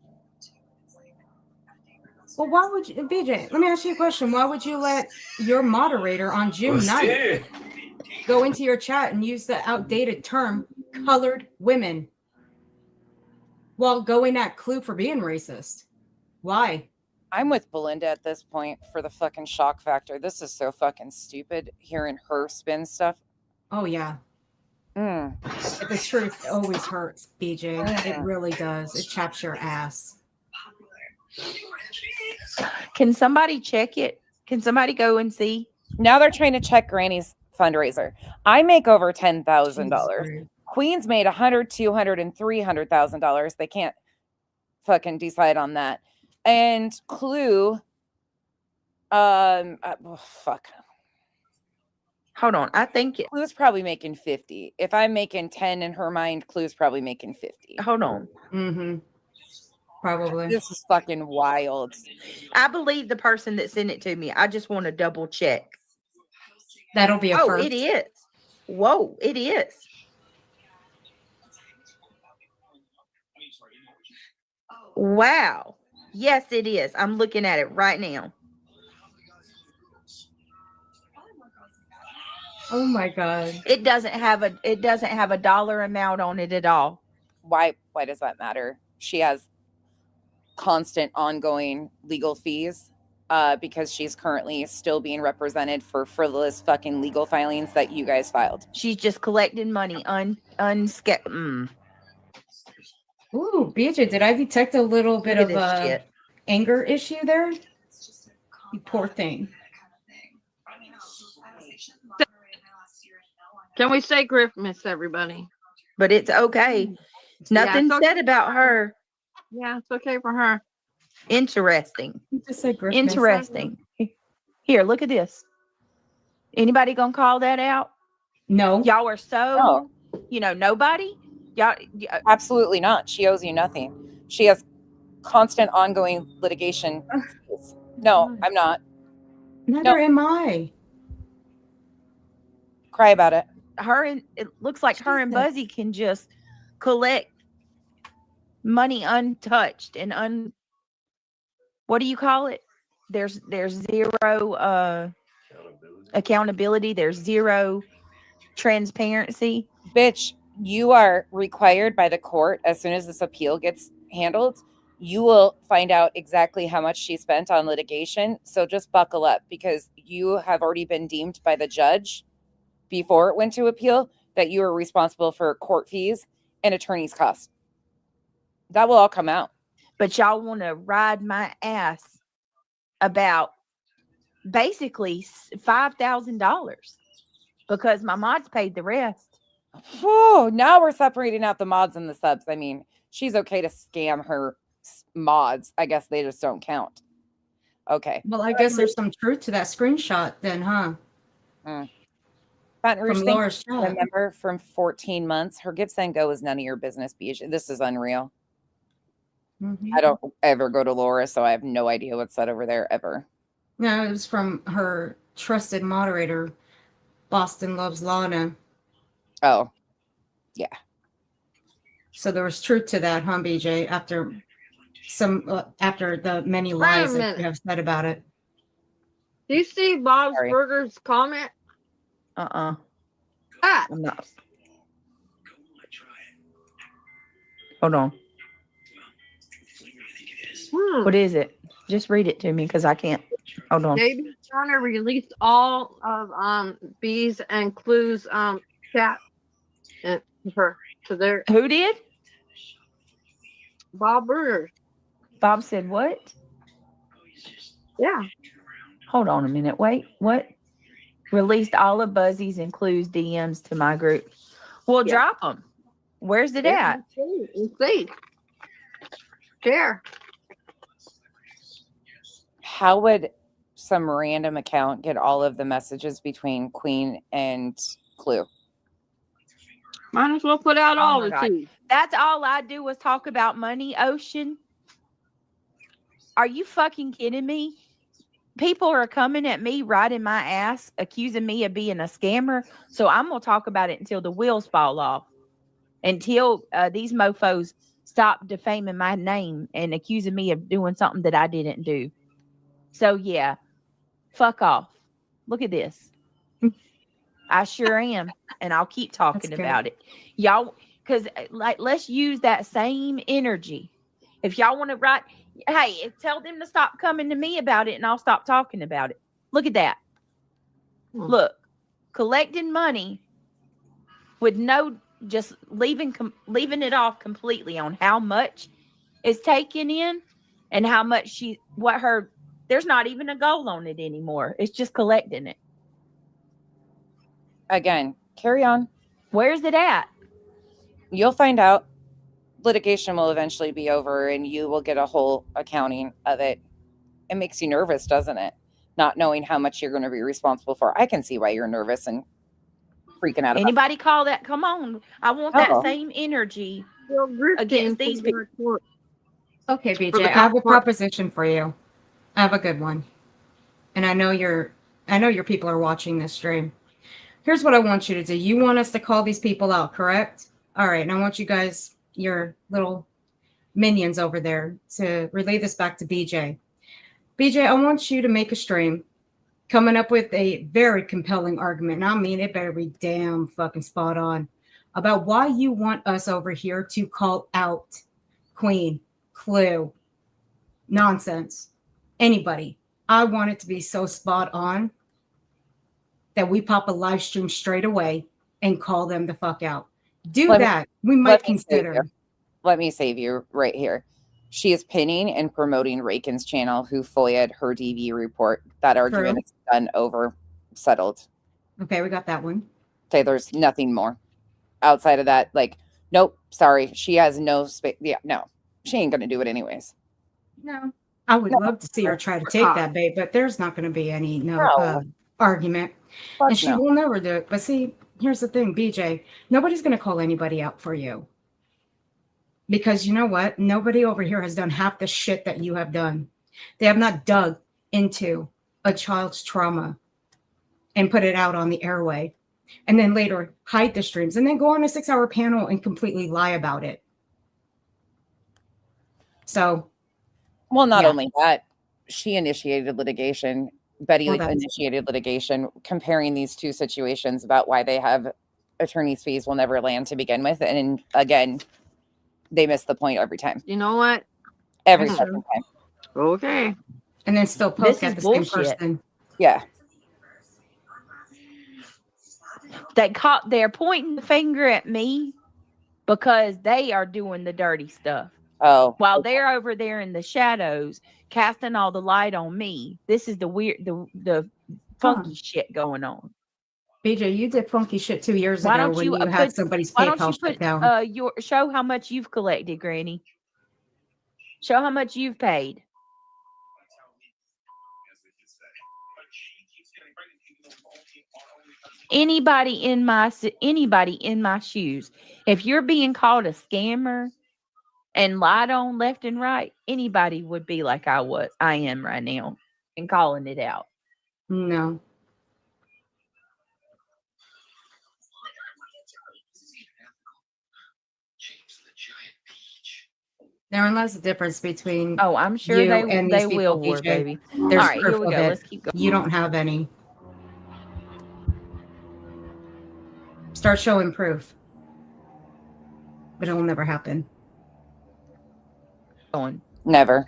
Speaker 5: Well, why would you, BJ? Let me ask you a question. Why would you let your moderator on June 9th go into your chat and use the outdated term "colored women" while going at Clue for being racist? Why?
Speaker 1: I'm with Belinda at this point for the fucking shock factor. This is so fucking stupid hearing her spin stuff.
Speaker 5: Oh, yeah. But the truth always hurts, BJ. It really does. It chaps your ass.
Speaker 3: Can somebody check it? Can somebody go and see?
Speaker 1: Now they're trying to check Granny's fundraiser. I make over $10,000.
Speaker 5: Jesus.
Speaker 1: Queen's made $100,000, $200,000, and $300,000. They can't fucking decide on that. And Clue, fuck.
Speaker 3: Hold on. I think it.
Speaker 1: Clue's probably making 50. If I'm making 10 in her mind, Clue's probably making 50.
Speaker 3: Hold on.
Speaker 5: Mm-hmm. Probably.
Speaker 1: This is fucking wild.
Speaker 3: I believe the person that sent it to me. I just want to double check.
Speaker 5: That'll be a first.
Speaker 3: It is. Whoa, it is. Wow. Yes, it is. I'm looking at it right now.
Speaker 5: Oh my God.
Speaker 3: It doesn't have a dollar amount on it at all.
Speaker 1: Why does that matter? She has constant ongoing legal fees because she's currently still being represented for frivolous fucking legal filings that you guys filed.
Speaker 3: She's just collecting money
Speaker 5: Ooh, BJ, did I detect a little bit of a anger issue there? You poor thing.
Speaker 4: Can we say Christmas, everybody?
Speaker 3: But it's okay. Nothing said about her.
Speaker 4: Yeah, it's okay for her.
Speaker 3: Interesting.
Speaker 5: Just say Christmas.
Speaker 3: Interesting. Here, look at this. Anybody gonna call that out?
Speaker 5: No.
Speaker 3: Y'all are so, nobody? Y'all,
Speaker 1: absolutely not. She owes you nothing. She has constant ongoing litigation. No, I'm not.
Speaker 5: Neither am I.
Speaker 1: Cry about it.
Speaker 3: It looks like her and Buzzy can just collect money untouched and what do you call it? There's zero accountability. There's zero transparency.
Speaker 1: Bitch, you are required by the court as soon as this appeal gets handled. You will find out exactly how much she spent on litigation. So just buckle up because you have already been deemed by the judge before it went to appeal that you are responsible for court fees and attorney's costs. That will all come out.
Speaker 3: But y'all want to ride my ass about basically $5,000 because my mods paid the rest.
Speaker 1: Oh, now we're separating out the mods and the subs. I mean, she's okay to scam her mods. I guess they just don't count. Okay.
Speaker 5: Well, I guess there's some truth to that screenshot then, huh?
Speaker 1: Baton Rouge,
Speaker 5: From Laura's shot.
Speaker 1: Remember from 14 months, her Gives and Go is none of your business. This is unreal.
Speaker 5: Mm-hmm.
Speaker 1: I don't ever go to Laura, so I have no idea what's said over there ever.
Speaker 5: No, it was from her trusted moderator, Boston Loves Lana.
Speaker 1: Oh, yeah.
Speaker 5: So there was truth to that, huh, BJ? After the many lies that you have said about it.
Speaker 4: Do you see Bob's Burgers comment?
Speaker 3: I'm not. Hold on. What is it? Just read it to me because I can't. Hold on.
Speaker 4: David Turner released all of Bees and Clue's chat to their.
Speaker 3: Who did?
Speaker 4: Bob Burgers.
Speaker 3: Bob said what?
Speaker 4: Yeah.
Speaker 3: Hold on a minute. Wait, what? Released all of Buzzy's and Clue's DMs to my group. Well, drop them. Where's it at?
Speaker 4: Let's see. Share.
Speaker 1: How would some random account get all of the messages between Queen and Clue?
Speaker 4: Might as well put out all the tea.
Speaker 3: That's all I do was talk about money, Ocean. Are you fucking kidding me? People are coming at me, riding my ass, accusing me of being a scammer. So I'm going to talk about it until the wheels fall off. Until these mofos stop defaming my name and accusing me of doing something that I didn't do. So, yeah, fuck off. Look at this. I sure am. And I'll keep talking about it. Y'all, because let's use that same energy. If y'all want to write, hey, tell them to stop coming to me about it and I'll stop talking about it. Look at that. Look, collecting money with no, just leaving it off completely on how much is taken in and how much there's not even a goal on it anymore. It's just collecting it.
Speaker 1: Again, carry on.
Speaker 3: Where's it at?
Speaker 1: You'll find out. Litigation will eventually be over and you will get a whole accounting of it. It makes you nervous, doesn't it? Not knowing how much you're going to be responsible for. I can see why you're nervous and freaking out.
Speaker 3: Anybody call that? Come on. I want that same energy against these people.
Speaker 5: Okay, BJ, I have a proposition for you. I have a good one. And I know your people are watching this stream. Here's what I want you to do. You want us to call these people out, correct? All right. And I want you guys, your little minions over there, to relay this back to BJ. BJ, I want you to make a stream coming up with a very compelling argument. And I mean, it better be damn fucking spot on about why you want us over here to call out Queen, Clue, nonsense, anybody. I want it to be so spot on that we pop a live stream straight away and call them the fuck out. We might consider.
Speaker 1: Let me save you right here. She is pinning and promoting Rakin's channel, who FOIA'd her DV report. That argument is done, over, settled.
Speaker 5: Okay, we got that one.
Speaker 1: Okay, there's nothing more. Outside of that, like, nope, sorry. She has no space. Yeah, no. She ain't going to do it anyways.
Speaker 5: No. I would love to see her try to take that bait, but there's not going to be any argument. And she will never do it. But see, here's the thing, BJ. Nobody's going to call anybody out for you. Because you know what? Nobody over here has done half the shit that you have done. They have not dug into a child's trauma and put it out on the airway. And then later hide the streams. And then go on a 6-hour panel and completely lie about it. So...
Speaker 1: Well, not only that, she initiated litigation. Betty initiated litigation, comparing these two situations about why they have attorney's fees will never land to begin with. And again, they miss the point every time.
Speaker 4: You know what?
Speaker 1: Every fucking time.
Speaker 4: Okay.
Speaker 5: And then still poke at the same person.
Speaker 1: Yeah.
Speaker 3: They're pointing the finger at me because they are doing the dirty stuff.
Speaker 1: Oh,
Speaker 3: while they're over there in the shadows casting all the light on me. This is the weird, the funky shit going on.
Speaker 5: BJ, you did funky shit 2 years ago when you had somebody's PayPal shut down.
Speaker 3: Show how much you've collected, Granny. Show how much you've paid. Anybody in my shoes, if you're being called a scammer and lied on left and right, anybody would be like I am right now and calling it out.
Speaker 5: No. Therein lies the difference between
Speaker 3: I'm sure they will, war, baby.
Speaker 5: There's
Speaker 3: all right, here we go. Let's keep going.
Speaker 5: You don't have any. Start showing proof. But it will never happen.
Speaker 1: Never.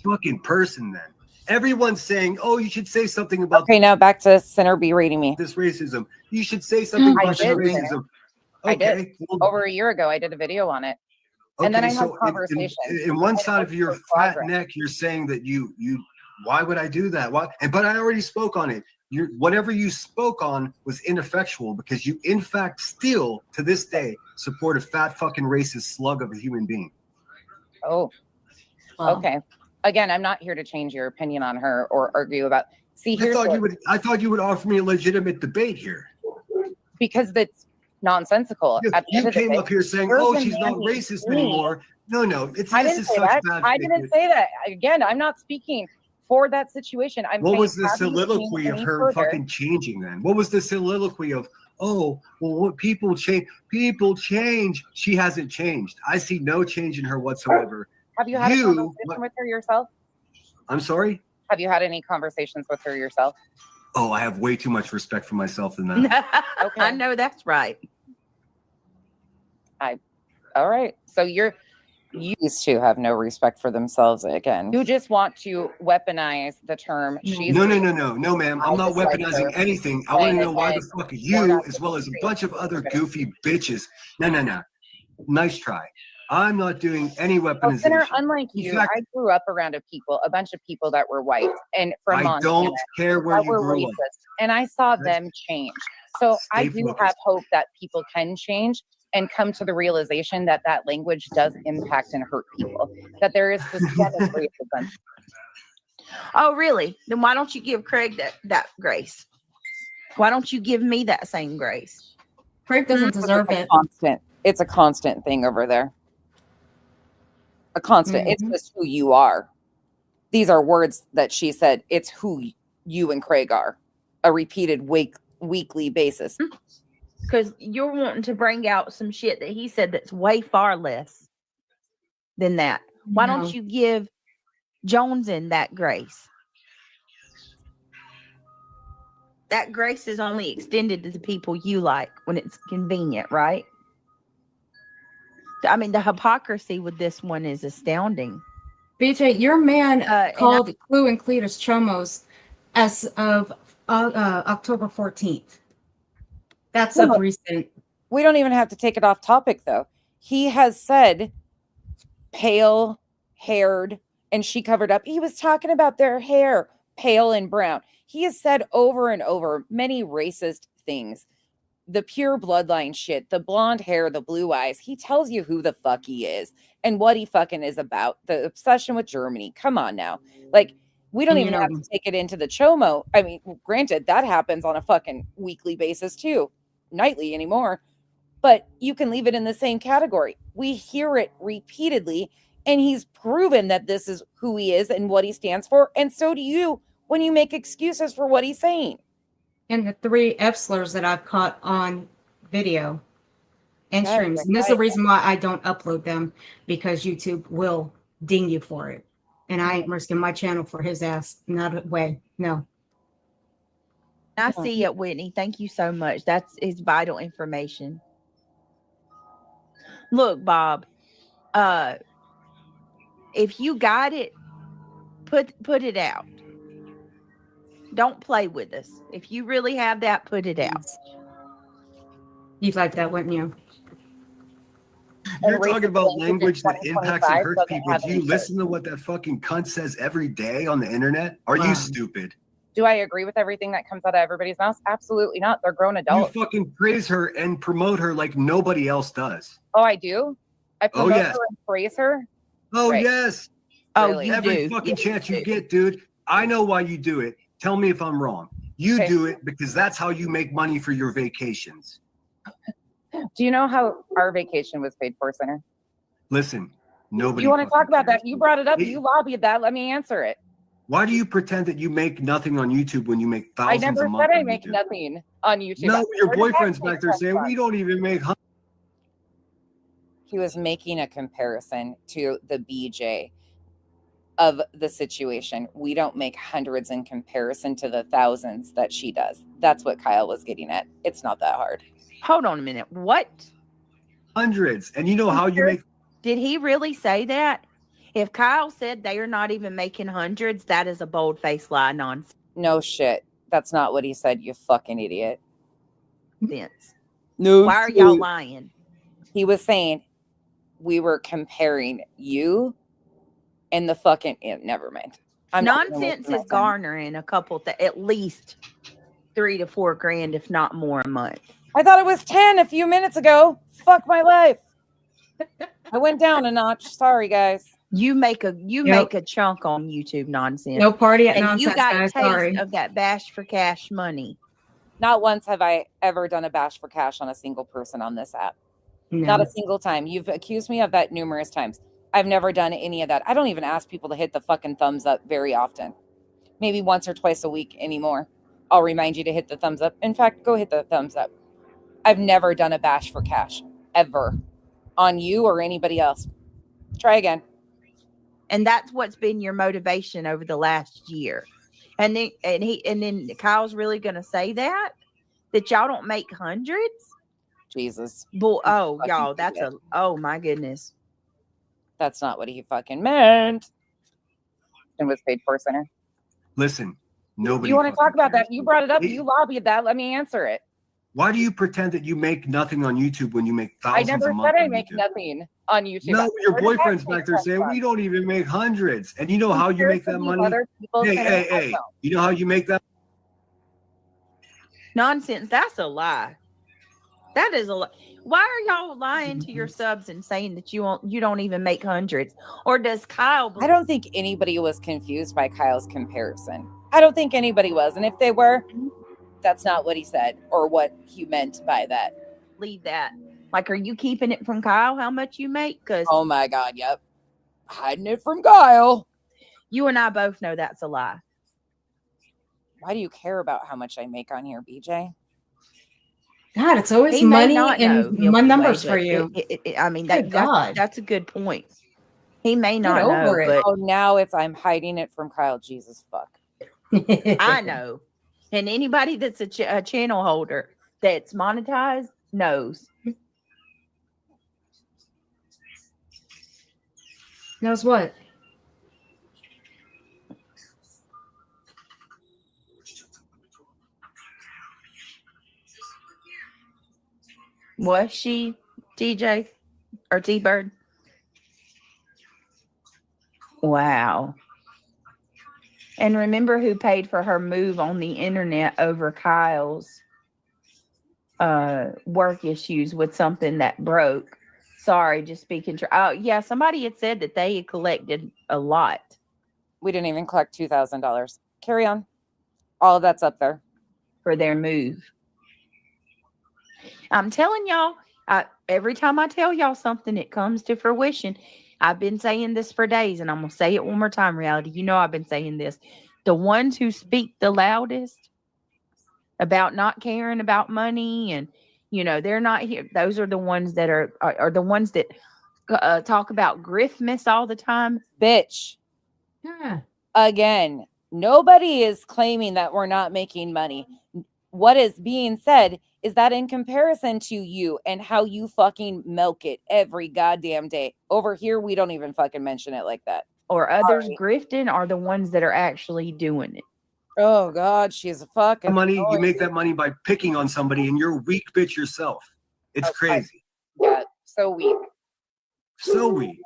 Speaker 2: Fucking person then. Everyone's saying, oh, you should say something about
Speaker 1: now back to Center berating me.
Speaker 2: This racism. You should say something about this racism.
Speaker 1: I did. Over a year ago, I did a video on it.
Speaker 2: Okay,
Speaker 1: and then I had conversations.
Speaker 2: In one side of your fat neck, you're saying that you why would I do that? Why? But I already spoke on it. Whatever you spoke on was ineffectual because you, in fact, still to this day support a fat fucking racist slug of a human being.
Speaker 1: Oh, okay. Again, I'm not here to change your opinion on her or argue about. See,
Speaker 2: I thought you would offer me a legitimate debate here
Speaker 1: because that's nonsensical.
Speaker 2: You came up here saying, "Oh, she's not racist anymore." No,
Speaker 1: I didn't say that. I didn't say that. Again, I'm not speaking for that situation.
Speaker 2: What was the soliloquy of her fucking changing then? What was the soliloquy of, oh, well, what people change? People change. She hasn't changed. I see no change in her whatsoever.
Speaker 1: Have you had a conversation with her yourself?
Speaker 2: I'm sorry?
Speaker 1: Have you had any conversations with her yourself?
Speaker 2: Oh, I have way too much respect for myself in that.
Speaker 3: Okay. I know that's right.
Speaker 1: All right. So These two have no respect for themselves again. You just want to weaponize the term she's
Speaker 2: No, ma'am. I'm not weaponizing anything. I want to know why the fuck you, as well as a bunch of other goofy bitches. No. Nice try. I'm not doing any weaponization.
Speaker 1: Sinner, unlike
Speaker 2: In
Speaker 1: you,
Speaker 2: fact,
Speaker 1: I grew up around a bunch of people that were white and from
Speaker 2: I
Speaker 1: Montana
Speaker 2: don't care where
Speaker 1: that
Speaker 2: you
Speaker 1: were
Speaker 2: grew up.
Speaker 1: racist, and I saw them change. So I
Speaker 2: Stay
Speaker 1: do
Speaker 2: focused.
Speaker 1: have hope that people can change and come to the realization that that language does impact and hurt people. That there is systemic racism.
Speaker 3: Oh, really? Then why don't you give Craig that grace? Why don't you give me that same grace?
Speaker 5: Craig doesn't deserve it.
Speaker 1: It's a constant thing over there. A constant. It's just who you are. These are words that she said. It's who you and Craig are. A repeated weekly basis.
Speaker 3: Because you're wanting to bring out some shit that he said that's way far less than that. Why don't you give Jones in that grace? That grace is only extended to the people you like when it's convenient, right? I mean, the hypocrisy with this one is astounding.
Speaker 5: BJ, your man called Clue and Cletus chomos as of October 14th. That's of recent.
Speaker 1: We don't even have to take it off topic, though. He has said pale haired, and she covered up. He was talking about their hair, pale and brown. He has said over and over many racist things. The pure bloodline shit, the blonde hair, the blue eyes. He tells you who the fuck he is and what he fucking is about. The obsession with Germany. Come on now. Like, we don't even have to take it into the chomo. I mean, granted, that happens on a fucking weekly basis too. Nightly anymore. But you can leave it in the same category. We hear it repeatedly, and he's proven that this is who he is and what he stands for. And so do you when you make excuses for what he's saying.
Speaker 5: And the 3 F-slurs that I've caught on video and streams. And this is the reason why I don't upload them, because YouTube will ding you for it. And I ain't risking my channel for his ass. Not a way. No.
Speaker 3: I see it, Whitney. Thank you so much. It's vital information. Look, Bob, if you got it, put it out. Don't play with us. If you really have that, put it out.
Speaker 5: You'd like that, wouldn't you?
Speaker 2: You're talking about language that impacts and hurts people. Do you listen to what that fucking cunt says every day on the internet? Are you stupid?
Speaker 1: Do I agree with everything that comes out of everybody's mouth? Absolutely not. They're grown adults.
Speaker 2: You fucking praise her and promote her like nobody else does.
Speaker 1: Oh, I do? I promote her and praise her?
Speaker 2: Oh, yes.
Speaker 3: Oh, you
Speaker 2: every fucking chance you get, dude. I know why you do it. Tell me if I'm wrong. You do it because that's how you make money for your vacations.
Speaker 1: Do you know how our vacation was paid for, Center?
Speaker 2: Listen, nobody.
Speaker 1: You want to talk about that? You brought it up. You lobbied that. Let me answer it.
Speaker 2: Why do you pretend that you make nothing on YouTube when you make thousands a month?
Speaker 1: I never said I make nothing on YouTube.
Speaker 2: No, your boyfriend's back there saying we don't even make.
Speaker 1: He was making a comparison to the BJ of the situation. We don't make hundreds in comparison to the thousands that she does. That's what Kyle was getting at. It's not that hard.
Speaker 3: Hold on a minute. What?
Speaker 2: Hundreds. And you know how you make.
Speaker 3: Did he really say that? If Kyle said they are not even making hundreds, that is a bold-faced lie nonsense.
Speaker 1: No shit. That's not what he said, you fucking idiot.
Speaker 3: Vince.
Speaker 1: No.
Speaker 3: Why are y'all lying?
Speaker 1: He was saying we were comparing you and the fucking never mind.
Speaker 3: Nonsense is garnering a couple at least $3,000 to $4,000, if not more, a month.
Speaker 1: I thought it was 10 a few minutes ago. Fuck my life. I went down a notch. Sorry, guys.
Speaker 3: You make a chunk on YouTube nonsense.
Speaker 5: No party at
Speaker 3: and
Speaker 5: nonsense.
Speaker 3: You got
Speaker 5: guys,
Speaker 3: a taste
Speaker 5: sorry.
Speaker 3: of that bash for cash money.
Speaker 1: Not once have I ever done a bash for cash on a single person on this app. No. Not a single time. You've accused me of that numerous times. I've never done any of that. I don't even ask people to hit the fucking thumbs up very often. Maybe once or twice a week anymore. I'll remind you to hit the thumbs up. In fact, go hit the thumbs up. I've never done a bash for cash ever on you or anybody else. Try again.
Speaker 3: And that's what's been your motivation over the last year. And then Kyle's really going to say that y'all don't make hundreds.
Speaker 1: Jesus.
Speaker 3: Y'all, oh my goodness.
Speaker 1: That's not what he fucking meant. And was paid for center.
Speaker 2: Listen, nobody.
Speaker 1: You want to talk about
Speaker 2: cares.
Speaker 1: that? You brought it up.
Speaker 2: Hey,
Speaker 1: You lobbied that. Let me answer it.
Speaker 2: why do you pretend that you make nothing on YouTube when you make
Speaker 1: I
Speaker 2: thousands
Speaker 1: never
Speaker 2: a month
Speaker 1: said I
Speaker 2: on
Speaker 1: make
Speaker 2: YouTube?
Speaker 1: nothing on YouTube.
Speaker 2: No, your
Speaker 1: Where did that
Speaker 2: boyfriend's
Speaker 1: take
Speaker 2: back there
Speaker 1: from?
Speaker 2: saying we don't even make hundreds. And you know how you make that
Speaker 1: These
Speaker 2: money?
Speaker 1: other people
Speaker 2: Hey,
Speaker 1: saying
Speaker 2: hey,
Speaker 1: I
Speaker 2: hey.
Speaker 1: don't.
Speaker 2: You know how you make that?
Speaker 3: Nonsense. That's a lie. That is a lie. Why are y'all lying to your subs and saying that you don't even make hundreds? Or does Kyle?
Speaker 1: I don't think anybody was confused by Kyle's comparison. I don't think anybody was. And if they were, that's not what he said or what he meant by that.
Speaker 3: Leave that. Like, are you keeping it from Kyle how much you make? Because
Speaker 1: Oh my God, yep. Hiding it from Kyle.
Speaker 3: you and I both know that's a lie.
Speaker 1: Why do you care about how much I make on here, BJ?
Speaker 5: God, it's always
Speaker 3: He may
Speaker 5: money
Speaker 3: not know
Speaker 5: and
Speaker 3: Milky Way,
Speaker 5: numbers for
Speaker 3: but
Speaker 5: you.
Speaker 3: I mean,
Speaker 5: Good God.
Speaker 3: that's a good point. He may
Speaker 5: Get
Speaker 3: not know,
Speaker 5: over it.
Speaker 3: but
Speaker 1: Oh, now it's I'm hiding it from Kyle. Jesus fuck.
Speaker 3: I know. And anybody that's a channel holder that's monetized knows.
Speaker 5: Knows what?
Speaker 3: Was she TJ or T-Bird? Wow. And remember who paid for her move on the internet over Kyle's work issues with something that broke. Sorry, just speaking true. Oh, yeah, somebody had said that they had collected a lot.
Speaker 1: We didn't even collect $2,000. Carry on. All of that's up there.
Speaker 3: For their move. I'm telling y'all, every time I tell y'all something, it comes to fruition. I've been saying this for days, and I'm going to say it one more time, Reality. You know I've been saying this. The ones who speak the loudest about not caring about money and, they're not here. Those are the ones that are the ones that talk about Griffmas all the time.
Speaker 1: Bitch.
Speaker 5: Yeah.
Speaker 1: Again, nobody is claiming that we're not making money. What is being said is that in comparison to you and how you fucking milk it every goddamn day, over here, we don't even fucking mention it like that.
Speaker 3: Or others grifting are the ones that are actually doing it.
Speaker 1: Oh God, she's a fucking
Speaker 2: Money, you make that money by picking on somebody and you're a weak bitch yourself. It's crazy.
Speaker 1: Yeah, so weak.
Speaker 2: So weak.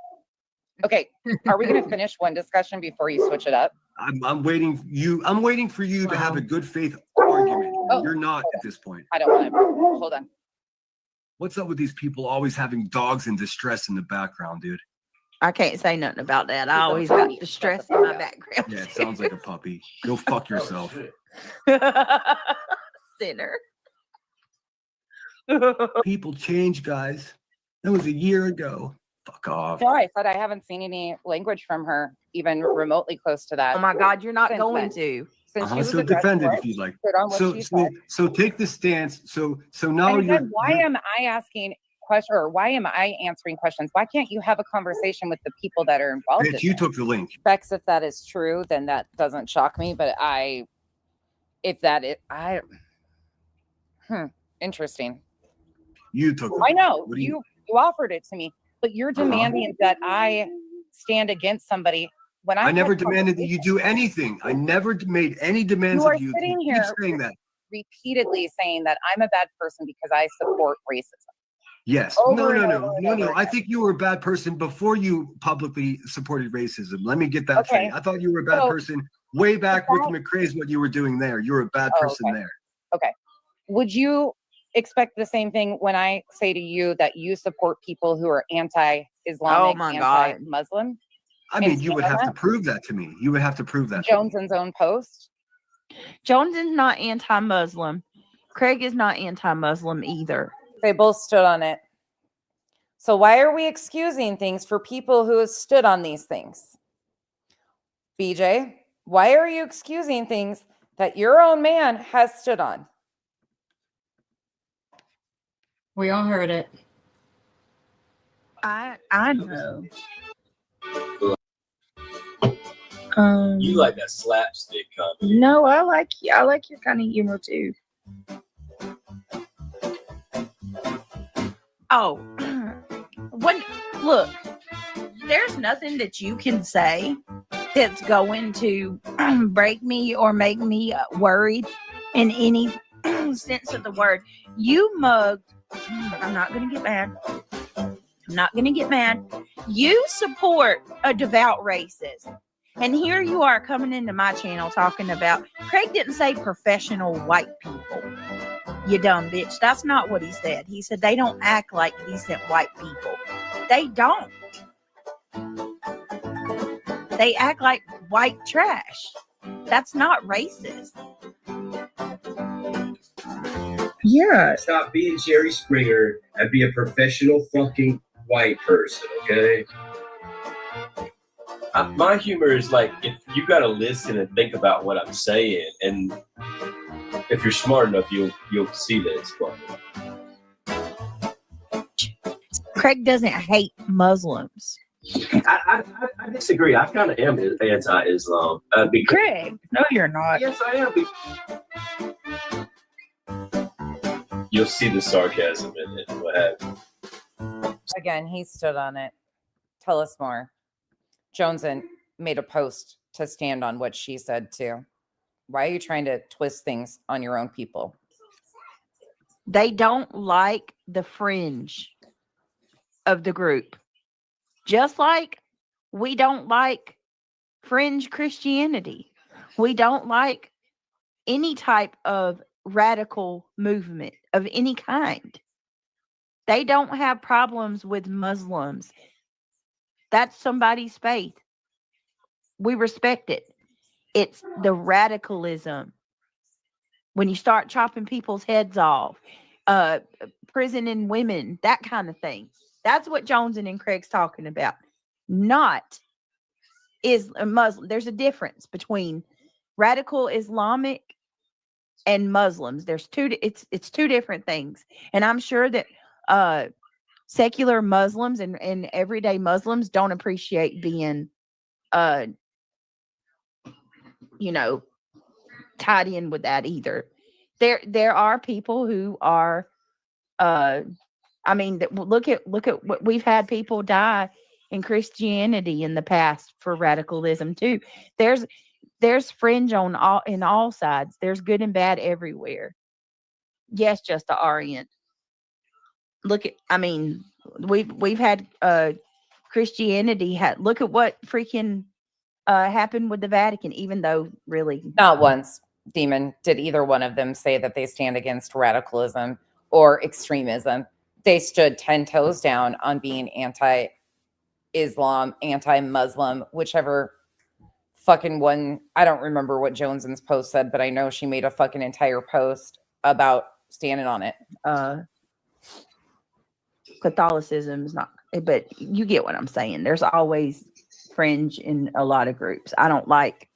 Speaker 1: Okay, are we gonna finish one discussion before you switch it up?
Speaker 2: I'm waiting for you to have a good faith argument.
Speaker 1: Oh,
Speaker 2: you're not at this point.
Speaker 1: I don't want to. Hold on.
Speaker 2: What's up with these people always having dogs in distress in the background, dude?
Speaker 3: I can't say nothing about that. I always got distress in my background.
Speaker 2: Yeah, it sounds like a puppy. Go fuck yourself.
Speaker 3: Sinner.
Speaker 2: People change, guys. That was a year ago. Fuck off.
Speaker 1: No, I said I haven't seen any language from her even remotely close to that.
Speaker 3: Oh my God, you're not
Speaker 1: Since
Speaker 3: going
Speaker 1: then.
Speaker 3: to.
Speaker 1: Since she was
Speaker 2: So
Speaker 1: addressing
Speaker 2: defend it
Speaker 1: it,
Speaker 2: if you'd like.
Speaker 1: stood on what she said.
Speaker 2: So take the stance. So now
Speaker 1: And
Speaker 2: you're.
Speaker 1: again, why am I asking questions, or why am I answering questions? Why can't you have a conversation with the people that are involved?
Speaker 2: Bitch, you took the link.
Speaker 1: Bex, if that is true, then that doesn't shock me. But interesting.
Speaker 2: You took.
Speaker 1: I know you offered it to me, but you're demanding that I stand against somebody when
Speaker 2: I never demanded that you do anything. I never made any demands
Speaker 1: You are
Speaker 2: of you.
Speaker 1: sitting
Speaker 2: You
Speaker 1: here
Speaker 2: keep saying that.
Speaker 1: repeatedly saying that I'm a bad person because I support racism.
Speaker 2: Yes. No. I think you were a bad person before you publicly supported racism. Let me get that straight. I thought you were a bad person way back with McCrae's, what you were doing there. You were a bad person there.
Speaker 1: Okay. Would you expect the same thing when I say to you that you support people who are anti-Islamic, anti-Muslim?
Speaker 2: I mean, you would have to prove that to me. You would have to prove that.
Speaker 1: Jones's own post.
Speaker 3: Jones is not anti-Muslim. Craig is not anti-Muslim either.
Speaker 1: They both stood on it. So why are we excusing things for people who have stood on these things? BJ, why are you excusing things that your own man has stood on?
Speaker 5: We all heard it.
Speaker 3: I know.
Speaker 7: You like that slapstick comedy.
Speaker 3: No, I like your kind of humor too. Oh, look, there's nothing that you can say that's going to break me or make me worried in any sense of the word. You mugged. I'm not going to get mad. I'm not going to get mad. You support a devout racist. And here you are coming into my channel talking about, Craig didn't say professional white people. You dumb bitch. That's not what he said. He said they don't act like decent white people. They don't. They act like white trash. That's not racist.
Speaker 7: Yeah. Stop being Jerry Springer and be a professional fucking white person, okay? My humor is like, if you gotta listen and think about what I'm saying, and if you're smart enough, you'll see that it's funny.
Speaker 3: Craig doesn't hate Muslims.
Speaker 7: I disagree. I kind of am anti-Islam.
Speaker 3: Craig, no, you're not.
Speaker 7: Yes, I am. You'll see the sarcasm in it. What happened?
Speaker 1: Again, he stood on it. Tell us more. Joneson made a post to stand on what she said too. Why are you trying to twist things on your own people?
Speaker 3: They don't like the fringe of the group. Just like we don't like fringe Christianity. We don't like any type of radical movement of any kind. They don't have problems with Muslims. That's somebody's faith. We respect it. It's the radicalism. When you start chopping people's heads off, prisoning women, that kind of thing. That's what Joneson and Craig's talking about. Not is a Muslim. There's a difference between radical Islamic and Muslims. There's it's two different things. And I'm sure that secular Muslims and everyday Muslims don't appreciate being tied in with that either. There are people who are look at what we've had people die in Christianity in the past for radicalism too. There's fringe in all sides. There's good and bad everywhere. Yes, just the Orient. We've had Christianity look at what freaking happened with the Vatican, even though really
Speaker 1: not once, Demon, did either one of them say that they stand against radicalism or extremism. They stood 10 toes down on being anti-Islam, anti-Muslim, whichever fucking one. I don't remember what Joneson's post said, but I know she made a fucking entire post about standing on it.
Speaker 3: Catholicism is not, but you get what I'm saying. There's always fringe in a lot of groups. I don't like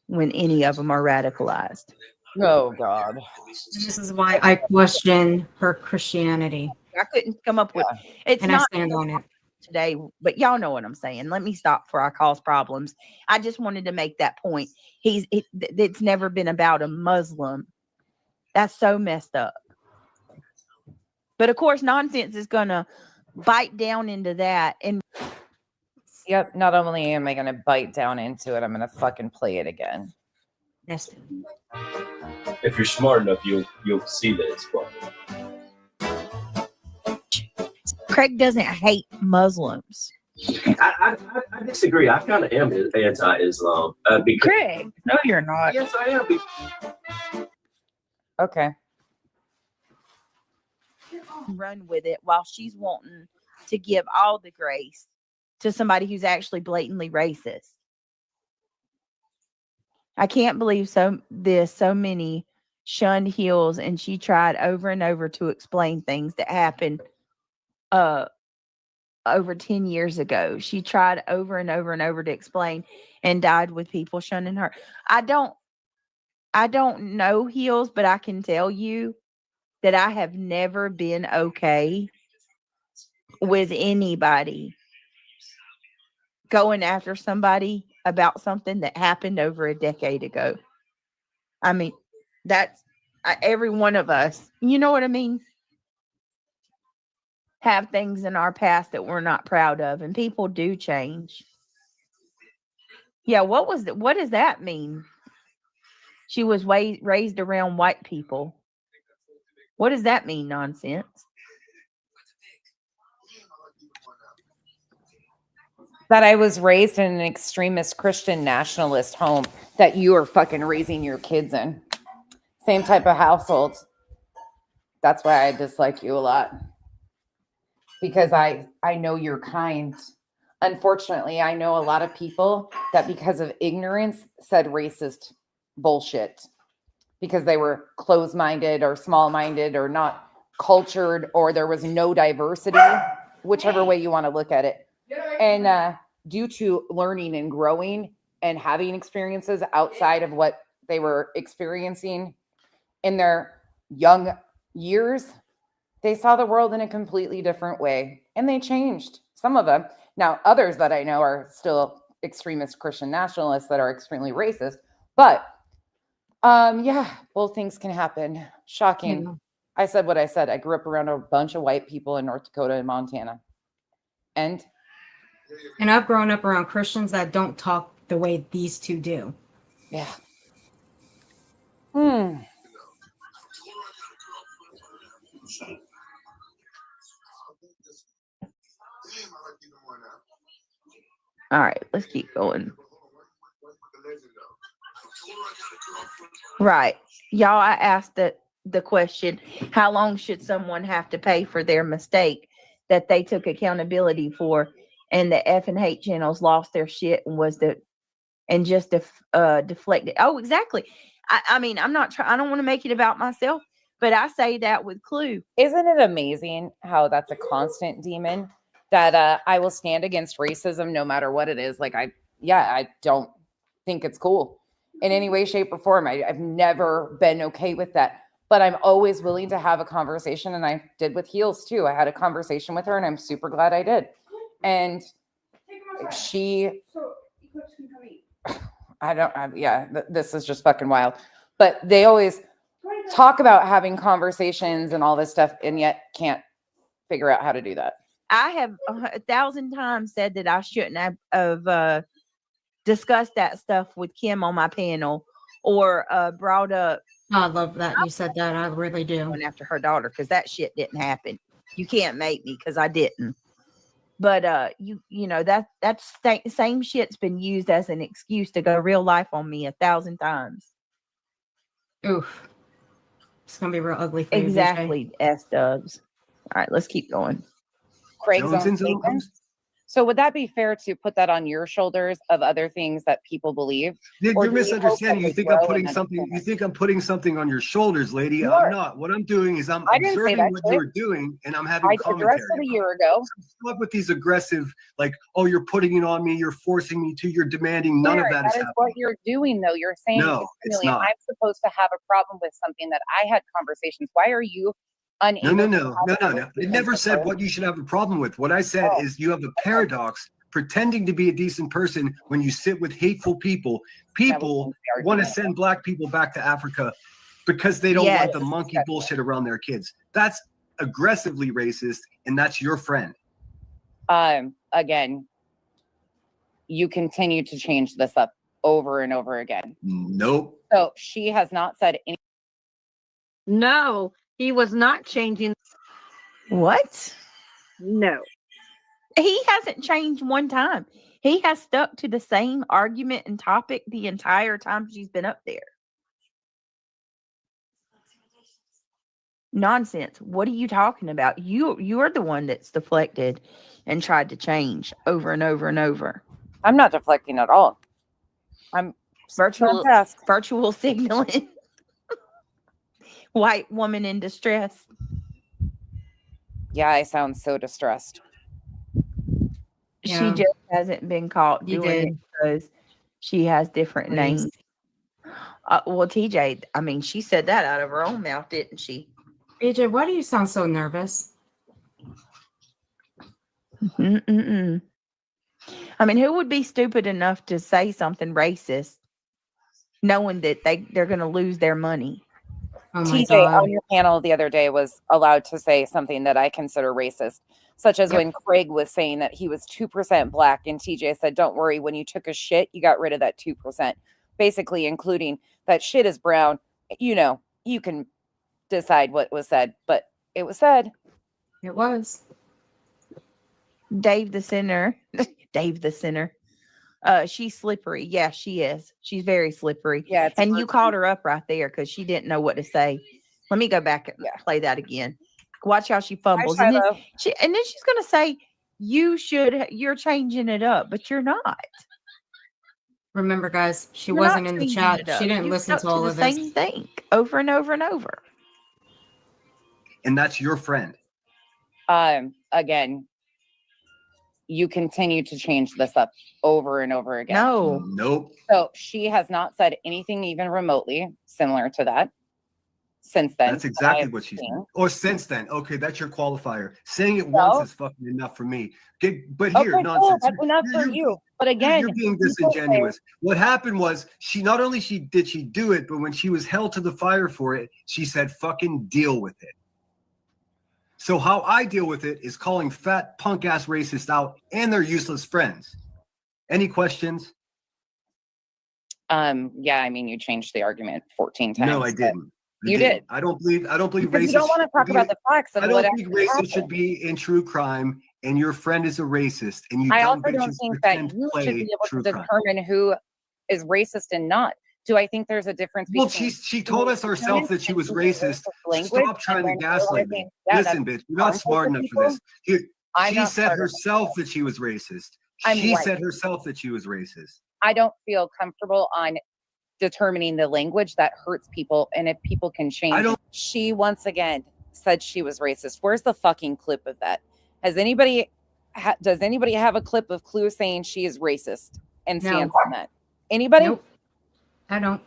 Speaker 3: when any of them are radicalized.
Speaker 1: Oh God.
Speaker 5: This is why I question her Christianity.
Speaker 3: I couldn't come up with it's
Speaker 5: and
Speaker 3: not
Speaker 5: I stand on it
Speaker 3: today, but y'all know what I'm saying. Let me stop before I cause problems. I just wanted to make that point. It's never been about a Muslim. That's so messed up. But of course, nonsense is gonna bite down into that. And
Speaker 1: yep, not only am I gonna bite down into it, I'm gonna fucking play it again.
Speaker 5: Yes.
Speaker 7: If you're smart enough, you'll see that it's funny.
Speaker 3: Craig doesn't hate Muslims.
Speaker 7: I disagree. I kind of am anti-Islam.
Speaker 3: Craig, no, you're not.
Speaker 7: Yes, I am.
Speaker 1: Okay.
Speaker 3: Run with it while she's wanting to give all the grace to somebody who's actually blatantly racist. I can't believe so many shunned heels, and she tried over and over to explain things that happened over 10 years ago. She tried over and over and over to explain and died with people shunning her. I don't know heels, but I can tell you that I have never been okay with anybody going after somebody about something that happened over a decade ago. I mean, that's every one of us. You know what I mean? have things in our past that we're not proud of, and people do change. Yeah, what does that mean? She was raised around white people. What does that mean, nonsense?
Speaker 1: That I was raised in an extremist Christian nationalist home that you are fucking raising your kids in. Same type of household. That's why I dislike you a lot. Because I know you're kind. Unfortunately, I know a lot of people that because of ignorance said racist bullshit because they were closed-minded or small-minded or not cultured or there was no diversity, whichever way you want to look at it. And due to learning and growing and having experiences outside of what they were experiencing in their young years, they saw the world in a completely different way and they changed. Some of them. Now, others that I know are still extremist Christian nationalists that are extremely racist. But yeah, both things can happen. Shocking.
Speaker 5: Yeah.
Speaker 1: I said what I said. I grew up around a bunch of white people in North Dakota and Montana. And
Speaker 5: I've grown up around Christians that don't talk the way these two do.
Speaker 1: yeah.
Speaker 3: All right, let's keep going. Right. Y'all, I asked the question, how long should someone have to pay for their mistake that they took accountability for? And the F and H channels lost their shit and just deflected. Oh, exactly. I mean, I don't want to make it about myself, but I say that with Clue.
Speaker 1: Isn't it amazing how that's a constant demon that I will stand against racism no matter what it is? Like I don't think it's cool in any way, shape, or form. I've never been okay with that, but I'm always willing to have a conversation. And I did with Heels too. I had a conversation with her and I'm super glad I did. And this is just fucking wild. But they always talk about having conversations and all this stuff and yet can't figure out how to do that.
Speaker 3: I have 1,000 times said that I shouldn't have discussed that stuff with Kim on my panel or brought up.
Speaker 5: I love that you said that. I really do.
Speaker 3: Going after her daughter because that shit didn't happen. You can't make me because I didn't. But you know that's same shit's been used as an excuse to go real life on me 1,000 times.
Speaker 5: Oof, it's gonna be real ugly for
Speaker 3: exactly,
Speaker 5: you,
Speaker 3: S-dubs. All right, let's keep going.
Speaker 1: Craig's own statement. So would that be fair to put that on your shoulders of other things that people believe?
Speaker 2: You're misunderstanding. You think I'm putting something. You think I'm putting something on your shoulders, lady. I'm not. What I'm doing is I'm observing what you're doing, and I'm having commentary.
Speaker 1: I addressed it a year ago.
Speaker 2: Stop with these aggressive, like, oh, you're putting it on me. You're forcing me to. You're demanding. None of that is happening.
Speaker 1: What you're doing, though. You're saying
Speaker 2: no, it's not.
Speaker 1: I'm supposed to have a problem with something that I had conversations. Why are you?
Speaker 2: No. It never said what you should have a problem with. What I said is you have a paradox pretending to be a decent person when you sit with hateful people. People want to send black people back to Africa because they don't want the monkey bullshit around their kids. That's aggressively racist, and that's your friend.
Speaker 1: Again, you continue to change this up over and over again.
Speaker 2: Nope.
Speaker 1: So she has not said any.
Speaker 4: No. He was not changing.
Speaker 3: What?
Speaker 4: No.
Speaker 3: He hasn't changed one time. He has stuck to the same argument and topic the entire time she's been up there. Nonsense. What are you talking about? You're the one that's deflected and tried to change over and over and over.
Speaker 1: I'm not deflecting at all. I'm
Speaker 3: virtual signaling. White woman in distress.
Speaker 1: Yeah, I sound so distressed.
Speaker 3: Yeah. She just hasn't been caught doing it because she has different names. Well, TJ, I mean, she said that out of her own mouth, didn't she?
Speaker 5: AJ, why do you sound so nervous?
Speaker 3: I mean, who would be stupid enough to say something racist knowing that they're going to lose their money?
Speaker 5: Oh my
Speaker 1: TJ
Speaker 5: God.
Speaker 1: on your panel the other day was allowed to say something that I consider racist, such as when Craig was saying that he was 2% black, and TJ said, "Don't worry, when you took a shit, you got rid of that 2%." Basically, including that shit is brown. You know, you can decide what was said, but it was said.
Speaker 5: It was.
Speaker 3: Dave the Sinner. Dave the Sinner. She's slippery. Yeah, she is. She's very slippery.
Speaker 1: Yeah, it's
Speaker 3: And you
Speaker 1: hard.
Speaker 3: called her up right there because she didn't know what to say. Let me go back and play that again. Watch how she fumbles.
Speaker 1: Hi,
Speaker 3: And then
Speaker 1: Shiloh.
Speaker 3: she's gonna say, you're changing it up, but you're not.
Speaker 5: Remember, guys, she
Speaker 3: You're
Speaker 5: wasn't
Speaker 3: not
Speaker 5: in the
Speaker 3: changing
Speaker 5: chat.
Speaker 3: it up.
Speaker 5: She didn't
Speaker 3: You
Speaker 5: listen
Speaker 3: stuck
Speaker 5: to all
Speaker 3: the
Speaker 5: of this.
Speaker 3: same thing over and over and over.
Speaker 2: And that's your friend.
Speaker 1: Again, you continue to change this up over and over again.
Speaker 3: No.
Speaker 2: Nope.
Speaker 1: So she has not said anything even remotely similar to that since then.
Speaker 2: That's exactly what she said. Or since then. Okay, that's your qualifier. Saying it once is fucking enough for me. But here,
Speaker 1: Okay,
Speaker 2: nonsense.
Speaker 1: cool. That's enough for you. But again,
Speaker 2: you're being
Speaker 1: people
Speaker 2: disingenuous.
Speaker 1: say-
Speaker 2: What happened was she not only did she do it, but when she was held to the fire for it, she said, "Fucking deal with it." So how I deal with it is calling fat punk ass racists out and their useless friends. Any questions?
Speaker 1: Yeah, I mean, you changed the argument 14 times.
Speaker 2: No, I didn't.
Speaker 1: You did.
Speaker 2: I don't believe
Speaker 1: Because
Speaker 2: racists.
Speaker 1: you don't want to talk
Speaker 2: should
Speaker 1: about
Speaker 2: be-
Speaker 1: the facts of
Speaker 2: I
Speaker 1: what
Speaker 2: don't think
Speaker 1: actually
Speaker 2: racists
Speaker 1: happened.
Speaker 2: should be in true crime, and your friend is a racist, and you
Speaker 1: I
Speaker 2: dumb
Speaker 1: also don't
Speaker 2: bitches
Speaker 1: think that
Speaker 2: pretend to
Speaker 1: you should
Speaker 2: play
Speaker 1: be able to
Speaker 2: true crime.
Speaker 1: determine who is racist and not. Do I think there's a difference
Speaker 2: Well,
Speaker 1: between
Speaker 2: she told us herself that she was racist.
Speaker 1: language
Speaker 2: Stop trying
Speaker 1: and
Speaker 2: to
Speaker 1: then
Speaker 2: gaslight me.
Speaker 1: realizing, yeah,
Speaker 2: Listen,
Speaker 1: that's
Speaker 2: bitch, you're not
Speaker 1: harmful
Speaker 2: smart
Speaker 1: to
Speaker 2: enough
Speaker 1: people?
Speaker 2: for this.
Speaker 1: I'm
Speaker 2: She
Speaker 1: not
Speaker 2: said
Speaker 1: smart enough.
Speaker 2: herself that she was racist.
Speaker 1: I'm
Speaker 2: She
Speaker 1: white.
Speaker 2: said herself that she was racist.
Speaker 1: I don't feel comfortable on determining the language that hurts people, and if people can change. She once again said she was racist. Where's the fucking clip of that? Has anybody does anybody have a clip of Clue saying she is racist and stands on that? Anybody?
Speaker 5: Nope. I don't.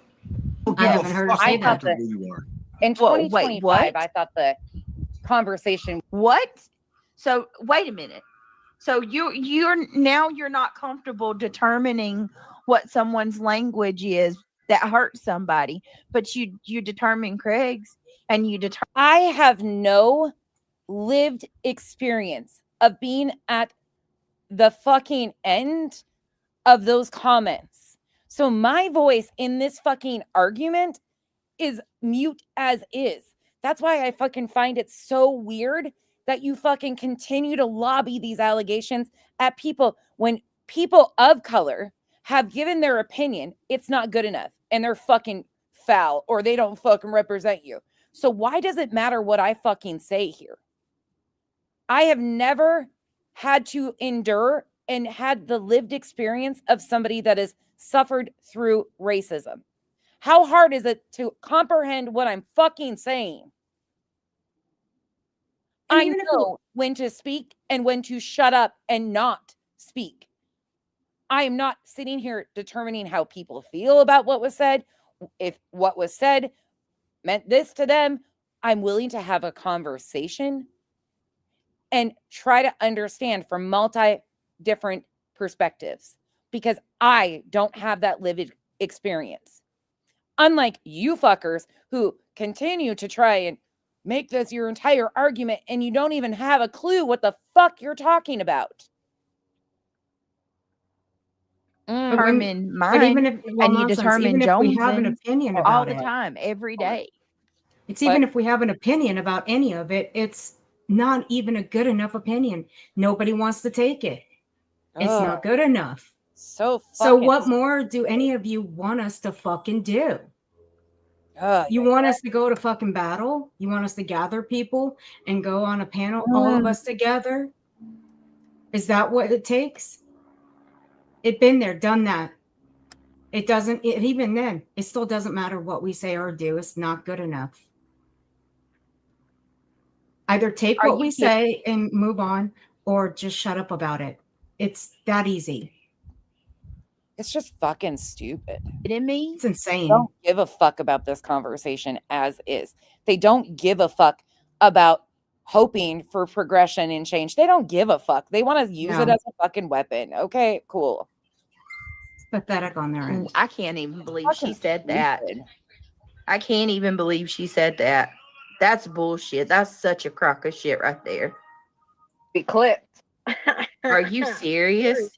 Speaker 2: Don't
Speaker 5: I
Speaker 2: give a
Speaker 5: haven't heard her
Speaker 2: fuck
Speaker 5: say
Speaker 2: about
Speaker 5: that.
Speaker 2: who you are.
Speaker 1: In
Speaker 3: Whoa, wait,
Speaker 1: 2025,
Speaker 3: what?
Speaker 1: I thought the conversation.
Speaker 3: What? So wait a minute. So you're not comfortable determining what someone's language is that hurts somebody, but you determine Craig's, and you determine.
Speaker 1: I have no lived experience of being at the fucking end of those comments. So my voice in this fucking argument is mute as is. That's why I fucking find it so weird that you fucking continue to lobby these allegations at people when people of color have given their opinion. It's not good enough and they're fucking foul or they don't fucking represent you. So why does it matter what I fucking say here? I have never had to endure and had the lived experience of somebody that has suffered through racism. How hard is it to comprehend what I'm fucking saying? I know when to speak and when to shut up and not speak. I am not sitting here determining how people feel about what was said. If what was said meant this to them, I'm willing to have a conversation and try to understand from different perspectives because I don't have that lived experience. Unlike you fuckers who continue to try and make this your entire argument and you don't even have a clue what the fuck you're talking about.
Speaker 3: Determine mine,
Speaker 5: but even if, well,
Speaker 3: and you
Speaker 5: nonsense,
Speaker 3: determine
Speaker 5: even if we have an
Speaker 3: Jones's
Speaker 5: opinion
Speaker 3: all
Speaker 5: about
Speaker 3: the
Speaker 5: it,
Speaker 3: time, every day.
Speaker 5: it's even if we have an opinion about any of it, it's not even a good enough opinion. Nobody wants to take it. It's not good enough.
Speaker 1: So
Speaker 5: what more do any of you want us to fucking do? You
Speaker 1: yeah,
Speaker 5: want us to go to fucking battle? You want us to gather people and go on a panel, all of us together? Is that what it takes? It's been there, done that. It doesn't, even then, it still doesn't matter what we say or do. It's not good enough. Either take what we say and move on or just shut up about it. It's that easy.
Speaker 1: It's just fucking stupid.
Speaker 3: Kidding me?
Speaker 5: It's insane.
Speaker 1: They don't give a fuck about this conversation as is. They don't give a fuck about hoping for progression and change. They don't give a fuck. They want to use it as a fucking weapon. Okay, cool.
Speaker 5: It's pathetic on their end.
Speaker 3: I can't even believe she
Speaker 1: Fucking
Speaker 3: said that.
Speaker 1: stupid.
Speaker 3: I can't even believe she said that. That's bullshit. That's such a crock of shit right there.
Speaker 4: Be clipped.
Speaker 3: Are you serious?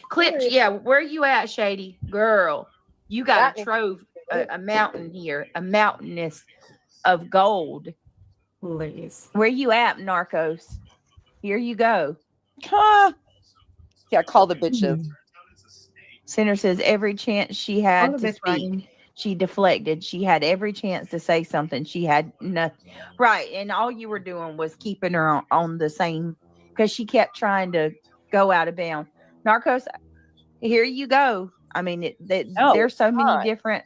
Speaker 3: Clips, yeah. Where you at, Shady girl? You got
Speaker 4: That
Speaker 3: a trove, a mountain here, a mountainous of gold.
Speaker 5: Please.
Speaker 3: Where you at, Narcos? Here you go.
Speaker 1: Huh. Yeah, call the bitches.
Speaker 3: Center says every chance she had to speak, she deflected. She had every chance to say something. She had nothing. Right. And all you were doing was keeping her on the same, because she kept trying to go out of bounds. Narcos, here you go. I mean, there's so many different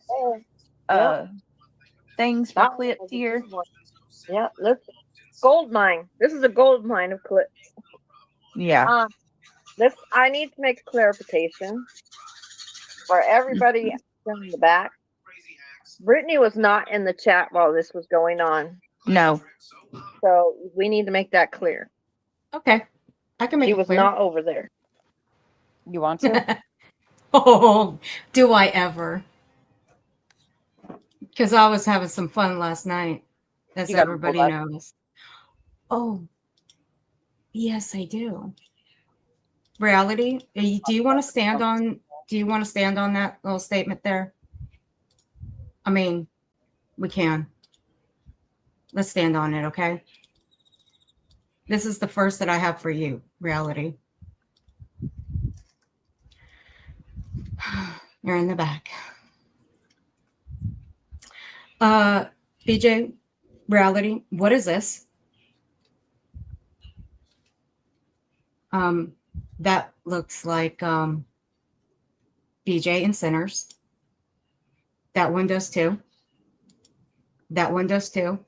Speaker 3: things for clips here.
Speaker 4: Yeah, let's gold mine. This is a gold mine of clips.
Speaker 3: Yeah.
Speaker 4: I need to make a clarification for everybody in the back. Brittany was not in the chat while this was going on.
Speaker 3: No.
Speaker 4: So we need to make that clear.
Speaker 5: Okay. I can make
Speaker 4: She
Speaker 5: it
Speaker 4: was
Speaker 5: clear.
Speaker 4: not over there.
Speaker 1: You want to?
Speaker 5: Oh, do I ever? Because I was having some fun last night, as everybody knows. Oh, yes, I do. Reality, do you want to stand on? Do you want to stand on that little statement there? I mean, we can. Let's stand on it, okay? This is the first that I have for you, Reality. You're in the back. BJ, Reality, what is this? That looks like BJ and Sinners. That one does too. That one does too.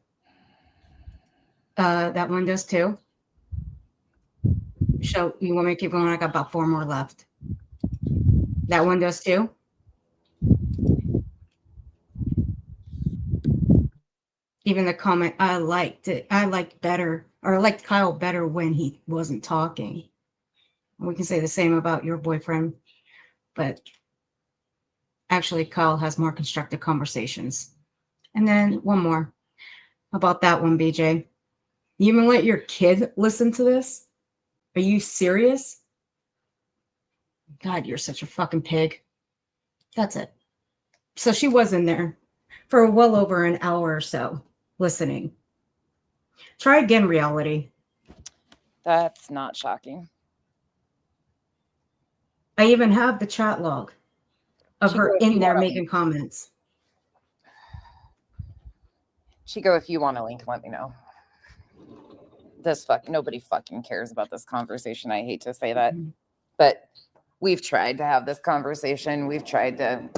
Speaker 5: That one does too. So you want me to keep going? I got about 4 more left. That one does too. Even the comment, I liked it. I liked better, or I liked Kyle better when he wasn't talking. We can say the same about your boyfriend, but actually Kyle has more constructive conversations. And then one more about that one, BJ. You even let your kid listen to this? Are you serious? God, you're such a fucking pig. That's it. So she was in there for well over an hour or so listening. Try again, Reality.
Speaker 1: That's not shocking.
Speaker 5: I even have the chat log of her in there making comments.
Speaker 1: Chico, if you want a link, let me know. Nobody fucking cares about this conversation. I hate to say that, but we've tried to have this conversation. We've tried to.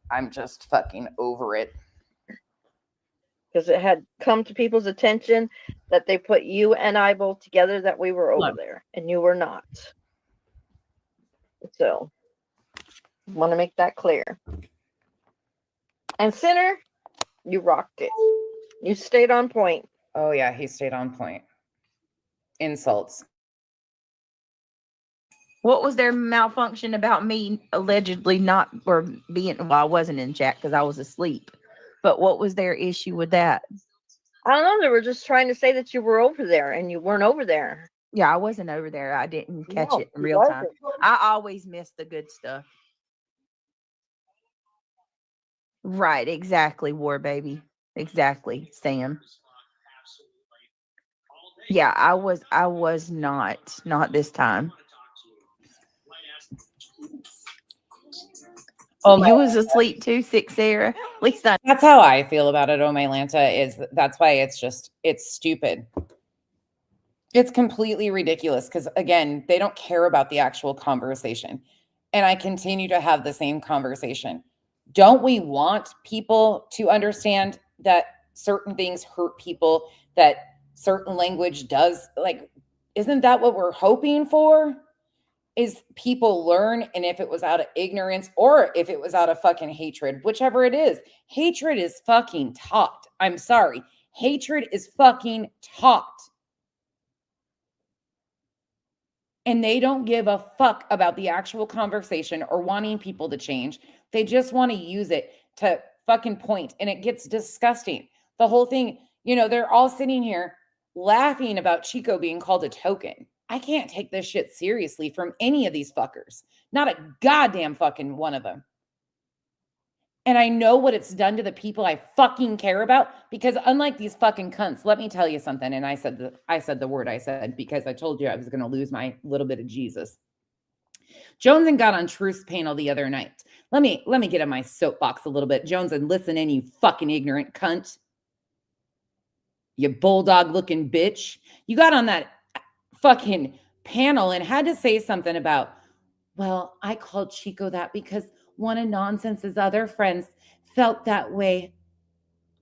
Speaker 1: I'm just fucking over it.
Speaker 4: Because it had come to people's attention that they put you and I both together, that we were over there and you were not. So, I want to make that clear. And Sinner, you rocked it. You stayed on point.
Speaker 1: Oh yeah, he stayed on point. Insults.
Speaker 3: What was their malfunction about me allegedly not, or being, well, I wasn't in chat because I was asleep. But what was their issue with that?
Speaker 4: I don't know. They were just trying to say that you were over there and you weren't over there.
Speaker 3: Yeah, I wasn't over there. I didn't catch it in real time. I always miss the good stuff. Right, exactly, War Baby. Exactly, Sam. Yeah, I was not this time. Oh, you was asleep too, Six Sarah. At least
Speaker 1: that's how I feel about it. Oh my Lanta, is that's why it's stupid. It's completely ridiculous because again, they don't care about the actual conversation. And I continue to have the same conversation. Don't we want people to understand that certain things hurt people, that certain language does? Like, isn't that what we're hoping for? Is people learn, and if it was out of ignorance or if it was out of fucking hatred, whichever it is, hatred is fucking taught. I'm sorry. Hatred is fucking taught. And they don't give a fuck about the actual conversation or wanting people to change. They just want to use it to fucking point, and it gets disgusting. The whole thing, you know, they're all sitting here laughing about Chico being called a token. I can't take this shit seriously from any of these fuckers. Not a goddamn fucking one of them. And I know what it's done to the people I fucking care about, because unlike these fucking cunts, let me tell you something. And I said the word I said because I told you I was going to lose my little bit of Jesus. Jones and got on Truth's panel the other night. Let me get in my soapbox a little bit. Jones, and listen in, you fucking ignorant cunt. You bulldog looking bitch. You got on that fucking panel and had to say something about, well, I called Chico that because one of Nonsense's other friends felt that way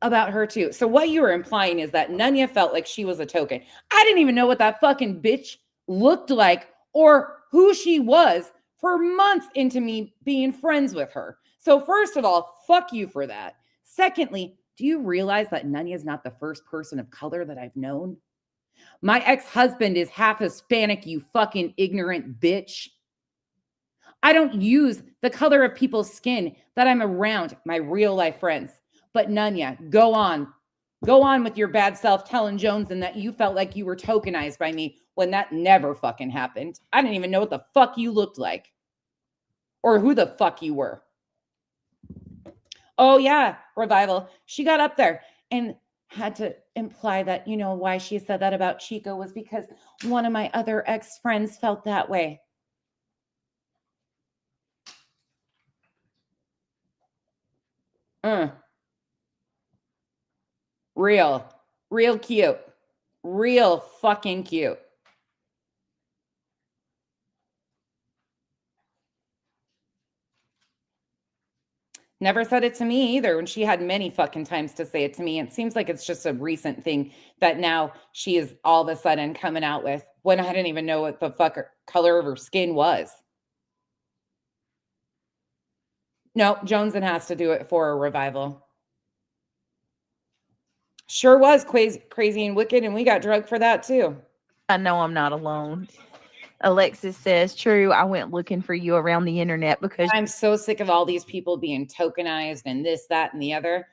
Speaker 1: about her too. So what you were implying is that Nunya felt like she was a token. I didn't even know what that fucking bitch looked like or who she was for months into me being friends with her. So first of all, fuck you for that. Secondly, do you realize that Nunya is not the first person of color that I've known? My ex-husband is half Hispanic, you fucking ignorant bitch. I don't use the color of people's skin that I'm around my real life friends. But Nunya, go on with your bad self telling Jones and that you felt like you were tokenized by me when that never fucking happened. I didn't even know what the fuck you looked like or who the fuck you were. Oh yeah, Revival. She got up there and had to imply that, you know, why she said that about Chico was because one of my other ex-friends felt that way. Real cute. Real fucking cute. Never said it to me either when she had many fucking times to say it to me. It seems like it's just a recent thing that now she is all of a sudden coming out with when I didn't even know what the fuck color of her skin was. No, Joneson has to do it for a Revival. Sure was crazy and wicked, and we got drugged for that too.
Speaker 3: I know I'm not alone. Alexis says, true, I went looking for you around the internet because
Speaker 1: I'm so sick of all these people being tokenized and this, that, and the other.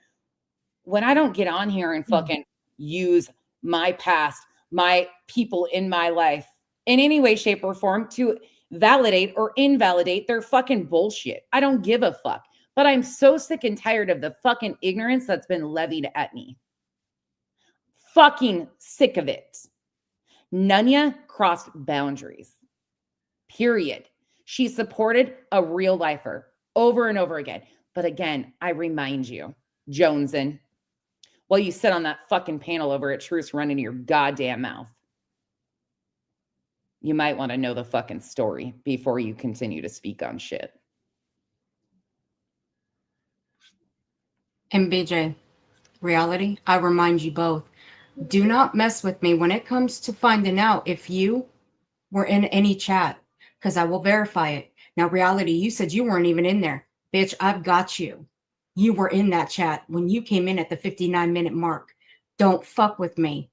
Speaker 1: When I don't get on here and fucking use my past, my people in my life in any way, shape, or form to validate or invalidate their fucking bullshit. I don't give a fuck. But I'm so sick and tired of the fucking ignorance that's been levied at me. Fucking sick of it. Nunya crossed boundaries. Period. She supported a real lifer over and over again. But again, I remind you, Joneson, while you sit on that fucking panel over at Truth's running your goddamn mouth, you might want to know the fucking story before you continue to speak on shit.
Speaker 5: And BJ, reality, I remind you both, do not mess with me when it comes to finding out if you were in any chat, because I will verify it. Now, reality, you said you weren't even in there. Bitch, I've got you. You were in that chat when you came in at the 59-minute mark. Don't fuck with me.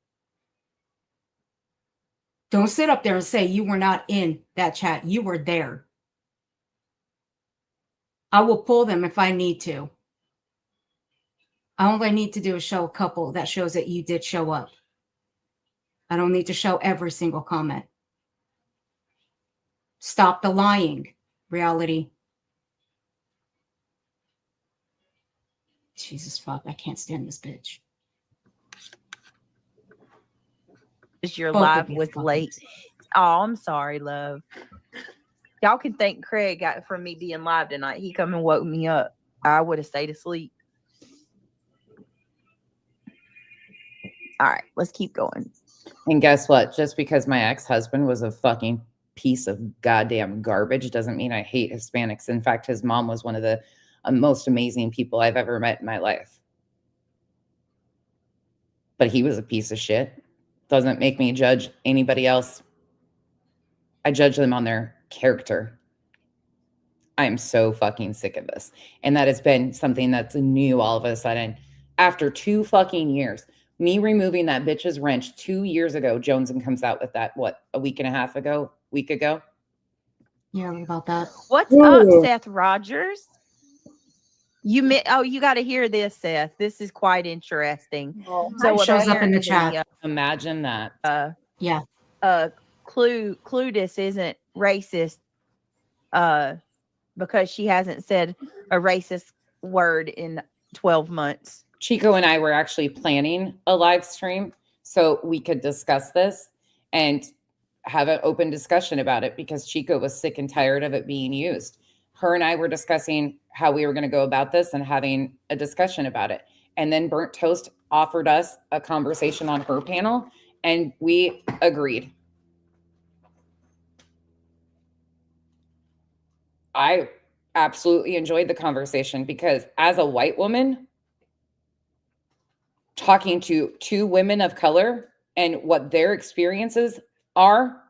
Speaker 5: Don't sit up there and say you were not in that chat. You were there. I will pull them if I need to. All I need to do is show a couple that shows that you did show up. I don't need to show every single comment. Stop the lying, reality. Jesus fuck, I can't stand this bitch.
Speaker 3: Your
Speaker 5: Both
Speaker 3: live
Speaker 5: of you
Speaker 3: was
Speaker 5: fucking-
Speaker 3: late. Oh, I'm sorry, love. Y'all can thank Craig for me being live tonight. He come and woke me up. I would have stayed asleep. All right, let's keep going.
Speaker 1: And guess what? Just because my ex-husband was a fucking piece of goddamn garbage doesn't mean I hate Hispanics. In fact, his mom was one of the most amazing people I've ever met in my life. But he was a piece of shit. Doesn't make me judge anybody else. I judge them on their character. I'm so fucking sick of this. And that has been something that's new all of a sudden. After 2 fucking years, me removing that bitch's wrench 2 years ago, Joneson comes out with that, what, a week ago?
Speaker 5: Yeah, about that.
Speaker 3: What's up, Seth Rogers? You got to hear this, Seth. This is quite interesting.
Speaker 5: It shows up in the chat.
Speaker 3: apparently,
Speaker 1: Imagine that.
Speaker 5: Yeah.
Speaker 3: Cludis isn't racist because she hasn't said a racist word in 12 months.
Speaker 1: Chico and I were actually planning a live stream so we could discuss this and have an open discussion about it because Chico was sick and tired of it being used. Her and I were discussing how we were going to go about this and having a discussion about it. And then Burnt Toast offered us a conversation on her panel, and we agreed. I absolutely enjoyed the conversation because as a white woman, talking to two women of color and what their experiences are,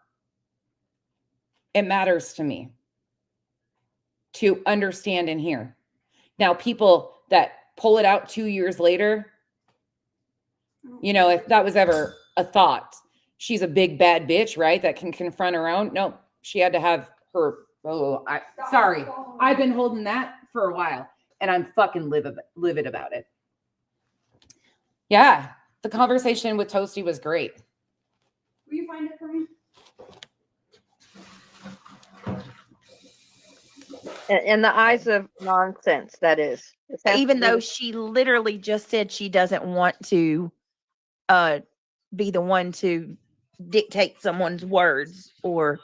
Speaker 1: it matters to me to understand and hear. Now, people that pull it out 2 years later, you know, if that was ever a thought, she's a big bad bitch, right? That can confront her own. No, she had to have her. Sorry. I've been holding that for a while and I'm fucking livid about it. Yeah. The conversation with Toasty was great.
Speaker 12: Will you find it for me?
Speaker 4: In the eyes of nonsense, that is.
Speaker 3: Even though she literally just said she doesn't want to be the one to dictate someone's words or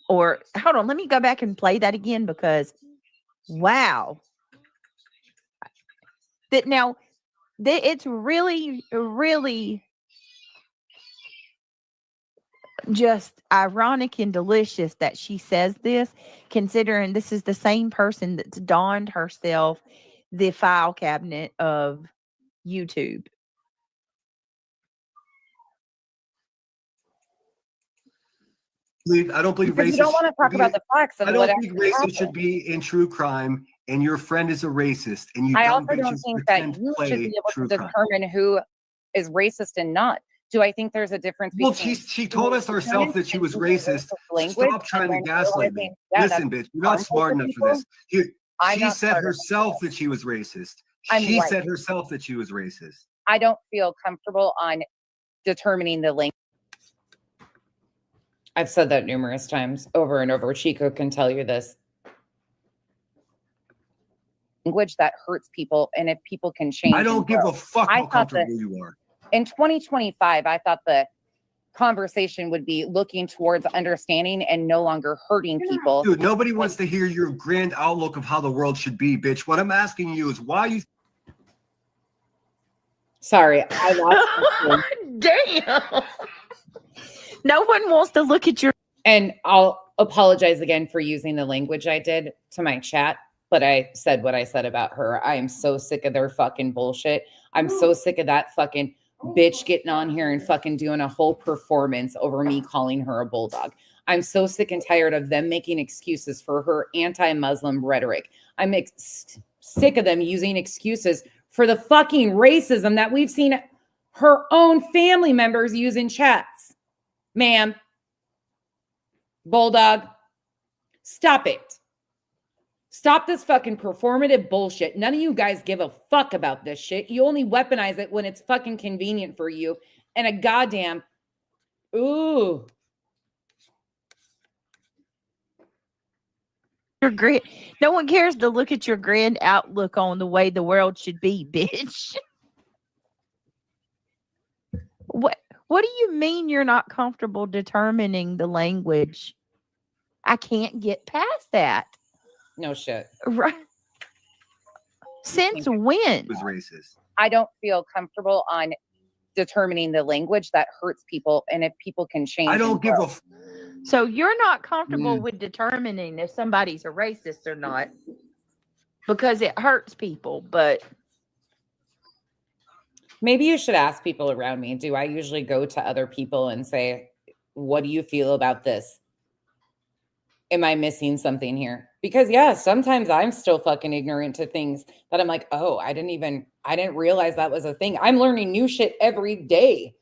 Speaker 3: hold on, let me go back and play that again because wow. It's really, really just ironic and delicious that she says this, considering this is the same person that's donned herself the file cabinet of YouTube.
Speaker 2: I don't believe
Speaker 1: Because
Speaker 2: racist.
Speaker 1: you don't want to talk about the facts of
Speaker 2: I
Speaker 1: what
Speaker 2: don't think
Speaker 1: actually
Speaker 2: racist
Speaker 1: happened.
Speaker 2: should be in true crime, and your friend is a racist, and you
Speaker 1: I
Speaker 2: dumb
Speaker 1: also don't
Speaker 2: bitches
Speaker 1: think that
Speaker 2: pretend to
Speaker 1: you should
Speaker 2: play
Speaker 1: be able to
Speaker 2: true crime.
Speaker 1: determine who is racist and not. Do I think there's a difference
Speaker 2: Well,
Speaker 1: between
Speaker 2: she told us herself that she was racist. Stop trying to gaslight me. Listen, bitch, you're not smart enough for this. She said herself that she was racist. She said herself that she was racist.
Speaker 1: I don't feel comfortable on determining the language. I've said that numerous times over and over. Chico can tell you this. Language that hurts people, and if people can change.
Speaker 2: I don't give a fuck how comfortable you are.
Speaker 1: In 2025, I thought the conversation would be looking towards understanding and no longer hurting people.
Speaker 2: Dude, nobody wants to hear your grand outlook of how the world should be, bitch. What I'm asking you is why you.
Speaker 1: Sorry, I lost.
Speaker 3: Damn. No one wants to look at your.
Speaker 1: And I'll apologize again for using the language I did to my chat, but I said what I said about her. I am so sick of their fucking bullshit. I'm so sick of that fucking bitch getting on here and fucking doing a whole performance over me calling her a bulldog. I'm so sick and tired of them making excuses for her anti-Muslim rhetoric. I'm sick of them using excuses for the fucking racism that we've seen her own family members use in chats. Ma'am, bulldog, stop it. Stop this fucking performative bullshit. None of you guys give a fuck about this shit. You only weaponize it when it's fucking convenient for you. And a goddamn, ooh.
Speaker 3: Your grand, no one cares to look at your grand outlook on the way the world should be, bitch. What do you mean you're not comfortable determining the language? I can't get past that.
Speaker 1: No shit.
Speaker 3: Right. Since when?
Speaker 2: Was racist.
Speaker 1: I don't feel comfortable on determining the language that hurts people, and if people can change.
Speaker 2: I don't give a.
Speaker 3: So you're not comfortable with determining if somebody's a racist or not because it hurts people, but.
Speaker 1: Maybe you should ask people around me. Do I usually go to other people and say, what do you feel about this? Am I missing something here? Because yeah, sometimes I'm still fucking ignorant to things that I'm like, oh, I didn't realize that was a thing. I'm learning new shit every day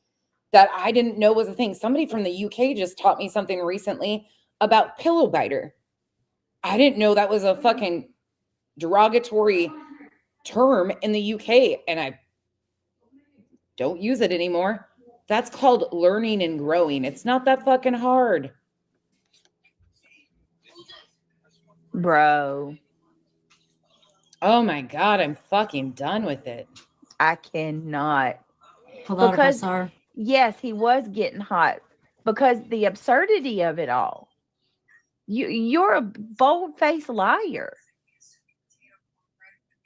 Speaker 1: that I didn't know was a thing. Somebody from the UK just taught me something recently about pillow biter. I didn't know that was a fucking derogatory term in the UK, and I don't use it anymore. That's called learning and growing. It's not that fucking hard.
Speaker 3: Bro.
Speaker 1: Oh my God, I'm fucking done with it.
Speaker 3: I cannot.
Speaker 5: A lot of
Speaker 3: Because
Speaker 5: us are.
Speaker 3: yes, he was getting hot because the absurdity of it all. You're a bold-faced liar.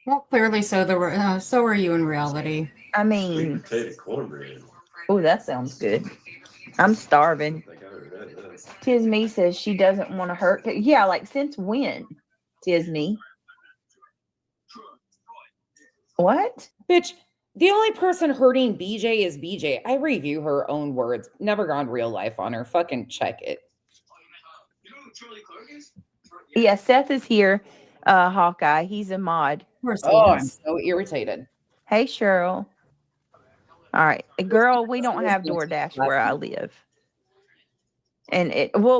Speaker 5: Well, clearly, so are you in reality.
Speaker 3: I mean,
Speaker 7: potato cornbread.
Speaker 3: oh, that sounds good. I'm starving. Tisme says she doesn't want to hurt. Yeah, like since when, Tisme? What?
Speaker 1: Bitch, the only person hurting BJ is BJ. I review her own words. Never gone real life on her. Fucking check it.
Speaker 3: Yeah, Seth is here. Hawkeye. He's a mod.
Speaker 5: Of course he
Speaker 1: Oh, I'm
Speaker 5: is.
Speaker 1: so irritated.
Speaker 3: Hey, Cheryl. All right. Girl, we don't have DoorDash where I live. And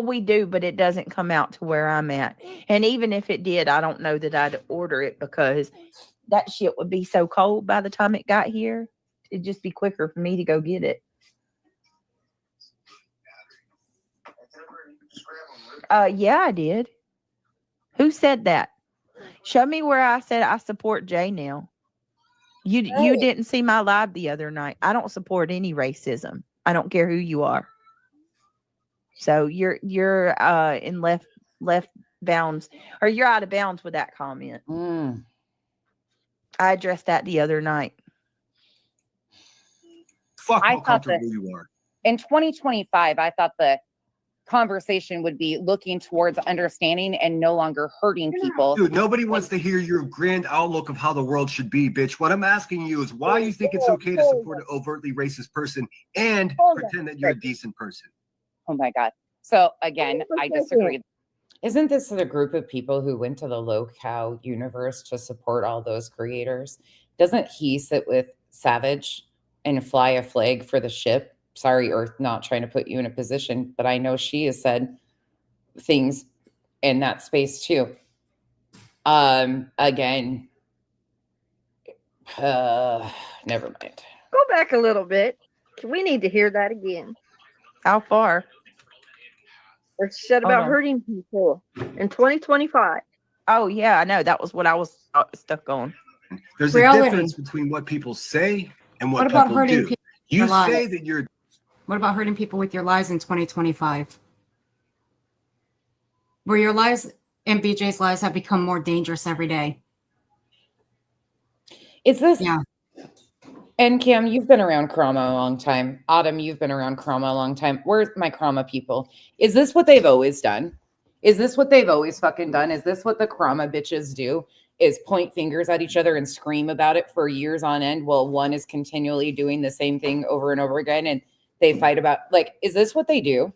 Speaker 3: we do, but it doesn't come out to where I'm at. And even if it did, I don't know that I'd order it because that shit would be so cold by the time it got here. It'd just be quicker for me to go get it. Yeah, I did. Who said that? Show me where I said I support Jay now. You didn't see my live the other night. I don't support any racism. I don't care who you are. So you're in left bounds, or you're out of bounds with that comment. I addressed that the other night.
Speaker 2: Fuck
Speaker 1: I
Speaker 2: how
Speaker 1: thought
Speaker 2: comfortable
Speaker 1: that-
Speaker 2: you are.
Speaker 1: In 2025, I thought the conversation would be looking towards understanding and no longer hurting people.
Speaker 2: Dude, nobody wants to hear your grand outlook of how the world should be, bitch. What I'm asking you is why you think it's okay to support an overtly racist person and pretend that you're a decent person.
Speaker 1: Oh my God. So again, I disagree. Isn't this the group of people who went to the low-cow universe to support all those creators? Doesn't he sit with Savage and fly a flag for the ship? Sorry, Earth, not trying to put you in a position, but I know she has said things in that space too. Again, never mind.
Speaker 4: Go back a little bit. We need to hear that again.
Speaker 3: How far?
Speaker 4: Or said
Speaker 3: Hold
Speaker 4: about
Speaker 3: on.
Speaker 4: hurting people in 2025.
Speaker 3: Oh yeah, I know. That was what I was stuck on.
Speaker 2: There's
Speaker 5: Reality.
Speaker 2: a difference between what people say and what
Speaker 5: What about
Speaker 2: people
Speaker 5: hurting
Speaker 2: do.
Speaker 5: people with
Speaker 2: You
Speaker 5: your lies?
Speaker 2: say that you're.
Speaker 5: What about hurting people with your lies in 2025? Where your lies and BJ's lies have become more dangerous every day.
Speaker 1: Is this?
Speaker 5: Yeah.
Speaker 1: And Kim, you've been around Krama a long time. Autumn, you've been around Krama a long time. Where's my Krama people? Is this what they've always done? Is this what they've always fucking done? Is this what the Krama bitches do? Is point fingers at each other and scream about it for years on end while one is continually doing the same thing over and over again and they fight about, like, is this what they do?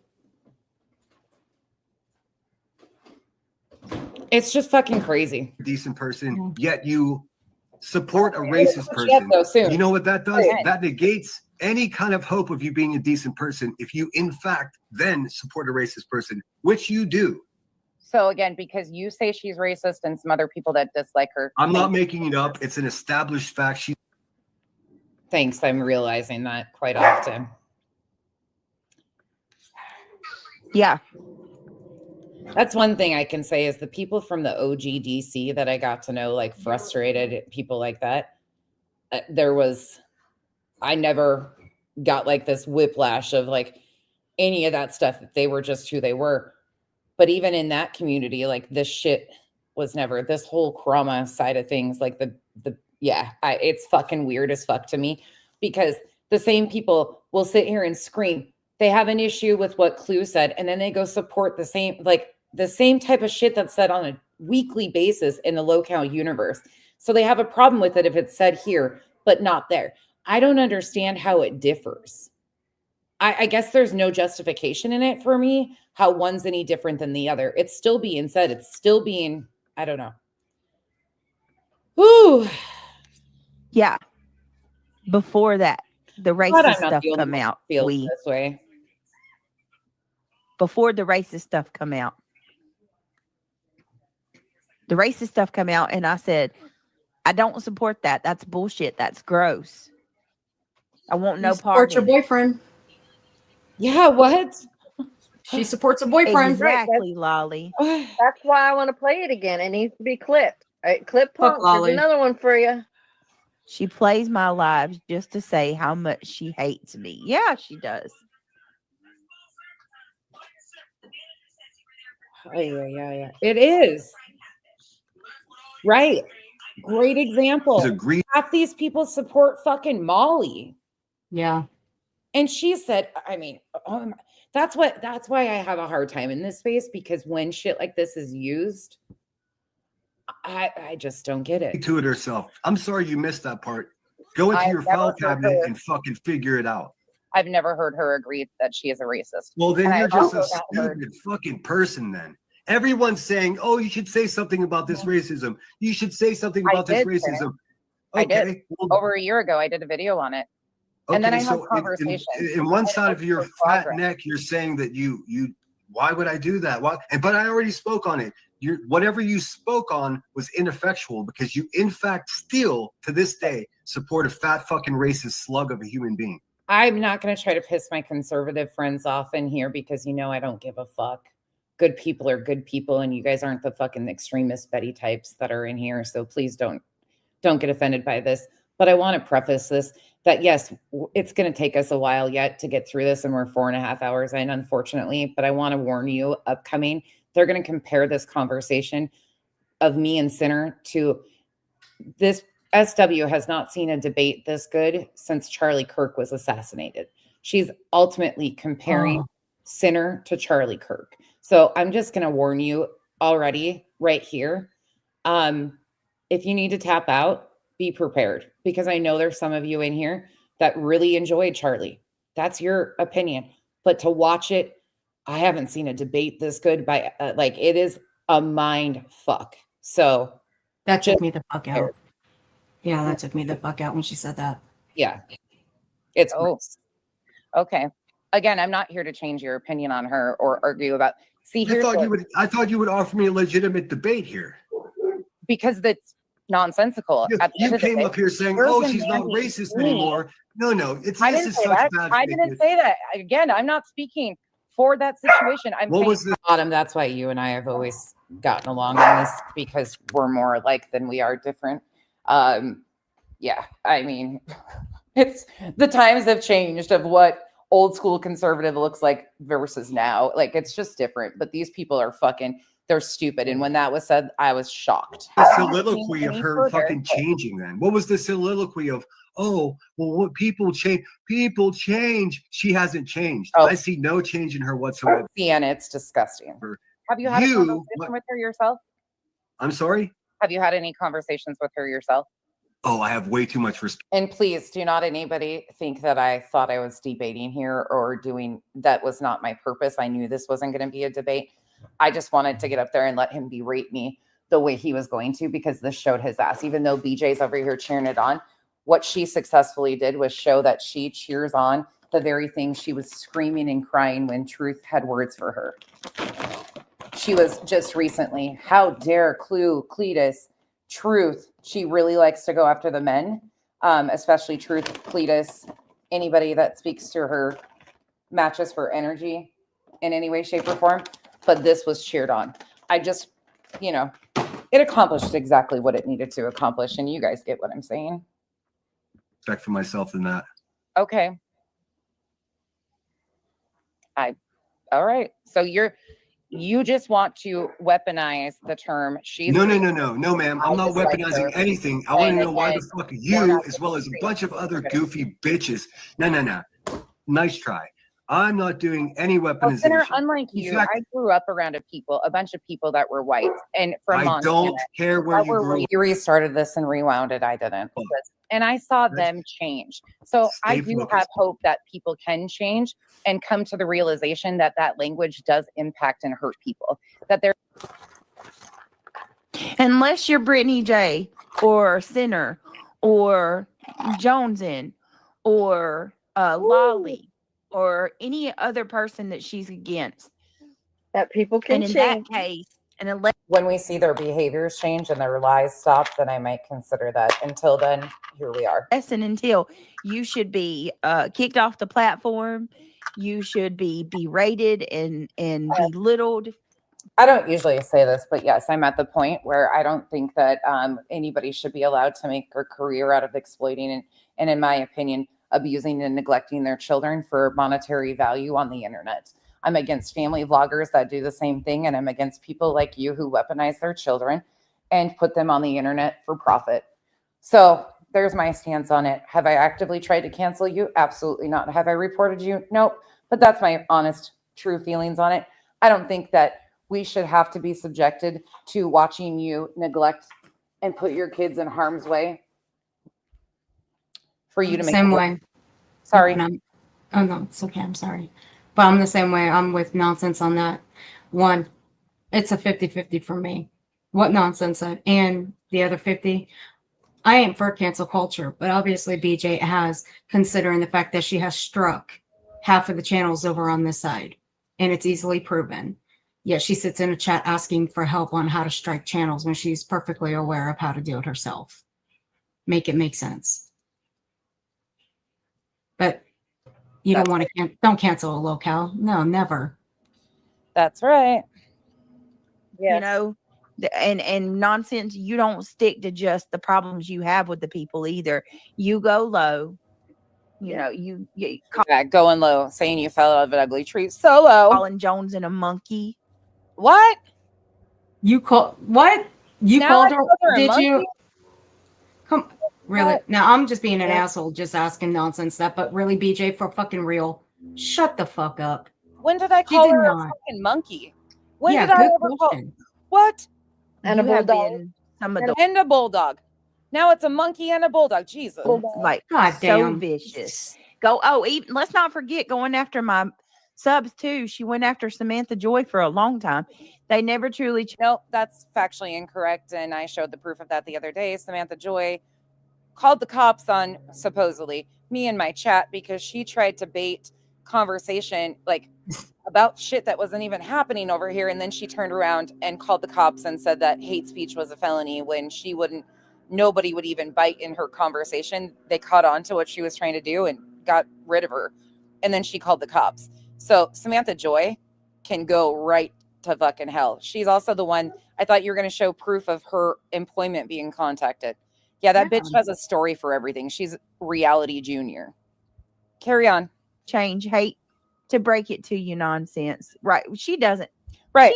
Speaker 1: It's just fucking crazy.
Speaker 2: Decent person, yet you support a racist person. You know what that does? That negates any kind of hope of you being a decent person if you, in fact, then support a racist person, which you do.
Speaker 1: So again, because you say she's racist and some other people that dislike her.
Speaker 2: I'm not making it up. It's an established fact.
Speaker 1: Thanks. I'm realizing that quite often.
Speaker 3: Yeah.
Speaker 1: That's one thing I can say is the people from the OGDC that I got to know, like frustrated people like that. I never got like this whiplash of like any of that stuff. They were just who they were. But even in that community, like this shit was never, this whole Krama side of things, like it's fucking weird as fuck to me because the same people will sit here and scream. They have an issue with what Clue said, and then they go support the same type of shit that's said on a weekly basis in the low-cow universe. So they have a problem with it if it's said here, but not there. I don't understand how it differs. I guess there's no justification in it for me, how one's any different than the other. It's still being said. It's still being, I don't know. Woo.
Speaker 3: Yeah. Before that, the racist stuff come out.
Speaker 1: This way.
Speaker 3: Before the racist stuff come out. The racist stuff come out, and I said, I don't support that. That's bullshit. That's gross. I want no
Speaker 5: You
Speaker 3: part
Speaker 5: support your
Speaker 3: in it.
Speaker 5: boyfriend.
Speaker 1: Yeah, what?
Speaker 5: She supports a boyfriend.
Speaker 4: Right,
Speaker 3: Exactly, Lolly.
Speaker 4: That's why I want to play it again. It needs to be clipped. All right, clip
Speaker 5: Fuck
Speaker 4: punk. There's
Speaker 5: Lolly.
Speaker 4: another one for you.
Speaker 3: She plays my lives just to say how much she hates me. Yeah, she does.
Speaker 1: Oh, yeah. It is. Right. Great example.
Speaker 2: Agree.
Speaker 1: Half these people support fucking Molly.
Speaker 5: Yeah.
Speaker 1: And she said, I mean, that's why I have a hard time in this space, because when shit like this is used, I just don't get it.
Speaker 2: To it herself. I'm sorry you missed that part. Go into your file cabinet and fucking figure it out.
Speaker 1: I've never heard her agree that she is a racist.
Speaker 2: Well, then
Speaker 1: And
Speaker 2: you're
Speaker 1: I've
Speaker 2: just a
Speaker 1: also not heard-
Speaker 2: stupid fucking person then. Everyone's saying, oh, you should say something about this racism. You should say something
Speaker 1: I
Speaker 2: about this
Speaker 1: did say it.
Speaker 2: racism.
Speaker 1: I did.
Speaker 2: Okay. Well,
Speaker 1: Over a year ago, I did a video on it. And then I had conversations.
Speaker 2: in one side of your fat neck, you're saying that you why would I do that? Why? But I already spoke on it. Whatever you spoke on was ineffectual, because you in fact still to this day support a fat fucking racist slug of a human being.
Speaker 1: I'm not going to try to piss my conservative friends off in here, because I don't give a fuck. Good people are good people, and you guys aren't the fucking extremist Betty types that are in here. So please don't get offended by this. But I want to preface this that yes, it's going to take us a while yet to get through this, and we're 4.5 hours in, unfortunately. But I want to warn you, upcoming, they're going to compare this conversation of me and Sinner to this. SW has not seen a debate this good since Charlie Kirk was assassinated. She's ultimately comparing Sinner to Charlie Kirk. So I'm just going to warn you already right here. If you need to tap out, be prepared, because I know there's some of you in here that really enjoyed Charlie. That's your opinion. But to watch it, I haven't seen a debate this good by it is a mind fuck. So
Speaker 5: that took me the fuck out. Yeah, that took me the fuck out when she said that.
Speaker 1: Yeah. It's okay. Again, I'm not here to change your opinion on her or argue about. See,
Speaker 2: I thought you would offer me a legitimate debate here.
Speaker 1: Because that's nonsensical.
Speaker 2: You came up here saying, "Oh, she's not racist anymore." No,
Speaker 1: I didn't say that. I didn't say that. Again, I'm not speaking for that situation. I'm saying Autumn. That's why you and I have always gotten along on this, because we're more alike than we are different. Yeah, I mean, it's the times have changed of what old school conservative looks like versus now. Like, it's just different. But these people are they're stupid. And when that was said, I was shocked.
Speaker 2: The soliloquy of her fucking changing then. What was the soliloquy of, oh, well, what people change? People change. She hasn't changed. I see no change in her whatsoever.
Speaker 1: And it's disgusting. Have you had a conversation with her yourself?
Speaker 2: I'm sorry?
Speaker 1: Have you had any conversations with her yourself?
Speaker 2: Oh, I have way too much respect.
Speaker 1: And please do not anybody think that I thought I was debating here or doing, that was not my purpose. I knew this wasn't going to be a debate. I just wanted to get up there and let him berate me the way he was going to, because this showed his ass. Even though BJ's over here cheering it on, what she successfully did was show that she cheers on the very thing she was screaming and crying when Truth had words for her. She was just recently, how dare Cletus, Truth, she really likes to go after the men, especially Truth, Cletus, anybody that speaks to her, matches for energy in any way, shape, or form. But this was cheered on. I just, it accomplished exactly what it needed to accomplish. And you guys get what I'm saying.
Speaker 2: Respect for myself in that.
Speaker 1: Okay. All right. So you just want to weaponize the term she's
Speaker 2: no, ma'am. I'm not weaponizing anything. I want to know why the fuck you, as well as a bunch of other goofy bitches. No. Nice try. I'm not doing any weaponization.
Speaker 1: Senator, unlike you, I grew up around a bunch of people that were white, and from
Speaker 2: I don't care where you grew up.
Speaker 1: You restarted this and rewound it. I didn't, and I saw them change. So I do have hope that people can change and come to the realization that that language does impact and hurt people. That they're
Speaker 3: unless you're Brittany J or Sinner or Jonesin or Lolly. Or any other person that she's against.
Speaker 4: That people can change.
Speaker 3: And in that case, And unless
Speaker 1: When we see their behaviors change and their lies stop, then I might consider that. Until then, here we are.
Speaker 3: and until you should be kicked off the platform, you should be berated and belittled.
Speaker 1: I don't usually say this, but yes, I'm at the point where I don't think that anybody should be allowed to make a career out of exploiting and, in my opinion, abusing and neglecting their children for monetary value on the internet. I'm against family vloggers that do the same thing, and I'm against people like you who weaponize their children and put them on the internet for profit. So there's my stance on it. Have I actively tried to cancel you? Absolutely not. Have I reported you? Nope. But that's my honest, true feelings on it. I don't think that we should have to be subjected to watching you neglect and put your kids in harm's way for you to make
Speaker 5: Same way.
Speaker 1: Sorry.
Speaker 5: Oh no, it's okay. I'm sorry. But I'm the same way. I'm with nonsense on that. One, it's a 50-50 for me. What nonsense? And the other 50, I ain't for cancel culture, but obviously BJ has, considering the fact that she has struck half of the channels over on this side, and it's easily proven. Yet she sits in a chat asking for help on how to strike channels when she's perfectly aware of how to do it herself. Make it make sense. But you don't want to, don't cancel a locale. No, never.
Speaker 1: That's right.
Speaker 4: Yes.
Speaker 3: You know, and nonsense, you don't stick to just the problems you have with the people either. You go low. You know, you
Speaker 1: going low, saying you fell out of an ugly tree. So low.
Speaker 3: Colin Jones and a monkey.
Speaker 1: What?
Speaker 5: You call what? You
Speaker 1: Now
Speaker 5: called
Speaker 1: I
Speaker 5: her?
Speaker 1: called her a
Speaker 5: Did you?
Speaker 1: monkey?
Speaker 5: Come, really?
Speaker 1: What?
Speaker 5: Now I'm just being an asshole, just asking nonsense. That, but really, BJ, for fucking real, shut the fuck up.
Speaker 1: When did I
Speaker 5: She
Speaker 1: call
Speaker 5: did
Speaker 1: her a
Speaker 5: not.
Speaker 1: fucking monkey? When
Speaker 5: Yeah,
Speaker 1: did I
Speaker 5: good
Speaker 1: ever call?
Speaker 5: question.
Speaker 1: What?
Speaker 4: And a
Speaker 3: You have
Speaker 4: bulldog.
Speaker 3: been some of the
Speaker 1: And a bulldog. Now it's a monkey and a bulldog. Jesus.
Speaker 3: like
Speaker 5: God
Speaker 3: so
Speaker 5: damn.
Speaker 3: vicious. Go. Oh, even let's not forget going after my subs too. She went after Samantha Joy for a long time. They never truly.
Speaker 1: Nope, that's factually incorrect. And I showed the proof of that the other day. Samantha Joy called the cops on supposedly me in my chat because she tried to bait conversation like about shit that wasn't even happening over here. And then she turned around and called the cops and said that hate speech was a felony when she wouldn't, nobody would even bite in her conversation. They caught on to what she was trying to do and got rid of her. And then she called the cops. So Samantha Joy can go right to fucking hell. She's also the one, I thought you were going to show proof of her employment being contacted. Yeah, that bitch has a story for everything. She's reality junior. Carry on.
Speaker 3: Change hate to break it to you nonsense. Right. She doesn't.
Speaker 1: Right.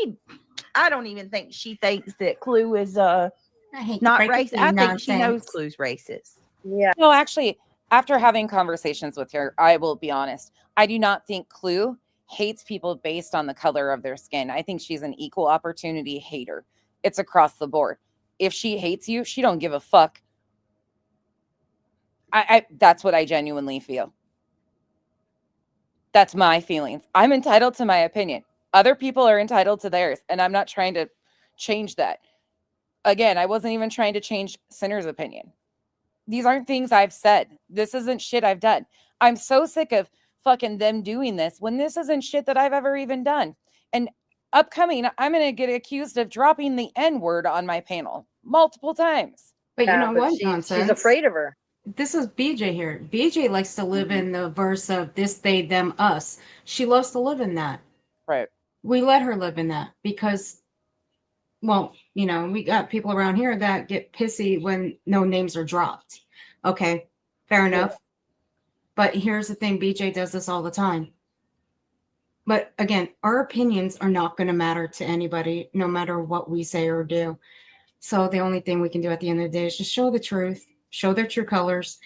Speaker 3: I don't even think she thinks that Clue is
Speaker 5: I hate to
Speaker 3: not
Speaker 5: break it
Speaker 3: racist.
Speaker 5: to you,
Speaker 3: I think she knows
Speaker 5: nonsense.
Speaker 3: Clue's racist.
Speaker 4: Yeah.
Speaker 1: No, actually, after having conversations with her, I will be honest. I do not think Clue hates people based on the color of their skin. I think she's an equal opportunity hater. It's across the board. If she hates you, she don't give a fuck. That's what I genuinely feel. That's my feelings. I'm entitled to my opinion. Other people are entitled to theirs, and I'm not trying to change that. Again, I wasn't even trying to change Sinner's opinion. These aren't things I've said. This isn't shit I've done. I'm so sick of fucking them doing this when this isn't shit that I've ever even done. And upcoming, I'm going to get accused of dropping the N-word on my panel multiple times.
Speaker 5: But you know what?
Speaker 4: She's afraid of her.
Speaker 5: This is BJ here. BJ likes to live in the verse of this, they, them, us. She loves to live in that.
Speaker 1: Right.
Speaker 5: We let her live in that because, well, you know, we got people around here that get pissy when no names are dropped. Okay, fair enough. But here's the thing, BJ does this all the time. But again, our opinions are not going to matter to anybody, no matter what we say or do. So the only thing we can do at the end of the day is just show the truth, show their true colors,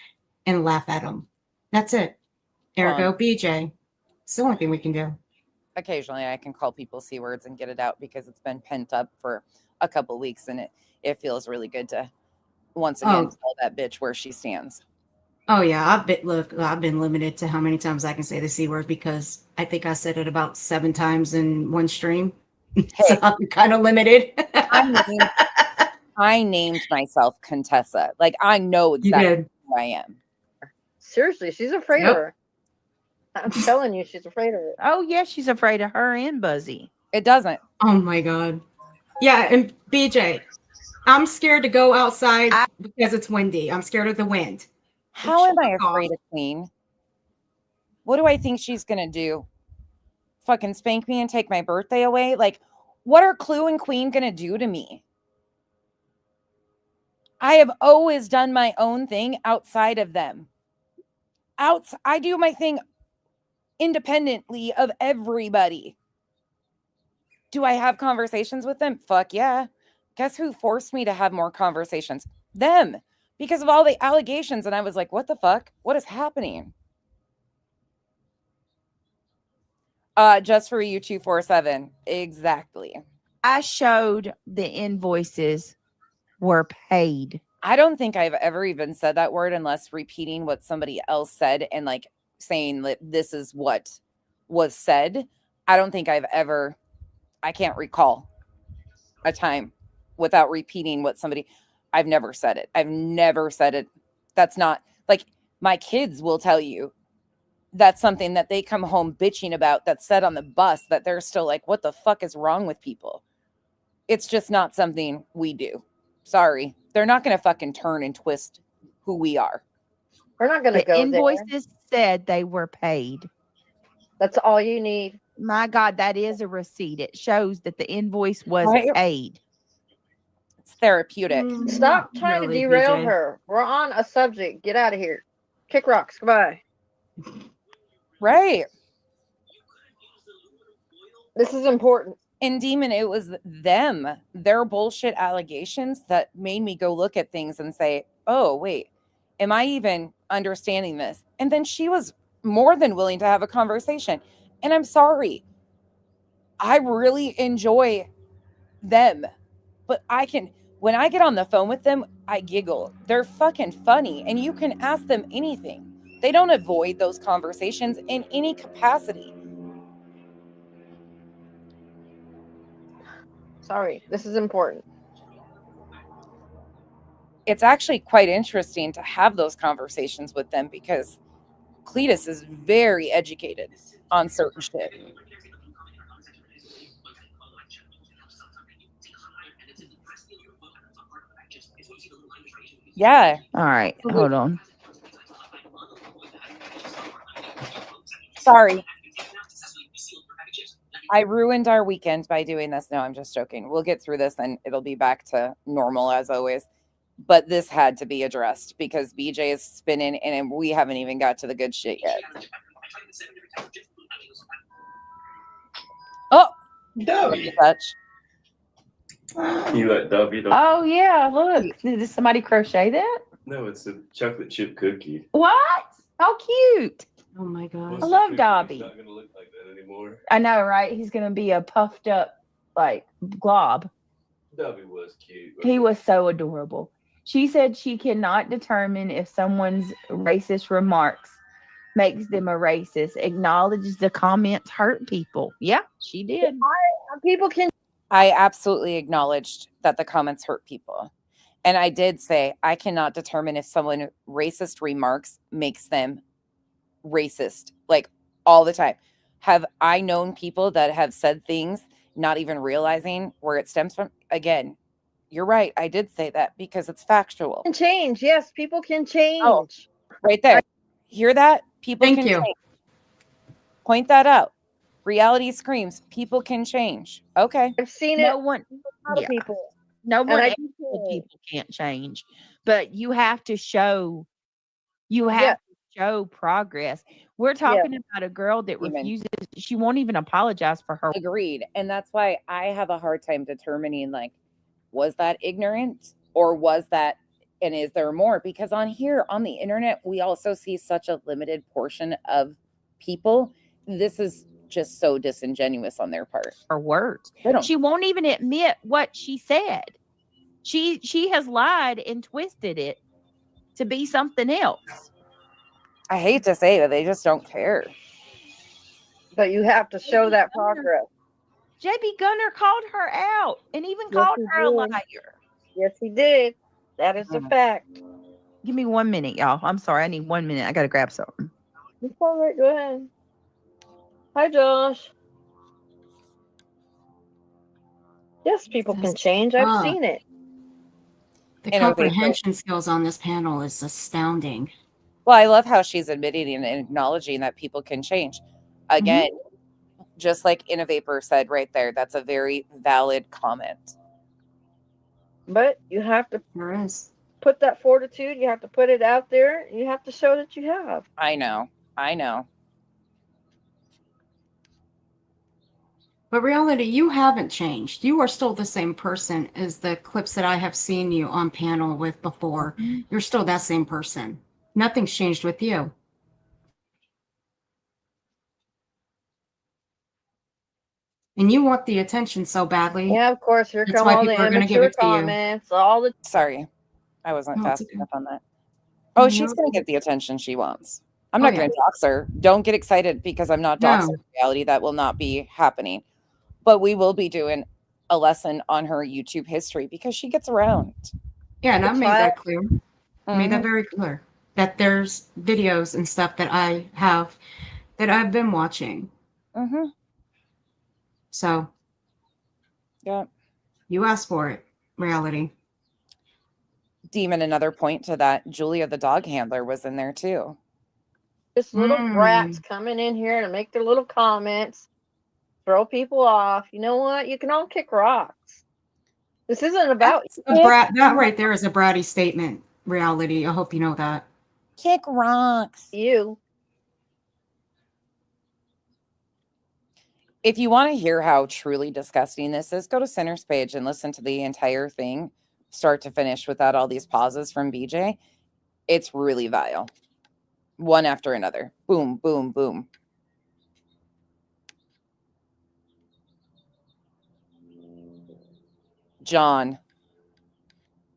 Speaker 5: and laugh at them. That's it. Ergo, BJ. It's the only thing we can do.
Speaker 1: Occasionally I can call people C words and get it out because it's been pent up for a couple weeks, and it feels really good to once again tell that bitch where she stands.
Speaker 5: Oh yeah, I've been limited to how many times I can say the C word because I think I said it about 7 times in one stream. So I'm kind of limited.
Speaker 1: I named myself Contessa. Like I know exactly who I am.
Speaker 4: Seriously, she's afraid of her. I'm telling you, she's afraid of her.
Speaker 3: Oh yeah, she's afraid of her and Buzzy.
Speaker 1: It doesn't.
Speaker 5: Oh my God. Yeah, and BJ, I'm scared to go outside because it's windy. I'm scared of the wind.
Speaker 1: How am I
Speaker 5: Fuck off.
Speaker 1: afraid of Queen? What do I think she's gonna do? Fucking spank me and take my birthday away? Like, what are Clue and Queen gonna do to me? I have always done my own thing outside of them. I do my thing independently of everybody. Do I have conversations with them? Fuck yeah. Guess who forced me to have more conversations? Them. Because of all the allegations. And I was like, what the fuck? What is happening? Just for you 247. Exactly.
Speaker 3: I showed the invoices were paid.
Speaker 1: I don't think I've ever even said that word unless repeating what somebody else said and like saying that this is what was said. I don't think I can't recall a time without repeating what I've never said it. I've never said it. That's not like my kids will tell you that's something that they come home bitching about that's said on the bus that they're still like, what the fuck is wrong with people? It's just not something we do. Sorry. They're not going to fucking turn and twist who we are.
Speaker 4: We're not going to
Speaker 3: The
Speaker 4: go
Speaker 3: invoices said they were paid.
Speaker 4: That's all you need.
Speaker 3: My God, that is a receipt. It shows that the invoice was
Speaker 1: Right.
Speaker 3: paid.
Speaker 1: It's therapeutic.
Speaker 4: Stop trying
Speaker 5: Really,
Speaker 4: to derail
Speaker 5: BJ?
Speaker 4: her. We're on a subject. Get out of here. Kick rocks. Goodbye.
Speaker 1: Right.
Speaker 4: This is important.
Speaker 1: And Demon, it was them, their bullshit allegations that made me go look at things and say, oh, wait, am I even understanding this? And then she was more than willing to have a conversation. And I'm sorry. I really enjoy them. But when I get on the phone with them, I giggle. They're fucking funny. And you can ask them anything. They don't avoid those conversations in any capacity.
Speaker 4: Sorry. This is important.
Speaker 1: It's actually quite interesting to have those conversations with them because Cletus is very educated on certain shit. Yeah.
Speaker 3: All right. Hold on.
Speaker 1: Sorry. I ruined our weekend by doing this. No, I'm just joking. We'll get through this and it'll be back to normal as always. But this had to be addressed because BJ is spinning and we haven't even got to the good shit yet. Oh,
Speaker 7: Dubby.
Speaker 1: touch.
Speaker 7: You like Dubby?
Speaker 3: Oh, yeah. Look. Did somebody crochet that?
Speaker 7: No, it's a chocolate chip cookie.
Speaker 3: What? How cute.
Speaker 5: Oh my God.
Speaker 3: I love Dobby.
Speaker 7: He's not gonna look like that anymore.
Speaker 3: I know, right? He's going to be a puffed up, like, glob.
Speaker 7: Dobby was cute.
Speaker 3: He was so adorable. She said she cannot determine if someone's racist remarks makes them a racist. Acknowledges the comments hurt people. Yeah, she did.
Speaker 4: People can.
Speaker 1: I absolutely acknowledged that the comments hurt people. And I did say, I cannot determine if someone racist remarks makes them racist, like all the time. Have I known people that have said things not even realizing where it stems from? Again, you're right. I did say that because it's factual.
Speaker 4: Can change. Yes, people can change.
Speaker 1: Oh, right there. Hear that? People
Speaker 5: Thank
Speaker 1: can
Speaker 5: you.
Speaker 1: change. Point that out. Reality screams. People can change. Okay.
Speaker 4: I've seen
Speaker 3: No
Speaker 4: it.
Speaker 3: one,
Speaker 4: A lot of people.
Speaker 3: no
Speaker 4: And
Speaker 3: one
Speaker 4: I
Speaker 3: ever
Speaker 4: do
Speaker 3: said
Speaker 4: too.
Speaker 3: people can't change, but you have to show. You have
Speaker 4: Yeah.
Speaker 3: to show progress. We're talking about a girl that
Speaker 1: Demon.
Speaker 3: refuses. She won't even apologize for her.
Speaker 1: Agreed. And that's why I have a hard time determining, like, was that ignorant or was that, and is there more? Because on here, on the internet, we also see such a limited portion of people. This is just so disingenuous on their part.
Speaker 3: Her words.
Speaker 1: They don't.
Speaker 3: She won't even admit what she said. She has lied and twisted it to be something else.
Speaker 1: I hate to say that they just don't care.
Speaker 4: But you have to show that progress.
Speaker 3: JB Gunner called her out and even
Speaker 4: Yes,
Speaker 3: called
Speaker 4: he
Speaker 3: her a
Speaker 4: did.
Speaker 3: liar.
Speaker 4: Yes, he did. That is a fact.
Speaker 3: Give me 1 minute, y'all. I'm sorry. I need 1 minute. I got to grab something.
Speaker 4: It's all right. Go ahead. Hi, Josh. Yes, people can
Speaker 5: This-
Speaker 4: change. I've
Speaker 5: ah,
Speaker 4: seen it.
Speaker 5: the
Speaker 1: You know, they
Speaker 5: comprehension skills on this panel is astounding.
Speaker 1: Well, I love how she's admitting and acknowledging that people can change. Again, just like Innovator said right there, that's a very valid comment.
Speaker 4: But you have to
Speaker 5: There is.
Speaker 4: put that fortitude. You have to put it out there. You have to show that you have.
Speaker 1: I know.
Speaker 5: But reality, you haven't changed. You are still the same person as the clips that I have seen you on panel with before. You're still that same person. Nothing's changed with you. And you want the attention so badly.
Speaker 4: Yeah, of course. Here
Speaker 5: That's
Speaker 4: come
Speaker 5: why
Speaker 4: all the
Speaker 5: people are going to give
Speaker 4: immature
Speaker 5: it to you.
Speaker 4: comments. All the
Speaker 1: Sorry, I wasn't
Speaker 5: No,
Speaker 1: fast
Speaker 5: it's okay.
Speaker 1: enough on that.
Speaker 5: No,
Speaker 1: Oh,
Speaker 5: you're
Speaker 1: she's going to
Speaker 5: okay.
Speaker 1: get the attention she wants. I'm
Speaker 5: Oh,
Speaker 1: not
Speaker 5: yeah.
Speaker 1: going to dox her. Don't get excited because I'm not doxing.
Speaker 5: No.
Speaker 1: In reality, that will not be happening. But we will be doing a lesson on her YouTube history because she gets around.
Speaker 5: Yeah, and I
Speaker 4: It's
Speaker 5: made
Speaker 4: fine.
Speaker 5: that clear. Made that
Speaker 1: Mhm.
Speaker 5: very clear. That there's videos and stuff that I have that I've been watching.
Speaker 1: Mhm.
Speaker 5: So
Speaker 1: Yeah.
Speaker 5: you asked for it, reality.
Speaker 1: Demon, another point to that, Julia the dog handler was in there too.
Speaker 4: Just little brats coming in here to make their little comments, throw people off. You know what? You can all kick rocks. This isn't about
Speaker 5: That's a brat. That right there is a bratty statement, reality. I hope you know that.
Speaker 1: Kick rocks.
Speaker 4: you.
Speaker 1: If you want to hear how truly disgusting this is, go to Center's page and listen to the entire thing, start to finish, without all these pauses from BJ. It's really vile. One after another. Boom, boom, boom. John.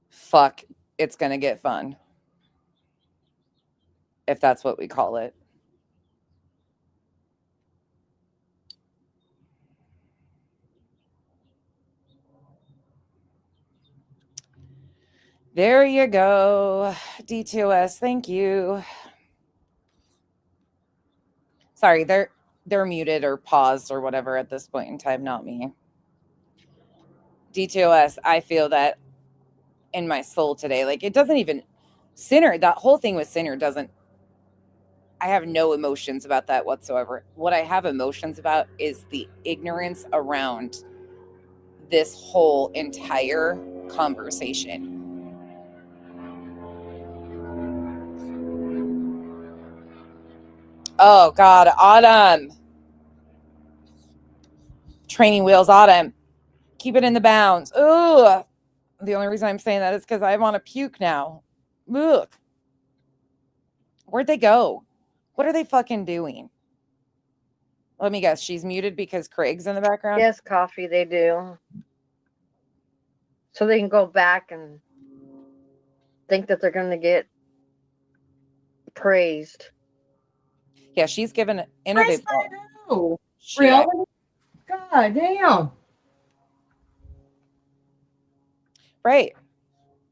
Speaker 1: Fuck. It's going to get fun. If that's what we call it. There you go. D2S, thank you. Sorry, they're muted or paused or whatever at this point in time, not me. D2S, I feel that in my soul today. Like, it doesn't even Sinner, that whole thing with Sinner doesn't, I have no emotions about that whatsoever. What I have emotions about is the ignorance around this whole entire conversation. Oh God, Autumn. Training wheels, Autumn. Keep it in the bounds. Ugh. The only reason I'm saying that is because I want to puke now. Ugh. Where'd they go? What are they fucking doing? Let me guess. She's muted because Craig's in the background?
Speaker 4: Yes, coffee, they do. So they can go back and think that they're going to get praised.
Speaker 1: Yeah, she's given Innovative.
Speaker 5: Oh, reality? God damn.
Speaker 1: Right.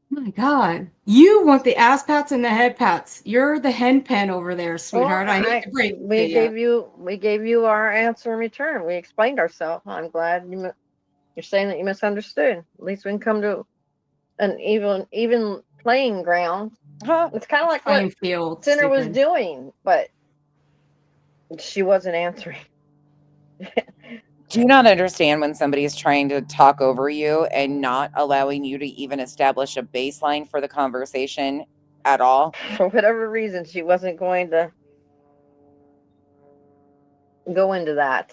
Speaker 5: My God. You want the ass pats and the head pats. You're the hen pen over there, sweetheart. I hate to break it to
Speaker 4: we gave you our answer in return. We explained ourselves. I'm glad you're saying that you misunderstood. At least we can come to an even playing ground.
Speaker 1: Huh?
Speaker 4: It's kind of like
Speaker 5: Playing
Speaker 4: what
Speaker 5: field,
Speaker 4: Sinner was
Speaker 5: stupid.
Speaker 4: doing, but she wasn't answering.
Speaker 1: Do you not understand when somebody is trying to talk over you and not allowing you to even establish a baseline for the conversation at all?
Speaker 4: For whatever reason, she wasn't going to go into that.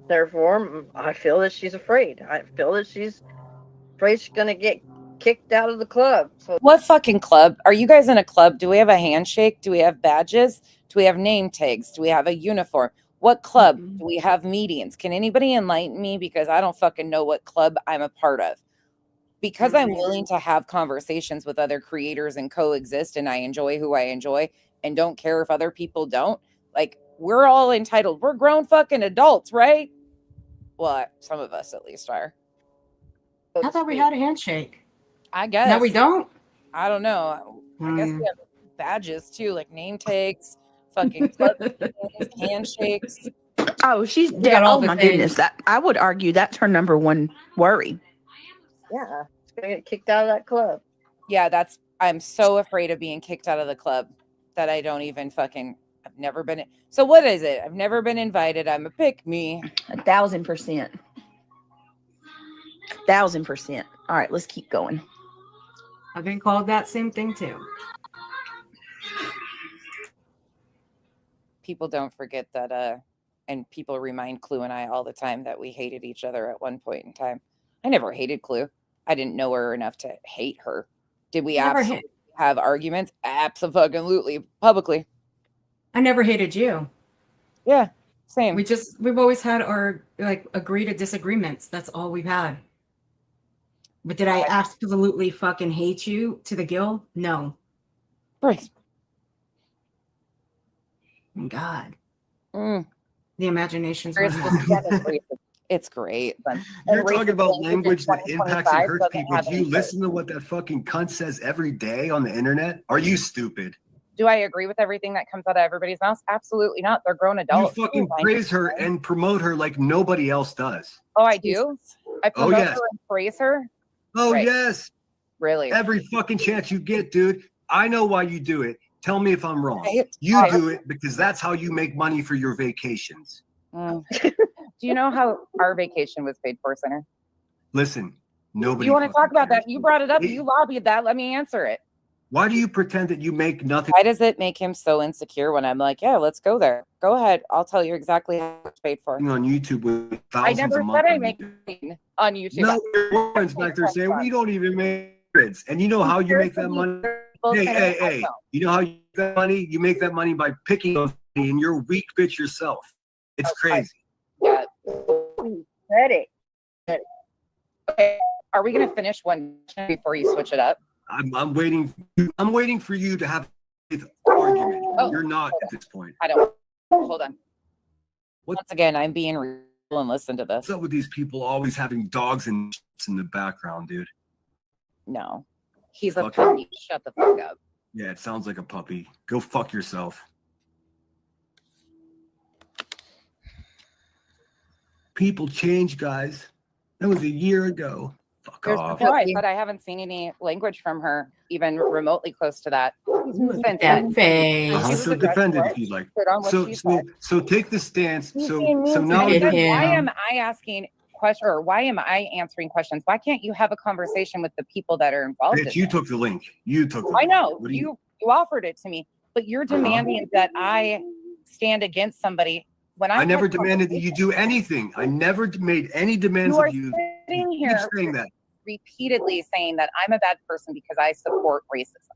Speaker 4: Therefore, I feel that she's afraid. I feel that she's afraid she's going to get kicked out of the club. So
Speaker 1: What fucking club? Are you guys in a club? Do we have a handshake? Do we have badges? Do we have name tags? Do we have a uniform? What club? Do we have meetings? Can anybody enlighten me? Because I don't fucking know what club I'm a part of. Because I'm willing to have conversations with other creators and coexist, and I enjoy who I enjoy and don't care if other people don't. Like, we're all entitled. We're grown fucking adults, right? Well, some of us at least are.
Speaker 5: I thought we had a handshake.
Speaker 1: I guess.
Speaker 5: No, we don't?
Speaker 1: I don't know. I guess we have badges too, like name tags, fucking club meetings, handshakes.
Speaker 3: Oh, she's
Speaker 5: We
Speaker 3: dead.
Speaker 5: got all
Speaker 3: Oh
Speaker 5: the
Speaker 3: my goodness.
Speaker 5: things.
Speaker 3: That I would argue that's her number one worry.
Speaker 4: Yeah, she's gonna get kicked out of that club.
Speaker 1: Yeah, I'm so afraid of being kicked out of the club that I don't even I've never been. So what is it? I've never been invited. I'm a pick me.
Speaker 3: 1,000%. 1,000%. All right, let's keep going.
Speaker 5: I've been called that same thing too.
Speaker 1: People don't forget that, and people remind Clue and I all the time that we hated each other at one point in time. I never hated Clue. I didn't know her enough to hate her. Did we absolutely have arguments? Absolutely, publicly.
Speaker 5: I never hated you.
Speaker 1: Yeah, same.
Speaker 5: We've always had our like agree to disagreements. That's all we've had. But did I absolutely fucking hate you to the gill? No.
Speaker 1: Right.
Speaker 5: God.
Speaker 1: Mm.
Speaker 5: The imagination's
Speaker 1: It's great.
Speaker 2: You're talking about language that impacts and hurts people. Do you listen to what that fucking cunt says every day on the internet? Are you stupid?
Speaker 1: Do I agree with everything that comes out of everybody's mouth? Absolutely not. They're grown adults.
Speaker 2: You fucking praise her and promote her like nobody else does.
Speaker 1: Oh, I do? I promote her and praise her?
Speaker 2: Oh, yes.
Speaker 1: Really?
Speaker 2: Every fucking chance you get, dude. I know why you do it. Tell me if I'm wrong. You do it because that's how you make money for your vacations.
Speaker 1: Do you know how our vacation was paid for, Center?
Speaker 2: Listen, nobody.
Speaker 1: You want to talk about that? You brought it up. You lobbied that. Let me answer it.
Speaker 2: Why do you pretend that you make nothing?
Speaker 1: Why does it make him so insecure when I'm like, yeah, let's go there. Go ahead. I'll tell you exactly how much paid for.
Speaker 2: On YouTube with
Speaker 1: I
Speaker 2: thousands
Speaker 1: never
Speaker 2: a
Speaker 1: said
Speaker 2: month
Speaker 1: I make money on YouTube.
Speaker 2: No, your friends back there saying we don't even make it. And you know how you make that money? Hey. You know how you make that money? You make that money by picking on me, and you're a weak bitch yourself. It's crazy.
Speaker 1: Yeah.
Speaker 4: Said it.
Speaker 1: Okay. Are we going to finish one before you switch it up?
Speaker 2: I'm waiting. I'm waiting for you to have an argument. You're not at this point.
Speaker 1: I don't. Hold on. Once again, I'm being real and listen to this.
Speaker 2: What's up with these people always having dogs and in the background, dude?
Speaker 1: No. He's a puppy. Shut the fuck up.
Speaker 2: Yeah, it sounds like a puppy. Go fuck yourself. People change, guys. That was a year ago. Fuck off.
Speaker 1: But I haven't seen any language from her even remotely close to that.
Speaker 2: So defend it if you'd like. So take the stance. So now
Speaker 1: why am I asking questions, or why am I answering questions? Why can't you have a conversation with the people that are involved?
Speaker 2: Bitch, you took the link. You took the link.
Speaker 1: I know. You offered it to me, but you're demanding that I stand against somebody when I
Speaker 2: never demanded that you do anything. I never made any demands of you.
Speaker 1: Sitting here
Speaker 2: saying that.
Speaker 1: Repeatedly saying that I'm a bad person because I support racism.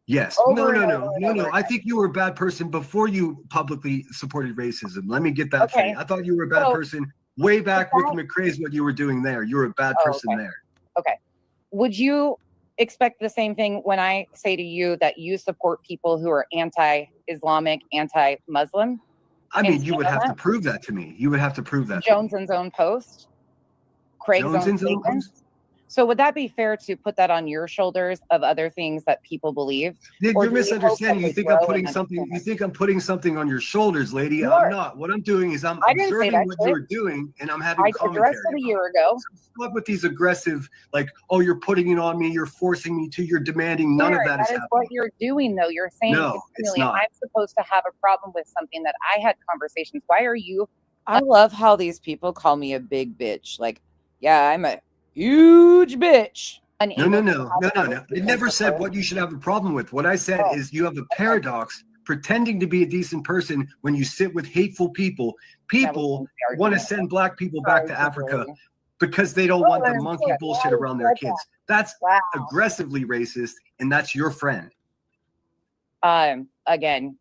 Speaker 2: Yes. No. I think you were a bad person before you publicly supported racism. Let me get that straight. I thought you were a bad person way back with McCrae's, what you were doing there. You were a bad person there.
Speaker 1: Okay. Would you expect the same thing when I say to you that you support people who are anti-Islamic, anti-Muslim?
Speaker 2: I mean, you would have to prove that to me. You would have to prove that.
Speaker 1: Jones's own post? Craig's own statement? So would that be fair to put that on your shoulders of other things that people believe?
Speaker 2: You're misunderstanding. You think I'm putting something. You think I'm putting something on your shoulders, lady. I'm not. What I'm doing is I'm observing what you're doing, and I'm having commentary. I addressed
Speaker 1: it a year ago.
Speaker 2: Stop with these aggressive, like, oh, you're putting it on me. You're forcing me to. You're demanding. None of that is happening.
Speaker 1: What you're doing, though. You're saying
Speaker 2: no, it's not.
Speaker 1: I'm supposed to have a problem with something that I had conversations. Why are you? I love how these people call me a big bitch. Like, yeah, I'm a huge bitch.
Speaker 2: No. It never said what you should have a problem with. What I said is you have a paradox pretending to be a decent person when you sit with hateful people. People want to send black people back to Africa because they don't want the monkey bullshit around their kids. That's aggressively racist, and that's your friend.
Speaker 1: Again,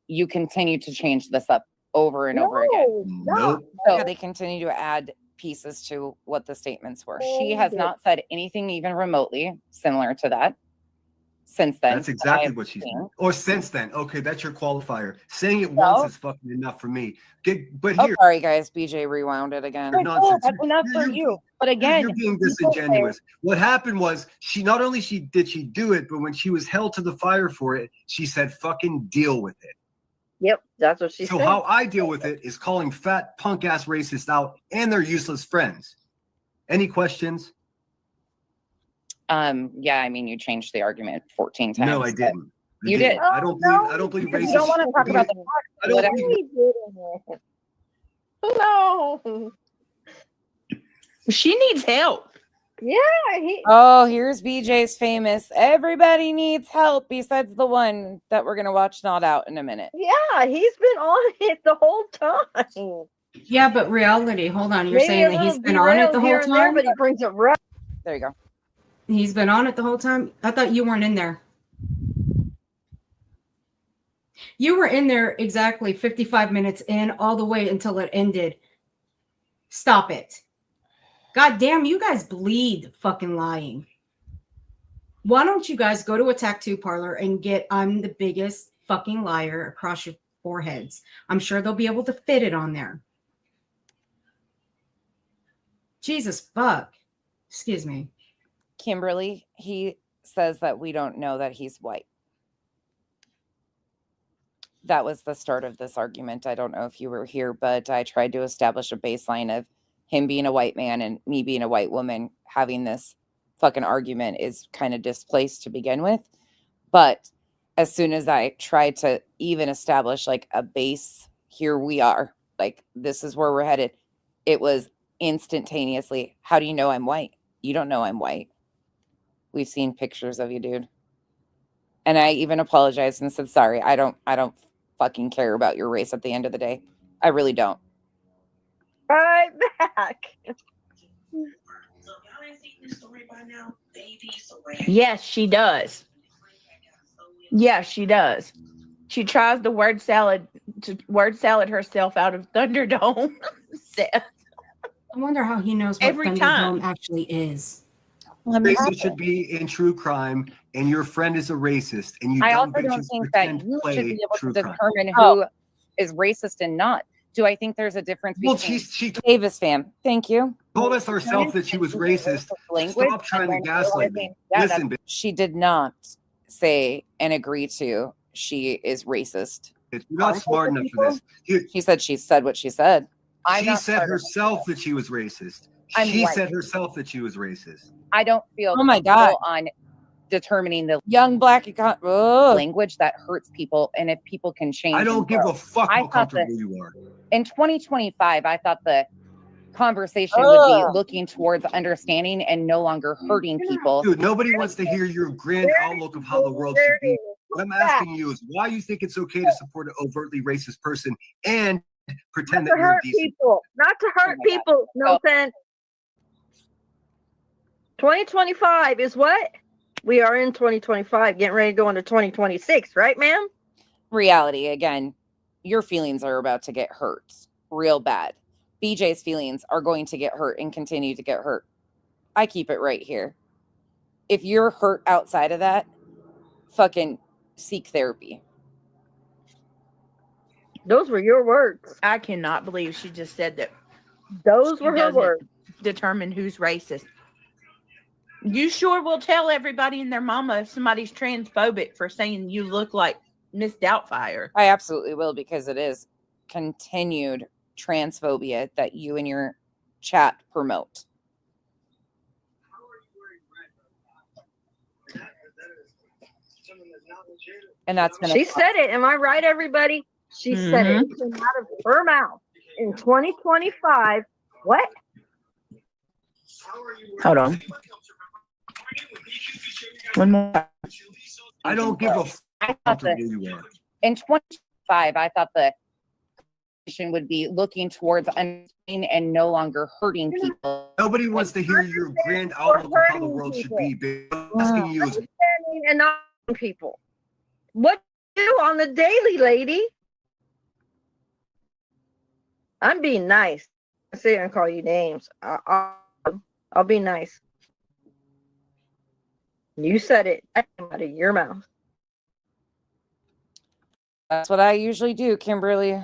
Speaker 1: you continue to change this up over and over again.
Speaker 2: Nope.
Speaker 1: So they continue to add pieces to what the statements were. She has not said anything even remotely similar to that since then.
Speaker 2: That's exactly what she said. Or since then. Okay, that's your qualifier. Saying it once is fucking enough for me. But here.
Speaker 1: Sorry, guys. BJ rewound it again.
Speaker 2: Nonsense.
Speaker 1: That's enough for you. But again,
Speaker 2: you're being disingenuous. What happened was she not only did she do it, but when she was held to the fire for it, she said, "Fucking deal with it."
Speaker 4: Yep, that's what she
Speaker 2: So
Speaker 4: said.
Speaker 2: how I deal with it is calling fat punk ass racists out and their useless friends. Any questions?
Speaker 1: Yeah, I mean, you changed the argument 14 times.
Speaker 2: No, I didn't.
Speaker 1: You did.
Speaker 2: I don't believe. I don't believe
Speaker 1: Because
Speaker 2: racists.
Speaker 1: you don't want to talk about the
Speaker 2: I don't
Speaker 1: whatever.
Speaker 2: believe.
Speaker 4: No.
Speaker 3: She needs help.
Speaker 4: Yeah.
Speaker 1: Oh, here's BJ's famous. Everybody needs help besides the one that we're gonna watch Not Out in a minute.
Speaker 4: Yeah, he's been on it the whole time.
Speaker 5: Yeah, but reality. Hold on. You're
Speaker 4: Maybe
Speaker 5: saying
Speaker 4: a
Speaker 5: that
Speaker 4: little
Speaker 5: he's been on it
Speaker 4: derailed
Speaker 5: the
Speaker 4: here
Speaker 5: whole
Speaker 4: and there,
Speaker 5: time?
Speaker 4: but he brings it right.
Speaker 1: There you go.
Speaker 5: He's been on it the whole time? I thought you weren't in there. You were in there exactly 55 minutes in, all the way until it ended. Stop it. God damn, you guys bleed fucking lying. Why don't you guys go to a tattoo parlor and get I'm the biggest fucking liar across your foreheads? I'm sure they'll be able to fit it on there. Jesus fuck. Excuse me.
Speaker 1: Kimberly, he says that we don't know that he's white. That was the start of this argument. I don't know if you were here, but I tried to establish a baseline of him being a white man and me being a white woman. Having this fucking argument is kind of displaced to begin with. But as soon as I tried to even establish like a base, here we are. Like, this is where we're headed. It was instantaneously, how do you know I'm white? You don't know I'm white. We've seen pictures of you, dude. And I even apologized and said, sorry, I don't fucking care about your race at the end of the day. I really don't.
Speaker 4: Right back.
Speaker 3: Yes, she does. Yes, she does. She tries to word salad herself out of Thunderdome. Seth.
Speaker 5: I wonder how he knows what
Speaker 3: Every time.
Speaker 5: Thunderdome actually is.
Speaker 2: Racist should be in true crime, and your friend is a racist, and you
Speaker 1: I
Speaker 2: dumb
Speaker 1: also don't
Speaker 2: bitches
Speaker 1: think that
Speaker 2: pretend to
Speaker 1: you
Speaker 2: play
Speaker 1: should be able to
Speaker 2: true crime.
Speaker 1: determine who is racist and not. Do I think there's a difference
Speaker 2: Well,
Speaker 1: between
Speaker 2: she
Speaker 1: Davis fam? Thank you.
Speaker 2: told us herself that she was racist. Stop trying to gaslight me. Listen, bitch.
Speaker 1: She did not say and agree to she is racist.
Speaker 2: You're not smart enough for this.
Speaker 1: She said what she said.
Speaker 2: She said herself that she was racist. She said herself that she was racist.
Speaker 1: I don't feel Oh my God.
Speaker 2: Oh
Speaker 1: on determining the young black language that hurts people, and if people can change.
Speaker 2: I don't
Speaker 1: and
Speaker 2: give
Speaker 1: grow.
Speaker 2: a fuck how comfortable you are.
Speaker 1: In 2025, I thought the conversation would be looking towards understanding and no longer hurting people.
Speaker 2: Dude, nobody wants to hear your grand outlook of how the world should be. What I'm asking you is why you think it's okay to support an overtly racist person and pretend
Speaker 4: Not
Speaker 2: that
Speaker 4: to
Speaker 2: you're
Speaker 4: hurt
Speaker 2: decent.
Speaker 4: people. Not to hurt people. No offense. 2025 is what? We are in 2025, getting ready to go into 2026, right, ma'am?
Speaker 1: Reality, again, your feelings are about to get hurt real bad. BJ's feelings are going to get hurt and continue to get hurt. I keep it right here. If you're hurt outside of that, fucking seek therapy.
Speaker 4: Those were your words.
Speaker 3: I cannot believe she just said that.
Speaker 4: Those were her words.
Speaker 3: Determine who's racist. You sure will tell everybody and their mama if somebody's transphobic for saying you look like Miss Doubtfire.
Speaker 1: I absolutely will, because it is continued transphobia that you and your chat promote. And that's been
Speaker 4: She said it. Am I right, everybody? She said it. It came out of her mouth in 2025. What?
Speaker 3: Hold on. One more.
Speaker 2: I don't give a fuck how comfortable you are.
Speaker 1: In 2025, I thought the conversation would be looking towards understanding and no longer hurting people.
Speaker 2: Nobody wants to hear your grand outlook of how the world should be. Babe. I'm asking you is
Speaker 4: Understanding and not hurting people. What do you do on the daily, lady? I'm being nice. I sit here and call you names. I'll be nice. You said it. That came out of your mouth.
Speaker 1: That's what I usually do, Kimberly.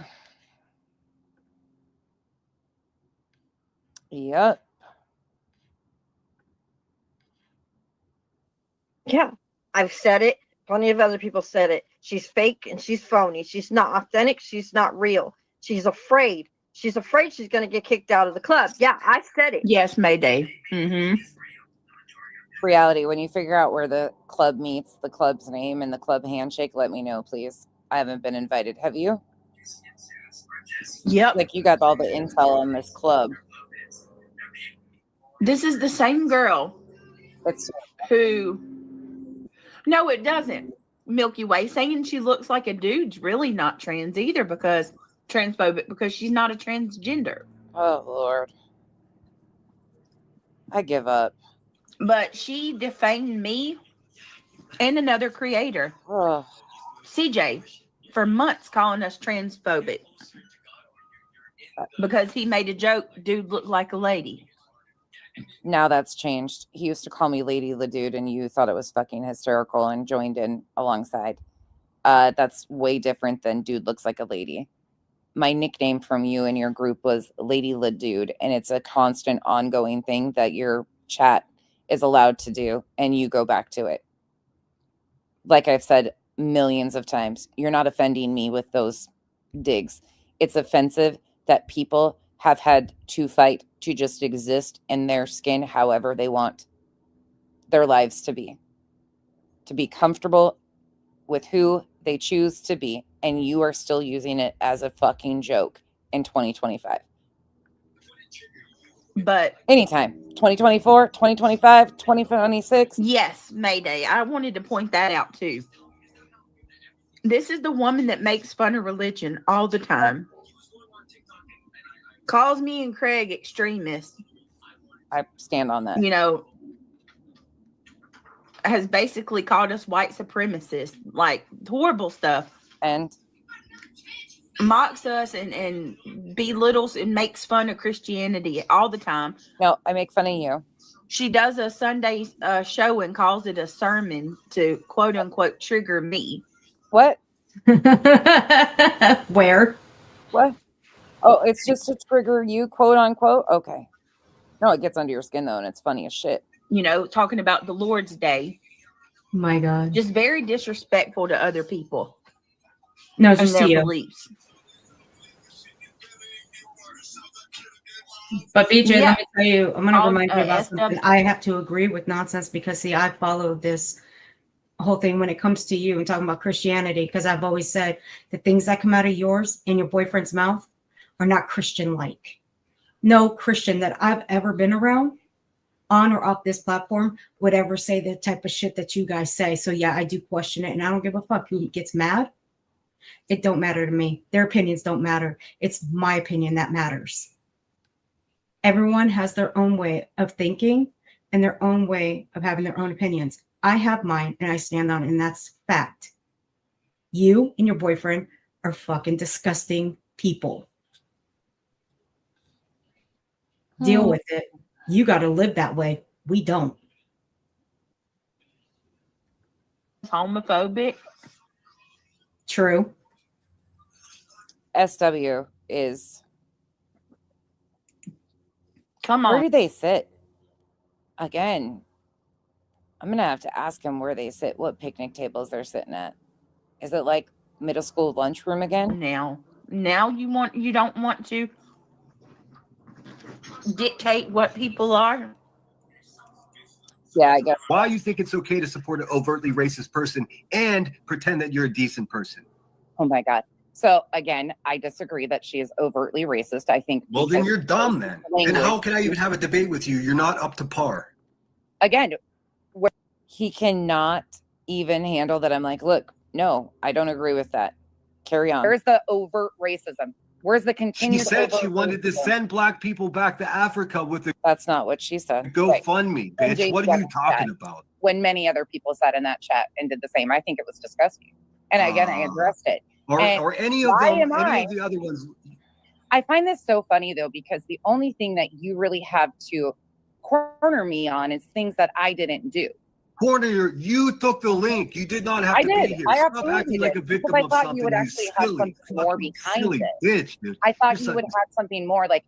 Speaker 1: Yep.
Speaker 4: Yeah, I've said it. Plenty of other people said it. She's fake and she's phony. She's not authentic. She's not real. She's afraid. She's afraid she's going to get kicked out of the club. Yeah, I said it.
Speaker 3: Yes, Mayday. Mm-hmm.
Speaker 1: Reality, when you figure out where the club meets, the club's name, and the club handshake, let me know, please. I haven't been invited. Have you?
Speaker 3: Yep.
Speaker 1: Like, you got all the intel on this club.
Speaker 3: This is the same girl
Speaker 1: It's
Speaker 3: who... No, it doesn't. Milky Way saying she looks like a dude's really not trans either, because transphobic, because she's not a transgender.
Speaker 1: Oh, Lord. I give up.
Speaker 3: But she defamed me and another creator,
Speaker 1: Oh.
Speaker 3: CJ, for months, calling us transphobic because he made a joke, dude looked like a lady.
Speaker 1: Now that's changed. He used to call me Lady LaDude, and you thought it was fucking hysterical and joined in alongside. That's way different than dude looks like a lady. My nickname from you and your group was Lady LaDude, and it's a constant ongoing thing that your chat is allowed to do, and you go back to it. Like I've said millions of times, you're not offending me with those digs. It's offensive that people have had to fight to just exist in their skin however they want their lives to be comfortable with who they choose to be, and you are still using it as a fucking joke in 2025.
Speaker 3: But
Speaker 1: anytime, 2024, 2025, 2026.
Speaker 3: Yes, Mayday. I wanted to point that out too. This is the woman that makes fun of religion all the time. Calls me and Craig extremists.
Speaker 1: I stand on that.
Speaker 3: You know, has basically called us white supremacists, like horrible stuff.
Speaker 1: And
Speaker 3: mocks us and belittles and makes fun of Christianity all the time.
Speaker 1: No, I make fun of you.
Speaker 3: She does a Sunday show and calls it a sermon to quote unquote trigger me.
Speaker 1: What?
Speaker 5: Where?
Speaker 1: What? Oh, it's just to trigger you, quote unquote? Okay. No, it gets under your skin though, and it's funny as shit.
Speaker 3: You know, talking about the Lord's Day.
Speaker 5: My God.
Speaker 3: Just very disrespectful to other people.
Speaker 5: No,
Speaker 3: and
Speaker 5: just
Speaker 3: their
Speaker 5: to you.
Speaker 3: beliefs.
Speaker 5: But BJ,
Speaker 3: Yeah.
Speaker 5: let me tell you, I'm going to remind you about
Speaker 3: SW.
Speaker 5: something. I have to agree with nonsense because, see, I followed this whole thing when it comes to you and talking about Christianity, because I've always said the things that come out of yours and your boyfriend's mouth are not Christian-like. No Christian that I've ever been around on or off this platform would ever say the type of shit that you guys say. So yeah, I do question it, and I don't give a fuck who gets mad. It don't matter to me. Their opinions don't matter. It's my opinion that matters. Everyone has their own way of thinking and their own way of having their own opinions. I have mine and I stand on it, and that's fact. You and your boyfriend are fucking disgusting people. Deal with it. You got to live that way. We don't.
Speaker 3: Homophobic.
Speaker 5: True.
Speaker 1: SW is.
Speaker 3: Come on.
Speaker 1: Where do they sit? Again, I'm going to have to ask him where they sit, what picnic tables they're sitting at. Is it like middle school lunchroom again?
Speaker 3: Now you don't want to dictate what people are.
Speaker 1: Yeah, I guess.
Speaker 2: Why you think it's okay to support an overtly racist person and pretend that you're a decent person?
Speaker 1: Oh my God. So again, I disagree that she is overtly racist. I think.
Speaker 2: Well, then you're dumb then. And how can I even have a debate with you? You're not up to par.
Speaker 1: Again, where he cannot even handle that. I'm like, look, no, I don't agree with that. Carry on. Where's the overt racism? Where's the continued?
Speaker 2: She said she
Speaker 1: overt
Speaker 2: wanted to
Speaker 1: racism?
Speaker 2: send black people back to Africa with the
Speaker 1: That's not what she said.
Speaker 2: GoFundMe,
Speaker 1: Right.
Speaker 2: bitch. What are you talking about?
Speaker 1: When many other people sat in that chat and did the same, I think it was disgusting. And again, I addressed it.
Speaker 2: Or any of
Speaker 1: why
Speaker 2: them,
Speaker 1: am I-
Speaker 2: any of the other ones.
Speaker 1: I find this so funny though, because the only thing that you really have to corner me on is things that I didn't do.
Speaker 2: Corner, you took the link. You did not have
Speaker 1: I
Speaker 2: to
Speaker 1: did.
Speaker 2: be here.
Speaker 1: I
Speaker 2: Stop
Speaker 1: absolutely
Speaker 2: acting like a
Speaker 1: did.
Speaker 2: victim
Speaker 1: Because I
Speaker 2: of
Speaker 1: thought
Speaker 2: something.
Speaker 1: you would actually have
Speaker 2: silly,
Speaker 1: something more
Speaker 2: fucking
Speaker 1: behind
Speaker 2: silly
Speaker 1: it.
Speaker 2: bitch, dude.
Speaker 1: I thought
Speaker 2: You're
Speaker 1: you would
Speaker 2: such-
Speaker 1: have something more like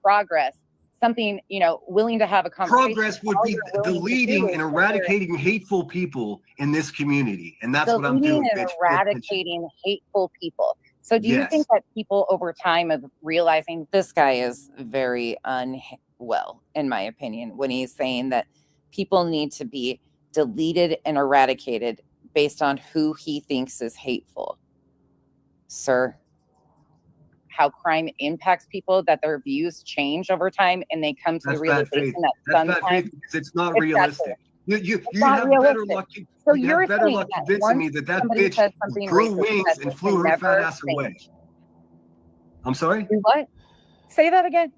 Speaker 1: progress, something, you know, willing to have a conversation.
Speaker 2: Progress would
Speaker 1: all
Speaker 2: be
Speaker 1: you're willing to
Speaker 2: deleting
Speaker 1: do
Speaker 2: and
Speaker 1: is
Speaker 2: eradicating hateful people in this community. And that's what I'm
Speaker 1: deleting
Speaker 2: doing,
Speaker 1: and
Speaker 2: bitch. Pay attention.
Speaker 1: eradicating hateful people. So do you
Speaker 2: Yes.
Speaker 1: think that people over time of realizing this guy is very unwell, in my opinion, when he's saying that people need to be deleted and eradicated based on who he thinks is hateful? Sir, how crime impacts people, that their views change over time and they come to
Speaker 2: That's
Speaker 1: the
Speaker 2: bad faith.
Speaker 1: realization that
Speaker 2: That's bad
Speaker 1: sometimes
Speaker 2: faith because it's not
Speaker 1: it's bad
Speaker 2: realistic.
Speaker 1: faith.
Speaker 2: You
Speaker 1: It's not
Speaker 2: have better
Speaker 1: realistic.
Speaker 2: luck.
Speaker 1: So
Speaker 2: You
Speaker 1: you're
Speaker 2: have better
Speaker 1: saying
Speaker 2: luck
Speaker 1: that
Speaker 2: convincing
Speaker 1: once
Speaker 2: me that
Speaker 1: somebody
Speaker 2: bitch
Speaker 1: says something
Speaker 2: grew
Speaker 1: racist,
Speaker 2: wings
Speaker 1: that
Speaker 2: and
Speaker 1: it
Speaker 2: flew
Speaker 1: can
Speaker 2: her fat
Speaker 1: never
Speaker 2: ass away.
Speaker 1: change.
Speaker 2: I'm sorry?
Speaker 1: Do what? Say that again.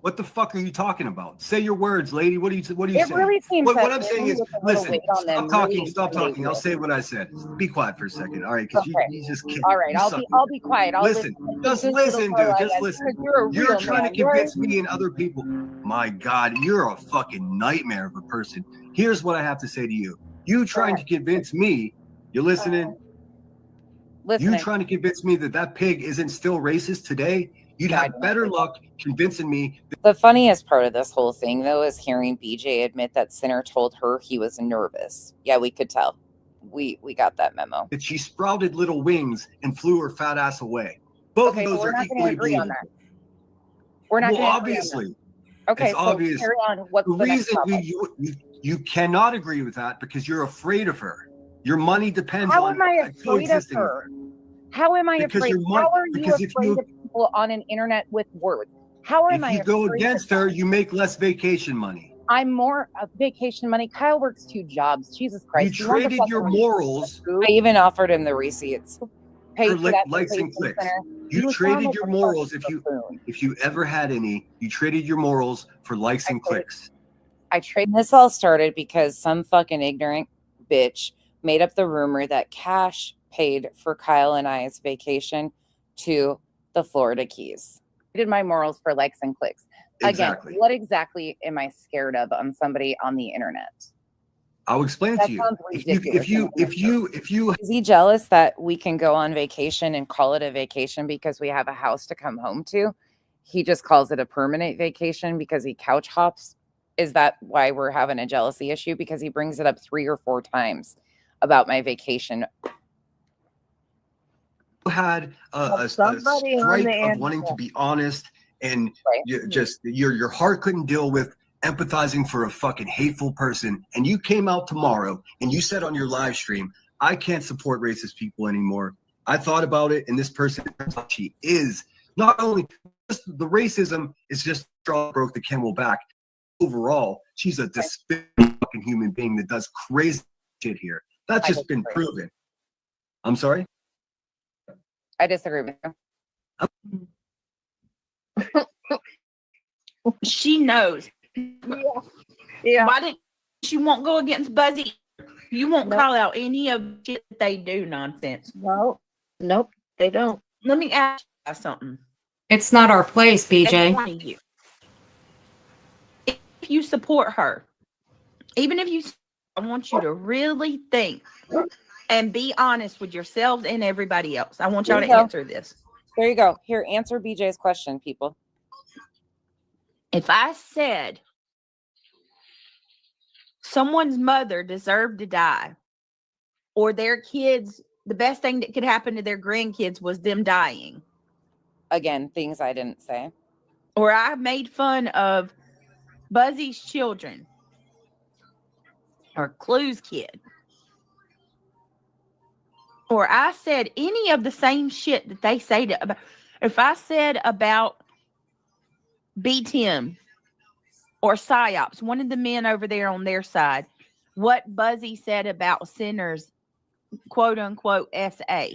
Speaker 2: What the fuck are you talking about? Say your words, lady. What are you
Speaker 1: It
Speaker 2: saying?
Speaker 1: really seems
Speaker 2: What
Speaker 1: that
Speaker 2: I'm saying
Speaker 1: women
Speaker 2: is,
Speaker 1: with a little
Speaker 2: listen,
Speaker 1: weight on them
Speaker 2: stop talking,
Speaker 1: really
Speaker 2: stop
Speaker 1: intimidate
Speaker 2: talking. I'll
Speaker 1: you.
Speaker 2: say what I said. Be quiet for a second, all right? Because
Speaker 1: Okay.
Speaker 2: you just can't.
Speaker 1: All right.
Speaker 2: You suck.
Speaker 1: I'll be quiet. I'll
Speaker 2: Listen, just
Speaker 1: this little
Speaker 2: listen,
Speaker 1: girl
Speaker 2: dude.
Speaker 1: I
Speaker 2: Just
Speaker 1: am,
Speaker 2: listen.
Speaker 1: because you're a
Speaker 2: You're
Speaker 1: real
Speaker 2: trying
Speaker 1: man.
Speaker 2: to convince me and other people. My God, you're a fucking nightmare of a person. Here's what I have to say to you. You trying to convince me, you're listening?
Speaker 1: Listening.
Speaker 2: You trying to convince me that pig isn't still racist today? You'd
Speaker 1: No, I
Speaker 2: have
Speaker 1: don't
Speaker 2: better
Speaker 1: think
Speaker 2: luck convincing me.
Speaker 1: The funniest part of this whole thing, though, is hearing BJ admit that Sinner told her he was nervous. Yeah, we could tell. We got that memo.
Speaker 2: That she sprouted little wings and flew her fat ass away. Both
Speaker 1: Okay,
Speaker 2: of
Speaker 1: but
Speaker 2: those
Speaker 1: we're
Speaker 2: are
Speaker 1: not going to
Speaker 2: equally
Speaker 1: agree on
Speaker 2: believable.
Speaker 1: that. We're not
Speaker 2: Well,
Speaker 1: going to agree on
Speaker 2: obviously,
Speaker 1: that. Okay,
Speaker 2: it's
Speaker 1: so
Speaker 2: obvious.
Speaker 1: carry on. What's
Speaker 2: The
Speaker 1: the next
Speaker 2: reason
Speaker 1: topic?
Speaker 2: you cannot agree with that because you're afraid of her. Your money depends
Speaker 1: How
Speaker 2: on
Speaker 1: am I afraid of
Speaker 2: coexisting with
Speaker 1: her?
Speaker 2: her.
Speaker 1: How am I
Speaker 2: Because
Speaker 1: afraid?
Speaker 2: your money,
Speaker 1: How are you
Speaker 2: because if
Speaker 1: afraid
Speaker 2: you
Speaker 1: of people on an internet with words? How am
Speaker 2: if
Speaker 1: I
Speaker 2: you go
Speaker 1: afraid
Speaker 2: against
Speaker 1: of
Speaker 2: her,
Speaker 1: that?
Speaker 2: you make less vacation money.
Speaker 1: I'm more vacation money. Kyle works 2 jobs. Jesus Christ.
Speaker 2: You
Speaker 1: want the
Speaker 2: traded your
Speaker 1: fucking
Speaker 2: morals.
Speaker 1: I even offered him the receipts. Paid for that
Speaker 2: likes and
Speaker 1: vacation
Speaker 2: clicks.
Speaker 1: center.
Speaker 2: You
Speaker 1: sound
Speaker 2: traded
Speaker 1: like
Speaker 2: your
Speaker 1: a
Speaker 2: morals
Speaker 1: fucking buffoon.
Speaker 2: if you ever had any. You traded your morals for likes and clicks.
Speaker 1: This all started because some fucking ignorant bitch made up the rumor that Cash paid for Kyle and I's vacation to the Florida Keys. I did my morals for likes and clicks.
Speaker 2: Exactly.
Speaker 1: Again, what exactly am I scared of on somebody on the internet?
Speaker 2: I'll explain it
Speaker 1: That
Speaker 2: to you.
Speaker 1: sounds ridiculous.
Speaker 2: If you
Speaker 1: Is he jealous that we can go on vacation and call it a vacation because we have a house to come home to? He just calls it a permanent vacation because he couch hops. Is that why we're having a jealousy issue? Because he brings it up 3 or 4 times about my vacation.
Speaker 2: had a
Speaker 4: Somebody on
Speaker 2: strike
Speaker 4: the
Speaker 2: of wanting to be honest, and
Speaker 1: Right.
Speaker 2: your heart couldn't deal with empathizing for a fucking hateful person, and you came out tomorrow and you said on your live stream, I can't support racist people anymore. I thought about it, and this person, she is not only just the racism is just straw broke the camel back. Overall, she's a despicable fucking human being that does crazy shit here. That's just been proven. I'm sorry?
Speaker 1: I disagree with you.
Speaker 3: She knows.
Speaker 4: Yeah.
Speaker 3: Why did she won't go against Buzzy? You won't call out any of the shit that they do nonsense.
Speaker 4: No. Nope, they don't.
Speaker 3: Let me ask you something.
Speaker 5: It's not our place, BJ.
Speaker 3: Every one of you. If you support her, even if you, I want you to really think and be honest with yourselves and everybody else. I want y'all to answer this.
Speaker 1: There you go. Here, answer BJ's question, people.
Speaker 3: If I said someone's mother deserved to die, or their kids, the best thing that could happen to their grandkids was them dying.
Speaker 1: Again, things I didn't say.
Speaker 3: Or I made fun of Buzzy's children or Clue's kid. Or I said any of the same shit that they say to, if I said about B-Tim or PsyOps, one of the men over there on their side, what Buzzy said about Sinners, quote unquote, SA.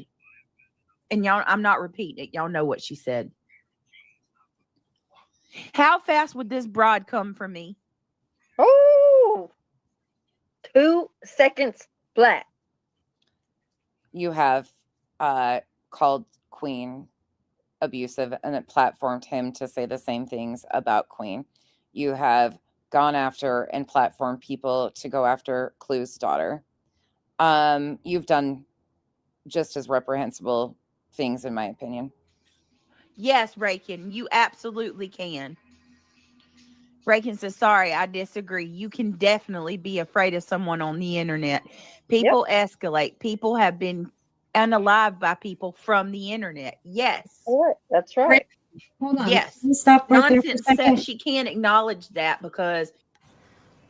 Speaker 3: And y'all, I'm not repeating it. Y'all know what she said. How fast would this broad come from me?
Speaker 4: Oh, 2 seconds flat.
Speaker 1: You have called Queen abusive and it platformed him to say the same things about Queen. You have gone after and platformed people to go after Clue's daughter. You've done just as reprehensible things, in my opinion.
Speaker 3: Yes, Rakin, you absolutely can. Reagan says, sorry, I disagree. You can definitely be afraid of someone on the internet. People escalate. People have been unalived by people from the internet. Yes.
Speaker 4: What? That's right.
Speaker 5: Hold on.
Speaker 3: Yes.
Speaker 5: Can you stop right there for a
Speaker 3: Nonsense said
Speaker 5: second?
Speaker 3: she can't acknowledge that because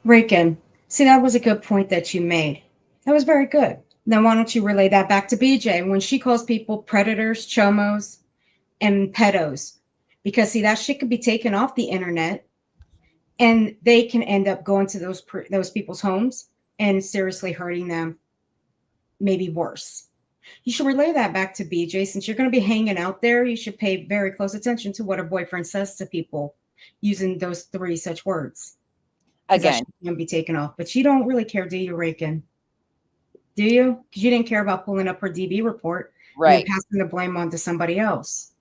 Speaker 5: Reagan, see, that was a good point that you made. That was very good. Now, why don't you relay that back to BJ when she calls people predators, chomos, and pedos? Because, see, that shit could be taken off the internet and they can end up going to those people's homes and seriously hurting them, maybe worse. You should relay that back to BJ. Since you're going to be hanging out there, you should pay very close attention to what her boyfriend says to people using those 3 such words.
Speaker 1: Again,
Speaker 5: that can be taken off. But you don't really care, do you, Reagan? Do you? Because you didn't care about pulling up her DB report
Speaker 1: right.
Speaker 5: and passing the blame on to somebody else.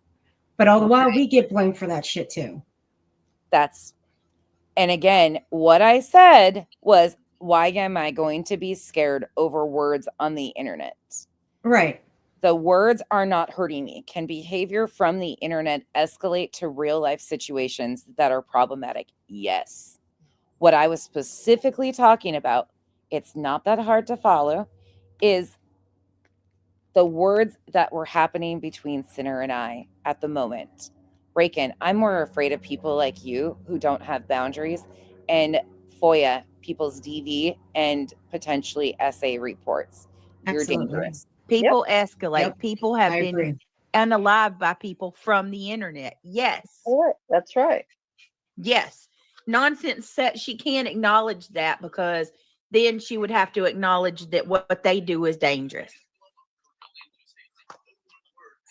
Speaker 5: But all the while, we get blamed for that shit too.
Speaker 1: And again, what I said was, why am I going to be scared over words on the internet?
Speaker 5: Right.
Speaker 1: The words are not hurting me. Can behavior from the internet escalate to real life situations that are problematic? Yes. What I was specifically talking about, it's not that hard to follow, is the words that were happening between Sinner and I at the moment. Reagan, I'm more afraid of people like you who don't have boundaries and FOIA, people's DV, and potentially SA reports. You're
Speaker 5: Absolutely.
Speaker 1: dangerous.
Speaker 3: people escalate.
Speaker 5: Yep.
Speaker 3: People have
Speaker 5: I
Speaker 3: been
Speaker 5: agree.
Speaker 3: unalived by people from the internet. Yes.
Speaker 4: What? That's right.
Speaker 3: Yes. Nonsense said she can't acknowledge that because then she would have to acknowledge that what they do is dangerous.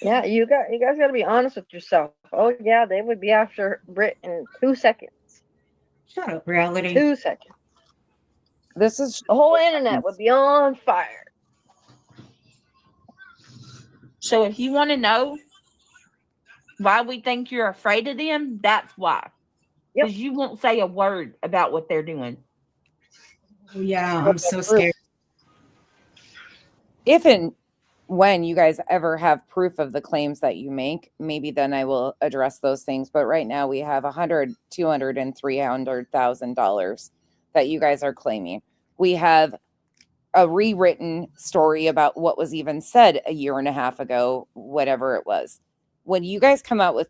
Speaker 4: Yeah, you guys got to be honest with yourself. Oh yeah, they would be after Brit in 2 seconds.
Speaker 5: Shut up, reality.
Speaker 4: 2 seconds.
Speaker 1: This is
Speaker 4: The whole internet would be on fire.
Speaker 3: So if you want to know why we think you're afraid of them, that's why. Because you won't say a word about what they're doing.
Speaker 5: Yeah, I'm so scared.
Speaker 1: If and when you guys ever have proof of the claims that you make, maybe then I will address those things. But right now we have $100, $200, and $300,000 that you guys are claiming. We have a rewritten story about what was even said a year and a half ago, whatever it was. When you guys come out with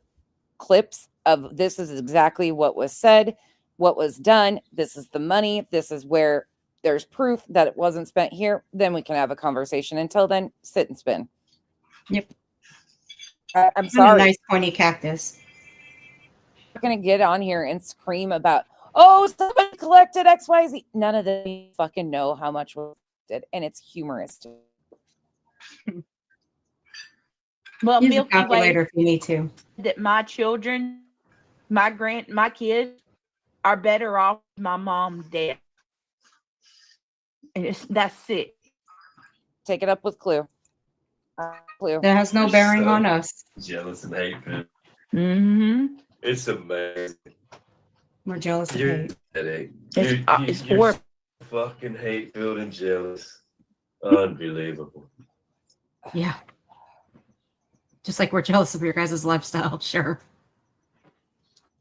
Speaker 1: clips of this is exactly what was said, what was done, this is the money, this is where there's proof that it wasn't spent here, then we can have a conversation. Until then, sit and spin.
Speaker 5: Yep.
Speaker 1: I'm sorry.
Speaker 5: A nice pointy cactus.
Speaker 1: I'm going to get on here and scream about, oh, somebody collected XYZ. None of them fucking know how much was collected, and it's humorous.
Speaker 3: Well,
Speaker 5: Use a
Speaker 3: Milky
Speaker 5: calculator
Speaker 3: Way,
Speaker 5: if you need to.
Speaker 3: that my children, my kids are better off with my mom dead. And that's sick.
Speaker 1: Take it up with Clue. Clue.
Speaker 5: That has no bearing on us.
Speaker 7: Jealous and hateful.
Speaker 3: Mm-hmm.
Speaker 7: It's amazing.
Speaker 5: We're jealous of
Speaker 7: You're
Speaker 5: hate.
Speaker 7: headache.
Speaker 3: It's
Speaker 7: You're
Speaker 3: horrible.
Speaker 7: fucking hate-filled and jealous. Unbelievable.
Speaker 5: Yeah. Just like we're jealous of your guys' lifestyle, sure.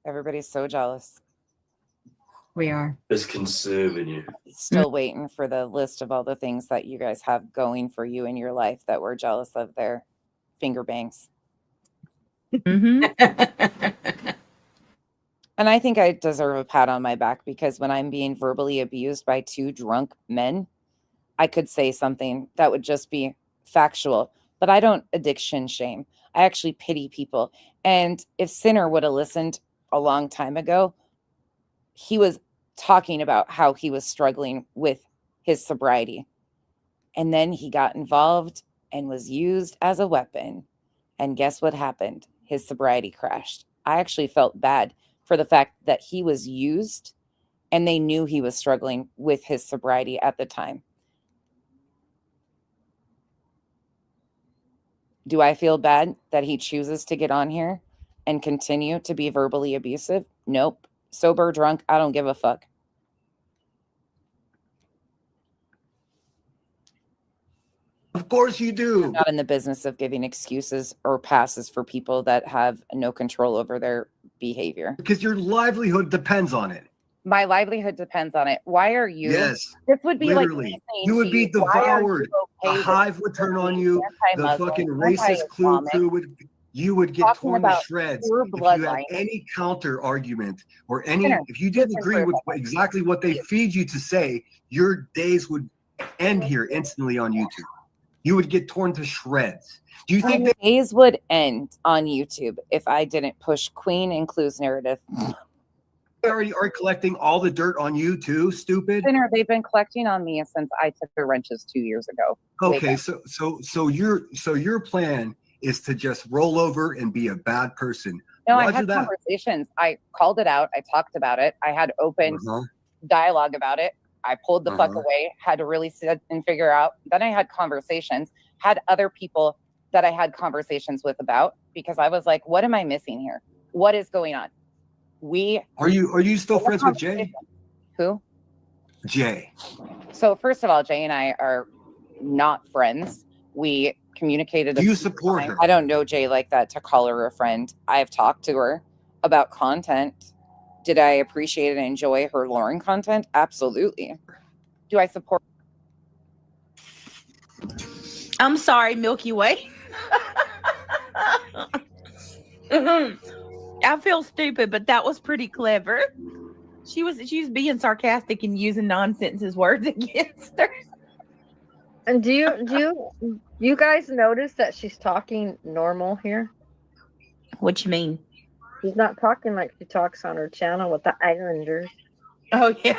Speaker 1: Everybody's so jealous.
Speaker 5: We are.
Speaker 7: It's consuming you.
Speaker 1: Still waiting for the list of all the things that you guys have going for you in your life that we're jealous of their finger bangs.
Speaker 3: Mm-hmm.
Speaker 1: And I think I deserve a pat on my back because when I'm being verbally abused by 2 drunk men, I could say something that would just be factual, but I don't addiction shame. I actually pity people. And if Sinner would have listened a long time ago, he was talking about how he was struggling with his sobriety. And then he got involved and was used as a weapon. And guess what happened? His sobriety crashed. I actually felt bad for the fact that he was used and they knew he was struggling with his sobriety at the time. Do I feel bad that he chooses to get on here and continue to be verbally abusive? Nope. Sober, drunk, I don't give a fuck.
Speaker 2: Of course you do.
Speaker 1: I'm not in the business of giving excuses or passes for people that have no control over their behavior.
Speaker 2: Because your livelihood depends on it.
Speaker 1: My livelihood depends on it. Why are you?
Speaker 2: Yes.
Speaker 1: This would be
Speaker 2: Literally.
Speaker 1: like me saying
Speaker 2: You would
Speaker 1: to
Speaker 2: be
Speaker 1: why are
Speaker 2: devoured.
Speaker 1: you
Speaker 2: A
Speaker 1: okay with
Speaker 2: hive would turn on you. The
Speaker 1: anti-Muslim,
Speaker 2: fucking racist
Speaker 1: anti-Islamic,
Speaker 2: crew would. You would get
Speaker 1: talking
Speaker 2: torn to
Speaker 1: about
Speaker 2: shreds
Speaker 1: pure
Speaker 2: if you had
Speaker 1: bloodline?
Speaker 2: any counter argument or any.
Speaker 1: Sinner,
Speaker 2: If you didn't
Speaker 1: listen
Speaker 2: agree
Speaker 1: for a
Speaker 2: with
Speaker 1: second.
Speaker 2: exactly what they feed you to say, your days would end here instantly on YouTube. You would get torn to shreds. Do you think
Speaker 1: My days would end on YouTube if I didn't push Queen and Clue's narrative?
Speaker 2: they are collecting all the dirt on you too? Stupid.
Speaker 1: Sinner, they've been collecting on me since I took the wrenches 2 years ago.
Speaker 2: Okay, so your plan is to just roll over and be a bad person.
Speaker 1: No, I
Speaker 2: Roger
Speaker 1: had
Speaker 2: that.
Speaker 1: conversations. I called it out. I talked about it. I had open dialogue about it. I pulled the fuck away, had to really sit and figure out. Then I had conversations, had other people that I had conversations with about, because I was like, what am I missing here? What is going on?
Speaker 2: Are you still friends with Jay?
Speaker 1: Who?
Speaker 2: Jay.
Speaker 1: So first of all, Jay and I are not friends. We communicated.
Speaker 2: Do you support her?
Speaker 1: I don't know Jay like that to call her a friend. I've talked to her about content. Did I appreciate and enjoy her Lauren content? Absolutely. Do I support?
Speaker 3: I'm sorry, Milky Way. I feel stupid, but that was pretty clever. She was being sarcastic and using nonsense as words against her.
Speaker 4: And do you guys notice that she's talking normal here?
Speaker 3: What you mean?
Speaker 4: She's not talking like she talks on her channel with the Islanders.
Speaker 3: Oh yeah.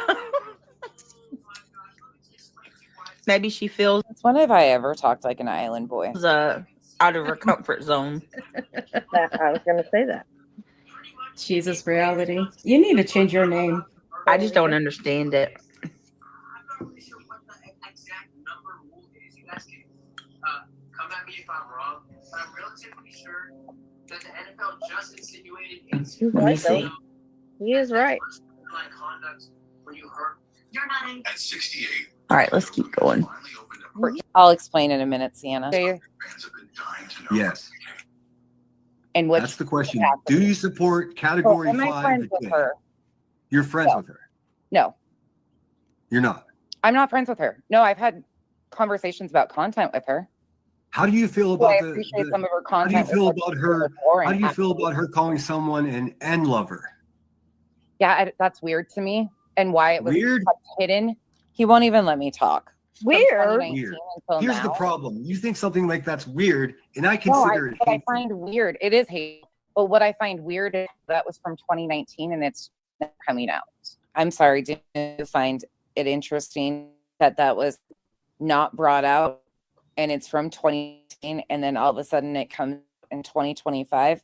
Speaker 3: Maybe she feels.
Speaker 1: When have I ever talked like an island boy?
Speaker 3: Out of her comfort zone.
Speaker 4: I was going to say that.
Speaker 5: Jesus, reality. You need to change your name.
Speaker 3: I just don't understand it.
Speaker 13: Come at me if I'm wrong, but I'm relatively sure that the NFL just insinuated.
Speaker 3: Let me see.
Speaker 4: He is right.
Speaker 13: At 68.
Speaker 3: All right, let's keep going.
Speaker 1: I'll explain in a minute, Sienna.
Speaker 2: Yes.
Speaker 1: And what?
Speaker 2: That's the question. Do you support Category 5?
Speaker 1: Am I friends with her?
Speaker 2: You're friends with her?
Speaker 1: No.
Speaker 2: You're not?
Speaker 1: I'm not friends with her. No, I've had conversations about content with her.
Speaker 2: How do you feel about
Speaker 1: I appreciate some of her content.
Speaker 2: How do you feel about her? How do you feel about her calling someone an N lover?
Speaker 1: Yeah, that's weird to me. And why it was
Speaker 2: weird?
Speaker 1: Hidden. He won't even let me talk.
Speaker 4: Weird.
Speaker 2: Here's the problem. You think something like that's weird, and I consider it
Speaker 1: hateful. I find weird. It is hateful. But what I find weird is that was from 2019 and it's coming out. I'm sorry. Do you find it interesting that was not brought out and it's from 2018 and then all of a sudden it comes in 2025?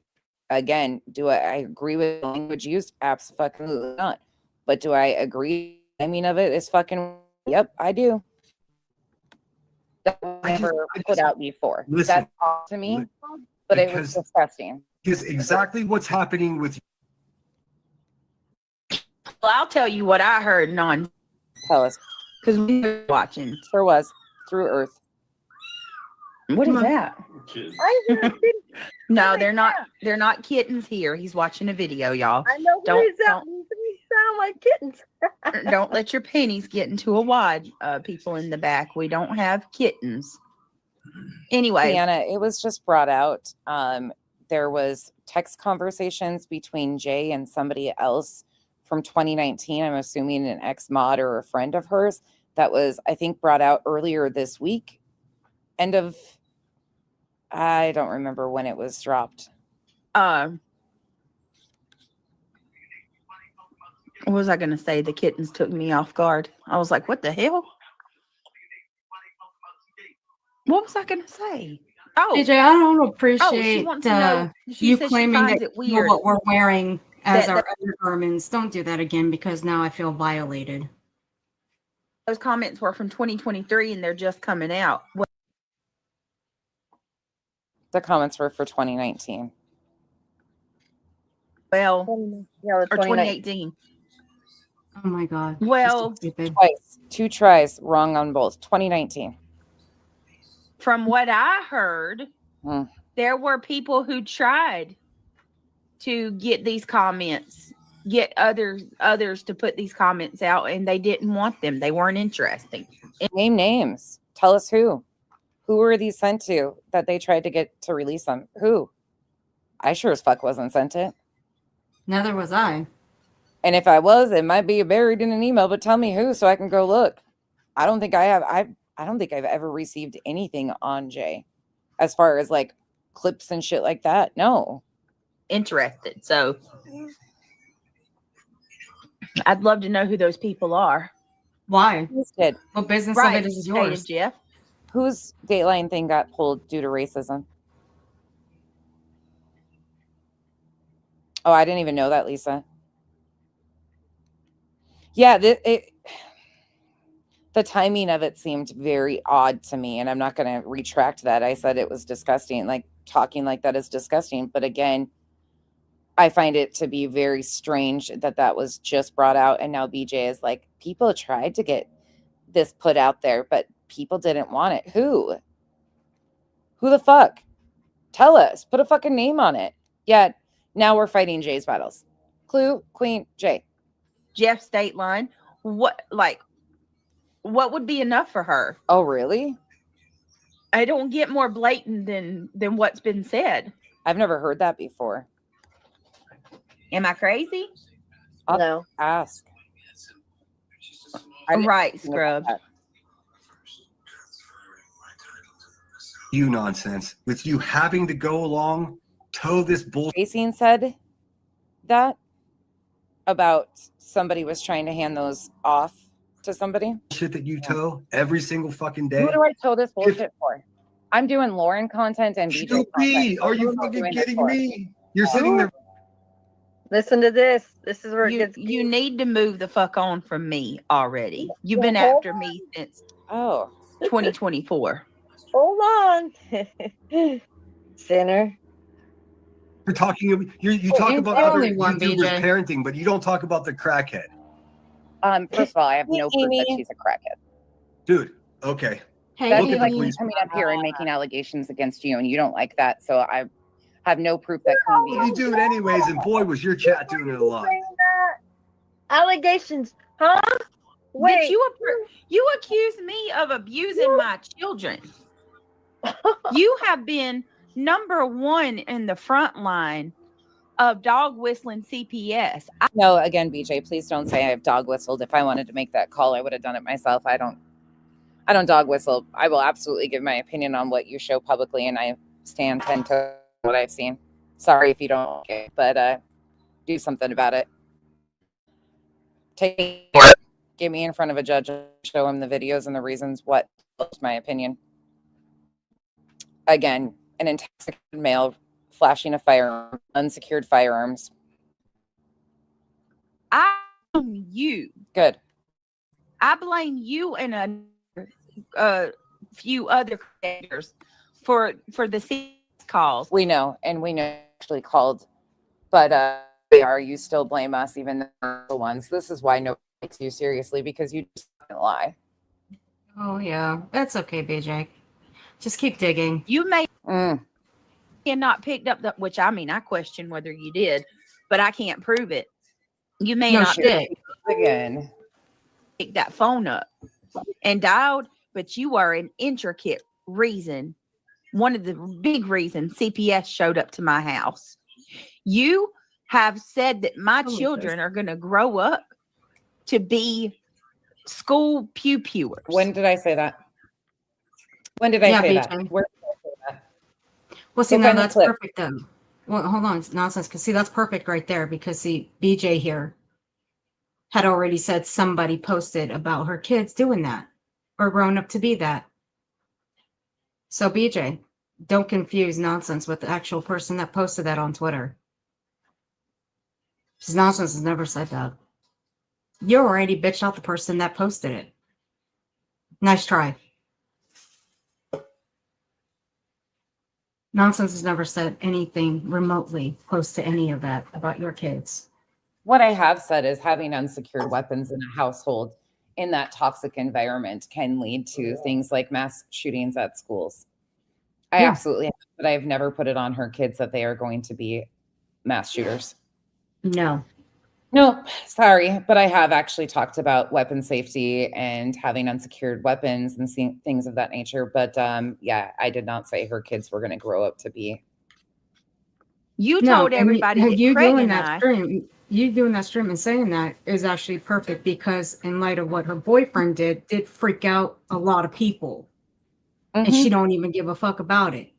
Speaker 1: Again, do I agree with the language used? Absolutely not. But do I agree? I mean, of it is fucking. Yep, I do. That was never put out before.
Speaker 2: Listen,
Speaker 1: that's all to me, but it was disgusting.
Speaker 2: Because exactly what's happening with.
Speaker 3: Well, I'll tell you what I heard.
Speaker 1: Tell us,
Speaker 3: because we were watching.
Speaker 1: Sure was Through Earth.
Speaker 3: What is that? No, they're not. They're not kittens here. He's watching a video, y'all.
Speaker 4: I know. Don't sound like kittens.
Speaker 3: Don't let your pennies get into a wad. People in the back, we don't have kittens. Anyway,
Speaker 1: Deanna, it was just brought out. There was text conversations between Jay and somebody else from 2019. I'm assuming an ex-mod or a friend of hers. That was, I think, brought out earlier this week. I don't remember when it was dropped.
Speaker 3: What was I going to say? The kittens took me off guard. I was like, what the hell? What was I going to say? Oh,
Speaker 5: AJ, I don't appreciate you
Speaker 3: said
Speaker 5: claiming that
Speaker 3: it
Speaker 5: you know what we're wearing as our undergarments. Don't do that again because now I feel violated.
Speaker 3: Those comments were from 2023 and they're just coming out.
Speaker 1: The comments were for 2019.
Speaker 3: Well,
Speaker 4: or
Speaker 3: 2018.
Speaker 5: Oh my God.
Speaker 3: Well,
Speaker 1: twice. 2 tries wrong on both. 2019.
Speaker 3: From what I heard, there were people who tried to get these comments, get others to put these comments out, and they didn't want them. They weren't interesting.
Speaker 1: Name names. Tell us who. Who were these sent to that they tried to get to release them? Who? I sure as fuck wasn't sent it.
Speaker 5: Neither was I.
Speaker 1: And if I was, it might be buried in an email, but tell me who so I can go look. I don't think I have. I don't think I've ever received anything on Jay as far as like clips and shit like that. No.
Speaker 3: Interested. So I'd love to know who those people are.
Speaker 5: Why?
Speaker 1: Who's did?
Speaker 5: What business
Speaker 3: Right,
Speaker 5: of it is yours?
Speaker 3: Jeff.
Speaker 1: Whose Dateline thing got pulled due to racism? Oh, I didn't even know that, Lisa. Yeah, the timing of it seemed very odd to me, and I'm not going to retract that. I said it was disgusting. Like, talking like that is disgusting. But again, I find it to be very strange that that was just brought out, and now BJ is like, people tried to get this put out there, but people didn't want it. Who the fuck? Tell us. Put a fucking name on it. Yeah, now we're fighting Jay's battles. Clue, Queen, Jay.
Speaker 3: Jeff's Dateline. What would be enough for her?
Speaker 1: Oh, really?
Speaker 3: I don't get more blatant than what's been said.
Speaker 1: I've never heard that before.
Speaker 3: Am I crazy?
Speaker 4: No.
Speaker 1: Ask.
Speaker 3: Right, scrub.
Speaker 2: You nonsense. With you having to go along, toe this bullshit.
Speaker 1: Racine said that about somebody was trying to hand those off to somebody.
Speaker 2: Shit that you toe every single fucking day.
Speaker 1: Who do I toe this bullshit for? I'm doing Lauren content and BJ content.
Speaker 2: Are you fucking kidding me? You're sitting there.
Speaker 4: Listen to this. This is where it gets.
Speaker 3: You need to move the fuck on from me already. You've been after me since 2024.
Speaker 4: Hold on. Sinner.
Speaker 2: You're talking. You talk about other YouTubers parenting, but you don't talk about the crackhead.
Speaker 1: First of all, I have no proof that she's a crackhead.
Speaker 2: Dude, okay.
Speaker 1: That'd be like me coming up here and making allegations against you, and you don't like that. So I have no proof that
Speaker 2: you do it anyways, and boy, was your chat doing it a lot.
Speaker 4: Allegations, huh? Wait,
Speaker 3: Did you accuse me of abusing my children? You have been number one in the front line of dog whistling CPS.
Speaker 1: No, again, BJ, please don't say I have dog whistled. If I wanted to make that call, I would have done it myself. I don't dog whistle. I will absolutely give my opinion on what you show publicly, and I stand 10 to what I've seen. Sorry if you don't, but do something about it. Get me in front of a judge and show him the videos and the reasons what my opinion. Again, an intoxicated male flashing a firearm, unsecured firearms.
Speaker 3: I blame you.
Speaker 1: Good.
Speaker 3: I blame you and a few other creators for the calls.
Speaker 1: We know, and we know actually called, but you still blame us, even the ones. This is why nobody takes you seriously, because you just lie.
Speaker 5: Oh yeah, that's okay, BJ. Just keep digging.
Speaker 3: You may not picked up the, which I mean, I question whether you did, but I can't prove it. You may not
Speaker 1: again
Speaker 3: pick that phone up and dialed, but you are an intricate reason. One of the big reasons CPS showed up to my house. You have said that my children are going to grow up to be school pewers.
Speaker 1: When did I say that? When did I say that? Where did I say that?
Speaker 5: Well, see, now that's perfect then. Well, hold on, it's nonsense. Because see, that's perfect right there. Because see, BJ here had already said somebody posted about her kids doing that or grown up to be that. So BJ, don't confuse nonsense with the actual person that posted that on Twitter. Because nonsense has never said that. You already bitched out the person that posted it. Nice try. Nonsense has never said anything remotely close to any of that about your kids.
Speaker 1: What I have said is having unsecured weapons in a household in that toxic environment can lead to things like mass shootings at schools. I absolutely have, but I have never put it on her kids that they are going to be mass shooters.
Speaker 5: No.
Speaker 1: Nope, sorry, but I have actually talked about weapon safety and having unsecured weapons and things of that nature. But yeah, I did not say her kids were going to grow up to be.
Speaker 3: You
Speaker 5: No,
Speaker 3: told
Speaker 5: and
Speaker 3: everybody that
Speaker 5: you
Speaker 3: Craig
Speaker 5: doing
Speaker 3: and
Speaker 5: that
Speaker 3: I.
Speaker 5: stream, you doing that stream and saying that is actually perfect because in light of what her boyfriend did freak out a lot of people. And she don't even give a fuck about it.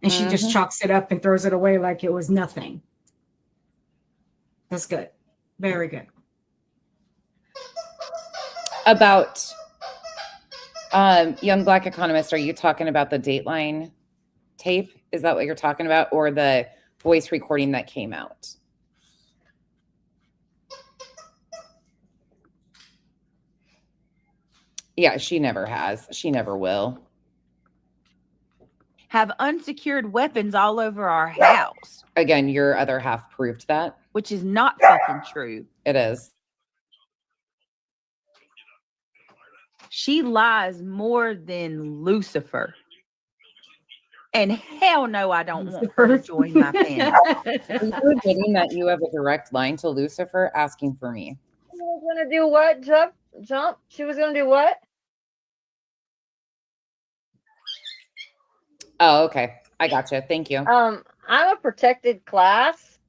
Speaker 5: And she just chalks it up and throws it away like it was nothing. That's good. Very good.
Speaker 1: About Young Black Economist, are you talking about the Dateline tape? Is that what you're talking about? Or the voice recording that came out? Yeah, she never has. She never will.
Speaker 3: Have unsecured weapons all over our house.
Speaker 1: Again, your other half proved that.
Speaker 3: Which is not fucking true.
Speaker 1: It is.
Speaker 3: She lies more than Lucifer. And hell no, I don't want her to join my family.
Speaker 1: Are you admitting that you have a direct line to Lucifer asking for me?
Speaker 4: She was gonna do what? Jump? She was gonna do what?
Speaker 1: Oh, okay. I gotcha. Thank you.
Speaker 4: I'm a protected class.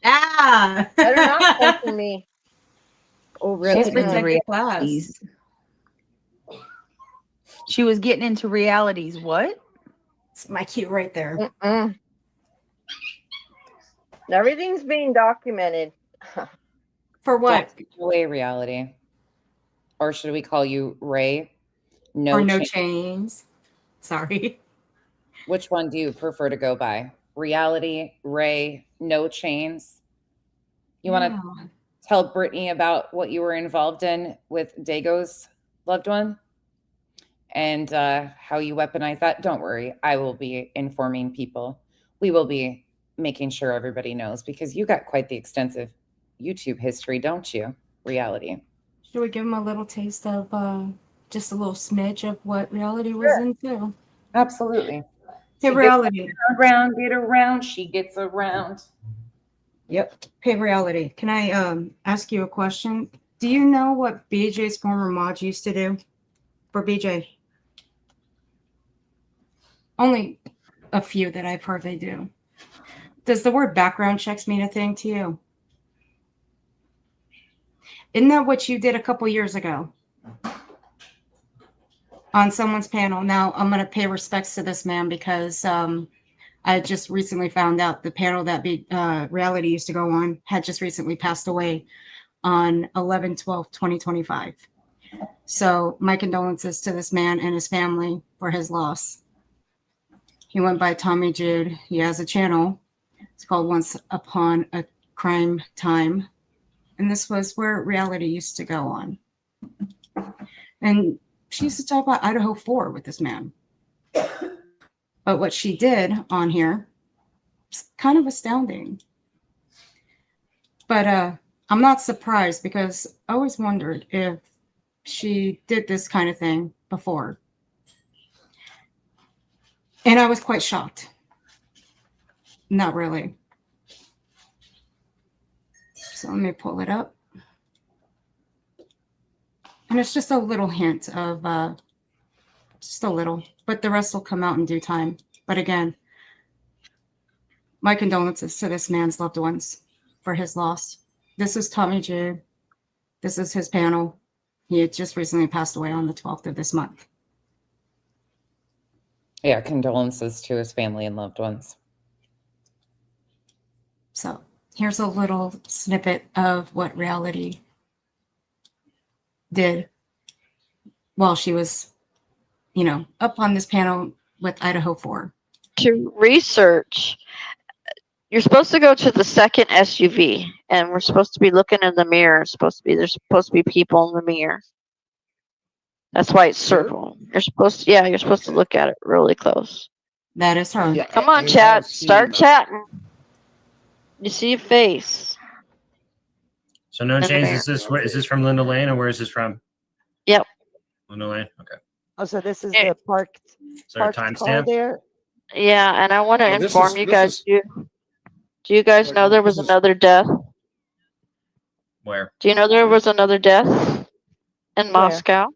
Speaker 5: Ah,
Speaker 4: better not censor me.
Speaker 1: Oh, really?
Speaker 3: She's protected class. She was getting into realities. What?
Speaker 5: It's my cue right there.
Speaker 4: Everything's being documented.
Speaker 5: For what?
Speaker 1: Away reality. Or should we call you Ray? No
Speaker 5: or no chains. Sorry.
Speaker 1: Which one do you prefer to go by? Reality, Ray, no chains? You want to tell Brittany about what you were involved in with Dago's loved one? And how you weaponize that? Don't worry. I will be informing people. We will be making sure everybody knows because you got quite the extensive YouTube history, don't you? Reality.
Speaker 5: Should we give them a little taste of just a little smidge of what reality was into?
Speaker 1: Absolutely.
Speaker 5: Hey, reality.
Speaker 1: Get around. She gets around.
Speaker 5: Yep. Hey, reality. Can I ask you a question? Do you know what BJ's former mod used to do for BJ? Only a few that I've heard they do. Does the word background checks mean a thing to you? Isn't that what you did a couple years ago on someone's panel? Now, I'm going to pay respects to this man because I just recently found out the panel that reality used to go on had just recently passed away on 11/12/2025. So my condolences to this man and his family for his loss. He went by Tommy Jude. He has a channel. It's called Once Upon a Crime Time. And this was where reality used to go on. And she used to talk about Idaho 4 with this man. But what she did on here is kind of astounding. But I'm not surprised because I always wondered if she did this kind of thing before. And I was quite shocked. Not really. So let me pull it up. And it's just a little hint of, just a little, but the rest will come out in due time. But again, my condolences to this man's loved ones for his loss. This is Tommy Jude. This is his panel. He had just recently passed away on the 12th of this month.
Speaker 1: Yeah, condolences to his family and loved ones.
Speaker 5: So here's a little snippet of what reality did while she was, you know, up on this panel with Idaho 4.
Speaker 14: To research, you're supposed to go to the second SUV, and we're supposed to be looking in the mirror. There's supposed to be people in the mirror. That's why it's circle. You're supposed to look at it really close.
Speaker 5: That is her.
Speaker 14: Yeah, come on, chat. Start chatting. You see a face.
Speaker 15: So no chains. Is this from Linda Lane or where is this from?
Speaker 14: Yep.
Speaker 15: Linda Lane. Okay.
Speaker 16: Oh, so this is the parked.
Speaker 15: Is there a
Speaker 16: car
Speaker 15: timestamp?
Speaker 16: there.
Speaker 14: Yeah, and I want to inform you guys too. Do you guys know there was another death?
Speaker 15: Where?
Speaker 14: Do you know there was another death in Moscow,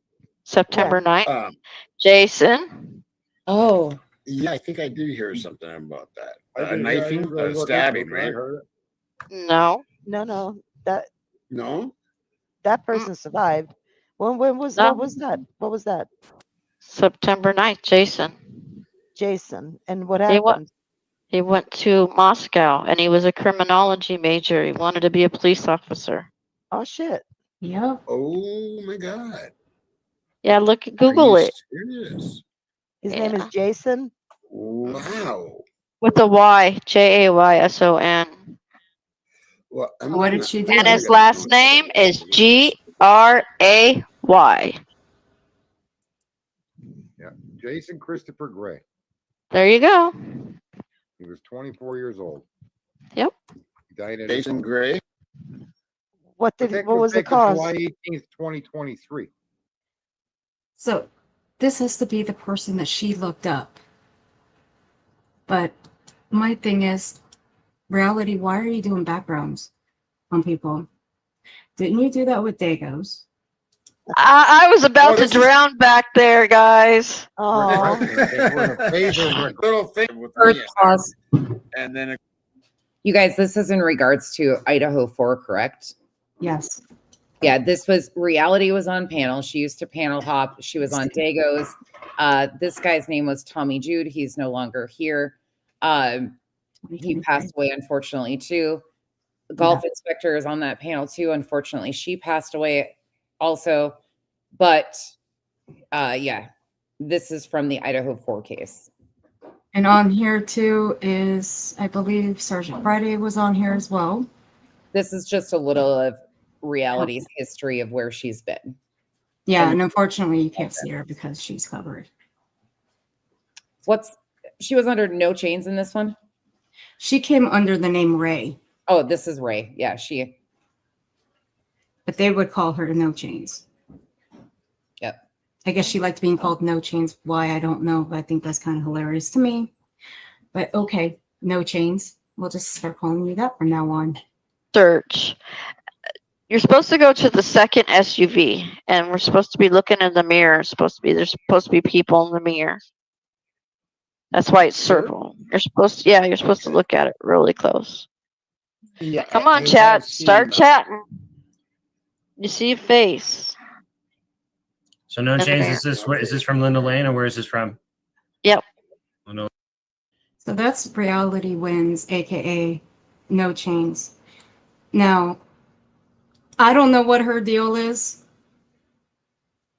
Speaker 14: September 9th? Jason?
Speaker 1: Oh.
Speaker 17: Yeah, I think I did hear something about that.
Speaker 18: I
Speaker 17: A knifing, a stabbing, right?
Speaker 14: No.
Speaker 16: No. That
Speaker 17: No.
Speaker 16: that person survived. When was
Speaker 14: No.
Speaker 16: what was that? What was that?
Speaker 14: September 9th, Jason.
Speaker 16: Jason. And what
Speaker 14: He went,
Speaker 16: happened?
Speaker 14: he went to Moscow and he was a criminology major. He wanted to be a police officer.
Speaker 16: Oh shit.
Speaker 5: Yep.
Speaker 17: Oh my God.
Speaker 14: Yeah, look,
Speaker 17: Are
Speaker 14: Google
Speaker 17: you
Speaker 14: it.
Speaker 17: serious?
Speaker 16: His name is Jason.
Speaker 17: Wow.
Speaker 14: With a Y, Jayson.
Speaker 17: Well,
Speaker 5: What did she do?
Speaker 14: And his last name is Gray.
Speaker 18: Yeah, Jason Christopher Gray.
Speaker 14: There you go.
Speaker 18: He was 24 years old.
Speaker 14: Yep.
Speaker 18: He died at
Speaker 17: Jason Gray.
Speaker 16: What was the cause?
Speaker 18: July 18th, 2023.
Speaker 5: So this has to be the person that she looked up. But my thing is, reality, why are you doing backgrounds on people? Didn't you do that with Dagos?
Speaker 14: I was about to drown back there, guys.
Speaker 16: Oh.
Speaker 1: Earth pause.
Speaker 17: And then
Speaker 1: You guys, this is in regards to Idaho 4, correct?
Speaker 5: Yes.
Speaker 1: Yeah, this was Reality was on panel. She used to panel hop. She was on Dagos. This guy's name was Tommy Jude. He's no longer here. He passed away, unfortunately, too. The golf inspector is on that panel, too. Unfortunately, she passed away also. But, yeah, this is from the Idaho 4 case.
Speaker 5: And on here, too, is, I believe, Sergeant Friday was on here as well.
Speaker 1: This is just a little of Reality's history of where she's been.
Speaker 5: Yeah, and unfortunately, you can't see her because she's covered.
Speaker 1: She was under No Chains in this one?
Speaker 5: She came under the name Ray.
Speaker 1: Oh, this is Ray. Yeah,
Speaker 5: But they would call her No Chains.
Speaker 1: Yep.
Speaker 5: I guess she liked being called No Chains. Why, I don't know, but I think that's kind of hilarious to me. But okay, No Chains. We'll just start calling you that from now on.
Speaker 14: Search. You're supposed to go to the second SUV, and we're supposed to be looking in the mirror. There's supposed to be people in the mirror. That's why it's circle. You're supposed to look at it really close.
Speaker 1: Yeah.
Speaker 14: Come on, chat. Start chatting. You see a face.
Speaker 15: So No Chains, is this from Linda Lane, or where is this from?
Speaker 14: Yep.
Speaker 15: Linda.
Speaker 5: So that's Reality Wins, aka No Chains. Now, I don't know what her deal is,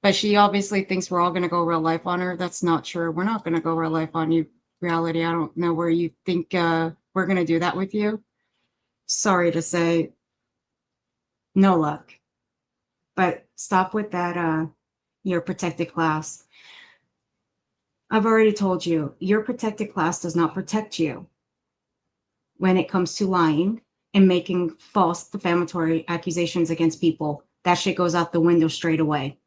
Speaker 5: but she obviously thinks we're all going to go real life on her. That's not true. We're not going to go real life on you, Reality. I don't know where you think we're going to do that with you. Sorry to say, no luck. But stop with that, your protected class. I've already told you, your protected class does not protect you when it comes to lying and making false defamatory accusations against people. That shit goes out the window straight away.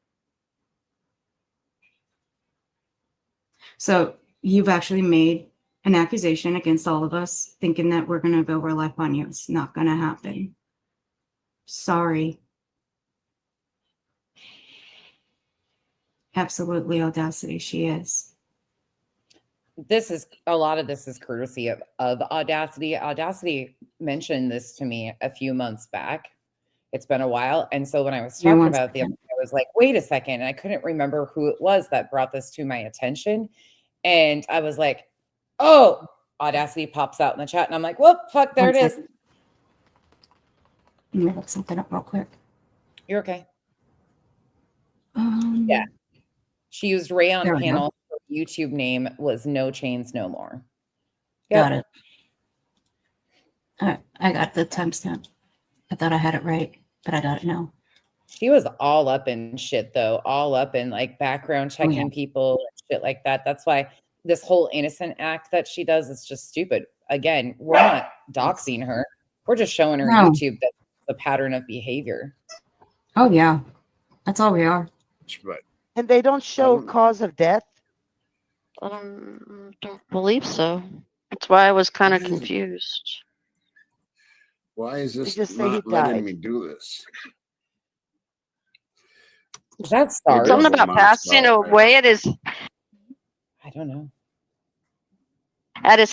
Speaker 5: So you've actually made an accusation against all of us, thinking that we're going to go real life on you. It's not going to happen. Sorry. Absolutely audacity, she is.
Speaker 1: A lot of this is courtesy of Audacity. Audacity mentioned this to me a few months back. It's been a while. And so when I was talking about it, I was like, wait a second. And I couldn't remember who it was that brought this to my attention. And I was like, oh, Audacity pops out in the chat. And I'm like, whoop, fuck, there it is.
Speaker 5: Let me look something up real quick.
Speaker 1: You're okay. Yeah. She used Ray on panel. Her YouTube name was No Chains No More. Yep.
Speaker 5: Got it. All right. I got the timestamp. I thought I had it right, but I got it now.
Speaker 1: She was all up in shit, though. All up in like background checking people and shit like that. That's why this whole innocent act that she does is just stupid. Again, we're not doxing her. We're just showing her YouTube that's the pattern of behavior.
Speaker 5: Oh, yeah. That's all we are.
Speaker 16: And they don't show cause of death?
Speaker 14: Don't believe so. That's why I was kind of confused.
Speaker 17: Why is this
Speaker 16: just say he
Speaker 17: not letting
Speaker 16: died.
Speaker 17: me do this?
Speaker 1: That's stars.
Speaker 14: Something about passing away at his
Speaker 1: I don't know.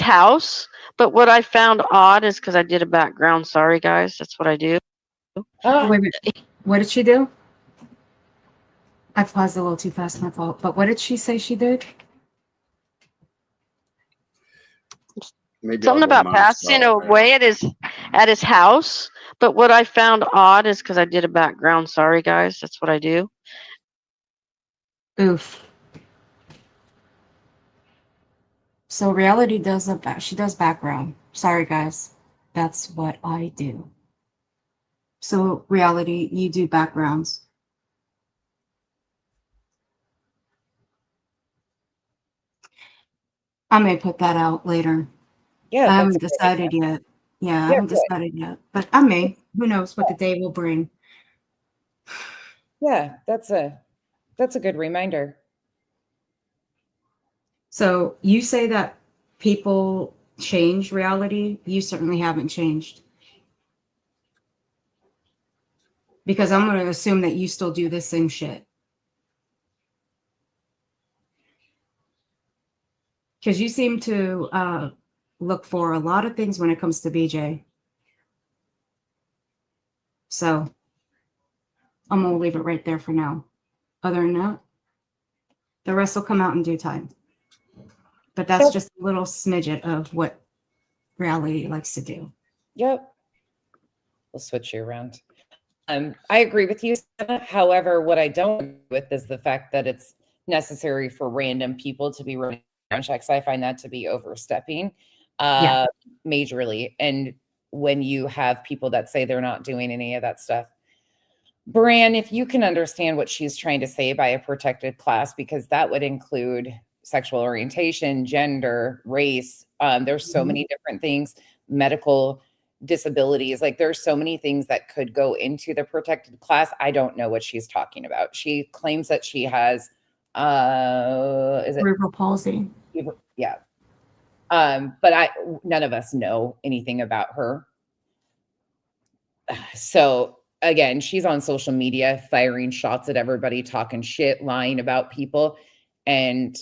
Speaker 14: house. But what I found odd is because I did a background. Sorry, guys. That's what I do.
Speaker 5: Wait, what did she do? I paused a little too fast, my fault. But what did she say she did?
Speaker 17: Maybe
Speaker 14: Something
Speaker 17: I'll go
Speaker 14: about passing away at his house. But what I found odd is because I did a background. Sorry, guys. That's what I do.
Speaker 5: Oof. So reality does she does background. Sorry, guys. That's what I do. So reality, you do backgrounds. I may put that out later.
Speaker 1: Yeah,
Speaker 5: I
Speaker 1: that's
Speaker 5: haven't
Speaker 1: a good
Speaker 5: decided
Speaker 1: idea.
Speaker 5: yet. Yeah, I
Speaker 1: Yeah,
Speaker 5: haven't
Speaker 1: good.
Speaker 5: decided yet. But I may. Who knows what the day will bring.
Speaker 1: Yeah, that's a good reminder.
Speaker 5: So you say that people change reality. You certainly haven't changed. Because I'm going to assume that you still do the same shit. Because you seem to look for a lot of things when it comes to BJ. So I'm going to leave it right there for now. Other than that, the rest will come out in due time. But that's just a little smidget of what reality likes to do.
Speaker 1: Yep. We'll switch you around. I agree with you, Sarah. However, what I don't agree with is the fact that it's necessary for random people to be running background checks. I find that to be overstepping majorly. And when you have people that say they're not doing any of that stuff, Bran, if you can understand what she's trying to say by a protected class, because that would include sexual orientation, gender, race. There's so many different things, medical disabilities. Like there's so many things that could go into the protected class. I don't know what she's talking about. She claims that she has, is it
Speaker 5: cerebral palsy?
Speaker 1: Yeah. But none of us know anything about her. So again, she's on social media firing shots at everybody, talking shit, lying about people, and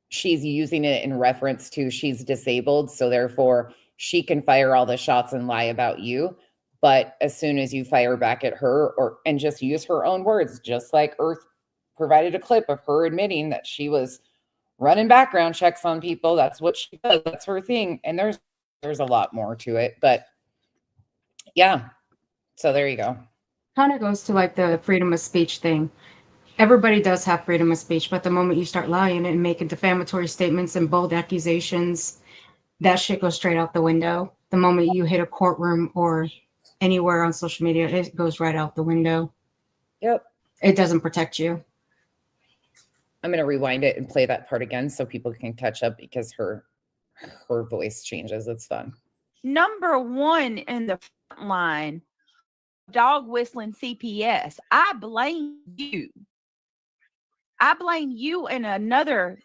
Speaker 1: she's using it in reference to she's disabled, so therefore she can fire all the shots and lie about you. But as soon as you fire back at her and just use her own words, just like Earth provided a clip of her admitting that she was running background checks on people, that's what she does, that's her thing. And there's a lot more to it, but yeah. So there you go.
Speaker 5: Kind of goes to like the freedom of speech thing. Everybody does have freedom of speech, but the moment you start lying and making defamatory statements and bold accusations, that shit goes straight out the window. The moment you hit a courtroom or anywhere on social media, it goes right out the window.
Speaker 1: Yep.
Speaker 5: It doesn't protect you.
Speaker 1: I'm going to rewind it and play that part again so people can catch up because her voice changes. It's fun.
Speaker 3: Number one in the front line, dog whistling CPS. I blame you. I blame you and another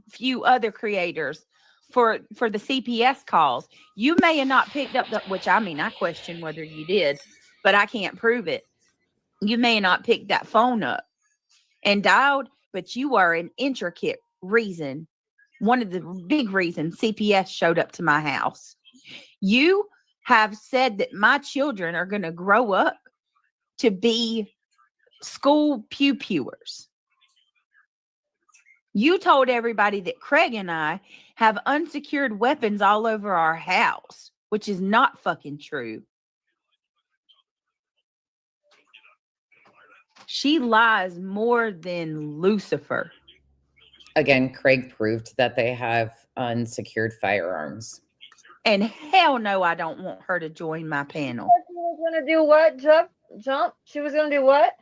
Speaker 3: few other creators for the CPS calls. You may have not picked up which I mean, I question whether you did, but I can't prove it. You may have not picked that phone up and dialed, but you are an intricate reason, one of the big reasons CPS showed up to my house. You have said that my children are going to grow up to be school pewers. You told everybody that Craig and I have unsecured weapons all over our house, which is not fucking true. She lies more than Lucifer.
Speaker 1: Again, Craig proved that they have unsecured firearms.
Speaker 3: And hell no, I don't want her to join my panel.
Speaker 4: She was going to do what? Jump? She was going to do what?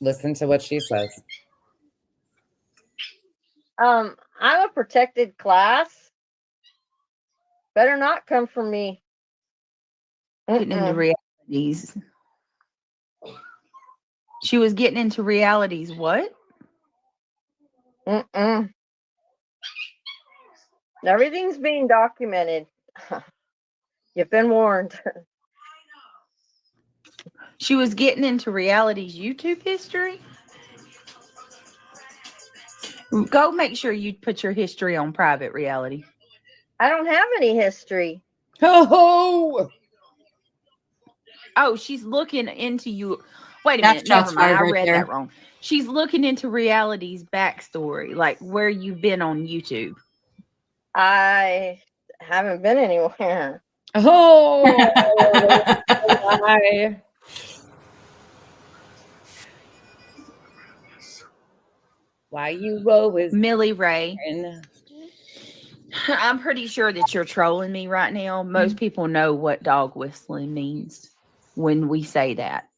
Speaker 1: Listen to what she says.
Speaker 4: I'm a protected class. Better not come for me.
Speaker 3: Getting into realities. She was getting into realities. What?
Speaker 4: Everything's being documented. You've been warned.
Speaker 3: She was getting into reality's YouTube history. Go make sure you put your history on private reality.
Speaker 4: I don't have any history.
Speaker 1: Oh,
Speaker 3: she's looking into you. Wait a
Speaker 5: That's
Speaker 3: minute. Never
Speaker 5: shots
Speaker 3: mind. I
Speaker 5: fired right
Speaker 3: read
Speaker 5: there.
Speaker 3: that wrong. She's looking into reality's backstory, like where you've been on YouTube.
Speaker 4: I haven't been anywhere.
Speaker 1: oh, why? Why you always
Speaker 3: Millie Ray.
Speaker 1: and
Speaker 3: I'm pretty sure that you're trolling me right now. Most people know what dog whistling means when we say that.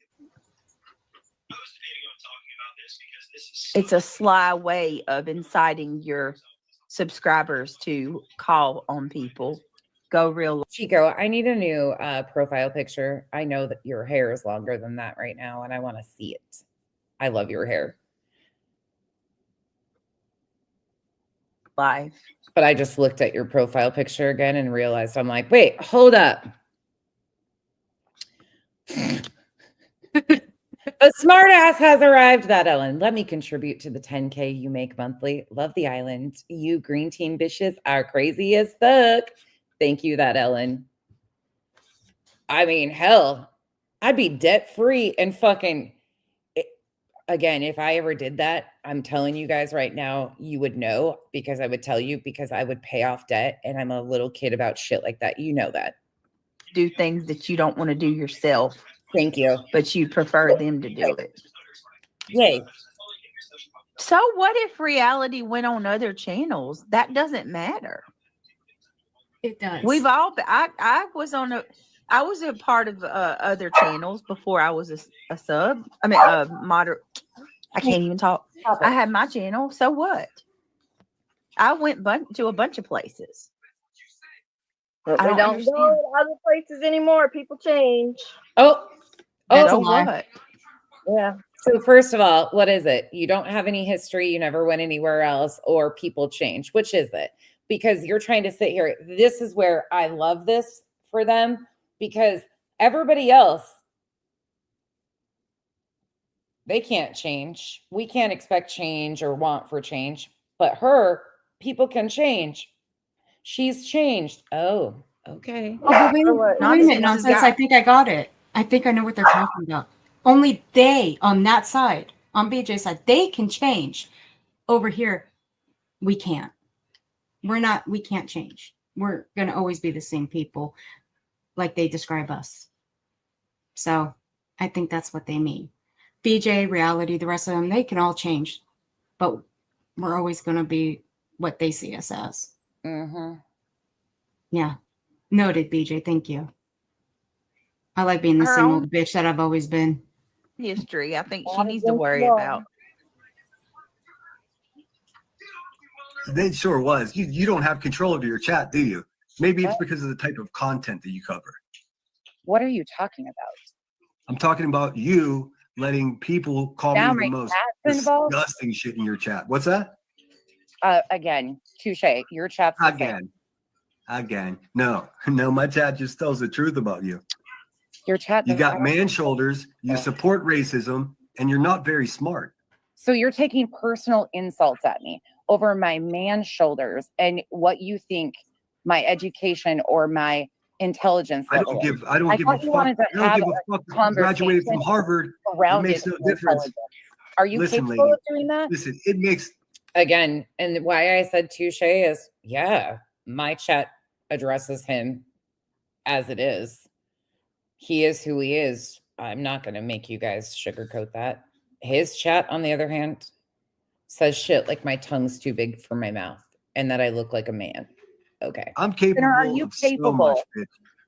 Speaker 3: It's a sly way of inciting your subscribers to call on people. Go real.
Speaker 1: Chico, I need a new profile picture. I know that your hair is longer than that right now, and I want to see it. I love your hair.
Speaker 3: Live.
Speaker 1: But I just looked at your profile picture again and realized I'm like, wait, hold up. A smart ass has arrived, that Ellen. Let me contribute to the 10K you make monthly. Love the island. You green team bitches are crazy as fuck. Thank you, that Ellen. I mean, hell, I'd be debt free and fucking. Again, if I ever did that, I'm telling you guys right now, you would know because I would tell you because I would pay off debt and I'm a little kid about shit like that. You know that.
Speaker 3: Do things that you don't want to do yourself.
Speaker 1: Thank you.
Speaker 3: But you prefer them to do it.
Speaker 1: Yay.
Speaker 3: So what if reality went on other channels? That doesn't matter.
Speaker 5: It does.
Speaker 3: We've all been, I was a part of other channels before I was a sub. I mean, a moderate. I can't even talk. I had my channel. So what? I went to a bunch of places.
Speaker 4: But we don't go to other places anymore. People change.
Speaker 3: That's a lie.
Speaker 4: Yeah.
Speaker 1: So first of all, what is it? You don't have any history. You never went anywhere else, or people change. Which is it? Because you're trying to sit here. This is where I love this for them because everybody else, they can't change. We can't expect change or want for change, but her, people can change. She's changed. Oh, okay.
Speaker 5: Oh, but wait a minute, nonsense. I think I got it. I think I know what they're talking about. Only they on that side, on BJ's side, they can change. Over here, we can't. We can't change. We're going to always be the same people like they describe us. So I think that's what they mean. BJ, reality, the rest of them, they can all change, but we're always going to be what they see us as.
Speaker 1: Mm-hmm.
Speaker 5: Yeah. Noted, BJ. Thank you. I like being the
Speaker 3: Her
Speaker 5: same
Speaker 3: own
Speaker 5: old bitch that I've always been.
Speaker 3: history. I think she needs to worry about.
Speaker 2: They sure was. You don't have control over your chat, do you? Maybe it's because of the type of content that you cover.
Speaker 1: What are you talking about?
Speaker 2: I'm talking about you letting people call me the most disgusting shit in your chat. What's that?
Speaker 1: Again, touche. Your chat's
Speaker 2: Again. No, my chat just tells the truth about you.
Speaker 1: Your chat.
Speaker 2: You got man shoulders, you support racism, and you're not very smart.
Speaker 1: So you're taking personal insults at me over my man shoulders and what you think my education or my intelligence level.
Speaker 2: I don't give a fuck. I don't give a fuck. I graduated from Harvard. It makes no difference.
Speaker 1: Are you capable of doing that?
Speaker 2: Listen, it makes
Speaker 1: again, and why I said touche is my chat addresses him as it is. He is who he is. I'm not going to make you guys sugarcoat that. His chat, on the other hand, says shit like my tongue's too big for my mouth and that I look like a man. Okay.
Speaker 2: I'm capable.
Speaker 1: Then are you
Speaker 2: of
Speaker 1: capable
Speaker 2: so much, bitch.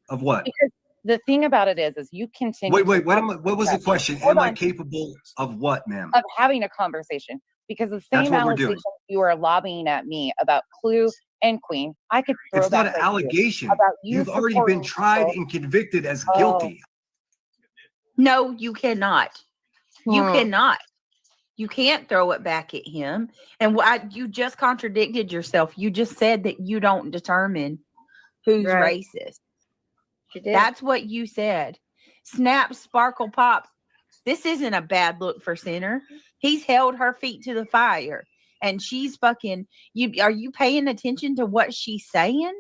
Speaker 2: Of what?
Speaker 1: Because the thing about it is you continue.
Speaker 2: Wait. What was the question? Am I capable of what, ma'am?
Speaker 1: Of having a conversation. Because the same allegation you are lobbying at me about Clue and Queen, I could throw
Speaker 2: it's not an allegation. You've already been tried and convicted as guilty.
Speaker 3: No, you cannot. You cannot. You can't throw it back at him. And you just contradicted yourself. You just said that you don't determine who's racist.
Speaker 4: She did.
Speaker 3: That's what you said. Snap, sparkle, pop. This isn't a bad look for Center. He's held her feet to the fire, and she's fucking. Are you paying attention to what she's saying?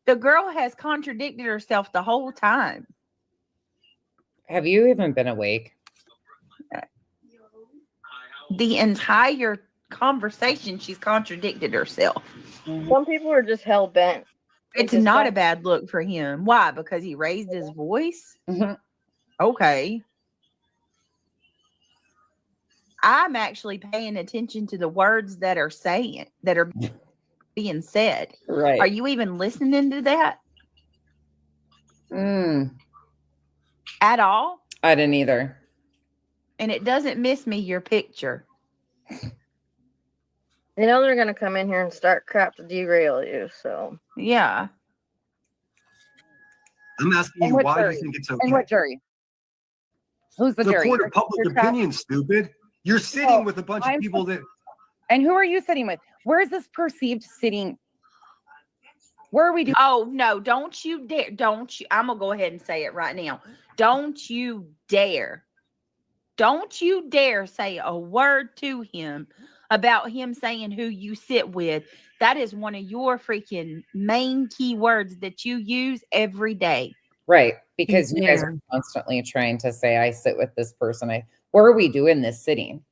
Speaker 3: The girl has contradicted herself the whole time.
Speaker 1: Have you even been awake?
Speaker 3: The entire conversation, she's contradicted herself.
Speaker 4: Some people are just hell bent.
Speaker 3: It's not a bad look for him. Why? Because he raised his voice? Okay. I'm actually paying attention to the words that are being said.
Speaker 1: Right.
Speaker 3: Are you even listening to that? At all?
Speaker 1: I didn't either.
Speaker 3: And it doesn't miss me your picture.
Speaker 4: You know they're gonna come in here and start crap to derail you. So
Speaker 3: yeah.
Speaker 2: I'm asking you why do you think it's okay?
Speaker 1: And what jury? Who's the jury?
Speaker 2: court of public opinion, stupid. You're sitting with a bunch of people that.
Speaker 1: And who are you sitting with? Where is this perceived sitting? Where are we doing?
Speaker 3: Oh no! Don't you dare! Don't you? I'm gonna go ahead and say it right now. Don't you dare! Don't you dare say a word to him about him saying who you sit with. That is one of your freaking main key words that you use every day.
Speaker 1: Right. Because you guys are constantly trying to say, I sit with this person. Where are we doing this sitting?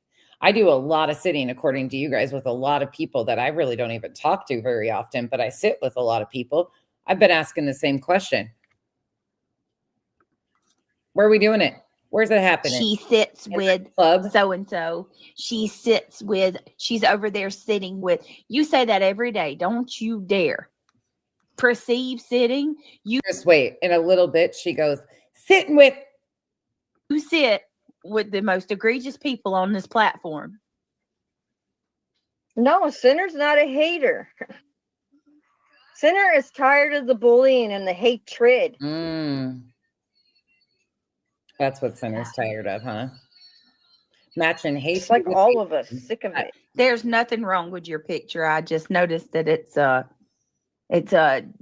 Speaker 1: I do a lot of sitting, according to you guys, with a lot of people that I really don't even talk to very often, but I sit with a lot of people. I've been asking the same question. Where are we doing it? Where's it happening?
Speaker 3: She sits with so-and-so. She's over there sitting with. You say that every day. Don't you dare. Perceive sitting. You
Speaker 1: just wait. In a little bit, she goes, sitting with.
Speaker 3: You sit with the most egregious people on this platform.
Speaker 4: no, Sinner's not a hater. Sinner is tired of the bullying and the hatred.
Speaker 1: That's what Center's tired of, huh? Matching hate.
Speaker 4: It's like all of us, sick of it.
Speaker 3: There's nothing wrong with your picture. I just noticed that it's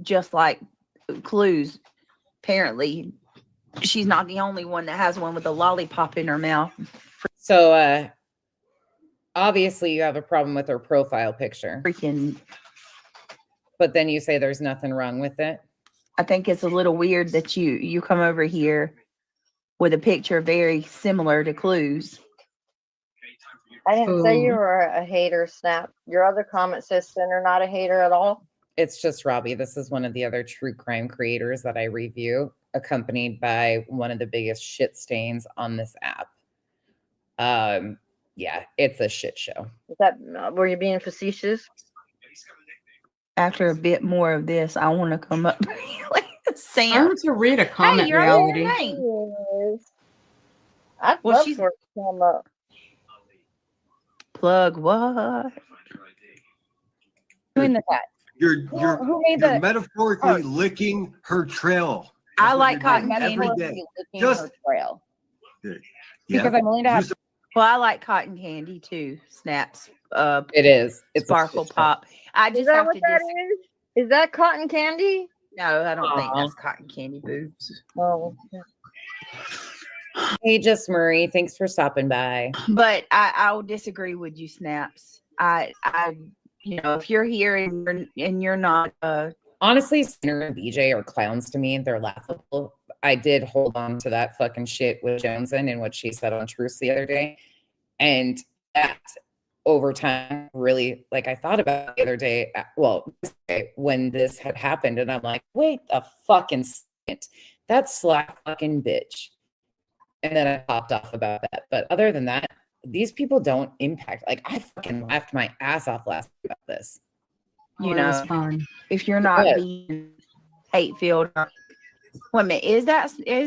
Speaker 3: just like Clues. Apparently, she's not the only one that has one with a lollipop in her mouth.
Speaker 1: So, obviously, you have a problem with her profile picture.
Speaker 3: Freaking.
Speaker 1: But then you say there's nothing wrong with it.
Speaker 3: I think it's a little weird that you come over here with a picture very similar to Clues.
Speaker 4: I didn't say you were a hater, Snap. Your other comment says Sinner not a hater at all.
Speaker 1: It's just Robbie. This is one of the other true crime creators that I review, accompanied by one of the biggest shit stains on this app. Yeah, it's a shit show.
Speaker 4: Is that were you being facetious?
Speaker 3: After a bit more of this, I want to come up. Sam,
Speaker 5: I want to read a comment.
Speaker 3: Hey, you're
Speaker 5: reality.
Speaker 4: I'd
Speaker 3: Well,
Speaker 4: love
Speaker 3: she's-
Speaker 4: for it to come up.
Speaker 3: Plug what?
Speaker 1: Doing the cat.
Speaker 2: You're
Speaker 1: who made
Speaker 2: you're
Speaker 1: the-
Speaker 2: metaphorically licking her trail.
Speaker 3: I
Speaker 2: That's what
Speaker 3: like
Speaker 2: you're
Speaker 3: cotton
Speaker 2: doing
Speaker 3: candy.
Speaker 2: every day.
Speaker 1: Licking
Speaker 2: Just
Speaker 1: her trail.
Speaker 2: yeah.
Speaker 1: Because I'm willing to have.
Speaker 3: Well, I like cotton candy too. Snaps.
Speaker 1: It is. It's a
Speaker 3: sparkle
Speaker 1: shit show.
Speaker 3: pop. I just
Speaker 4: Is that
Speaker 3: have
Speaker 4: what
Speaker 3: to
Speaker 4: that is? Is that cotton candy?
Speaker 3: No, I don't think that's cotton candy, boobs.
Speaker 4: Oh.
Speaker 1: Hey, Just Murray, thanks for stopping by.
Speaker 3: But I'll disagree with you, Snaps. I if you're here and you're not
Speaker 1: Honestly, Sinner and BJ are clowns to me. They're laughable. I did hold on to that fucking shit with Joneson and what she said on Truth the other day. And that over time, really, like I thought about it the other day, when this had happened, and I'm like, wait a fucking second. That's slack fucking bitch. And then I popped off about that. But other than that, these people don't impact. Like, I fucking laughed my ass off last week about this.
Speaker 3: you
Speaker 5: It
Speaker 3: know,
Speaker 5: was fun.
Speaker 3: if you're not
Speaker 1: Yes.
Speaker 3: being hate-filled. Wait a minute, is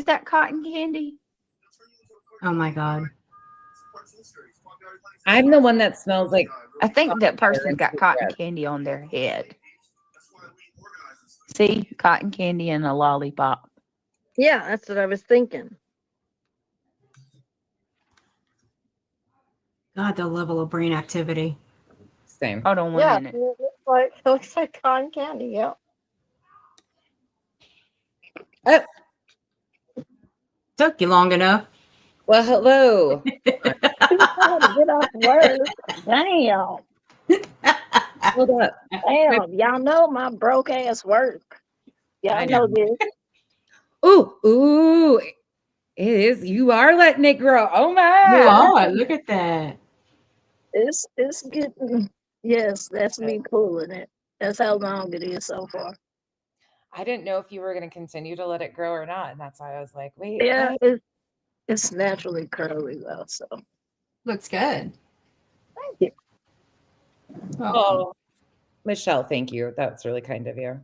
Speaker 3: that cotton candy?
Speaker 5: Oh my god.
Speaker 1: I'm the one that smells like.
Speaker 3: I think that person's got cotton candy on their head. See, cotton candy and a lollipop.
Speaker 4: Yeah, that's what I was thinking.
Speaker 5: God, the level of brain activity.
Speaker 1: Same.
Speaker 3: Hold on one
Speaker 4: Yeah,
Speaker 3: minute.
Speaker 4: it looks like cotton candy. Yeah.
Speaker 5: Took you long enough.
Speaker 1: Well, hello.
Speaker 4: She's trying to get off work. Damn.
Speaker 1: Hold up.
Speaker 4: Damn. Y'all know my broke ass work.
Speaker 1: I
Speaker 4: Y'all know
Speaker 1: know.
Speaker 4: this.
Speaker 1: Ooh, it is. You are letting it grow. Oh
Speaker 5: You
Speaker 1: my.
Speaker 5: are. Look at that.
Speaker 4: It's getting, yes, that's me pulling it. That's how long it is so far.
Speaker 1: I didn't know if you were going to continue to let it grow or not, and that's why I was like, wait,
Speaker 4: Yeah,
Speaker 1: what?
Speaker 4: it's naturally curly though, so
Speaker 5: Looks good.
Speaker 4: thank you.
Speaker 1: Oh, Michelle, thank you. That's really kind of you.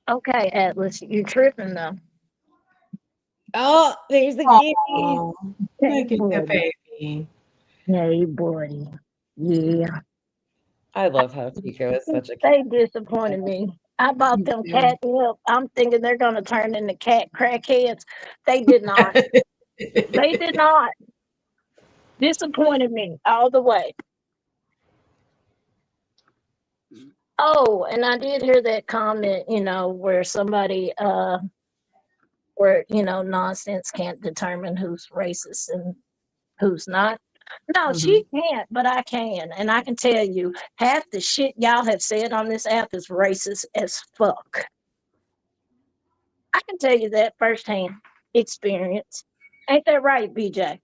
Speaker 4: Okay, Atlas, you tripping though.
Speaker 1: Oh, there's the kitty.
Speaker 5: Oh,
Speaker 4: Hey,
Speaker 5: look at the
Speaker 4: buddy.
Speaker 5: baby.
Speaker 4: Hey, buddy. Yeah.
Speaker 1: I love how Chico is such a
Speaker 4: They disappointed me. I bought
Speaker 5: Me
Speaker 4: them
Speaker 5: too.
Speaker 4: catnip. I'm thinking they're gonna turn into cat crackheads. They did not. They did not. Disappointed me all the way. Oh, and I did hear that comment, where somebody where nonsense can't determine who's racist and who's not. No, she can't, but I can. And I can tell you, half the shit y'all have said on this app is racist as fuck. I can tell you that firsthand experience. Ain't that right, BJ?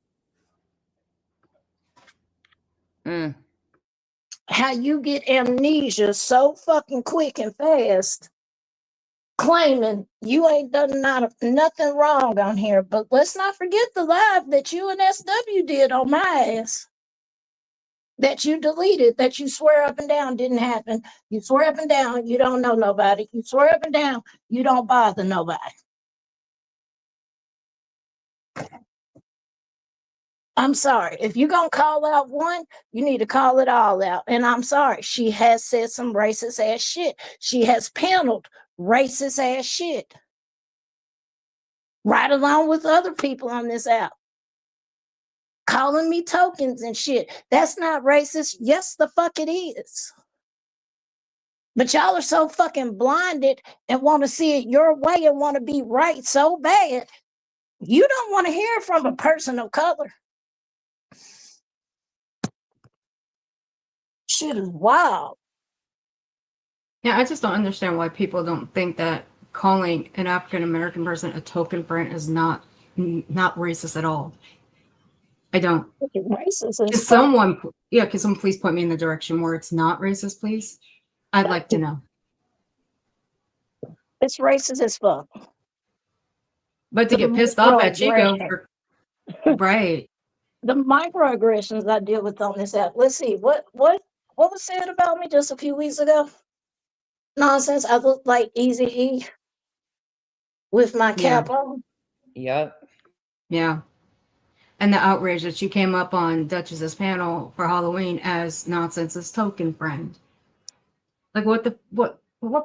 Speaker 1: Mm.
Speaker 4: How you get amnesia so fucking quick and fast, claiming you ain't done nothing wrong on here. But let's not forget the live that you and SW did on my ass. That you deleted, that you swear up and down didn't happen. You swear up and down you don't know nobody. You swear up and down you don't bother nobody. I'm sorry. If you're going to call out one, you need to call it all out. And I'm sorry. She has said some racist ass shit. She has paneled racist ass shit. Right along with other people on this app. Calling me tokens and shit. That's not racist. Yes, the fuck it is. But y'all are so fucking blinded and want to see it your way and want to be right so bad. You don't want to hear from a person of color. Shit is wild.
Speaker 5: Yeah, I just don't understand why people don't think that calling an African American person a token friend is not racist at all. I don't.
Speaker 4: Racist
Speaker 5: Can someone please point me in the direction where it's not racist, please? I'd like to know.
Speaker 4: It's racist as fuck.
Speaker 5: But to get pissed off at Chico for right.
Speaker 4: The microaggressions I deal with on this app. Let's see, what was said about me just a few weeks ago? Nonsense. I look like Easy E with my cap on.
Speaker 1: Yep.
Speaker 5: Yeah. And the outrage that you came up on Duchess's panel for Halloween as Nonsense's token friend. Like what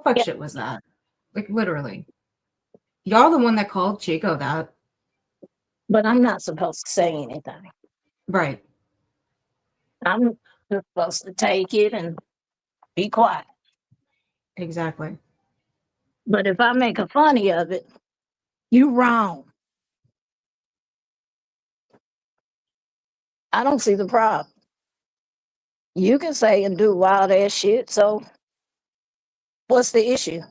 Speaker 5: fuck shit was that? Like literally. Y'all the one that called Chico that.
Speaker 4: But I'm not supposed to say anything.
Speaker 5: Right.
Speaker 4: I'm supposed to take it and be quiet.
Speaker 5: Exactly.
Speaker 4: But if I make a funny of it, you wrong. I don't see the problem. You can say and do wild ass shit, so what's the issue?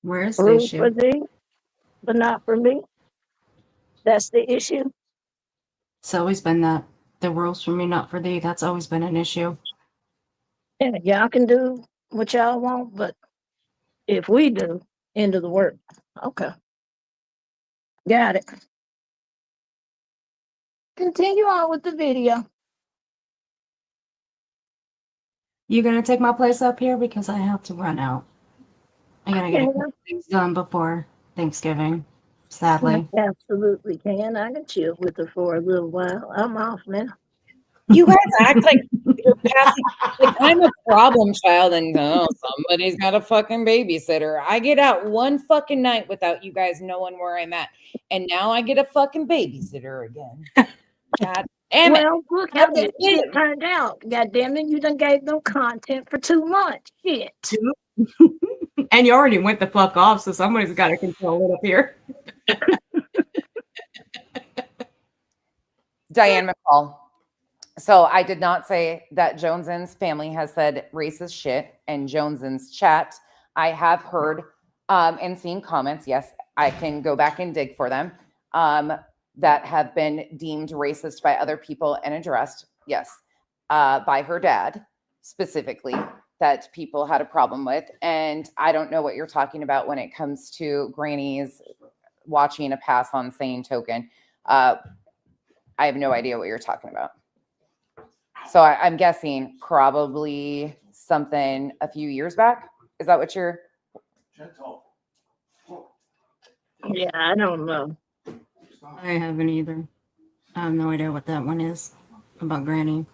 Speaker 5: Where's the
Speaker 4: Rude
Speaker 5: issue?
Speaker 4: for thee, but not for me. That's the issue.
Speaker 5: It's always been that. The rules for me, not for thee. That's always been an issue.
Speaker 4: Yeah, y'all can do what y'all want, but if we do, end of the work. Okay. Got it. Continue on with the video.
Speaker 5: You gonna take my place up here because I have to run out. I gotta get a couple things done before Thanksgiving. Sadly.
Speaker 4: I absolutely can. I can chill with her for a little while. I'm off now.
Speaker 1: You guys act like you're passing, like I'm a problem child and somebody's got a fucking babysitter. I get out one fucking night without you guys knowing where I'm at. And now I get a fucking babysitter again. God damn it.
Speaker 4: Well, look how that shit turned out. God damn it, you done gave them content for 2 months. Shit.
Speaker 5: And you already went the fuck off, so somebody's got to control it up here.
Speaker 1: Diane McCall. So I did not say that Jones's family has said racist shit. And Jones's chat, I have heard and seen comments. Yes, I can go back and dig for them. That have been deemed racist by other people and addressed. Yes, by her dad specifically, that people had a problem with. And I don't know what you're talking about when it comes to grannies watching a pass on sane token. I have no idea what you're talking about. So I'm guessing probably something a few years back. Is that what you're?
Speaker 4: Yeah, I don't know.
Speaker 5: I haven't either. I have no idea what that one is about Granny.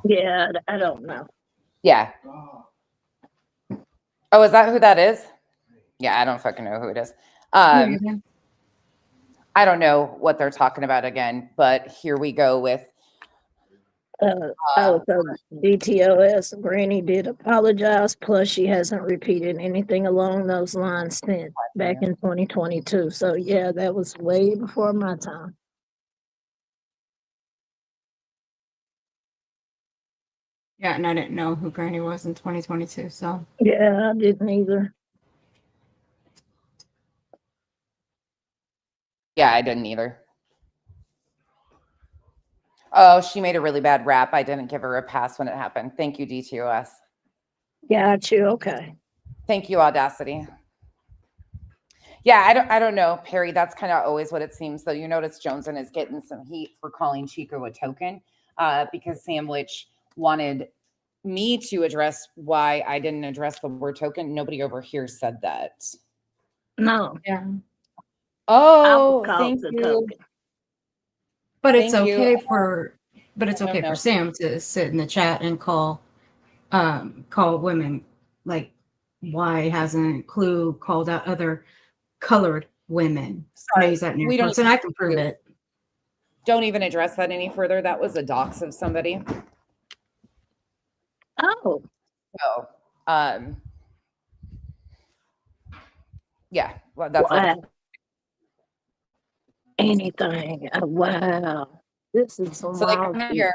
Speaker 4: Yeah, I don't know.
Speaker 1: Yeah. Oh, is that who that is? Yeah, I don't fucking know who it is. I don't know what they're talking about again, but here we go with.
Speaker 4: DTOS. Granny did apologize. Plus, she hasn't repeated anything along those lines since back in 2022. So, yeah, that was way before my time.
Speaker 5: Yeah, and I didn't know who Granny was in 2022, so.
Speaker 4: Yeah, I didn't either.
Speaker 1: Yeah, I didn't either. Oh, she made a really bad rap. I didn't give her a pass when it happened. Thank you, DTOS.
Speaker 4: Got you. Okay.
Speaker 1: Thank you, Audacity. Yeah, I don't know, Perry. That's kind of always what it seems. So you notice Joneson is getting some heat for calling Chico a token, because Sandwich wanted me to address why I didn't address the word token. Nobody over here said that.
Speaker 4: No.
Speaker 5: Yeah.
Speaker 1: Oh, thank you.
Speaker 4: Token.
Speaker 5: But it's
Speaker 1: Thank you.
Speaker 5: okay for
Speaker 1: know.
Speaker 5: Sam to sit in the chat and call women, like, why hasn't Clue called out other colored women?
Speaker 1: Sorry,
Speaker 5: Use that in
Speaker 1: we don't
Speaker 5: quotes, and I can prove it.
Speaker 1: Don't even address that any further. That was a dox of somebody.
Speaker 4: Oh.
Speaker 1: So, yeah, well, that's
Speaker 4: wow. Anything. Wow. This is
Speaker 1: so they come in here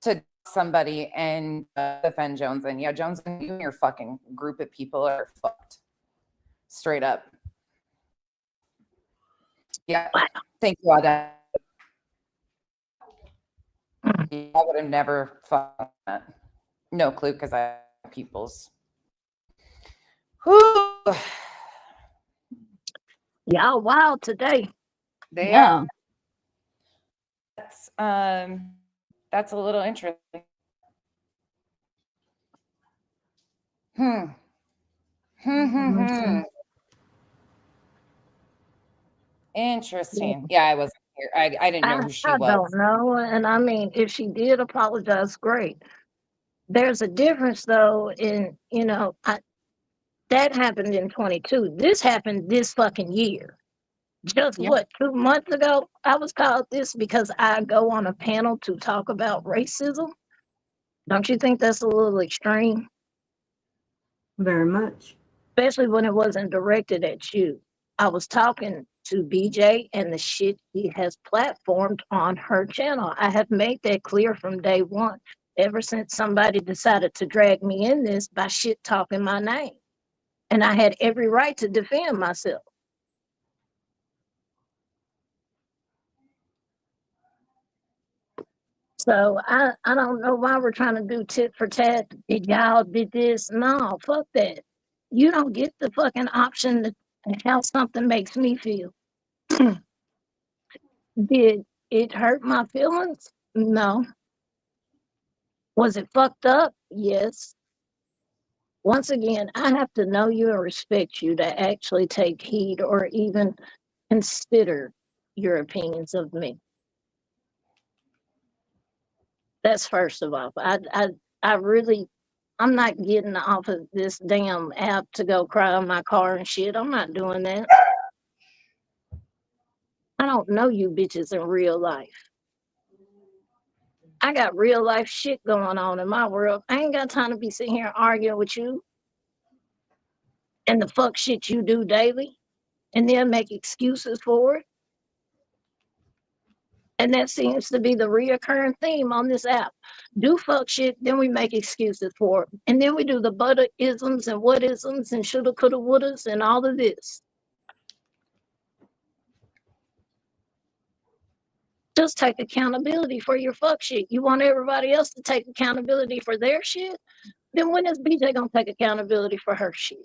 Speaker 1: to somebody and defend Jones. And yeah, Jones, you and your fucking group of people are fucked. Straight up. Yeah. Wow. Thank you, Ada. I would have never fucked that. No clue, because I have people's. Whew.
Speaker 4: Y'all wild today.
Speaker 1: They are. That's a little interesting. Interesting. Yeah, I wasn't here. I didn't know who she was.
Speaker 4: I don't know. And I mean, if she did apologize, great. There's a difference, though, in, that happened in 22. This happened this fucking year. Just what, 2 months ago? I was called this because I go on a panel to talk about racism. Don't you think that's a little extreme?
Speaker 5: Very much.
Speaker 4: Especially when it wasn't directed at you. I was talking to BJ and the shit he has platformed on her channel. I have made that clear from day one, ever since somebody decided to drag me in this by shit talking my name. And I had every right to defend myself. So I don't know why we're trying to do tit for tat. Did y'all did this? No, fuck that. You don't get the fucking option to how something makes me feel. Did it hurt my feelings? No. Was it fucked up? Yes. Once again, I have to know you and respect you to actually take heed or even consider your opinions of me. That's first of all. I really, I'm not getting off of this damn app to go cry in my car and shit. I'm not doing that. I don't know you bitches in real life. I got real life shit going on in my world. I ain't got time to be sitting here arguing with you. and the fuck shit you do daily, and then make excuses for it. And that seems to be the reoccurring theme on this app. Do fuck shit, then we make excuses for it. And then we do the butter isms and what isms and shoulda, coulda, wouldas and all of this. Just take accountability for your fuck shit. You want everybody else to take accountability for their shit? Then when is BJ gonna take accountability for her shit?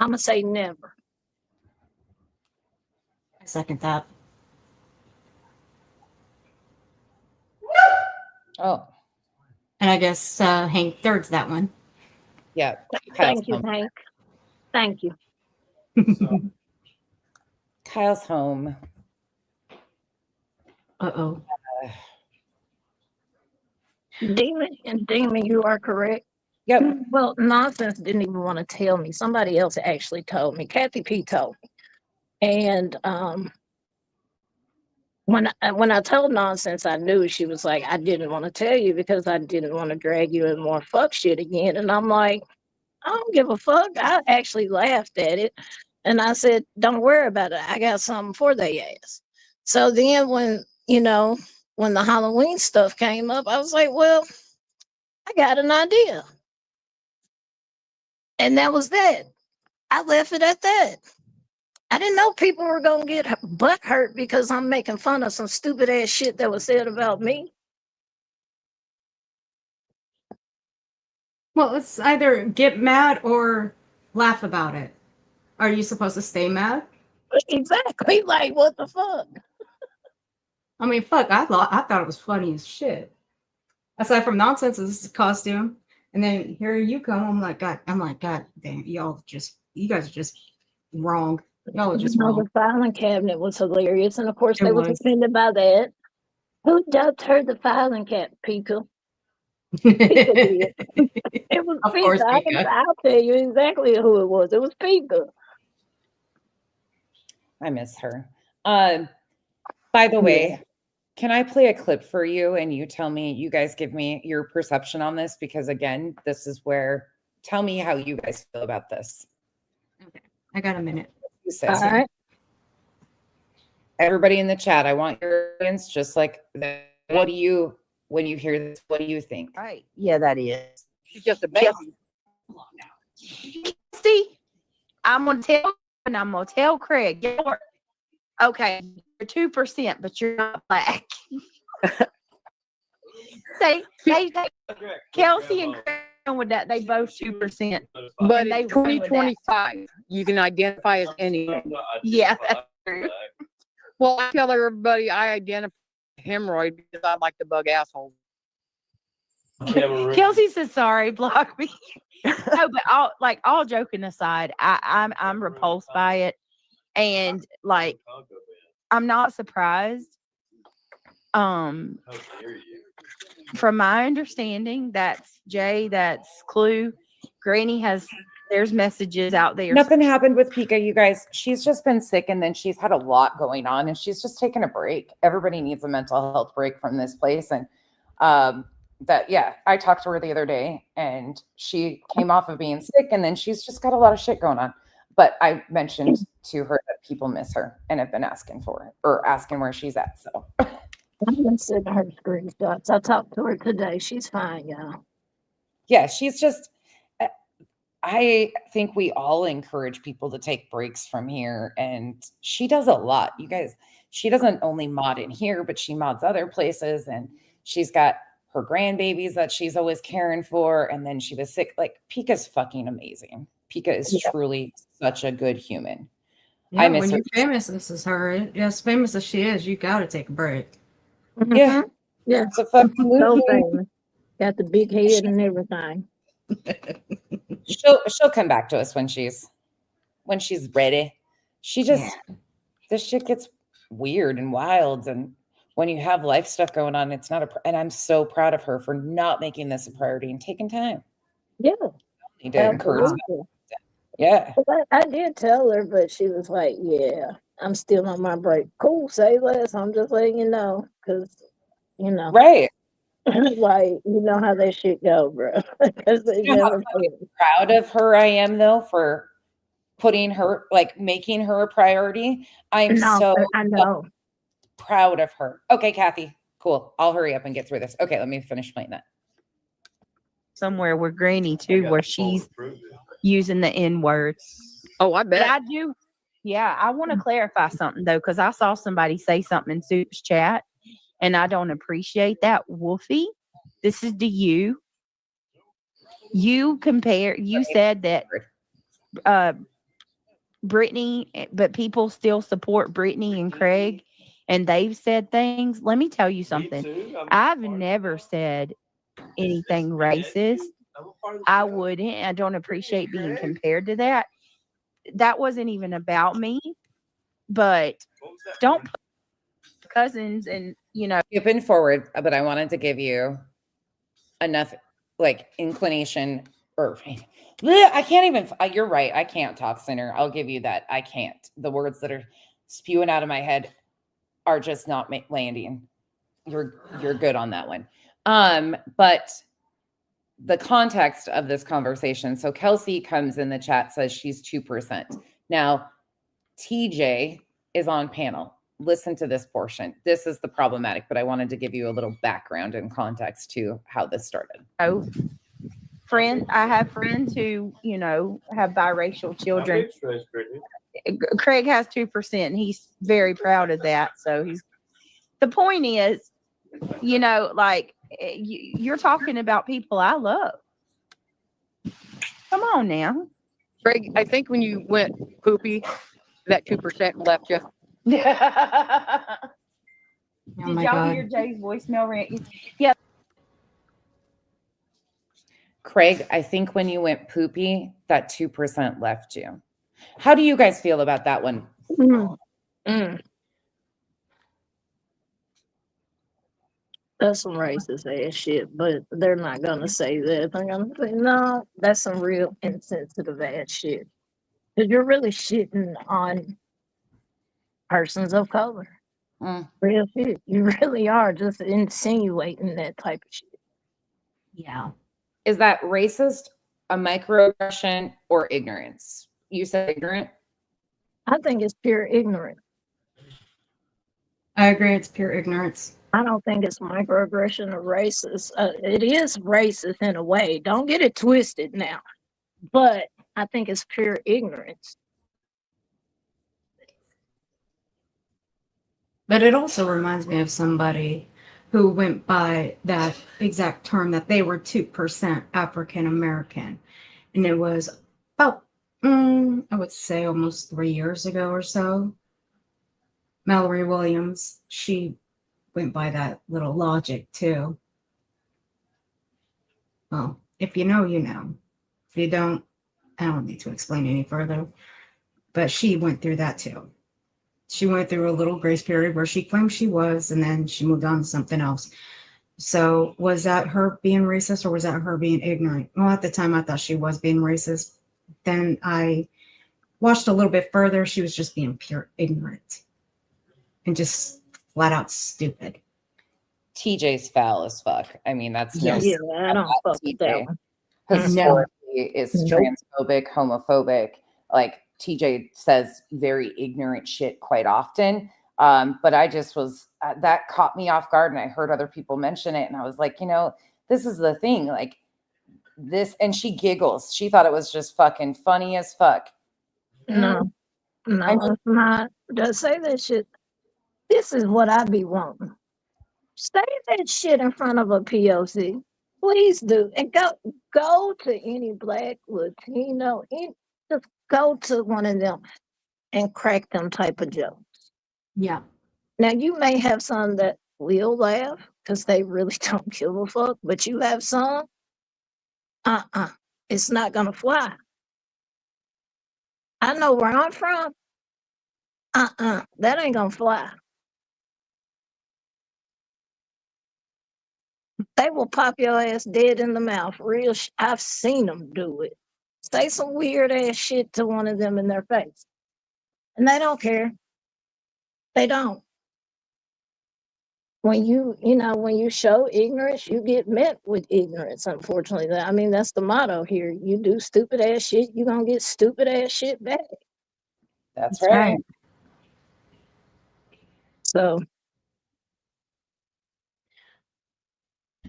Speaker 4: I'm gonna say never.
Speaker 5: I second that.
Speaker 1: Oh,
Speaker 5: And I guess Hank thirds that one.
Speaker 1: yeah.
Speaker 4: Thank you, Hank. Thank you.
Speaker 1: Kyle's home.
Speaker 5: Uh-oh.
Speaker 4: Demon, you are correct.
Speaker 1: Yep.
Speaker 4: Well, Nonsense didn't even want to tell me. Somebody else actually told me. Kathy P told me. And when I told Nonsense, I knew. She was like, I didn't want to tell you because I didn't want to drag you in more fuck shit again. And I'm like, I don't give a fuck. I actually laughed at it. And I said, don't worry about it. I got something for they ass. So then when the Halloween stuff came up, I was like, well, I got an idea. And that was that. I left it at that. I didn't know people were going to get butt hurt because I'm making fun of some stupid ass shit that was said about me.
Speaker 5: Well, it's either get mad or laugh about it. Are you supposed to stay mad?
Speaker 4: Exactly. Like, what the fuck?
Speaker 5: I mean, fuck, I thought it was funny as shit. Aside from Nonsense's costume. And then here you come. I'm like, God damn, you guys are just wrong. Y'all are just wrong.
Speaker 4: The filing cabinet was hilarious. And of course,
Speaker 5: It
Speaker 4: they were
Speaker 5: was.
Speaker 4: offended by that. Who dubbed her the filing cabinet? Pika. Pika did. It was
Speaker 5: Of
Speaker 4: Pika.
Speaker 5: course, Pika.
Speaker 4: I'll tell you exactly who it was. It was Pika.
Speaker 1: I miss her. By the way, can I play a clip for you and you tell me, you guys give me your perception on this? Because again, this is where, tell me how you guys feel about this.
Speaker 5: Okay, I got a minute.
Speaker 1: You say.
Speaker 4: All right.
Speaker 1: Everybody in the chat, I want your audience just like that. What do you, when you hear this, what do you think?
Speaker 16: Right. Yeah, that is.
Speaker 19: She's just a baby.
Speaker 3: See, I'm gonna tell and I'm gonna tell Craig. Okay, you're 2%, but you're not black. they Kelsey and Craig with that, they both 2%.
Speaker 19: But
Speaker 3: they
Speaker 19: in 2025, you can identify as anything.
Speaker 3: Yeah, that's true.
Speaker 19: Well, I tell everybody I identify as hemorrhoid because I like to bug assholes.
Speaker 3: Kelsey says sorry, block me. No, but all joking aside, I'm repulsed by it. And like I'm not surprised. From my understanding, that's Jay, that's Clue. Granny there's messages out there.
Speaker 1: Nothing happened with Pika, you guys. She's just been sick and then she's had a lot going on and she's just taken a break. Everybody needs a mental health break from this place. And I talked to her the other day and she came off of being sick and then she's just got a lot of shit going on. But I mentioned to her that people miss her and have been asking for it or asking where she's at. So
Speaker 4: I've been sending her screenshots. I talked to her today. She's fine, y'all.
Speaker 1: Yeah, she's just, I think we all encourage people to take breaks from here. And she does a lot. You guys, she doesn't only mod in here, but she mods other places. And she's got her grandbabies that she's always caring for. And then she was sick. Like, Pika's fucking amazing. Pika is truly such a good human.
Speaker 5: Yeah,
Speaker 1: I miss
Speaker 5: when
Speaker 1: her.
Speaker 5: you're famous as her, as famous as she is, you gotta take a break.
Speaker 1: Yeah.
Speaker 4: Yeah.
Speaker 1: It's a fucking
Speaker 4: So
Speaker 1: movie.
Speaker 4: famous. Got the big head and everything.
Speaker 1: She'll come back to us when she's ready. She just this shit gets weird and wild, and when you have life stuff going on, it's not and I'm so proud of her for not making this a priority and taking time.
Speaker 4: Yeah.
Speaker 1: Need to encourage that.
Speaker 4: Absolutely.
Speaker 1: Yeah.
Speaker 4: But I did tell her, but she was like, yeah, I'm still on my break. Cool, say less. I'm just letting you know. Because,
Speaker 1: Right.
Speaker 4: Like, you know how that shit go, bro. Because they
Speaker 1: You know how
Speaker 4: never
Speaker 1: fucking proud of her I am though for putting her, like making her a priority. I'm
Speaker 4: No,
Speaker 1: so
Speaker 4: I know.
Speaker 1: proud of her. Okay, Kathy, cool. I'll hurry up and get through this. Okay, let me finish playing that.
Speaker 3: Somewhere where Granny too, where she's using the N word.
Speaker 19: Oh, I
Speaker 3: But
Speaker 19: bet.
Speaker 3: I do. Yeah, I want to clarify something though, because I saw somebody say something in Soup's chat, and I don't appreciate that. Wolfie, this is to you. You said that Brittany, but people still support Brittany and Craig, and they've said things. Let me tell you something. I've never said anything racist. I wouldn't. I don't appreciate being compared to that. That wasn't even about me. But don't put cousins and
Speaker 1: skipping forward, but I wanted to give you enough like inclination or I can't even you're right. I can't talk Sinner. I'll give you that. I can't. The words that are spewing out of my head are just not landing. You're good on that one. But the context of this conversation. So Kelsey comes in the chat, says she's 2%. Now, TJ is on panel. Listen to this portion. This is the problematic, but I wanted to give you a little background and context to how this started.
Speaker 3: I have friends who, have biracial children. Craig has 2%. And he's very proud of that. So the point is, like you're talking about people I love. Come on now.
Speaker 19: Greg, I think when you went poopy, that 2% left you.
Speaker 3: Did
Speaker 5: my
Speaker 3: y'all
Speaker 5: God.
Speaker 3: hear Jay's voicemail rant? Yeah.
Speaker 1: Craig, I think when you went poopy, that 2% left you. How do you guys feel about that one?
Speaker 4: That's some racist ass shit, but they're not gonna say that. They're gonna say, no, that's some real insensitive ass shit. Because you're really shitting on persons of color. Real shit. You really are just insinuating that type of shit.
Speaker 3: Yeah.
Speaker 1: Is that racist, a microaggression, or ignorance? You said ignorant?
Speaker 4: I think it's pure ignorance.
Speaker 5: I agree. It's pure ignorance.
Speaker 4: I don't think it's microaggression or racist. It is racist in a way. Don't get it twisted now. But I think it's pure ignorance.
Speaker 5: But it also reminds me of somebody who went by that exact term that they were 2% African American. And it was about, I would say almost 3 years ago or so. Mallory Williams, she went by that little logic too. Well, if you know, you know. If you don't, I don't need to explain any further. But she went through that too. She went through a little grace period where she claimed she was, and then she moved on to something else. So was that her being racist or was that her being ignorant? Well, at the time I thought she was being racist. Then I watched a little bit further. She was just being pure ignorant and just flat out stupid.
Speaker 1: TJ's foul as fuck. I mean, that's no
Speaker 4: Yeah, I don't fuck with that one.
Speaker 1: historically is transphobic, homophobic. Like TJ says very ignorant shit quite often. But I just was that caught me off guard, and I heard other people mention it, and I was like, this is the thing, like this. And she giggles. She thought it was just fucking funny as fuck.
Speaker 4: No, it's not. Just say that shit. This is what I be wanting. Say that shit in front of a POC. Please do. And go to any Black, Latino, just go to one of them and crack them type of jokes.
Speaker 5: Yeah.
Speaker 4: Now, you may have some that will laugh because they really don't give a fuck, but you have some, it's not going to fly. I know where I'm from. That ain't going to fly. They will pop your ass dead in the mouth. I've seen them do it. Say some weird ass shit to one of them in their face. And they don't care. They don't. when you show ignorance, you get met with ignorance. Unfortunately, I mean that's the motto here. You do stupid ass shit, you gonna get stupid ass shit back.
Speaker 1: That's right.
Speaker 4: So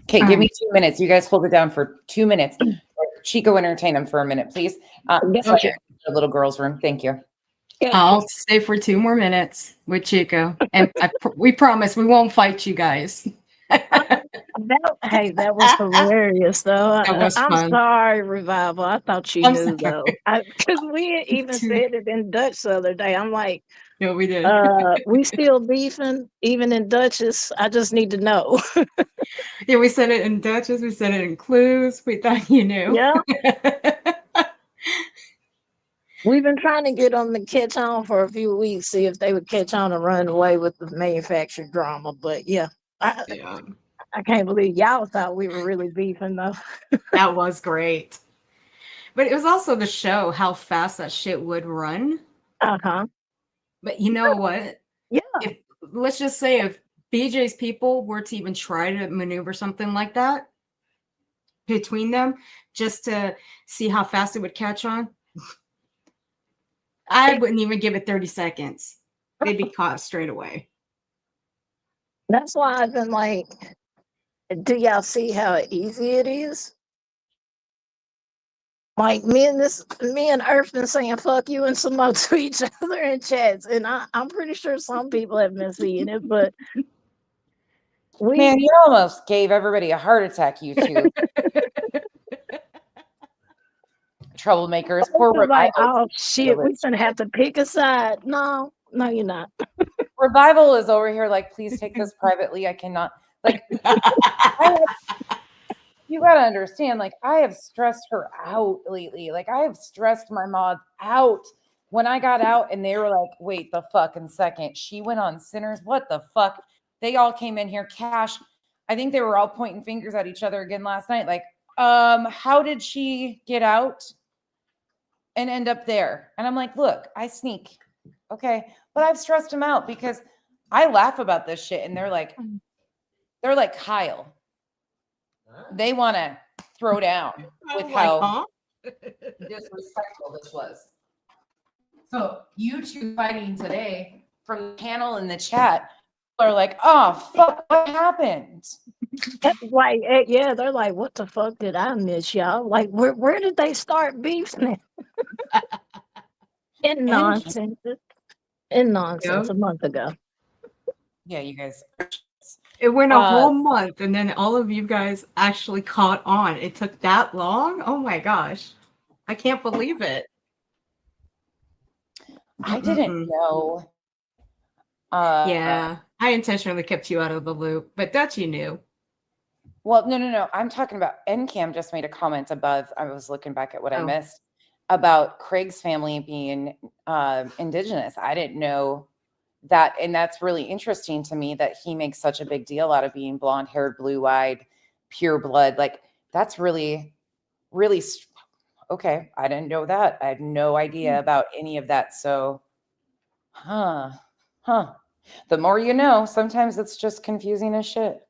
Speaker 1: Okay, give me 2 minutes. You guys hold it down for 2 minutes. Chico, entertain him for a minute, please. So
Speaker 5: Okay.
Speaker 1: the little girl's room. Thank you.
Speaker 5: I'll stay for 2 more minutes with Chico, and we promise we won't fight you guys.
Speaker 4: That was hilarious, though.
Speaker 5: That was
Speaker 4: I'm
Speaker 5: fun.
Speaker 4: sorry, Revival. I thought you
Speaker 5: I'm
Speaker 4: knew,
Speaker 5: sorry.
Speaker 4: though, because we even
Speaker 5: Too.
Speaker 4: said it in Dutch the other day. I'm like,
Speaker 5: Yeah, we did.
Speaker 4: we still beefing, even in Dutchess. I just need to know.
Speaker 5: Yeah, we said it in Dutchess. We said it in Clues. We thought you knew.
Speaker 4: Yeah. We've been trying to get them to catch on for a few weeks, see if they would catch on and run away with the manufactured drama. But yeah, I can't believe y'all thought we were really beefing, though.
Speaker 5: That was great. But it was also the show how fast that shit would run.
Speaker 4: Uh-huh.
Speaker 5: But you know what?
Speaker 4: Yeah.
Speaker 5: Let's just say if BJ's people were to even try to maneuver something like that between them, just to see how fast it would catch on, I wouldn't even give it 30 seconds. They'd be caught straight away.
Speaker 4: That's why I've been like, do y'all see how easy it is? Like me and Earth been saying fuck you and some more to each other in chats, and I'm pretty sure some people have been seeing it, but
Speaker 1: Man, you almost gave everybody a heart attack, you two. Troublemakers. Poor
Speaker 4: Revival. Like,
Speaker 1: Revival.
Speaker 4: oh shit, we gonna have to pick a side. No, you're not.
Speaker 1: Revival is over here like, please take this privately. I cannot. Like, you got to understand, like, I have stressed her out lately. Like, I have stressed my mods out. When I got out and they were like, wait the fucking second. She went on Sinners. What the fuck? They all came in here. Cash. I think they were all pointing fingers at each other again last night. Like, how did she get out and end up there? And I'm like, look, I sneak. Okay. But I've stressed them out because I laugh about this shit. And they're like Kyle. They want to throw down with how disrespectful this was. So you two fighting today from the panel in the chat are like, oh fuck, what happened?
Speaker 4: Like, yeah, they're like, what the fuck did I miss, y'all? Like, where did they start beefing? In nonsense. In nonsense, a month ago.
Speaker 1: Yeah, you guys.
Speaker 5: It went a whole month, and then all of you guys actually caught on. It took that long? Oh my gosh. I can't believe it.
Speaker 1: I didn't know.
Speaker 5: Yeah, I intentionally kept you out of the loop, but that you knew.
Speaker 1: Well, no. I'm talking about NCAM just made a comment above. I was looking back at what I missed about Craig's family being indigenous. I didn't know that, and that's really interesting to me that he makes such a big deal out of being blonde-haired, blue-eyed, pure blood. Like, that's really, really okay. I didn't know that. I had no idea about any of that. So, the more you know, sometimes it's just confusing as shit.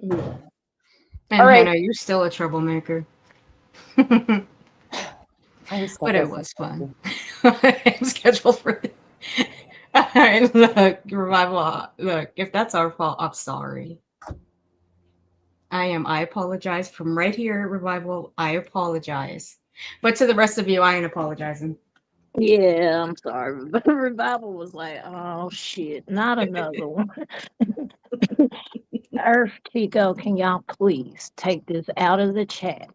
Speaker 5: And
Speaker 1: all right,
Speaker 5: Hannah, you're still a troublemaker. But it was fun. I'm scheduled for it. All right, look, Revival. Look, if that's our fault, I'm sorry. I apologize from right here, Revival. I apologize. But to the rest of you, I ain't apologizing.
Speaker 4: Yeah, I'm sorry. But Revival was like, oh shit, not another one. Earth Chico, can y'all please take this out of the chat?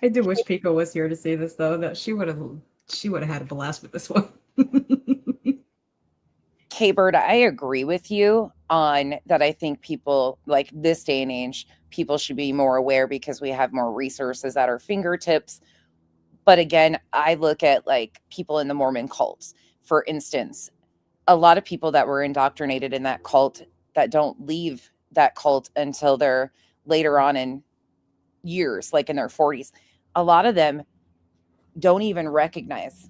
Speaker 5: I do wish Pico was here to see this though. That she would have had a blast with this one.
Speaker 1: K-Bird, I agree with you on that. I think people like this day and age, people should be more aware because we have more resources at our fingertips. But again, I look at like people in the Mormon cults, for instance, a lot of people that were indoctrinated in that cult that don't leave that cult until they're later on in years, like in their 40s. A lot of them don't even recognize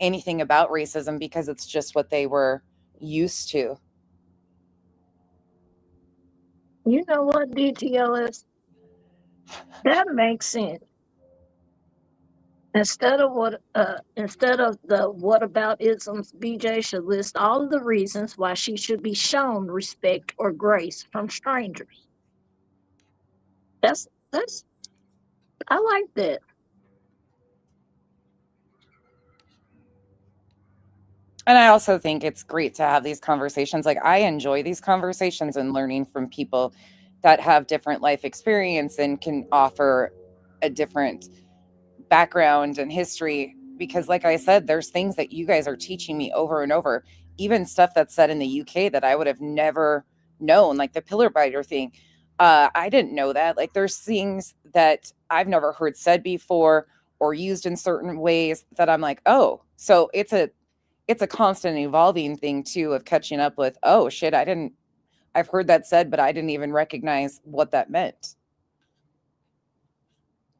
Speaker 1: anything about racism because it's just what they were used to.
Speaker 4: You know what, DTLS? That makes sense. Instead of the what about isms, BJ should list all of the reasons why she should be shown respect or grace from strangers. That's I like that.
Speaker 1: And I also think it's great to have these conversations. Like, I enjoy these conversations and learning from people that have different life experience and can offer a different background and history. Because, like I said, there's things that you guys are teaching me over and over, even stuff that's said in the UK that I would have never known, like the pillar biter thing. I didn't know that. Like, there's things that I've never heard said before or used in certain ways that I'm like, oh, so it's a constant evolving thing too, of catching up with, oh shit, I've heard that said, but I didn't even recognize what that meant.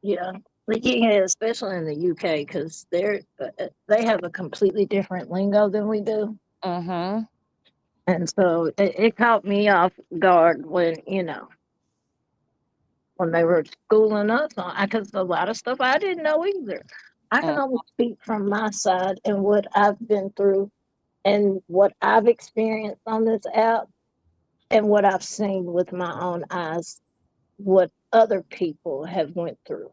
Speaker 4: Yeah. Yeah, especially in the UK, because they have a completely different lingo than we do.
Speaker 1: Mm-hmm.
Speaker 4: And so it caught me off guard when, when they were schooling us on, because a lot of stuff I didn't know either. I can only speak from my side and what I've been through and what I've experienced on this app and what I've seen with my own eyes, what other people have went through.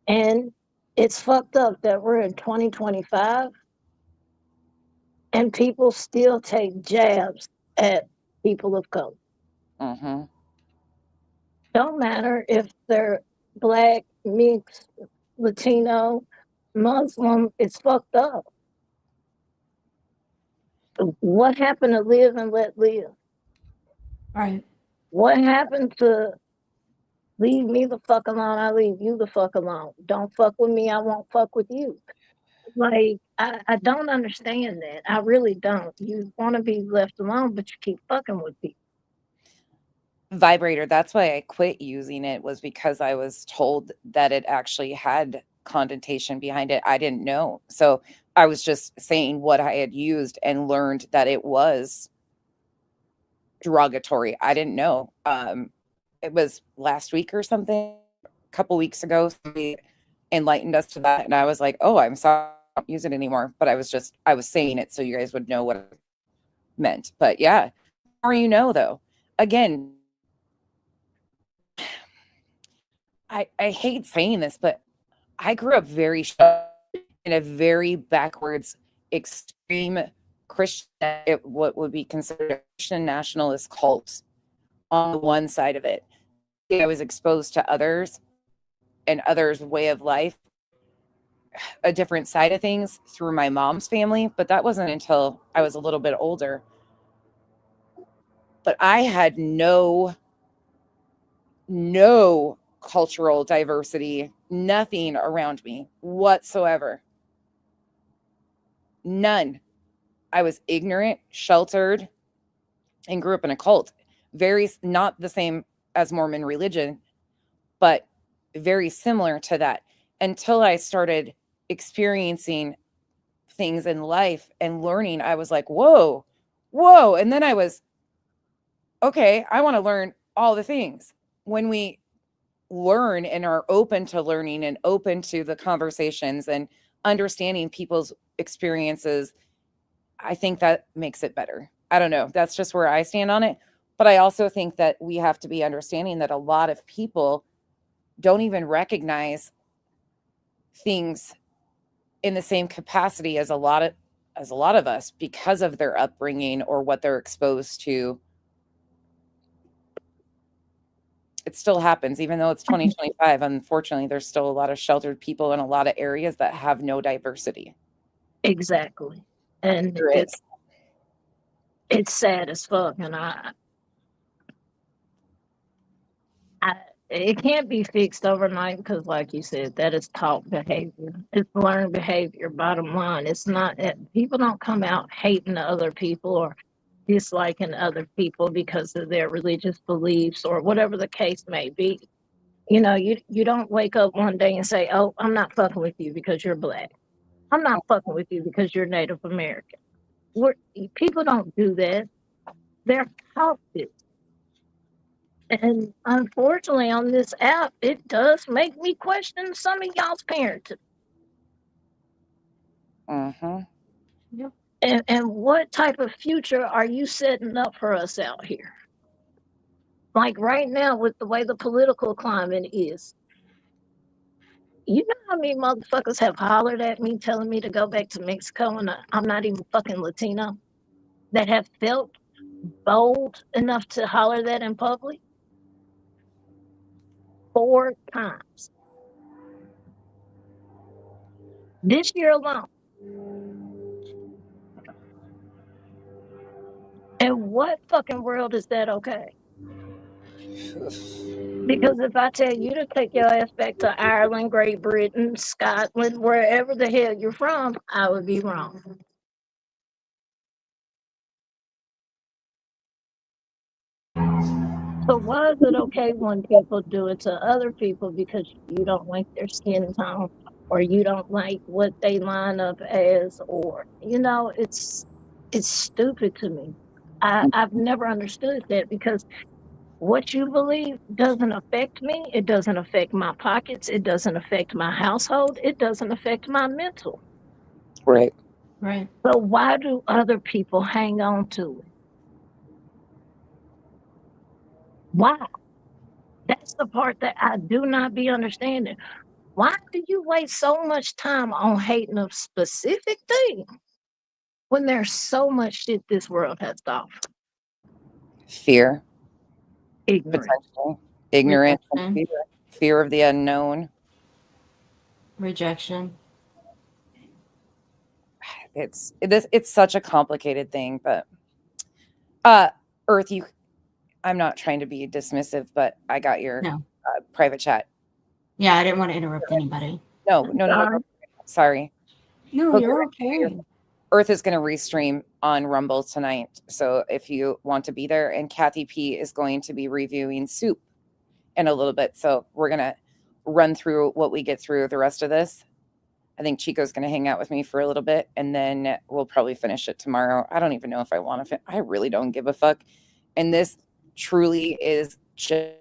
Speaker 4: And it's fucked up that we're in 2025 and people still take jabs at people of color.
Speaker 1: Mm-hmm.
Speaker 4: Don't matter if they're black, mixed, Latino, Muslim, it's fucked up. What happened to live and let live?
Speaker 5: Right.
Speaker 4: What happened to leave me the fuck alone? I leave you the fuck alone. Don't fuck with me. I won't fuck with you. Like, I don't understand that. I really don't. You want to be left alone, but you keep fucking with people.
Speaker 1: Vibrator, that's why I quit using it, was because I was told that it actually had connotation behind it. I didn't know. So I was just saying what I had used and learned that it was derogatory. I didn't know. It was last week or something, a couple weeks ago, somebody enlightened us to that, and I was like, oh, I'm sorry, I don't use it anymore. But I was saying it so you guys would know what it meant. But yeah, the more you know, though. Again, I hate saying this, but I grew up very in a very backwards, extreme Christian, what would be considered a Christian nationalist cult on the one side of it. I was exposed to others and others' way of life, a different side of things through my mom's family, but that wasn't until I was a little bit older. But I had no cultural diversity, nothing around me whatsoever. None. I was ignorant, sheltered, and grew up in a cult. Very not the same as Mormon religion, but very similar to that, until I started experiencing things in life and learning. I was like, whoa. And then I was, okay, I want to learn all the things. When we learn and are open to learning and open to the conversations and understanding people's experiences, I think that makes it better. I don't know. That's just where I stand on it. But I also think that we have to be understanding that a lot of people don't even recognize things in the same capacity as a lot of us because of their upbringing or what they're exposed to. It still happens, even though it's 2025. Unfortunately, there's still a lot of sheltered people in a lot of areas that have no diversity.
Speaker 4: Exactly. And it's sad as fuck. And it can't be fixed overnight because, like you said, that is taught behavior. It's learned behavior, bottom line. It's not, people don't come out hating other people or disliking other people because of their religious beliefs or whatever the case may be. You don't wake up one day and say, oh, I'm not fucking with you because you're black. I'm not fucking with you because you're Native American. People don't do that. They're taught it. And unfortunately, on this app, it does make me question some of y'all's parenting.
Speaker 1: Mm-hmm.
Speaker 4: Yep. And what type of future are you setting up for us out here? Like right now, with the way the political climate is, you know how many motherfuckers have hollered at me telling me to go back to Mexico and I'm not even fucking Latino, that have felt bold enough to holler that in public? 4 times. This year alone. And what fucking world is that okay? Because if I tell you to take your ass back to Ireland, Great Britain, Scotland, wherever the hell you're from, I would be wrong. So why is it okay when people do it to other people because you don't like their skin tone or you don't like what they line up as, or it's stupid to me. I've never understood that, because what you believe doesn't affect me. It doesn't affect my pockets. It doesn't affect my household. It doesn't affect my mental.
Speaker 1: Right.
Speaker 5: Right.
Speaker 4: So why do other people hang on to it? Why? That's the part that I do not be understanding. Why do you waste so much time on hating a specific thing when there's so much shit this world has to offer?
Speaker 1: Fear.
Speaker 4: Ignorance.
Speaker 1: Potential. Ignorance and
Speaker 5: Rejection.
Speaker 1: fear. Fear of the unknown.
Speaker 5: Rejection.
Speaker 1: It's such a complicated thing, but Earth, I'm not trying to be dismissive, but I got your
Speaker 5: No.
Speaker 1: private chat.
Speaker 5: Yeah, I didn't want to interrupt anybody.
Speaker 1: No. Sorry.
Speaker 5: No,
Speaker 1: But
Speaker 5: you're okay.
Speaker 1: Earth is going to restream on Rumble tonight. So if you want to be there, and Kathy P is going to be reviewing Soup in a little bit. So we're going to run through what we get through the rest of this. I think Chico's going to hang out with me for a little bit, and then we'll probably finish it tomorrow. I don't even know if I want to. I really don't give a fuck. And this truly is just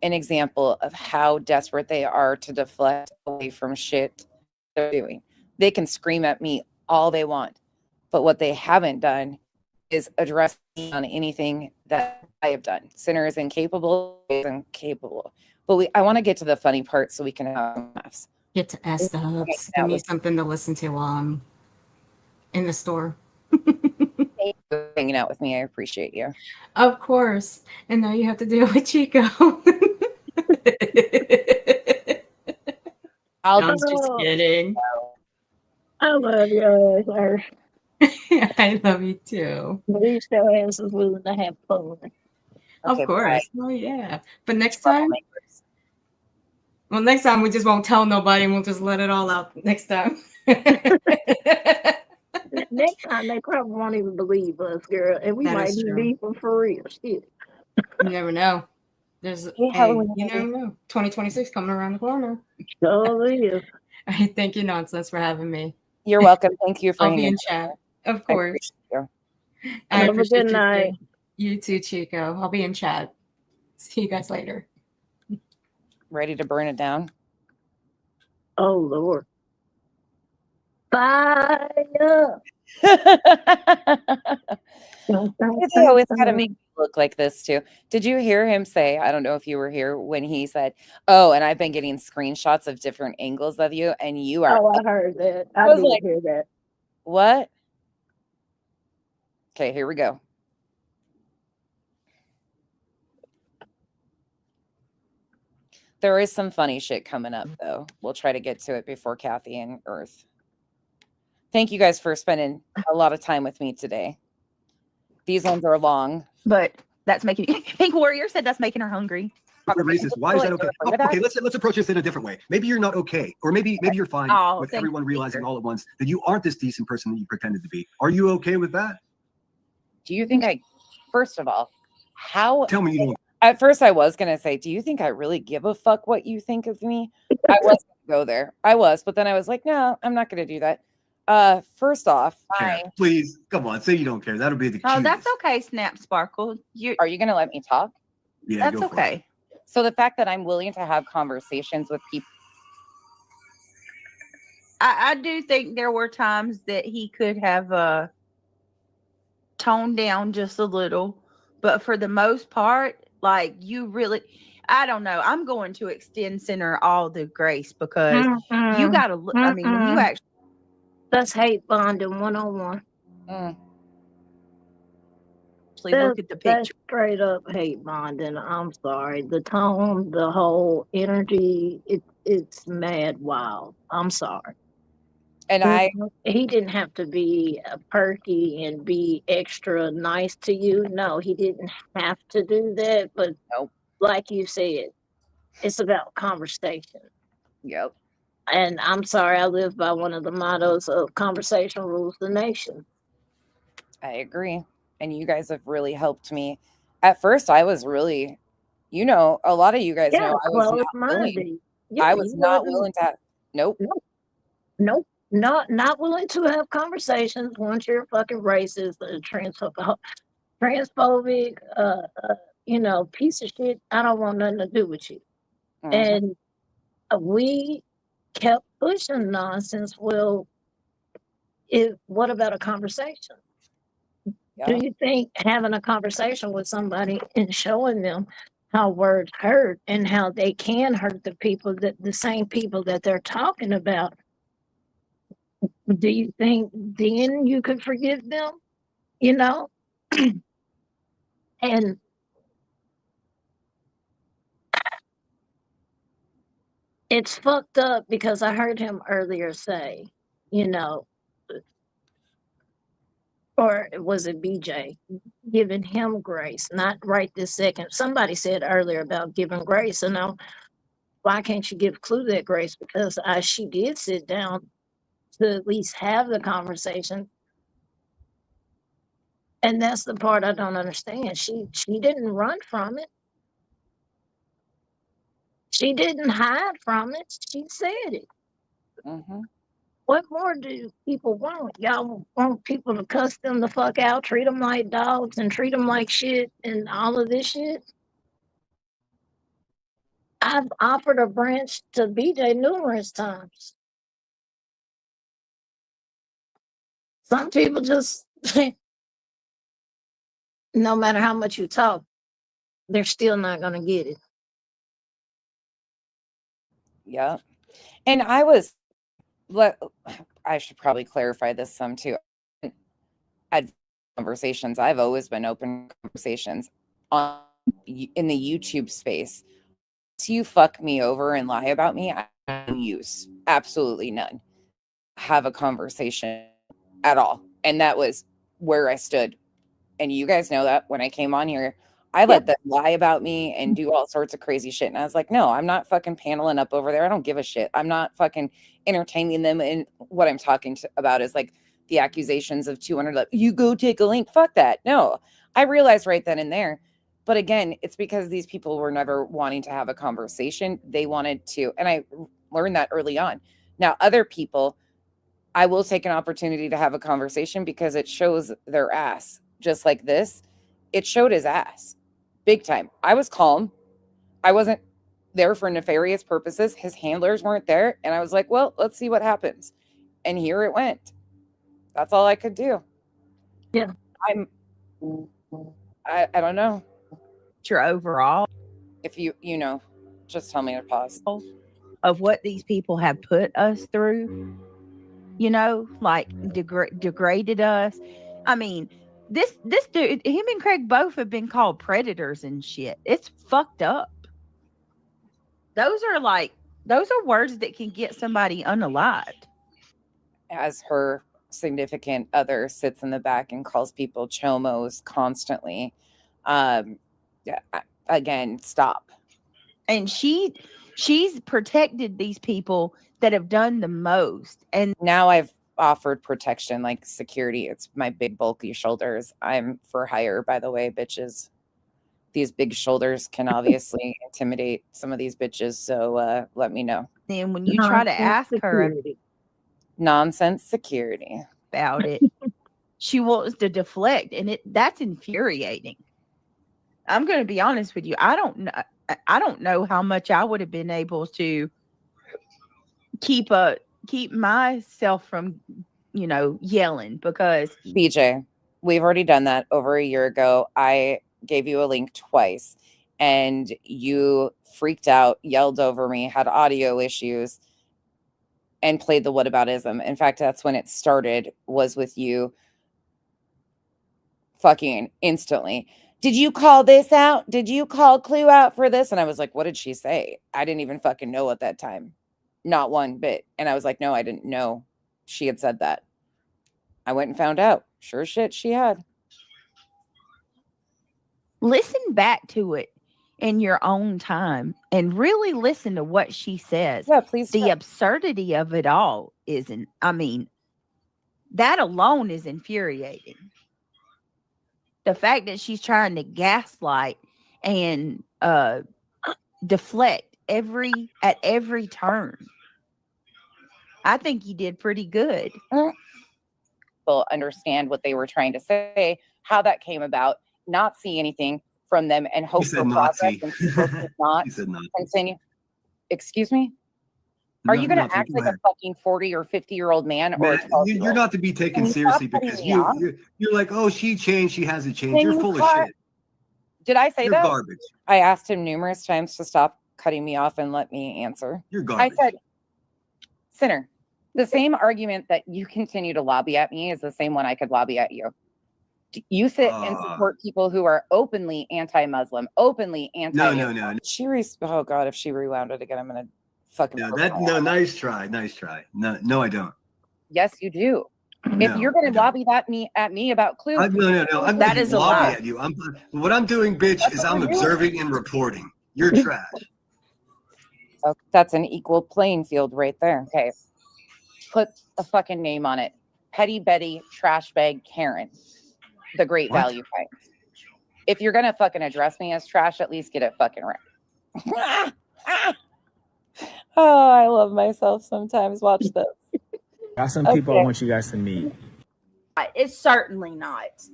Speaker 1: an example of how desperate they are to deflect away from shit they're doing. They can scream at me all they want, but what they haven't done is address me on anything that I have done. Sinner is incapable, But I want to get to the funny part so we can have laughs.
Speaker 5: Get to ask the hubs. Give me something to listen to while I'm in the store.
Speaker 1: Thank you for hanging out with me. I appreciate you.
Speaker 5: Of course. And now you have to deal with Chico. I'm just kidding.
Speaker 4: I love you, sir.
Speaker 5: I love you too.
Speaker 4: At least your ass is willing to have fun.
Speaker 5: Of course. Oh yeah. But next time, next time we just won't tell nobody and we'll just let it all out next time.
Speaker 4: Next time they probably won't even believe us, girl. And we might be beefing for real. Shit.
Speaker 5: You never know. There's you never know. 2026 coming around the corner.
Speaker 4: Sure is.
Speaker 5: All right, thank you, Nonsense, for having me.
Speaker 1: You're welcome. Thank you for
Speaker 5: I'll be in
Speaker 1: hanging
Speaker 5: chat. Of course. I
Speaker 4: Have a
Speaker 5: appreciate
Speaker 4: good
Speaker 5: you
Speaker 4: night.
Speaker 5: too. You too, Chico. I'll be in chat. See you guys later.
Speaker 1: Ready to burn it down?
Speaker 4: Oh Lord. Fire.
Speaker 1: They always got to make me look like this too. Did you hear him say, I don't know if you were here when he said, oh, and I've been getting screenshots of different angles of you, and you are.
Speaker 4: Oh, I heard that. I
Speaker 1: was
Speaker 4: did
Speaker 1: like,
Speaker 4: hear that.
Speaker 1: What? Okay, here we go. There is some funny shit coming up, though. We'll try to get to it before Kathy and Earth. Thank you guys for spending a lot of time with me today. These ones are long.
Speaker 3: But that's making Pink Warrior said that's making her hungry.
Speaker 2: Racist. Why is that okay? Okay, let's approach this in a different way. Maybe you're not okay, or maybe you're fine with everyone realizing all at once that you aren't this decent person that you pretended to be. Are you okay with that?
Speaker 1: Do you think first of all, how?
Speaker 2: Tell me you don't.
Speaker 1: At first, I was gonna say, do you think I really give a fuck what you think of me? I was go there. I was, but then I was like, no, I'm not going to do that. First off,
Speaker 2: Care. Please, come on, say you don't care. That'll be the
Speaker 3: Oh,
Speaker 2: cutest.
Speaker 3: that's okay, Snap Sparkle.
Speaker 1: Are you going to let me talk?
Speaker 2: Yeah,
Speaker 3: That's
Speaker 2: go for it.
Speaker 3: okay.
Speaker 1: So the fact that I'm willing to have conversations with people.
Speaker 3: I do think there were times that he could have toned down just a little, but for the most part, like you really, I don't know. I'm going to extend Center all the grace because you got to look. I mean, when you actually,
Speaker 4: That's hate bonding 101.
Speaker 3: look at the
Speaker 4: That's
Speaker 3: picture.
Speaker 4: straight up hate bonding. I'm sorry. The tone, the whole energy, it's mad wild. I'm sorry.
Speaker 1: And
Speaker 4: he didn't have to be perky and be extra nice to you. No, he didn't have to do that. But like you said, it's about conversation.
Speaker 1: Yep.
Speaker 4: And I'm sorry, I live by one of the mottos of conversation rules the nation.
Speaker 1: I agree. And you guys have really helped me. At first, I was really, a lot of you guys know I was not willing. I was not willing to. Nope.
Speaker 4: Nope. Not willing to have conversations once you're fucking racist, transphobic, piece of shit. I don't want nothing to do with you. And we kept pushing nonsense. Well, what about a conversation? Do you think having a conversation with somebody and showing them how words hurt and how they can hurt the same people that they're talking about, do you think then you could forgive them? And it's fucked up because I heard him earlier say, or was it BJ, giving him grace, not right this second. Somebody said earlier about giving grace, and now why can't you give Clue that grace? Because she did sit down to at least have the conversation. And that's the part I don't understand. She didn't run from it. She didn't hide from it. She said it. What more do people want? Y'all want people to cuss them the fuck out, treat them like dogs, and treat them like shit, and all of this shit? I've offered a branch to BJ numerous times. Some people just, no matter how much you talk, they're still not going to get it.
Speaker 1: Yeah. And I should probably clarify this some too. I've conversations. I've always been open conversations in the YouTube space. Once you fuck me over and lie about me, I have no use. Absolutely none. Have a conversation at all. And that was where I stood. And you guys know that when I came on here, I let them lie about me and do all sorts of crazy shit. And I was like, no, I'm not fucking paneling up over there. I don't give a shit. I'm not fucking entertaining them. And what I'm talking about is like the accusations of 200. You go take a link. Fuck that. No, I realized right then and there. But again, it's because these people were never wanting to have a conversation. They wanted to. And I learned that early on. Now, other people, I will take an opportunity to have a conversation because it shows their ass. Just like this, it showed his ass big time. I was calm. I wasn't there for nefarious purposes. His handlers weren't there. And I was like, well, let's see what happens. And here it went. That's all I could do.
Speaker 4: Yeah.
Speaker 1: I don't know.
Speaker 3: Your overall,
Speaker 1: if you just tell me to pause.
Speaker 3: Of what these people have put us through, like degraded us. I mean, this dude, him and Craig both have been called predators and shit. It's fucked up. Those are words that can get somebody unalived.
Speaker 1: As her significant other sits in the back and calls people chomos constantly. Again, stop.
Speaker 3: And she's protected these people that have done the most. And
Speaker 1: now I've offered protection, like security. It's my big bulky shoulders. I'm for hire, by the way, bitches. these big shoulders can obviously intimidate some of these bitches. So let me know.
Speaker 3: Then when you try to ask her
Speaker 1: Nonsense security
Speaker 3: about it, she wants to deflect, and that's infuriating. I'm going to be honest with you. I don't know how much I would have been able to keep myself from, yelling, because
Speaker 1: BJ, we've already done that over a year ago. I gave you a link twice and you freaked out, yelled over me, had audio issues, and played the whataboutism. In fact, that's when it started, was with you fucking instantly. Did you call this out? Did you call Clue out for this? And I was like, what did she say? I didn't even fucking know at that time. Not one bit. And I was like, no, I didn't know she had said that. I went and found out. Sure shit, she had.
Speaker 3: Listen back to it in your own time and really listen to what she says.
Speaker 1: Yeah, please.
Speaker 3: The absurdity of it all that alone is infuriating. The fact that she's trying to gaslight and deflect at every turn. I think you did pretty good.
Speaker 1: People understand what they were trying to say, how that came about, not see anything from them, and hope for progress. And people did not continue. Excuse me? Are you going to act like a fucking 40 or 50-year-old man? Or
Speaker 2: you're not to be taken seriously because you're like, oh, she changed. She hasn't changed. You're full of shit.
Speaker 1: Did I say that?
Speaker 2: You're garbage.
Speaker 1: I asked him numerous times to stop cutting me off and let me answer.
Speaker 2: You're garbage.
Speaker 1: I said, Sinner, the same argument that you continue to lobby at me is the same one I could lobby at you. You sit and support people who are openly anti-Muslim, openly anti.
Speaker 2: No.
Speaker 1: Oh God, if she rewound it again, I'm gonna fucking.
Speaker 2: Nice try. No, I don't.
Speaker 1: Yes, you do. If you're gonna lobby at me about Clue,
Speaker 2: no. I'm
Speaker 1: that is a lie.
Speaker 2: At you. What I'm doing, bitch, is I'm observing and reporting. You're trash.
Speaker 1: Oh, that's an equal playing field right there. Okay, put a fucking name on it. Petty Betty, trash bag Karen. The great value fight. If you're gonna fucking address me as trash, at least get it fucking right. Oh, I love myself sometimes. Watch this.
Speaker 6: Got some people I want you guys to meet.
Speaker 3: It's certainly not.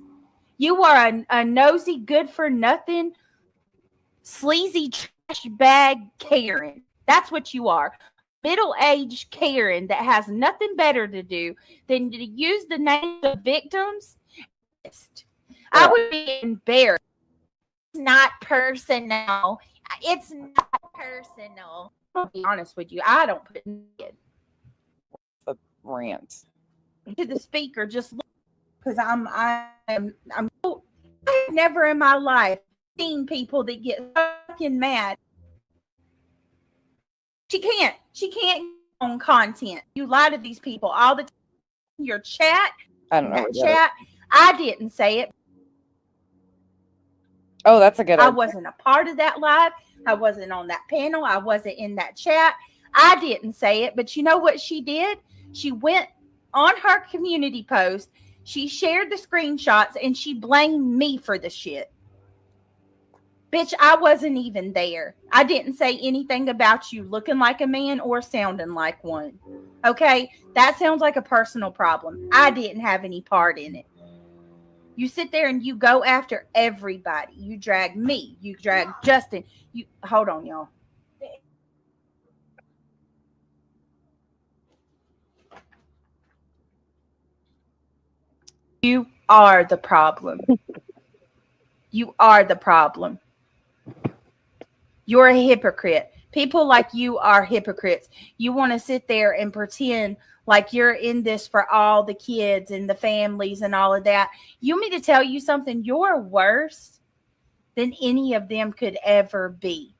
Speaker 3: You are a nosy, good for nothing, sleazy trash bag Karen. That's what you are. Middle-aged Karen that has nothing better to do than to use the names of victims. I would be embarrassed. It's not personal. It's not personal. I'll be honest with you. I don't put it.
Speaker 1: The rant
Speaker 3: to the speaker just because I've never in my life seen people that get fucking mad. She can't on content. You lie to these people all the time. Your chat.
Speaker 1: I don't know.
Speaker 3: Chat. I didn't say it.
Speaker 1: Oh, that's a good idea.
Speaker 3: I wasn't a part of that live. I wasn't on that panel. I wasn't in that chat. I didn't say it. But you know what she did? She went on her community post. She shared the screenshots and she blamed me for the shit. Bitch, I wasn't even there. I didn't say anything about you looking like a man or sounding like one. Okay? That sounds like a personal problem. I didn't have any part in it. You sit there and you go after everybody. You drag me. You drag Justin. Hold on, y'all. You are the problem. You are the problem. You're a hypocrite. People like you are hypocrites. You want to sit there and pretend like you're in this for all the kids and the families and all of that. You want me to tell you something? You're worse than any of them could ever be.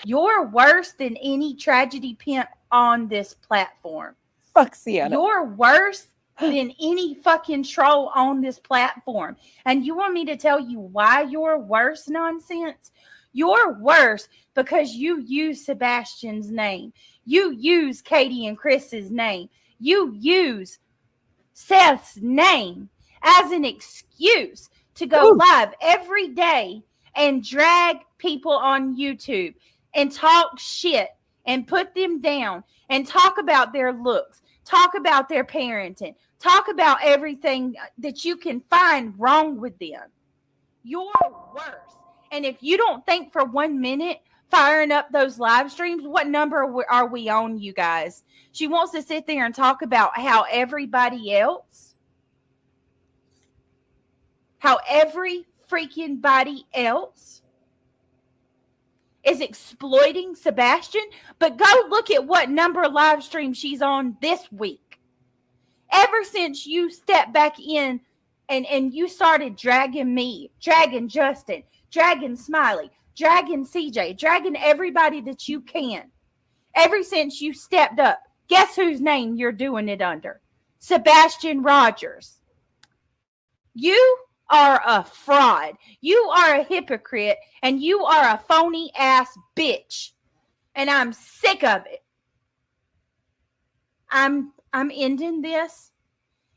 Speaker 3: You're worse than any tragedy pimp on this platform.
Speaker 1: Fuck Sienna.
Speaker 3: You're worse than any fucking troll on this platform. And you want me to tell you why you're worse, nonsense? You're worse because you use Sebastian's name. You use Katie and Chris's name. You use Seth's name as an excuse to go live every day and drag people on YouTube and talk shit and put them down and talk about their looks, talk about their parenting, talk about everything that you can find wrong with them. You're worse. And if you don't think for 1 minute firing up those live streams, what number are we on, you guys? She wants to sit there and talk about how everybody else, how every freaking body else is exploiting Sebastian. But go look at what number live stream she's on this week. Ever since you stepped back in and you started dragging me, dragging Justin, dragging Smiley, dragging CJ, dragging everybody that you can. Ever since you stepped up, guess whose name you're doing it under? Sebastian Rogers. You are a fraud. You are a hypocrite, and you are a phony ass bitch. And I'm sick of it. I'm ending this.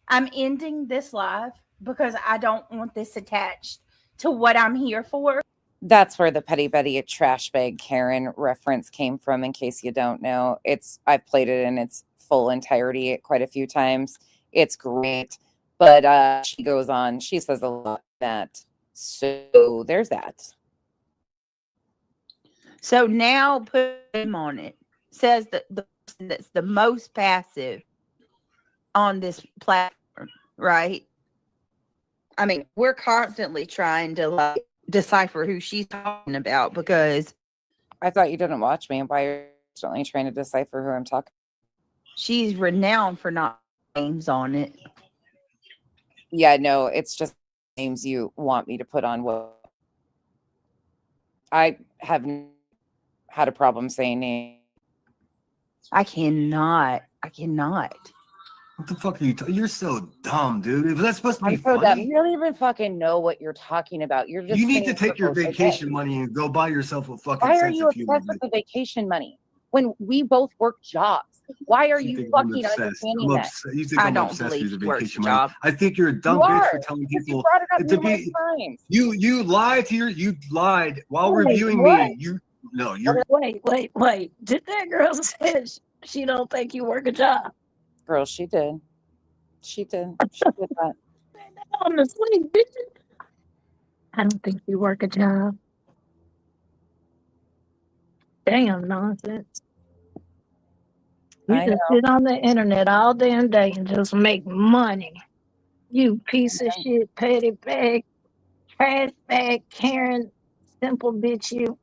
Speaker 3: I'm ending this live because I don't want this attached to what I'm here for.
Speaker 1: That's where the Petty Betty trash bag Karen reference came from, in case you don't know. I've played it in its full entirety quite a few times. It's great. But she goes on, she says a lot of that. So there's that.
Speaker 3: So now put him on it. Says that the person that's the most passive on this platform, right? I mean, we're constantly trying to like decipher who she's talking about because
Speaker 1: I thought you didn't watch me. Why are you constantly trying to decipher who I'm talking?
Speaker 3: She's renowned for not names on it.
Speaker 1: Yeah, no, it's just names you want me to put on. What I have had a problem saying names.
Speaker 3: I cannot.
Speaker 2: What the fuck are you talking? You're so dumb, dude. If that's supposed to be
Speaker 1: I'm so dumb.
Speaker 2: funny,
Speaker 1: You don't even fucking know what you're talking about. You're just
Speaker 2: you need to
Speaker 1: saying
Speaker 2: take your
Speaker 1: circles.
Speaker 2: vacation money and go buy yourself a fucking
Speaker 1: Why are
Speaker 2: sense
Speaker 1: you
Speaker 2: of humor.
Speaker 1: obsessed with the vacation money when we both work jobs? Why are you fucking understanding that?
Speaker 2: You think
Speaker 3: I
Speaker 2: I'm
Speaker 3: don't
Speaker 2: obsessed
Speaker 3: believe
Speaker 2: with
Speaker 3: he
Speaker 2: the
Speaker 3: works
Speaker 2: vacation
Speaker 3: a
Speaker 2: money?
Speaker 3: job.
Speaker 2: I think you're a dumb
Speaker 1: You
Speaker 2: bitch
Speaker 1: are,
Speaker 2: for telling
Speaker 1: because
Speaker 2: people
Speaker 1: you brought it up
Speaker 2: to
Speaker 1: numerous
Speaker 2: be.
Speaker 1: times.
Speaker 2: You lied to you lied while
Speaker 4: Wait,
Speaker 2: reviewing
Speaker 4: what?
Speaker 2: me. You're
Speaker 4: Wait. Did that girl say she don't think you work a job?
Speaker 1: Girl, she did. She did that.
Speaker 4: On the sleep, bitch. I don't think you work a job. Damn nonsense. You
Speaker 1: I
Speaker 4: just
Speaker 1: know.
Speaker 4: sit on the internet all damn day and just make money. You piece of shit, petty bag, trash bag, Karen, simple bitch, you.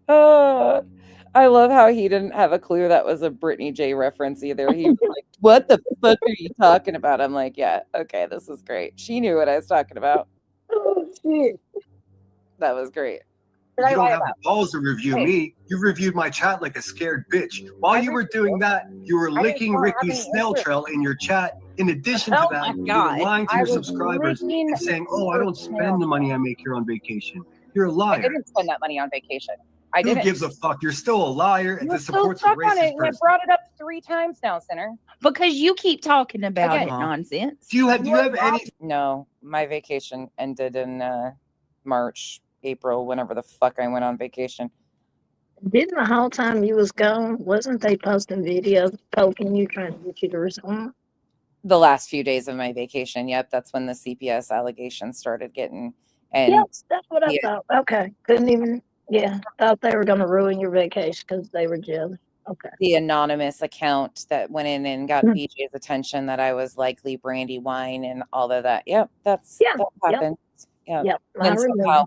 Speaker 1: Oh, I love how he didn't have a clue that was a Brittany J reference either. He was like, what the fuck are you talking about? I'm like, yeah, okay, this is great. She knew what I was talking about.
Speaker 4: Oh, shit.
Speaker 1: That was great.
Speaker 2: You don't have the balls to review me. You reviewed my chat like a scared bitch. While you were doing that, you were licking Ricky's snail trail in your chat. In addition to that, you were lying to your subscribers and saying, "Oh, I don't spend the money I make here on vacation." You're a
Speaker 1: I
Speaker 2: liar.
Speaker 1: didn't spend that money on vacation. I
Speaker 2: Who
Speaker 1: didn't.
Speaker 2: gives a fuck? You're still a liar and
Speaker 1: You're
Speaker 2: this
Speaker 1: still
Speaker 2: supports a
Speaker 1: stuck on it.
Speaker 2: racist
Speaker 1: And I
Speaker 2: person.
Speaker 1: brought it up 3 times now, Sinner.
Speaker 3: Because you keep talking about
Speaker 1: Again,
Speaker 3: it nonsense.
Speaker 2: Do you have any?
Speaker 1: No, my vacation ended in March, April, whenever the fuck I went on vacation.
Speaker 4: Didn't the whole time you was gone, wasn't they posting videos poking you, trying to get you to respond?
Speaker 1: The last few days of my vacation, yep, that's when the CPS allegations started getting. And
Speaker 4: Yep, that's what I
Speaker 1: yeah,
Speaker 4: thought. Okay, couldn't even. Yeah, thought they were gonna ruin your vacation because they were jealous. Okay.
Speaker 1: the anonymous account that went in and got BJ's attention that I was likely Brandy Wine and all of that. Yep, that happened. Yep.
Speaker 4: Yep, I
Speaker 1: And somehow
Speaker 4: remember.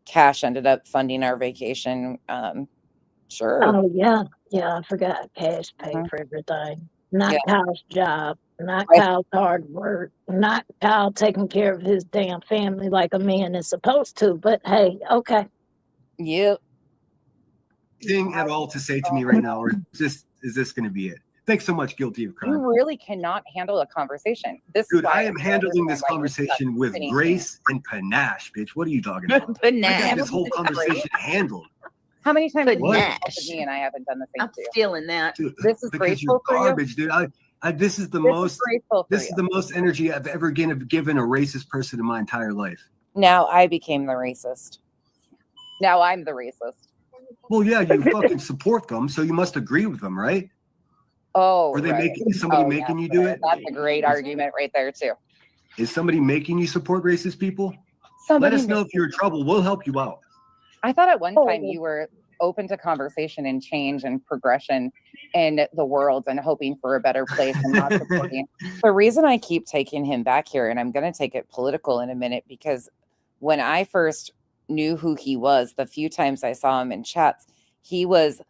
Speaker 1: Cash ended up funding our vacation. Sure.
Speaker 4: Oh yeah, I forgot. Cash paid for everything. Not
Speaker 1: Yeah.
Speaker 4: Kyle's job. Not
Speaker 1: Right.
Speaker 4: Kyle's hard work. Not Kyle taking care of his damn family like a man is supposed to. But hey, okay.
Speaker 1: Yep.
Speaker 2: Anything at all to say to me right now, or is this going to be it? Thanks so much, Guilty of Crime.
Speaker 1: You really cannot handle a conversation. This
Speaker 2: Dude,
Speaker 1: is why
Speaker 2: I am handling this conversation with grace and panache, bitch. What are you talking about? I got this whole conversation handled.
Speaker 1: How many times have you
Speaker 2: Panache.
Speaker 1: insulted me and I haven't done the same
Speaker 3: I'm
Speaker 1: to you?
Speaker 3: stealing that.
Speaker 2: Dude,
Speaker 1: This is
Speaker 2: because you're
Speaker 1: graceful for you?
Speaker 2: garbage, dude. I This is the
Speaker 1: This is
Speaker 2: most.
Speaker 1: graceful for
Speaker 2: This is
Speaker 1: you.
Speaker 2: the most energy I've ever given a racist person in my entire life.
Speaker 1: Now I became the racist. Now I'm the racist.
Speaker 2: Well, yeah, you fucking support them, so you must agree with them, right?
Speaker 1: Oh,
Speaker 2: Or they
Speaker 1: right.
Speaker 2: making somebody making you do it?
Speaker 1: That's a great argument right there too.
Speaker 2: Is somebody making you support racist people?
Speaker 1: Somebody
Speaker 2: Let us know if you're in trouble. We'll help you out.
Speaker 1: I thought at one time you were open to conversation and change and progression in the world and hoping for a better place and not supporting. The reason I keep taking him back here, and I'm going to take it political in a minute, because when I first knew who he was, the few times I saw him in chats, he was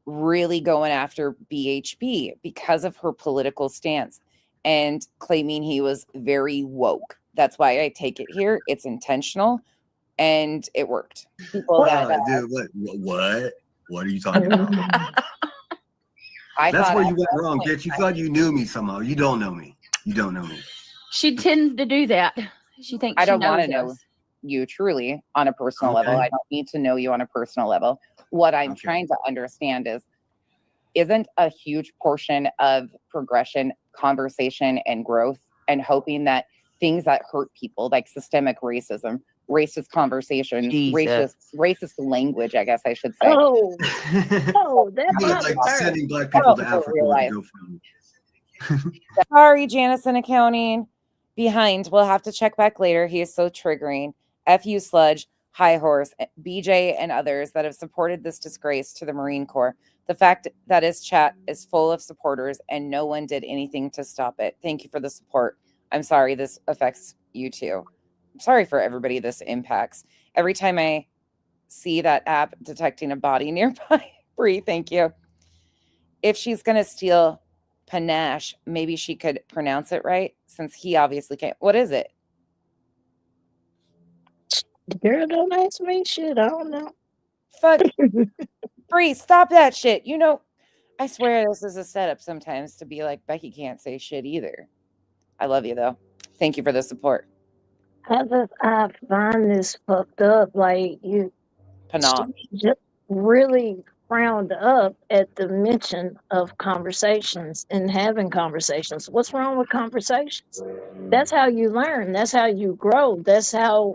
Speaker 1: really going after BHB because of her political stance and claiming he was very woke. That's why I take it here. It's intentional. And it worked. People
Speaker 2: Dude, what are you talking about? That's where you went wrong, bitch. You thought you knew me somehow. You don't know me. You don't know me.
Speaker 3: She tends to do that. She thinks
Speaker 1: I don't
Speaker 3: want to
Speaker 1: know you truly on a personal level. I don't need to know you on a personal level. What I'm trying to understand is, isn't a huge portion of progression, conversation, and growth, and hoping that things that hurt people, like systemic racism, racist conversations, racist language, I guess I should say.
Speaker 4: Oh, that's not
Speaker 2: like
Speaker 4: fair.
Speaker 2: sending black people to Africa. To go
Speaker 1: Sorry, Janison Accounting. Behind. We'll have to check back later. He is so triggering. FU Sludge, High Horse, BJ, and others that have supported this disgrace to the Marine Corps. The fact that his chat is full of supporters and no one did anything to stop it. Thank you for the support. I'm sorry this affects you too. I'm sorry for everybody this impacts. Every time I see that app detecting a body nearby, Bree, thank you. If she's going to steal panache, maybe she could pronounce it right, since he obviously can't. What is it?
Speaker 4: Girl, don't ask me shit. I don't know.
Speaker 1: Fuck. Bree, stop that shit. You know, I swear this is a setup sometimes to be like, Becky can't say shit either. I love you, though. Thank you for the support.
Speaker 4: I find this fucked up. Like, you just really frowned up at the mention of conversations and having conversations. What's wrong with conversations? That's how you learn. That's how you grow. That's how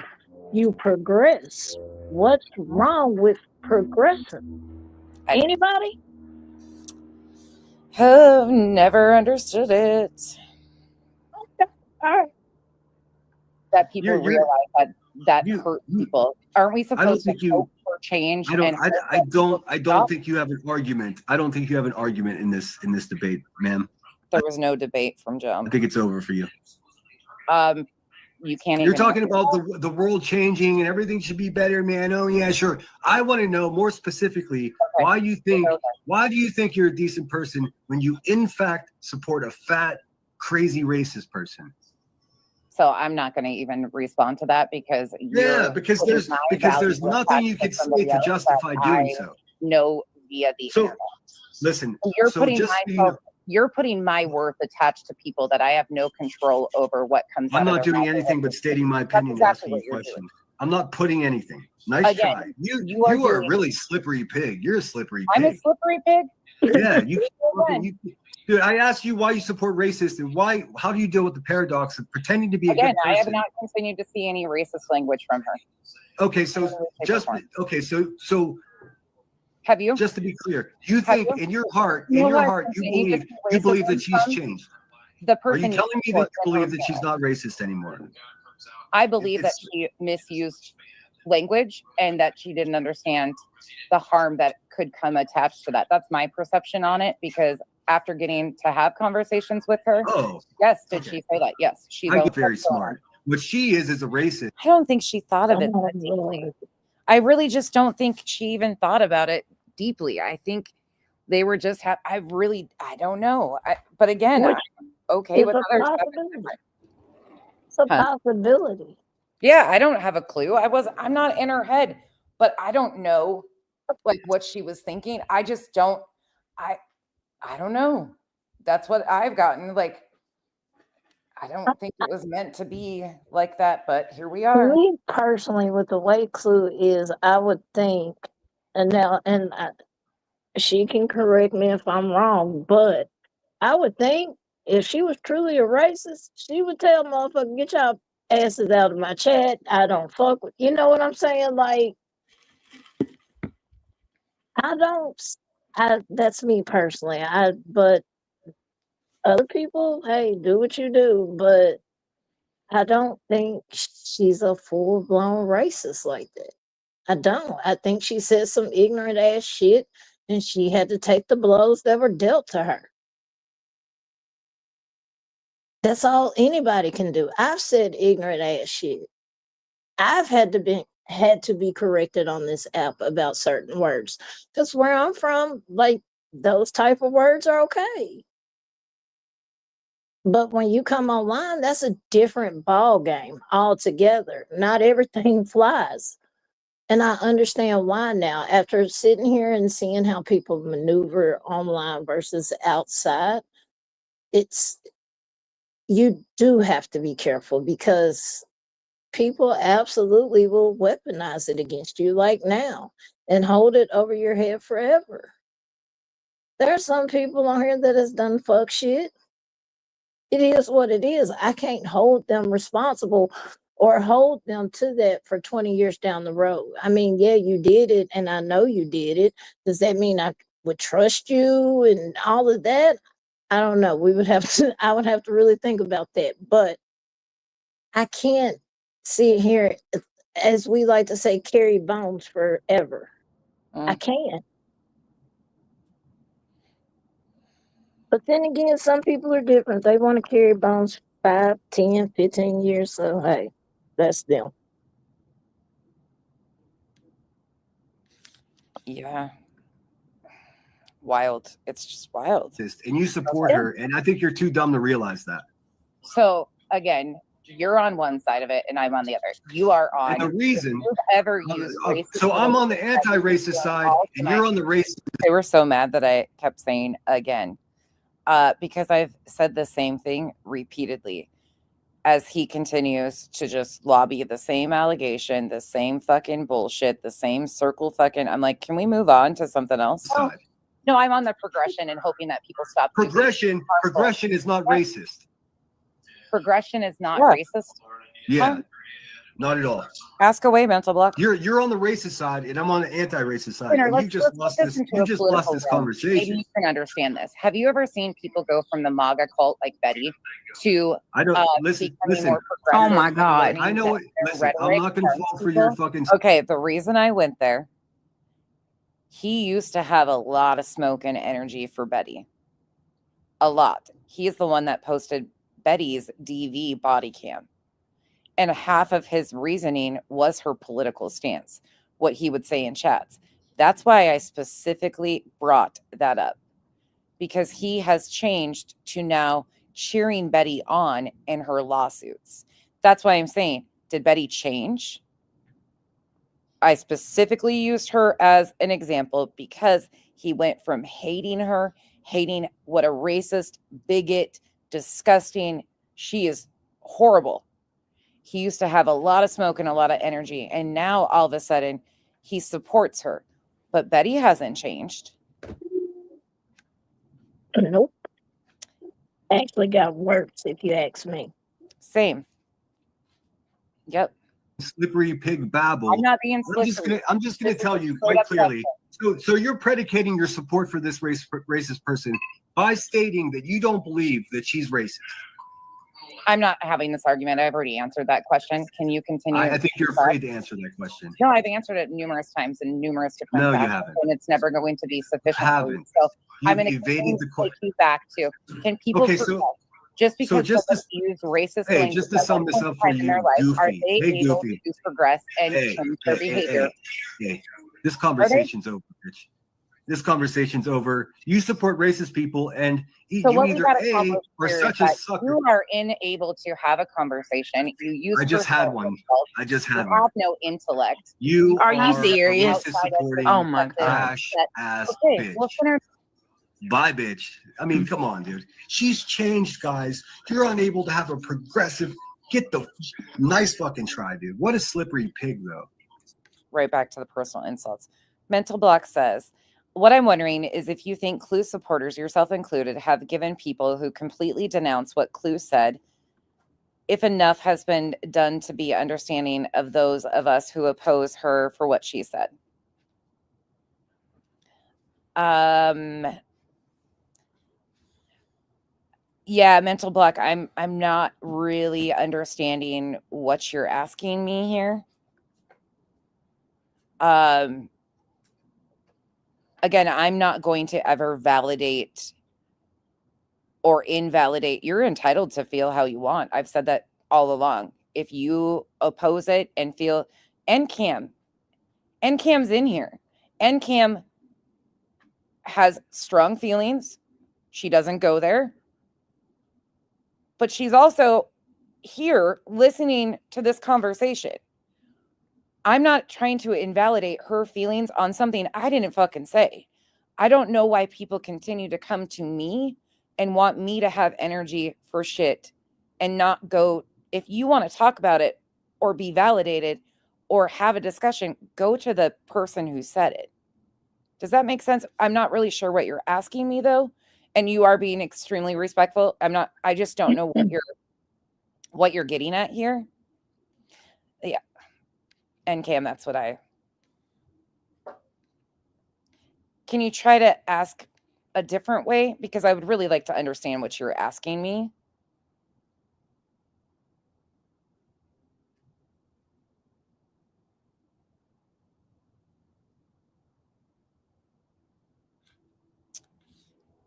Speaker 4: you progress. What's wrong with progressing? Anybody?
Speaker 1: Have never understood it.
Speaker 4: Okay. All right.
Speaker 1: That people realize that hurt people. Aren't we supposed to hope for change?
Speaker 2: I don't think you have an argument. I don't think you have an argument in this debate, ma'am.
Speaker 1: There was no debate from Jump.
Speaker 2: I think it's over for you.
Speaker 1: You can't.
Speaker 2: You're talking about the world changing and everything should be better, man. Oh yeah, sure. I want to know more specifically why do you think you're a decent person when you in fact support a fat, crazy racist person?
Speaker 1: So I'm not going to even respond to that because
Speaker 2: because there's nothing you can say to justify doing so.
Speaker 1: No, via the internet.
Speaker 2: Listen,
Speaker 1: you're putting my worth attached to people that I have no control over what comes out.
Speaker 2: I'm not doing anything but stating my opinion. Asking you questions. I'm not putting anything. Nice try. You are a really slippery pig. You're a slippery pig.
Speaker 1: I'm a slippery pig.
Speaker 2: Yeah, dude, I asked you why you support racist and how do you deal with the paradox of pretending to be a good person?
Speaker 1: I have not continued to see any racist language from her.
Speaker 2: Okay, so so
Speaker 1: have you?
Speaker 2: Just to be clear, you think in your heart, you believe that she's changed. Are you telling me that you believe that she's not racist anymore?
Speaker 1: I believe that she misused language and that she didn't understand the harm that could come attached to that. That's my perception on it, because after getting to have conversations with her, yes, did she say that? Yes, she's
Speaker 2: very smart. What she is a racist.
Speaker 1: I don't think she thought of it that deeply. I really just don't think she even thought about it deeply. I think they were just I don't know. But again, I'm okay with other stuff.
Speaker 4: It's a possibility.
Speaker 1: Yeah, I don't have a clue. I'm not in her head, but I don't know like what she was thinking. I just don't I don't know. That's what I've gotten. Like, I don't think it was meant to be like that, but here we are.
Speaker 4: Me personally, with the way Clue is, I would think, she can correct me if I'm wrong, but I would think If she was truly a racist, she would tell motherfucker, get y'all asses out of my chat. I don't fuck with you know what I'm saying? Like, I don't that's me personally. But other people, hey, do what you do. But I don't think she's a full blown racist like that. I don't. I think she said some ignorant ass shit and she had to take the blows that were dealt to her. That's all anybody can do. I've said ignorant ass shit. I've had to be corrected on this app about certain words. Because where I'm from, like those type of words are okay. But when you come online, that's a different ball game altogether. Not everything flies. And I understand why now. After sitting here and seeing how people maneuver online versus outside, you do have to be careful because people absolutely will weaponize it against you like now and hold it over your head forever. There are some people on here that has done fuck shit. It is what it is. I can't hold them responsible or hold them to that for 20 years down the road. I mean, yeah, you did it and I know you did it. Does that mean I would trust you and all of that? I don't know. I would have to really think about that. But I can't sit here, as we like to say, carry bones forever. I can't. But then again, some people are different. They want to carry bones 5, 10, 15 years. So, hey, that's them.
Speaker 1: Yeah. Wild. It's just wild.
Speaker 2: And you support her, and I think you're too dumb to realize that.
Speaker 1: So again, you're on one side of it and I'm on the other. You are on.
Speaker 2: And the reason
Speaker 1: you've ever used racism.
Speaker 2: So I'm on the anti-racist side, and you're on the racist.
Speaker 1: They were so mad that I kept saying again, because I've said the same thing repeatedly. As he continues to just lobby the same allegation, the same fucking bullshit, the same circle fucking. I'm like, can we move on to something else? No, I'm on the progression and hoping that people stop.
Speaker 2: Progression is not racist.
Speaker 1: Progression is not racist.
Speaker 2: Yeah, not at all.
Speaker 1: Ask away, mental block.
Speaker 2: You're on the racist side, and I'm on the anti-racist side. And you just lost this. You just lost this conversation.
Speaker 1: Maybe you can understand this. Have you ever seen people go from the MAGA cult like Betty to?
Speaker 2: I don't listen.
Speaker 3: Oh my God!
Speaker 2: I know it. Listen, I'm not going to fall for your fucking.
Speaker 1: Okay, the reason I went there. He used to have a lot of smoke and energy for Betty. A lot. He's the one that posted Betty's DV body cam. And half of his reasoning was her political stance, what he would say in chats. That's why I specifically brought that up. Because he has changed to now cheering Betty on in her lawsuits. That's why I'm saying, did Betty change? I specifically used her as an example because he went from hating her, hating what a racist, bigot, disgusting, she is horrible. He used to have a lot of smoke and a lot of energy, and now all of a sudden he supports her. But Betty hasn't changed.
Speaker 4: Nope. Actually got worse, if you ask me.
Speaker 1: Same. Yep.
Speaker 2: Slippery pig babble.
Speaker 1: I'm not being slippery.
Speaker 2: I'm just gonna tell you quite clearly. So you're predicating your support for this racist person by stating that you don't believe that she's racist.
Speaker 1: I'm not having this argument. I've already answered that question. Can you continue?
Speaker 2: I think you're afraid to answer that question.
Speaker 1: No, I've answered it numerous times in numerous different
Speaker 2: No, you
Speaker 1: facets,
Speaker 2: haven't.
Speaker 1: and it's never going to be sufficient.
Speaker 2: You haven't.
Speaker 1: So I'm
Speaker 2: You've
Speaker 1: going to
Speaker 2: evaded the
Speaker 1: take you back to, can people
Speaker 2: Okay,
Speaker 1: forget,
Speaker 2: so-
Speaker 1: just because
Speaker 2: just
Speaker 1: someone used racist
Speaker 2: Hey,
Speaker 1: language
Speaker 2: just to
Speaker 1: at
Speaker 2: sum
Speaker 1: one
Speaker 2: this
Speaker 1: point
Speaker 2: up
Speaker 1: in
Speaker 2: for
Speaker 1: time in
Speaker 2: you,
Speaker 1: their life, are
Speaker 2: Goofy.
Speaker 1: they
Speaker 2: Hey,
Speaker 1: able
Speaker 2: Goofy.
Speaker 1: to progress and
Speaker 2: Hey,
Speaker 1: change their behavior?
Speaker 2: Hey, this conversation's over, bitch. This conversation's over. You support racist people, and
Speaker 1: So
Speaker 2: you
Speaker 1: what we
Speaker 2: either
Speaker 1: got to
Speaker 2: A
Speaker 1: accomplish
Speaker 2: or
Speaker 1: here
Speaker 2: such
Speaker 1: is
Speaker 2: a
Speaker 1: that
Speaker 2: sucker.
Speaker 1: you are unable to have a conversation. You use
Speaker 2: I just had one. I just
Speaker 1: You
Speaker 2: had one.
Speaker 1: have no intellect.
Speaker 2: You
Speaker 3: Are you serious?
Speaker 2: a racist supporting
Speaker 3: Oh my God.
Speaker 2: trash ass
Speaker 1: Okay,
Speaker 2: bitch.
Speaker 1: listeners,
Speaker 2: Bye, bitch. I mean, come on, dude. She's changed, guys. You're unable to have a progressive. Get the nice fucking try, dude. What a slippery pig, though.
Speaker 1: right back to the personal insults. Mental Block says, What I'm wondering is if you think Clue supporters, yourself included, have given people who completely denounce what Clue said, if enough has been done to be understanding of those of us who oppose her for what she said. Yeah, mental block. I'm not really understanding what you're asking me here. Again, I'm not going to ever validate or invalidate. You're entitled to feel how you want. I've said that all along. If you oppose it and feel, NCam's in here. NCam has strong feelings. She doesn't go there. But she's also here listening to this conversation. I'm not trying to invalidate her feelings on something I didn't fucking say. I don't know why people continue to come to me and want me to have energy for shit and not go. If you want to talk about it or be validated or have a discussion, go to the person who said it. Does that make sense? I'm not really sure what you're asking me though. And you are being extremely respectful. I just don't know what you're getting at here. Yeah. And Cam, that's what can you try to ask a different way? Because I would really like to understand what you're asking me.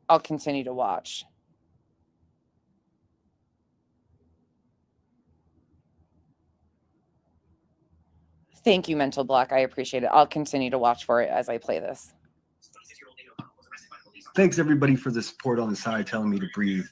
Speaker 1: I'll continue to watch. Thank you, Mental Block. I appreciate it. I'll continue to watch for it as I play this.
Speaker 2: Thanks everybody for the support on the side, telling me to breathe.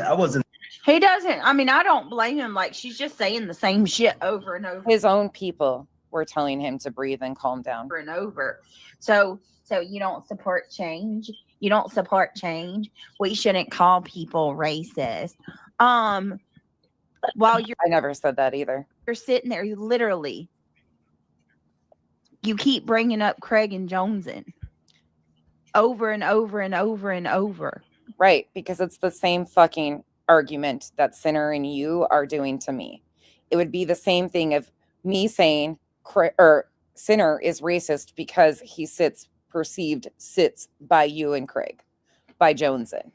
Speaker 2: I wasn't.
Speaker 3: He doesn't. I mean, I don't blame him. Like, she's just saying the same shit over and over.
Speaker 1: His own people were telling him to breathe and calm down.
Speaker 3: Over and over. So you don't support change. You don't support change. We shouldn't call people racist. While you're,
Speaker 1: I never said that either.
Speaker 3: You're sitting there, you literally. You keep bringing up Craig and Joneson over and over and over and over.
Speaker 1: Right, because it's the same fucking argument that Sinner and you are doing to me. It would be the same thing of me saying Sinner is racist because he sits by you and Craig, by Joneson.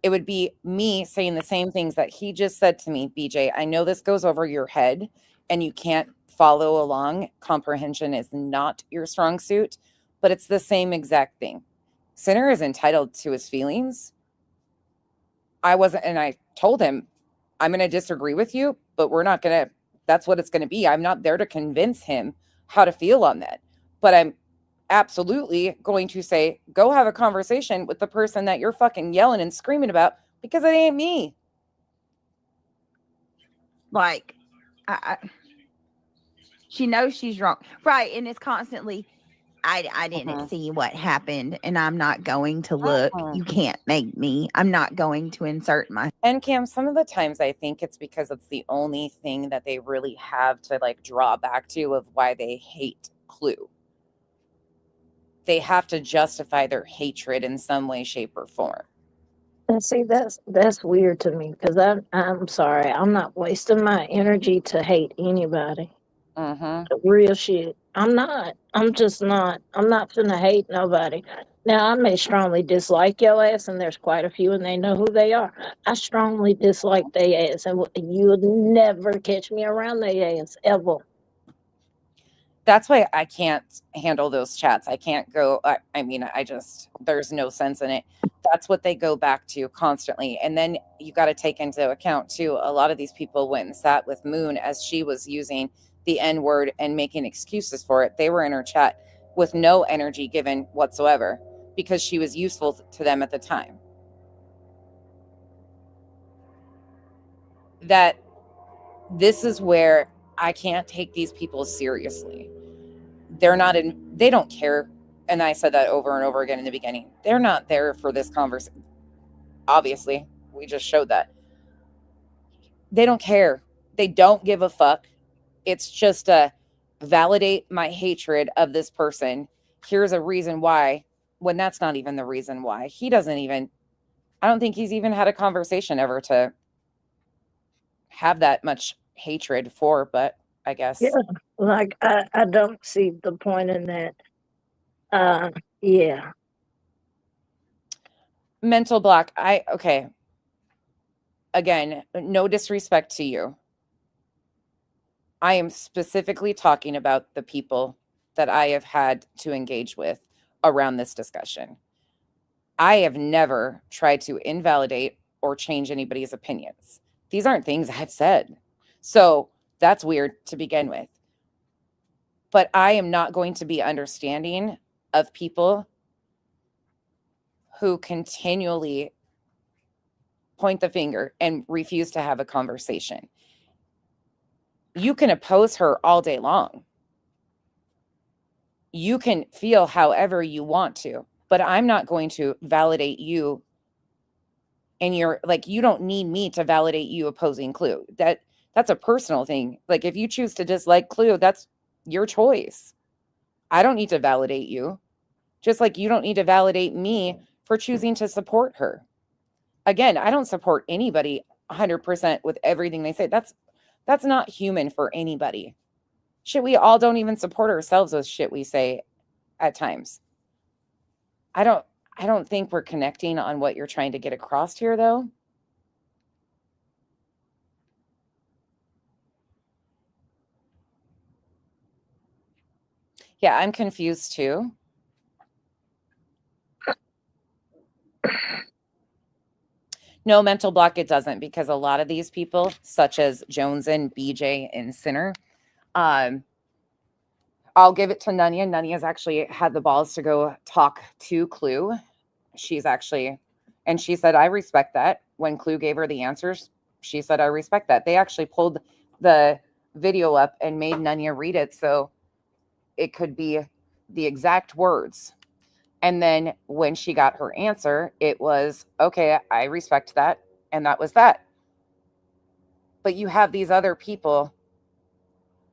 Speaker 1: It would be me saying the same things that he just said to me. BJ, I know this goes over your head and you can't follow along. Comprehension is not your strong suit, but it's the same exact thing. Sinner is entitled to his feelings. I wasn't, and I told him, I'm going to disagree with you, but we're not going to, that's what it's going to be. I'm not there to convince him how to feel on that, but I'm absolutely going to say, go have a conversation with the person that you're fucking yelling and screaming about, because it ain't me.
Speaker 3: Like, she knows she's wrong. Right. And it's constantly, I didn't see what happened and I'm not going to look. You can't make me. I'm not going to insert my.
Speaker 1: And Cam, some of the times I think it's because it's the only thing that they really have to like draw back to of why they hate Clue. They have to justify their hatred in some way, shape, or form.
Speaker 4: And see, that's weird to me because I'm sorry, I'm not wasting my energy to hate anybody. Real shit. I'm not. I'm just not. I'm not gonna hate nobody. Now I may strongly dislike your ass, and there's quite a few, and they know who they are. I strongly dislike their ass, and you would never catch me around their ass ever.
Speaker 1: That's why I can't handle those chats. I can't go. There's no sense in it. That's what they go back to constantly. And then you got to take into account too, a lot of these people went and sat with Moon as she was using the N-word and making excuses for it. They were in her chat with no energy given whatsoever because she was useful to them at the time. That this is where I can't take these people seriously. They don't care. And I said that over and over again in the beginning. They're not there for this conversation. Obviously, we just showed that. They don't care. They don't give a fuck. It's just a validate my hatred of this person. Here's a reason why when that's not even the reason why. He doesn't even, I don't think he's even had a conversation ever to have that much hatred for, but I guess.
Speaker 4: Yeah, like I don't see the point in that. Yeah.
Speaker 1: Mental block. Okay. Again, no disrespect to you. I am specifically talking about the people that I have had to engage with around this discussion. I have never tried to invalidate or change anybody's opinions. These aren't things I've said. So that's weird to begin with. But I am not going to be understanding of people who continually point the finger and refuse to have a conversation. You can oppose her all day long. You can feel however you want to, but I'm not going to validate you. And you're like, you don't need me to validate you opposing Clue. That's a personal thing. Like, if you choose to dislike Clue, that's your choice. I don't need to validate you. Just like you don't need to validate me for choosing to support her. Again, I don't support anybody 100% with everything they say. That's not human for anybody. Shit, we all don't even support ourselves with shit we say at times. I don't think we're connecting on what you're trying to get across here, though. Yeah, I'm confused too. No, mental block, it doesn't, because a lot of these people, such as Jones and BJ and Sinner, I'll give it to Nunya. Nunya's actually had the balls to go talk to Clue. She's actually, and she said, I respect that. When Clue gave her the answers, she said, I respect that. They actually pulled the video up and made Nunya read it so it could be the exact words. And then when she got her answer, it was, okay, I respect that. And that was that. But you have these other people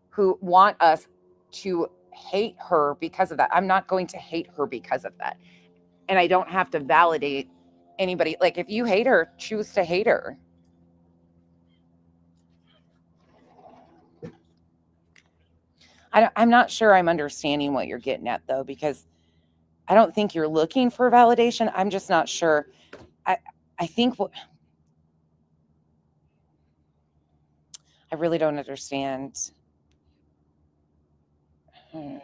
Speaker 1: who want us to hate her because of that. I'm not going to hate her because of that. And I don't have to validate anybody. Like, if you hate her, choose to hate her. I'm not sure I'm understanding what you're getting at, though, because I don't think you're looking for validation. I'm just not sure. I think I really don't understand. Do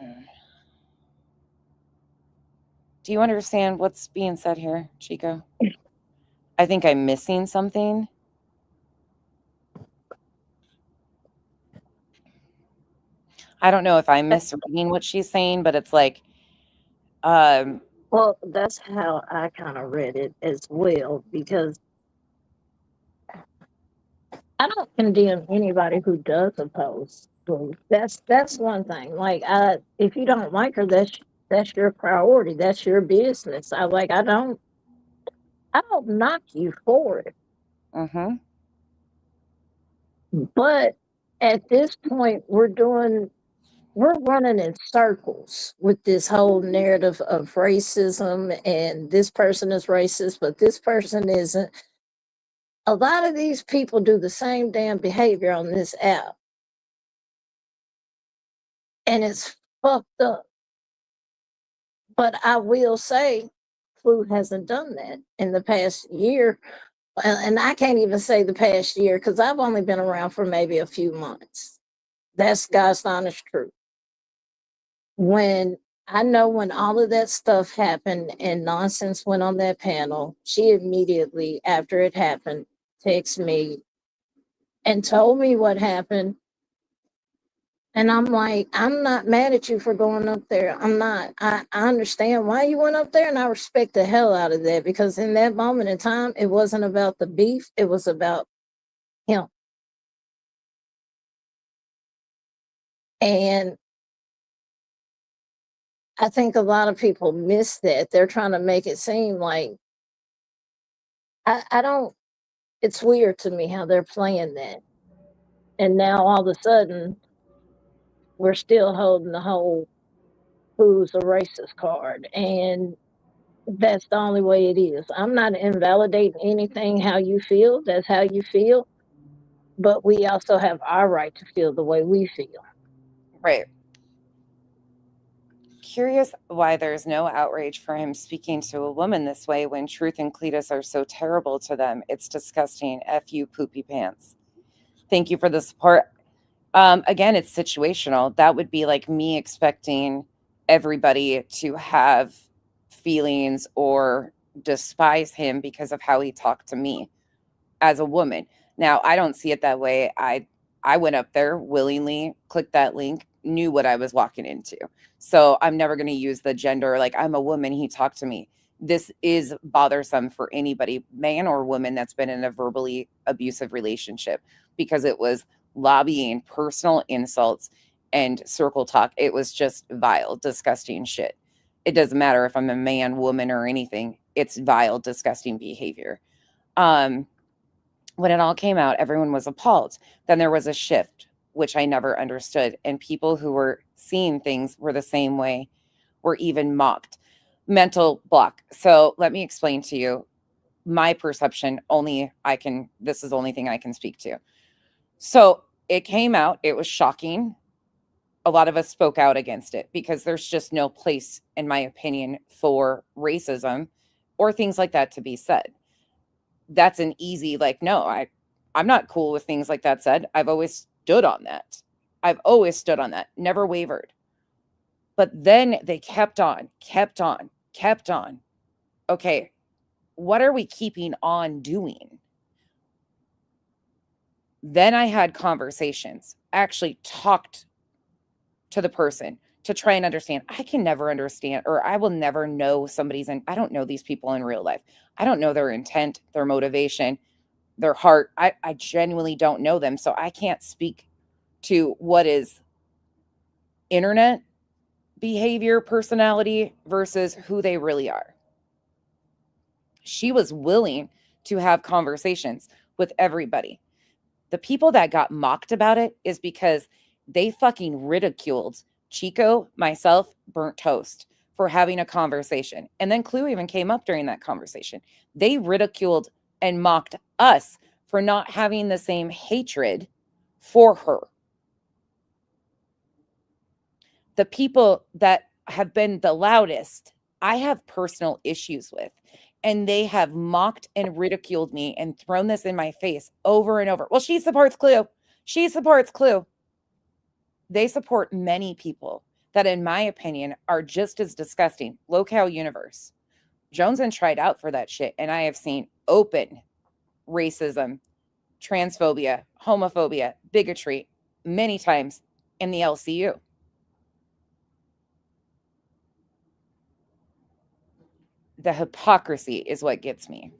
Speaker 1: you understand what's being said here, Chico? I think I'm missing something. I don't know if I'm misreading what she's saying, but it's like,
Speaker 4: well, that's how I kind of read it as well, because I don't condemn anybody who does oppose Blue. That's one thing. Like, if you don't like her, that's your priority. That's your business. I don't knock you for it.
Speaker 1: Mm-hmm.
Speaker 4: But at this point, we're running in circles with this whole narrative of racism, and this person is racist, but this person isn't. A lot of these people do the same damn behavior on this app, and it's fucked up. But I will say, Clue hasn't done that in the past year. And I can't even say the past year because I've only been around for maybe a few months. That's God's honest truth. When all of that stuff happened and nonsense went on that panel, she immediately, after it happened, texted me and told me what happened. And I'm like, I'm not mad at you for going up there. I'm not. I understand why you went up there, and I respect the hell out of that, because in that moment in time, it wasn't about the beef, it was about him. And I think a lot of people miss that. They're trying to make it seem like I don't, it's weird to me how they're playing that. And now all of a sudden, we're still holding the whole who's a racist card. And That's the only way it is. I'm not invalidating anything how you feel. That's how you feel. But we also have our right to feel the way we feel.
Speaker 1: Right. Curious why there's no outrage for him speaking to a woman this way when Truth and Cletus are so terrible to them. It's disgusting. F you, poopy pants. Thank you for the support. Again, it's situational. That would be like me expecting everybody to have feelings or despise him because of how he talked to me as a woman. Now, I don't see it that way. I went up there willingly, clicked that link, knew what I was walking into. So I'm never going to use the gender, like I'm a woman, he talked to me. This is bothersome for anybody, man or woman, that's been in a verbally abusive relationship, because it was lobbying, personal insults, and circle talk. It was just vile, disgusting shit. It doesn't matter if I'm a man, woman, or anything. It's vile, disgusting behavior. When it all came out, everyone was appalled. Then there was a shift, which I never understood. And people who were seeing things were the same way, were even mocked. Mental block. So let me explain to you my perception. This is the only thing I can speak to. So it came out. It was shocking. A lot of us spoke out against it because there's just no place, in my opinion, for racism or things like that to be said. That's an easy, like, no, I'm not cool with things like that said. I've always stood on that. Never wavered. But then they kept on. Okay, what are we keeping on doing? Then I had conversations, actually talked to the person to try and understand. I can never understand, or I will never know I don't know these people in real life. I don't know their intent, their motivation, their heart. I genuinely don't know them. So I can't speak to what is internet behavior, personality versus who they really are. She was willing to have conversations with everybody. The people that got mocked about it is because they fucking ridiculed Chico, myself, Burnt Toast for having a conversation. And then Clue even came up during that conversation. They ridiculed and mocked us for not having the same hatred for her. The people that have been the loudest, I have personal issues with, and they have mocked and ridiculed me and thrown this in my face over and over. Well, she supports Clue. They support many people that, in my opinion, are just as disgusting. Locale universe. Joneson tried out for that shit, and I have seen open racism, transphobia, homophobia, bigotry many times in the LCU. The hypocrisy is what gets me.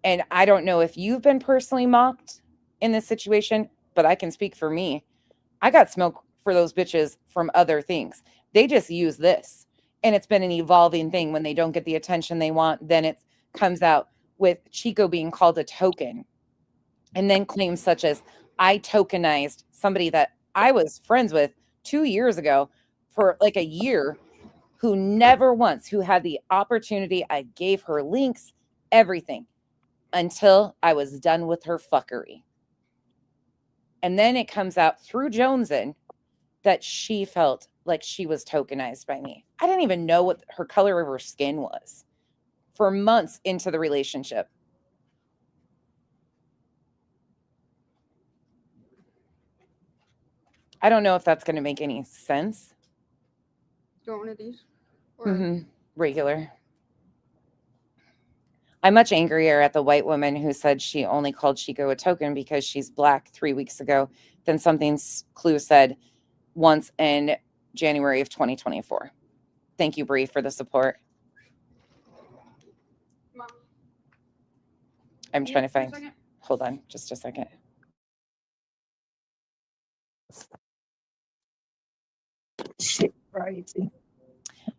Speaker 1: And I don't know if you've been personally mocked in this situation, but I can speak for me. I got smoke for those bitches from other things. They just use this. And it's been an evolving thing. When they don't get the attention they want, then it comes out with Chico being called a token. And then claims such as, I tokenized somebody that I was friends with 2 years ago for like a year, who never once, who had the opportunity, I gave her links, everything, until I was done with her fuckery. And then it comes out through Joneson that she felt like she was tokenized by me. I didn't even know what her color of her skin was for months into the relationship. I don't know if that's going to make any sense.
Speaker 12: Do you want one of these? Or
Speaker 1: Regular. I'm much angrier at the white woman who said she only called Chico a token because she's black 3 weeks ago than something Clue said once in January of 2024. Thank you, Bree, for the support.
Speaker 12: Mom.
Speaker 1: I'm trying to find. Hold on just a second.
Speaker 4: Shit, crazy.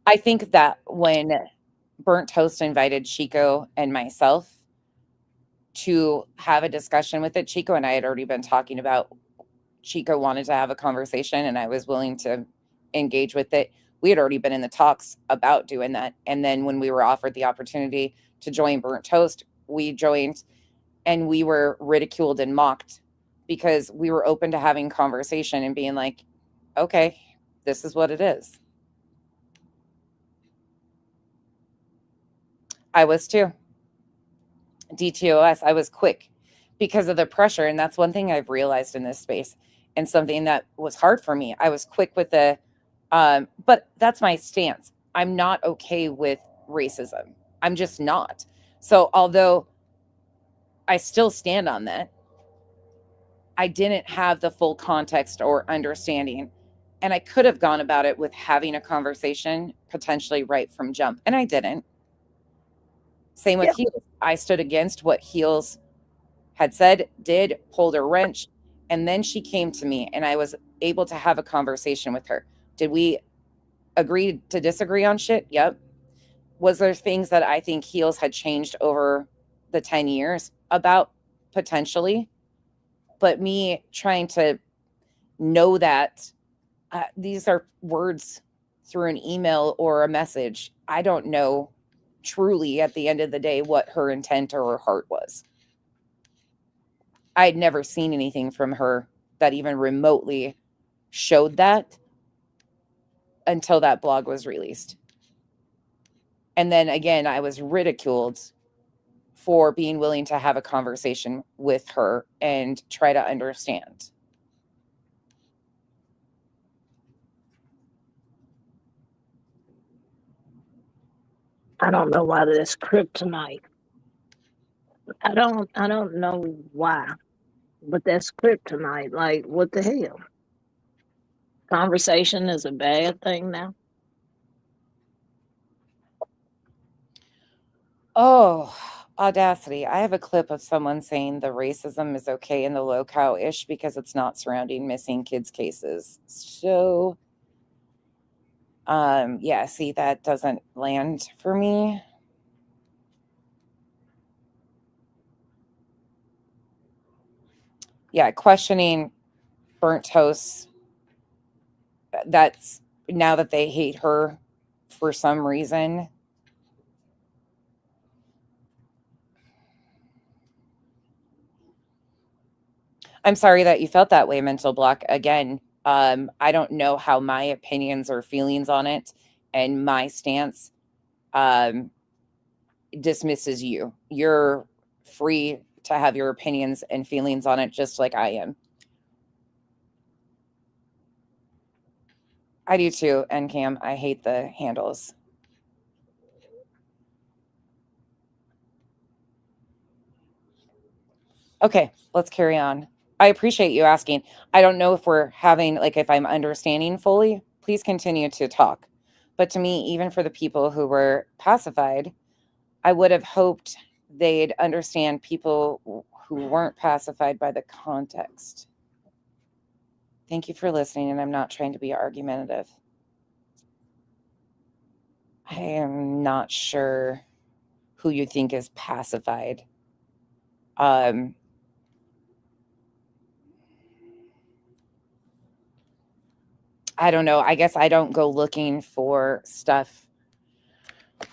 Speaker 1: I think that when Burnt Toast invited Chico and myself to have a discussion with it, Chico and I had already been talking about, Chico wanted to have a conversation and I was willing to engage with it. we had already been in the talks about doing that. And then when we were offered the opportunity to join Burnt Toast, we joined, and we were ridiculed and mocked because we were open to having conversation and being like, okay, this is what it is. I was too. DTOS, I was quick because of the pressure. And that's one thing I've realized in this space, and something that was hard for me. I was quick with the, but that's my stance. I'm not okay with racism. I'm just not. So although I still stand on that, I didn't have the full context or understanding. And I could have gone about it with having a conversation potentially right from jump. And I didn't. Same with Heels. I stood against what Heels had said, did, pulled her wrench. And then she came to me and I was able to have a conversation with her. Did we agree to disagree on shit? Yep. Was there things that I think Heels had changed over the 10 years about? Potentially. But me trying to know that these are words through an email or a message. I don't know truly at the end of the day what her intent or her heart was. I had never seen anything from her that even remotely showed that until that blog was released. And then again, I was ridiculed for being willing to have a conversation with her and try to understand.
Speaker 4: I don't know why this kryptonite. I don't know why, but that's kryptonite. Like, what the hell? Conversation is a bad thing now.
Speaker 1: Oh, audacity. I have a clip of someone saying the racism is okay in the locale-ish because it's not surrounding missing kids cases. So, yeah, see, that doesn't land for me. Yeah, questioning Burnt Toast. That's now that they hate her for some reason. I'm sorry that you felt that way, Mental Block. Again, I don't know how my opinions or feelings on it and my stance dismisses you. You're free to have your opinions and feelings on it just like I am. I do too, NCAM. I hate the handles. Okay, let's carry on. I appreciate you asking. I don't know if we're having, like, if I'm understanding fully. Please continue to talk. But to me, even for the people who were pacified, I would have hoped they'd understand people who weren't pacified by the context. Thank you for listening, and I'm not trying to be argumentative. I am not sure who you think is pacified. I don't know. I guess I don't go looking for stuff.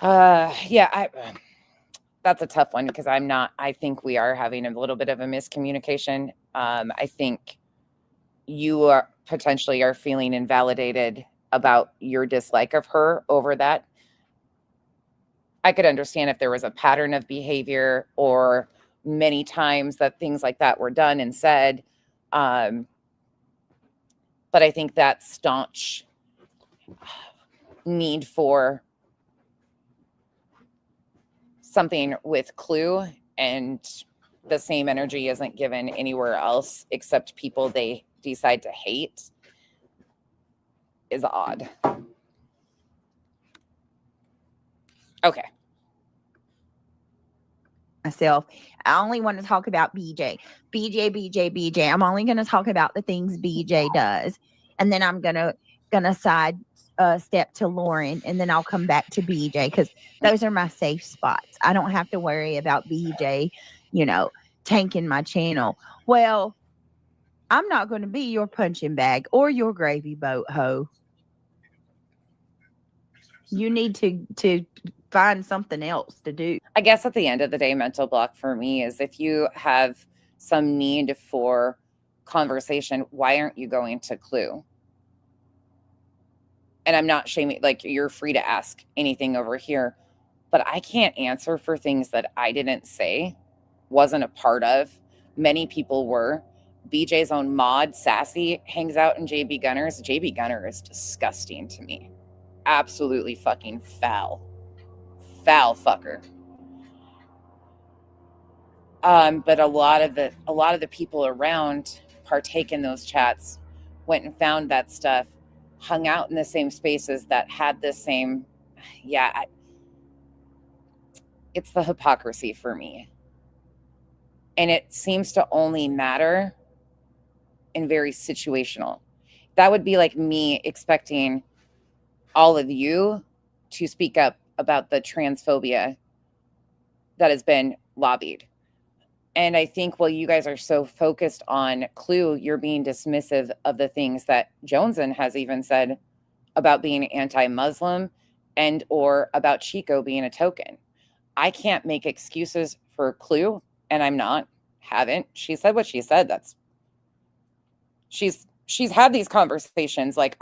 Speaker 1: Yeah, that's a tough one because I think we are having a little bit of a miscommunication. I think you are potentially are feeling invalidated about your dislike of her over that. I could understand if there was a pattern of behavior or many times that things like that were done and said. But I think that staunch need for something with clue and the same energy isn't given anywhere else except people they decide to hate is odd. Okay.
Speaker 3: Myself, I only want to talk about BJ. I'm only going to talk about the things BJ does, and then I'm gonna side step to Lauren, and then I'll come back to BJ because those are my safe spots. I don't have to worry about BJ, tanking my channel. Well, I'm not going to be your punching bag or your gravy boat hoe. You need to find something else to do.
Speaker 1: I guess at the end of the day, mental block for me is if you have some need for conversation, why aren't you going to Clue? And I'm not shaming, like, you're free to ask anything over here, but I can't answer for things that I didn't say, wasn't a part of. Many people were. BJ's own mod, Sassy, hangs out in JB Gunner's. JB Gunner is disgusting to me. Absolutely fucking foul. Foul fucker. But a lot of the people around partake in those chats, went and found that stuff, hung out in the same spaces that had the same, it's the hypocrisy for me. And it seems to only matter in very situational. That would be like me expecting all of you to speak up about the transphobia that has been lobbied. And I think while you guys are so focused on Clue, you're being dismissive of the things that Joneson has even said about being anti-Muslim and or about Chico being a token. I can't make excuses for Clue, and I'm not, haven't. She said what she said. She's had these conversations. Like,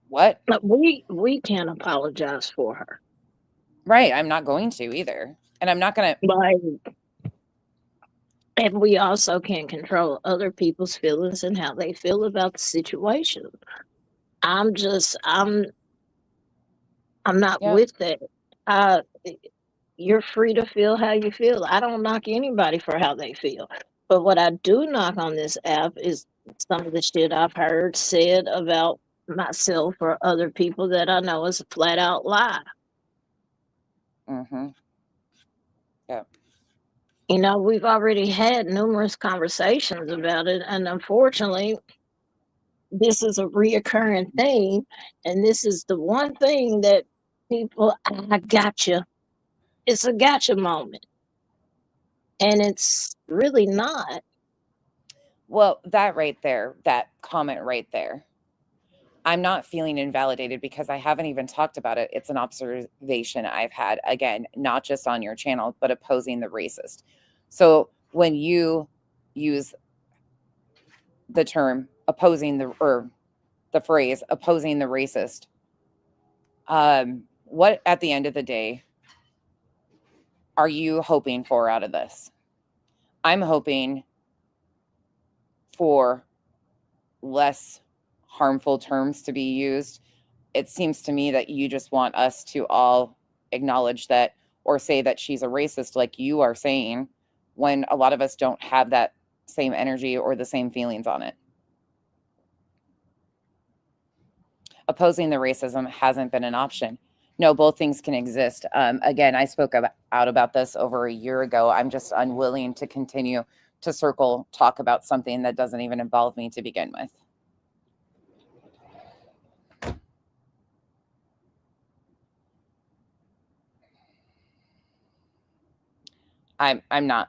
Speaker 1: what?
Speaker 4: But we can't apologize for her.
Speaker 1: Right. I'm not going to either. And I'm not going to.
Speaker 4: Like, and we also can't control other people's feelings and how they feel about the situation. I'm not with that. You're free to feel how you feel. I don't knock anybody for how they feel. But what I do knock on this app is some of the shit I've heard said about myself or other people that I know is a flat out lie.
Speaker 1: Mm-hmm. Yeah.
Speaker 4: You know, we've already had numerous conversations about it, and unfortunately, this is a reoccurring thing, and this is the one thing that people, I gotcha. It's a gotcha moment. And it's really not.
Speaker 1: Well, that right there, that comment right there, I'm not feeling invalidated because I haven't even talked about it. It's an observation I've had, again, not just on your channel, but opposing the racist. So when you use the term opposing the phrase opposing the racist, what at the end of the day are you hoping for out of this? I'm hoping for less harmful terms to be used. It seems to me that you just want us to all acknowledge that or say that she's a racist like you are saying, when a lot of us don't have that same energy or the same feelings on it. Opposing the racism hasn't been an option. No, both things can exist. Again, I spoke out about this over a year ago. I'm just unwilling to continue to talk about something that doesn't even involve me to begin with. I'm not.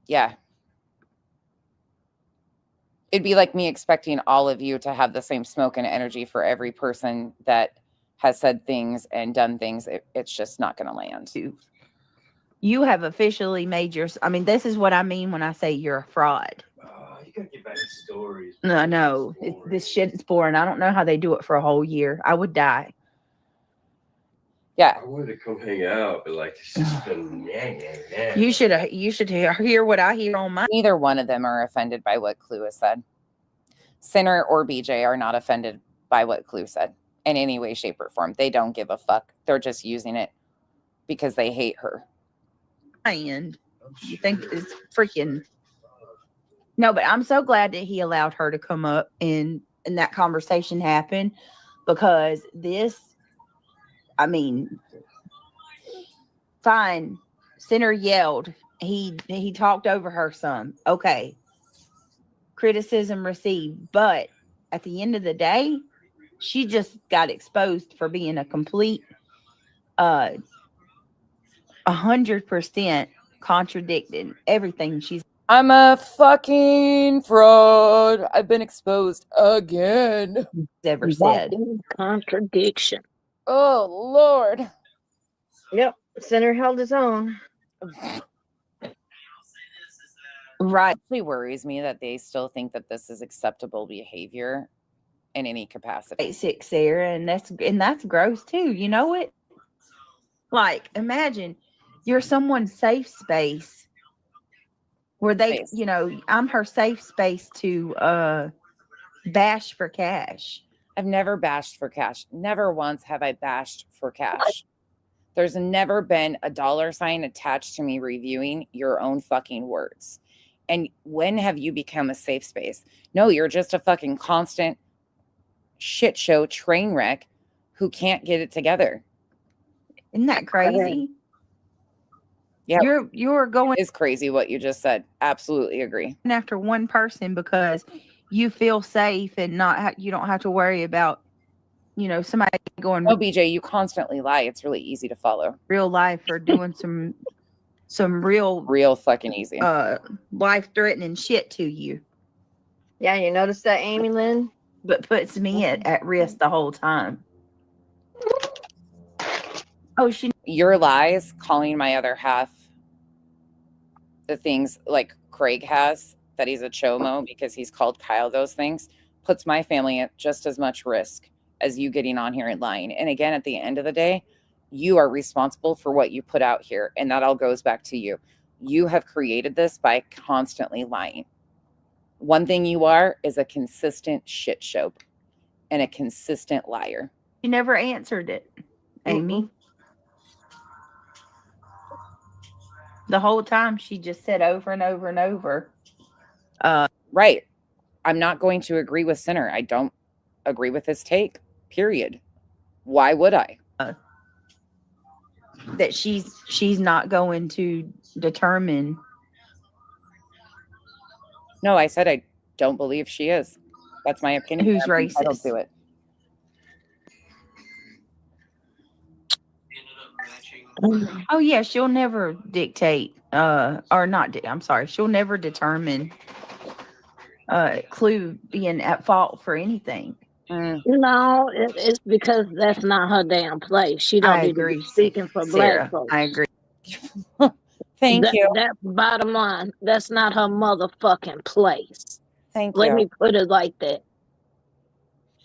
Speaker 1: Yeah. It'd be like me expecting all of you to have the same smoke and energy for every person that has said things and done things. It's just not going to land.
Speaker 3: You have officially made this is what I mean when I say you're a fraud.
Speaker 7: You gotta get back to stories.
Speaker 3: No, no, this shit is boring. I don't know how they do it for a whole year. I would die.
Speaker 1: Yeah.
Speaker 7: I wanted to come hang out, but like it's just been
Speaker 3: You should hear what I hear on my.
Speaker 1: Neither one of them are offended by what Clue has said. Sinner or BJ are not offended by what Clue said in any way, shape, or form. They don't give a fuck. They're just using it because they hate her.
Speaker 3: And you think it's freaking. No, but I'm so glad that he allowed her to come up and that conversation happen, because this, fine. Sinner yelled. He talked over her some. Okay. Criticism received. But at the end of the day, she just got exposed for being a complete 100% contradicted everything she's.
Speaker 1: I'm a fucking fraud. I've been exposed again.
Speaker 3: Ever said.
Speaker 4: Contradiction.
Speaker 1: Oh Lord.
Speaker 3: Yep. Center held his own. Right.
Speaker 1: It actually worries me that they still think that this is acceptable behavior in any capacity.
Speaker 3: 6 Sarah, and that's gross too. You know it? Like, imagine you're someone's safe space where they,
Speaker 1: Space.
Speaker 3: you know, I'm her safe space to bash for cash.
Speaker 1: I've never bashed for cash. Never once have I bashed for cash. There's never been a $ attached to me reviewing your own fucking words. And when have you become a safe space? No, you're just a fucking constant shit show train wreck who can't get it together.
Speaker 3: Isn't that crazy?
Speaker 1: Yeah,
Speaker 3: You're going
Speaker 1: it is crazy what you just said. Absolutely agree.
Speaker 3: after one person because you feel safe and you don't have to worry about, you know, somebody going
Speaker 1: No, BJ, you constantly lie. It's really easy to follow.
Speaker 3: real life or doing some
Speaker 1: real fucking easy.
Speaker 3: Life threatening shit to you.
Speaker 14: Yeah, you notice that, Amy Lynn?
Speaker 3: But puts me at risk the whole time. Oh,
Speaker 1: your lies calling my other half the things like Craig has, that he's a chomo because he's called Kyle those things, puts my family at just as much risk as you getting on here and lying. And again, at the end of the day, you are responsible for what you put out here. And that all goes back to you. You have created this by constantly lying. One thing you are is a consistent shit show and a consistent liar.
Speaker 3: You never answered it, Amy. The whole time she just said over and over and over.
Speaker 1: Right. I'm not going to agree with Sinner. I don't agree with his take, period. Why would I?
Speaker 3: That she's not going to determine.
Speaker 1: No, I said I don't believe she is. That's my opinion.
Speaker 3: Who's
Speaker 1: I'm entitled
Speaker 3: racist?
Speaker 1: to it.
Speaker 3: Oh yeah, she'll never dictate or not I'm sorry, she'll never determine Clue being at fault for anything.
Speaker 4: No, it's because that's not her damn place. She don't
Speaker 3: I
Speaker 4: need to be
Speaker 3: agree,
Speaker 4: speaking for
Speaker 3: Sarah.
Speaker 4: black folks.
Speaker 3: I agree.
Speaker 1: Thank you.
Speaker 4: That's bottom line. That's not her motherfucking place.
Speaker 1: Thank
Speaker 4: Let
Speaker 1: you.
Speaker 4: me put it like that.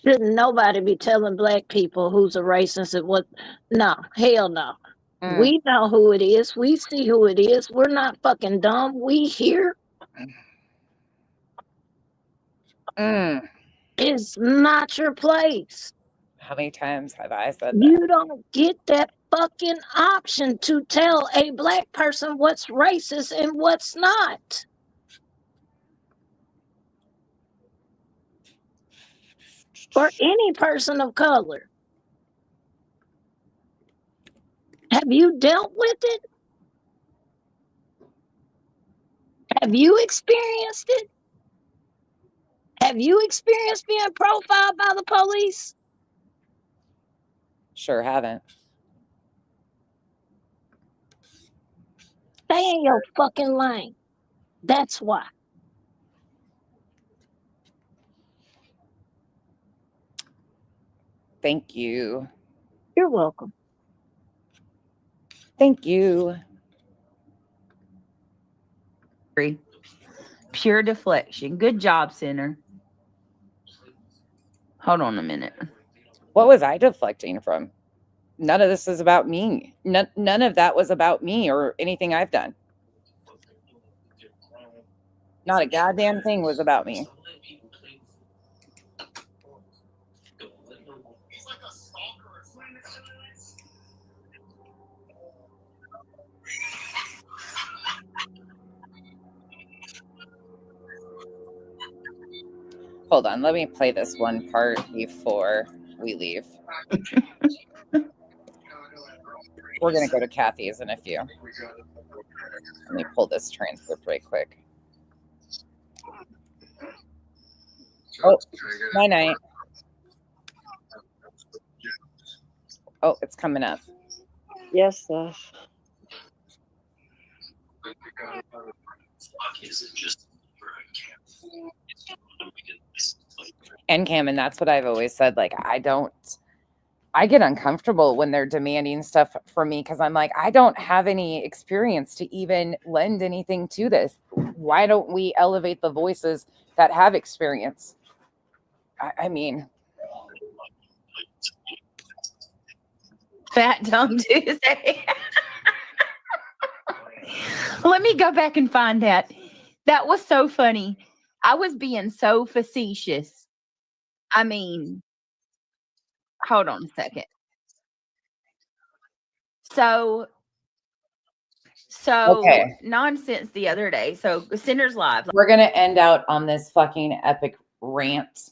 Speaker 4: Shouldn't nobody be telling black people who's a racist and what? No, hell no. We know who it is. We see who it is. We're not fucking dumb. We hear. It's not your place.
Speaker 1: How many times have I said that?
Speaker 4: You don't get that fucking option to tell a black person what's racist and what's not. Or any person of color. Have you dealt with it? Have you experienced it? Have you experienced being profiled by the police?
Speaker 1: Sure haven't.
Speaker 4: Stay in your fucking lane. That's why.
Speaker 1: Thank you.
Speaker 4: You're welcome.
Speaker 1: Thank you.
Speaker 3: Pure deflection. Good job, Center. Hold on a minute.
Speaker 1: What was I deflecting from? None of this is about me. None of that was about me or anything I've done. Not a goddamn thing was about me. Hold on, let me play this one part before we leave. We're going to go to Kathy's in a few. Let me pull this transcript right quick. Oh, night. Oh, it's coming up.
Speaker 14: Yes, sir.
Speaker 1: And Cam, and that's what I've always said. Like, I don't I get uncomfortable when they're demanding stuff from me because I'm like, I don't have any experience to even lend anything to this. Why don't we elevate the voices that have experience? I mean,
Speaker 3: Fat Dumb Tuesday. Let me go back and find that. That was so funny. I was being so facetious. I mean, hold on a second. So
Speaker 1: okay.
Speaker 3: nonsense the other day. So Sinners Live.
Speaker 1: We're going to end out on this fucking epic rant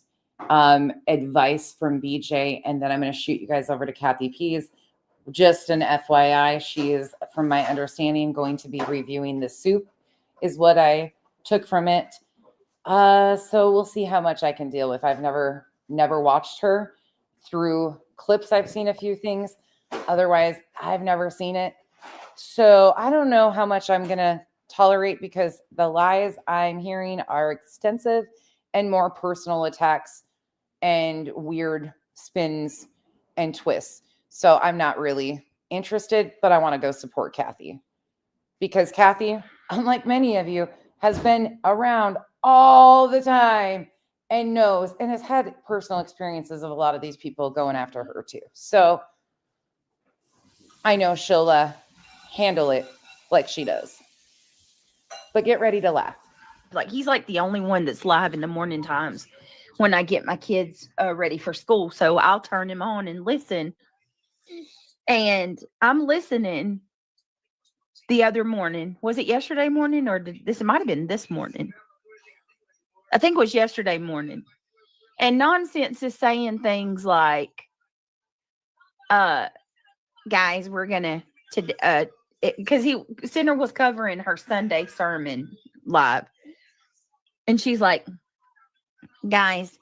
Speaker 1: advice from BJ, and then I'm going to shoot you guys over to Kathy Pease. Just an FYI, she is, from my understanding, going to be reviewing the soup, is what I took from it. So we'll see how much I can deal with. I've never watched her. Through clips, I've seen a few things. Otherwise, I've never seen it. So I don't know how much I'm going to tolerate because the lies I'm hearing are extensive and more personal attacks and weird spins and twists. So I'm not really interested, but I want to go support Kathy because Kathy, unlike many of you, has been around all the time and knows and has had personal experiences of a lot of these people going after her too. So I know she'll handle it like she does. But get ready to laugh.
Speaker 3: Like he's like the only one that's live in the morning times when I get my kids ready for school. So I'll turn him on and listen. And I'm listening the other morning. Was it yesterday morning or it might have been this morning? I think it was yesterday morning. And Nonsense is saying things like, guys, we're going to, because Sinner was covering her Sunday sermon live. And she's like, guys,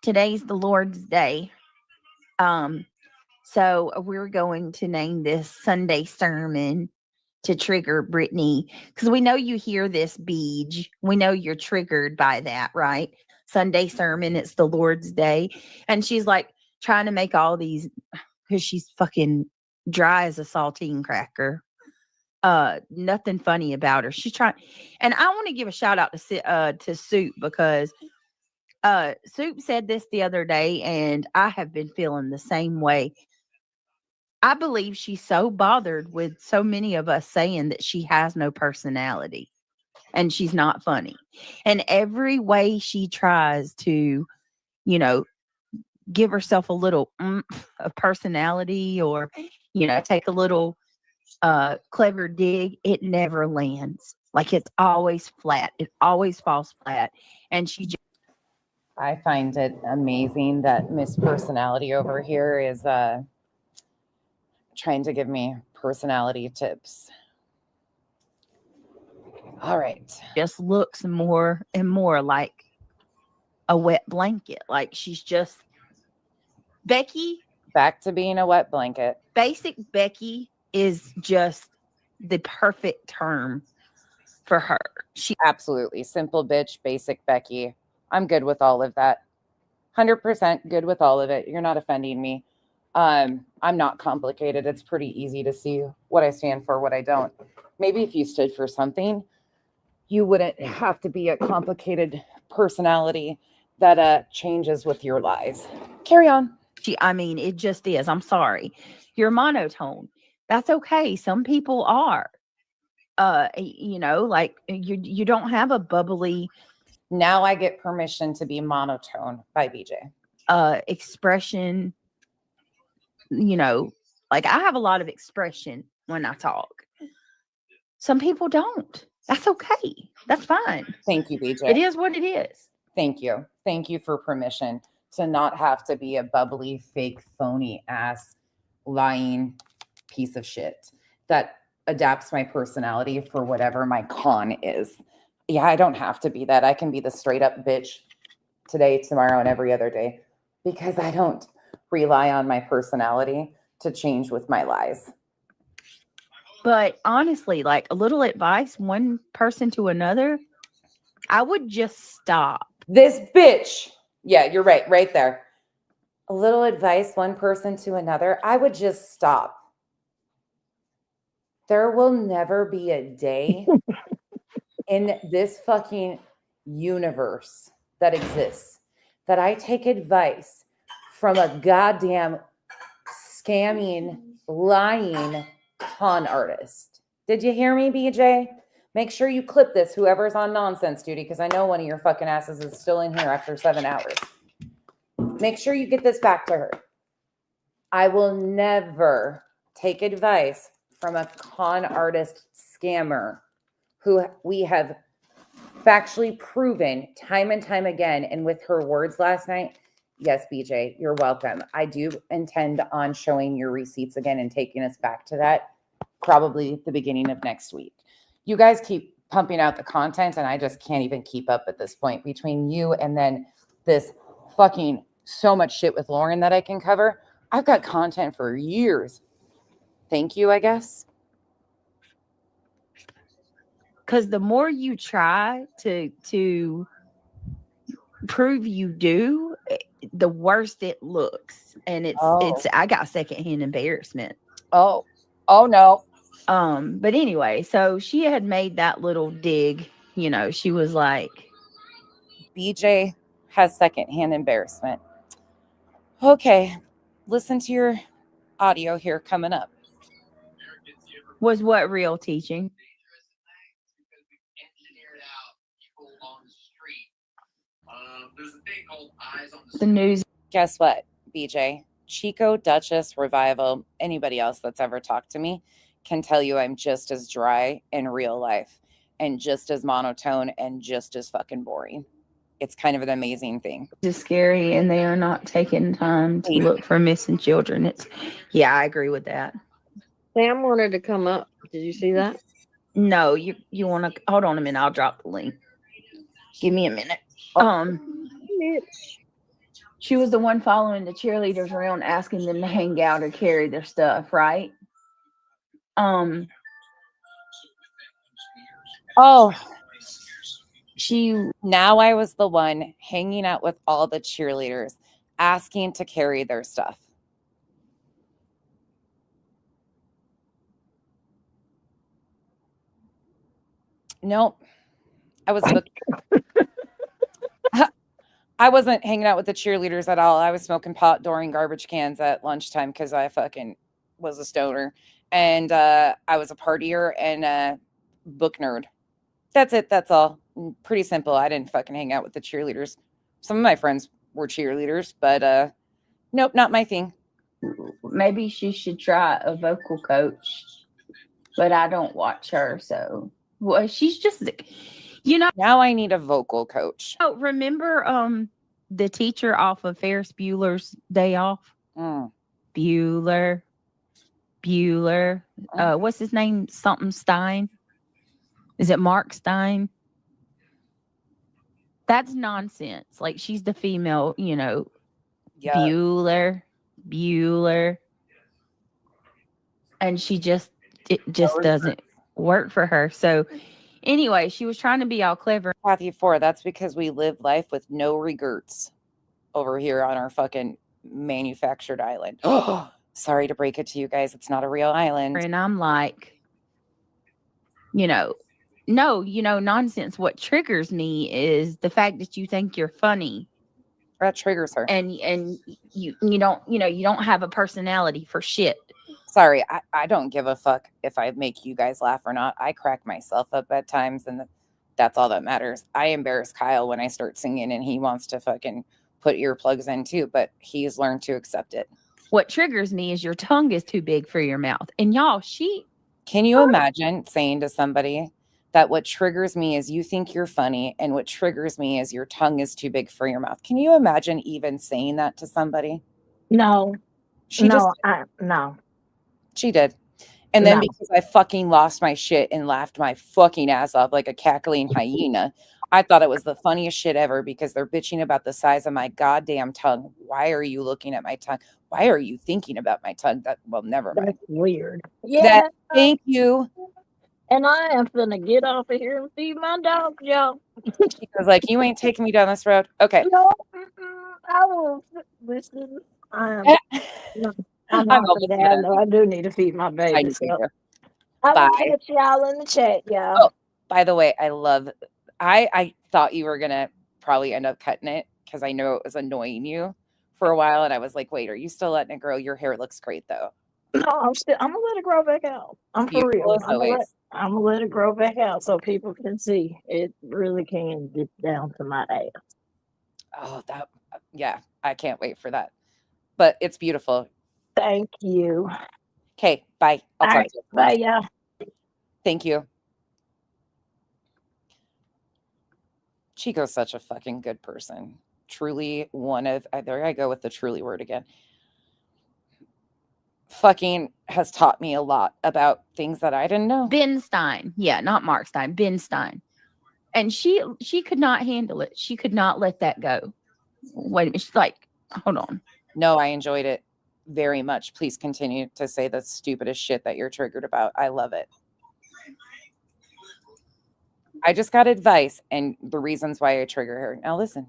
Speaker 3: today's the Lord's Day. So we're going to name this Sunday sermon to trigger Brittany. Because we know you hear this, Beej. We know you're triggered by that, right? Sunday sermon, it's the Lord's Day. And she's like trying to make all these, because she's fucking dry as a saltine cracker. Nothing funny about her. She's trying, and I want to give a shout out to Soup because Soup said this the other day, and I have been feeling the same way. I believe she's so bothered with so many of us saying that she has no personality and she's not funny. And every way she tries to, give herself a little of personality or, take a little clever dig, it never lands. Like it's always flat. It always falls flat. And
Speaker 1: I find it amazing that Miss Personality over here is trying to give me personality tips. All right.
Speaker 3: Just looks more and more like a wet blanket. Like she's just Becky.
Speaker 1: Back to being a wet blanket.
Speaker 3: Basic Becky is just the perfect term for her.
Speaker 1: She absolutely simple bitch, basic Becky. I'm good with all of that. 100% good with all of it. You're not offending me. I'm not complicated. It's pretty easy to see what I stand for, what I don't. Maybe if you stood for something, you wouldn't have to be a complicated personality that changes with your lies. Carry on.
Speaker 3: It just is. I'm sorry. You're monotone. That's okay. Some people are. Like you don't have a bubbly.
Speaker 1: Now I get permission to be monotone by BJ.
Speaker 3: Expression. Like I have a lot of expression when I talk. Some people don't. That's okay. That's fine.
Speaker 1: Thank you, BJ.
Speaker 3: It is what it is.
Speaker 1: Thank you. Thank you for permission to not have to be a bubbly, fake, phony ass, lying piece of shit that adapts my personality for whatever my con is. Yeah, I don't have to be that. I can be the straight up bitch today, tomorrow, and every other day because I don't rely on my personality to change with my lies.
Speaker 3: But honestly, like a little advice, one person to another, I would just stop.
Speaker 1: This bitch. Yeah, you're right. Right there. a little advice, one person to another, I would just stop. There will never be a day in this fucking universe that exists that I take advice from a goddamn scamming, lying con artist. Did you hear me, BJ? Make sure you clip this, whoever's on nonsense duty, because I know one of your fucking asses is still in here after 7 hours. Make sure you get this back to her. I will never take advice from a con artist scammer who we have factually proven time and time again. And with her words last night, yes, BJ, you're welcome. I do intend on showing your receipts again and taking us back to that probably the beginning of next week. You guys keep pumping out the content and I just can't even keep up at this point between you and then this fucking so much shit with Lauren that I can cover. I've got content for years. Thank you, I guess.
Speaker 3: Because the more you try to prove you do, the worse it looks. And it's I got secondhand embarrassment.
Speaker 1: Oh no.
Speaker 3: But anyway, so she had made that little dig, you know, she was like,
Speaker 1: BJ has secondhand embarrassment. Okay, listen to your audio here coming up.
Speaker 3: Was what real teaching? The news.
Speaker 1: Guess what, BJ? Chico, Duchess, Revival, anybody else that's ever talked to me can tell you I'm just as dry in real life and just as monotone and just as fucking boring. It's kind of an amazing thing.
Speaker 3: It's scary and they are not taking time to look for missing children. Yeah, I agree with that.
Speaker 20: Sam wanted to come up. Did you see that?
Speaker 3: No, you want to hold on a minute. I'll drop the link. Give me a minute. She was the one following the cheerleaders around, asking them to hang out or carry their stuff, right?
Speaker 1: Now I was the one hanging out with all the cheerleaders, asking to carry their stuff. Nope. I wasn't hanging out with the cheerleaders at all. I was smoking pot during garbage cans at lunchtime because I fucking was a stoner. And I was a partier and a book nerd. That's it. That's all. Pretty simple. I didn't fucking hang out with the cheerleaders. Some of my friends were cheerleaders, but nope, not my thing.
Speaker 3: Maybe she should try a vocal coach, but I don't watch her. So, well, she's just, you know.
Speaker 1: Now I need a vocal coach.
Speaker 3: Oh, remember the teacher off of Ferris Bueller's Day Off? Bueller. What's his name? Something Stein. Is it Mark Stein? That's nonsense. Like, she's the female, you know. Yeah. Bueller. And it just doesn't work for her. So anyway, she was trying to be all clever.
Speaker 1: Kathy 4, that's because we live life with no regrets over here on our fucking manufactured island. Oh, sorry to break it to you guys. It's not a real island.
Speaker 3: And I'm like, no, nonsense. What triggers me is the fact that you think you're funny.
Speaker 1: That triggers her.
Speaker 3: And you don't have a personality for shit.
Speaker 1: Sorry, I don't give a fuck if I make you guys laugh or not. I crack myself up at times, and that's all that matters. I embarrass Kyle when I start singing, and he wants to fucking put earplugs in too, but he's learned to accept it.
Speaker 3: What triggers me is your tongue is too big for your mouth. And y'all,
Speaker 1: can you imagine saying to somebody that what triggers me is you think you're funny, and what triggers me is your tongue is too big for your mouth? Can you imagine even saying that to somebody?
Speaker 4: No. No.
Speaker 1: She did. And then because I fucking lost my shit and laughed my fucking ass off like a cackling hyena, I thought it was the funniest shit ever because they're bitching about the size of my goddamn tongue. Why are you looking at my tongue? Why are you thinking about my tongue? Never mind.
Speaker 4: That's weird. Yeah.
Speaker 1: Thank you.
Speaker 4: And I am gonna get off of here and feed my dog, y'all.
Speaker 1: She was like, you ain't taking me down this road. Okay.
Speaker 4: No, I will listen. I'm
Speaker 1: I'm
Speaker 4: not
Speaker 1: almost
Speaker 4: dad.
Speaker 1: done.
Speaker 4: No, I do need to feed my
Speaker 1: I
Speaker 4: baby.
Speaker 1: need
Speaker 4: So
Speaker 1: to.
Speaker 4: I will
Speaker 1: Bye.
Speaker 4: catch y'all in the chat, y'all.
Speaker 1: Oh, by the way, I thought you were gonna probably end up cutting it because I know it was annoying you for a while, and I was like, wait, are you still letting it grow? Your hair looks great though.
Speaker 4: No, I'm gonna let it grow back out. I'm for
Speaker 1: Beautiful
Speaker 4: real.
Speaker 1: as always.
Speaker 4: I'm gonna let it grow back out so people can see it really can get down to my ass.
Speaker 1: Oh, yeah, I can't wait for that. But it's beautiful.
Speaker 4: Thank you.
Speaker 1: Okay, bye. I'll
Speaker 4: All
Speaker 1: talk
Speaker 4: right,
Speaker 1: to you.
Speaker 4: bye, y'all.
Speaker 1: Thank you. Chico's such a fucking good person. Truly there I go with the truly word again. Fucking has taught me a lot about things that I didn't know.
Speaker 3: Ben Stein. Yeah, not Mark Stein. Ben Stein. And she could not handle it. She could not let that go. Wait a minute. She's like, hold on.
Speaker 1: No, I enjoyed it very much. Please continue to say the stupidest shit that you're triggered about. I love it. I just got advice and the reasons why I trigger her. Now listen.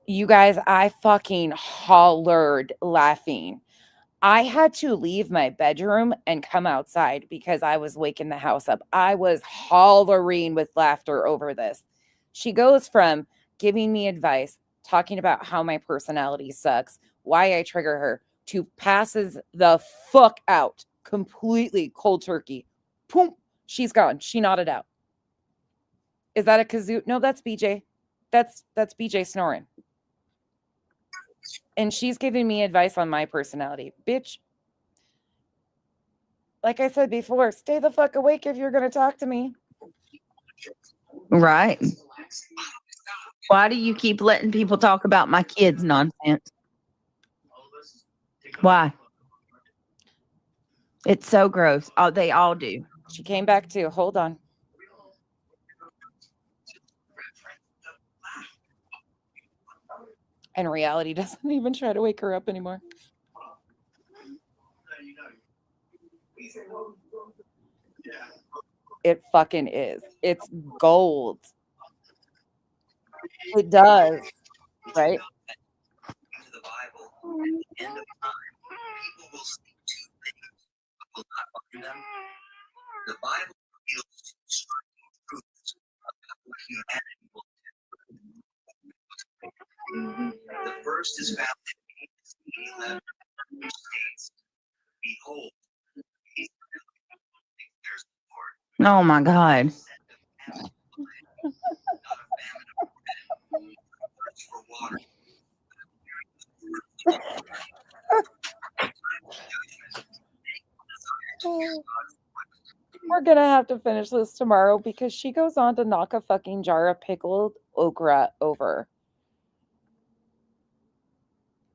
Speaker 1: You guys, I fucking hollered laughing. I had to leave my bedroom and come outside because I was waking the house up. I was hollering with laughter over this. She goes from giving me advice, talking about how my personality sucks, why I trigger her, to passes the fuck out completely cold turkey. Boom, she's gone. She nodded out. Is that a kazoo? No, that's BJ. That's BJ snoring. And she's giving me advice on my personality. Bitch, like I said before, stay the fuck awake if you're going to talk to me.
Speaker 3: Right. Why do you keep letting people talk about my kids nonsense? Why? It's so gross. Oh, they all do.
Speaker 1: She came back too. Hold on. And reality doesn't even try to wake her up anymore. It fucking is. It's gold. It does. Right?
Speaker 21: The Bible reveals striking truths about what humanity will do. The first is found in Amos 11, which states, "Behold, he declares the Lord."
Speaker 3: Oh my God.
Speaker 21: For water.
Speaker 1: We're going to have to finish this tomorrow because she goes on to knock a fucking jar of pickled okra over.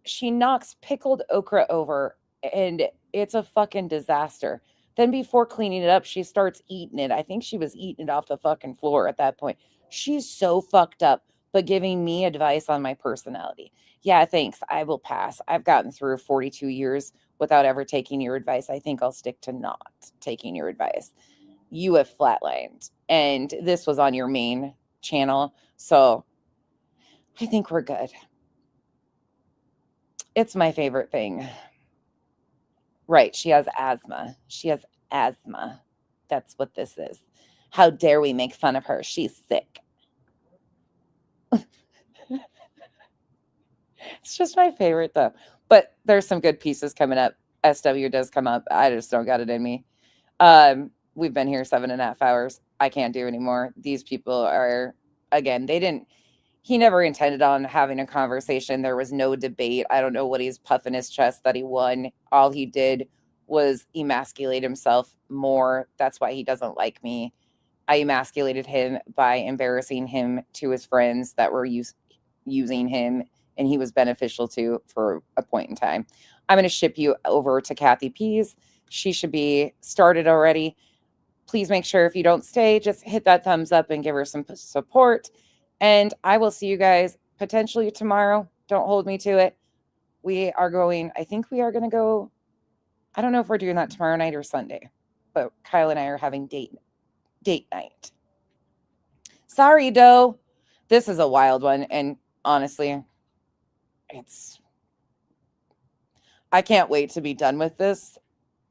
Speaker 1: She knocks pickled okra over and it's a fucking disaster. Then before cleaning it up, she starts eating it. I think she was eating it off the fucking floor at that point. She's so fucked up, but giving me advice on my personality. Yeah, thanks. I will pass. I've gotten through 42 years without ever taking your advice. I think I'll stick to not taking your advice. You have flatlined, and this was on your main channel. So I think we're good. It's my favorite thing. Right. She has asthma. She has asthma. That's what this is. How dare we make fun of her? She's sick. It's just my favorite, though. But there's some good pieces coming up. SW does come up. I just don't got it in me. We've been here 7.5 hours. I can't do anymore. These people are, again, they didn't. he never intended on having a conversation. There was no debate. I don't know what he's puffing his chest that he won. All he did was emasculate himself more. That's why he doesn't like me. I emasculated him by embarrassing him to his friends that were using him, and he was beneficial to for a point in time. I'm going to ship you over to Kathy Pease. She should be started already. Please make sure if you don't stay, just hit that thumbs up and give her some support. And I will see you guys potentially tomorrow. Don't hold me to it. We are going, I think we are going to go, I don't know if we're doing that tomorrow night or Sunday, but Kyle and I are having date night. Sorry, Doe. This is a wild one. And honestly, I can't wait to be done with this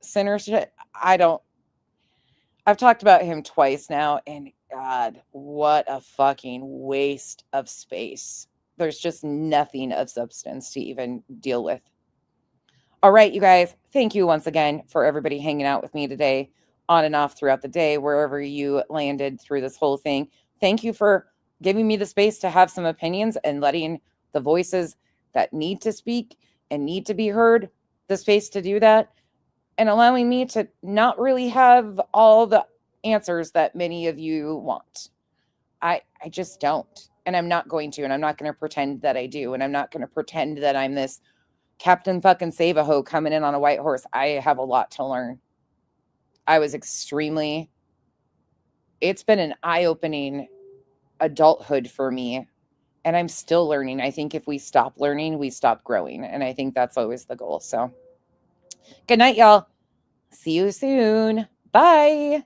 Speaker 1: sinner shit. I've talked about him twice now, and God, what a fucking waste of space. There's just nothing of substance to even deal with. All right, you guys, thank you once again for everybody hanging out with me today, on and off throughout the day, wherever you landed through this whole thing. Thank you for giving me the space to have some opinions and letting the voices that need to speak and need to be heard the space to do that, and allowing me to not really have all the answers that many of you want. I just don't. And I'm not going to. And I'm not going to pretend that I do. And I'm not going to pretend that I'm this Captain fucking Save-A-Ho coming in on a white horse. I have a lot to learn. It's been an eye-opening adulthood for me. And I'm still learning. I think if we stop learning, we stop growing. And I think that's always the goal. So good night, y'all. See you soon. Bye.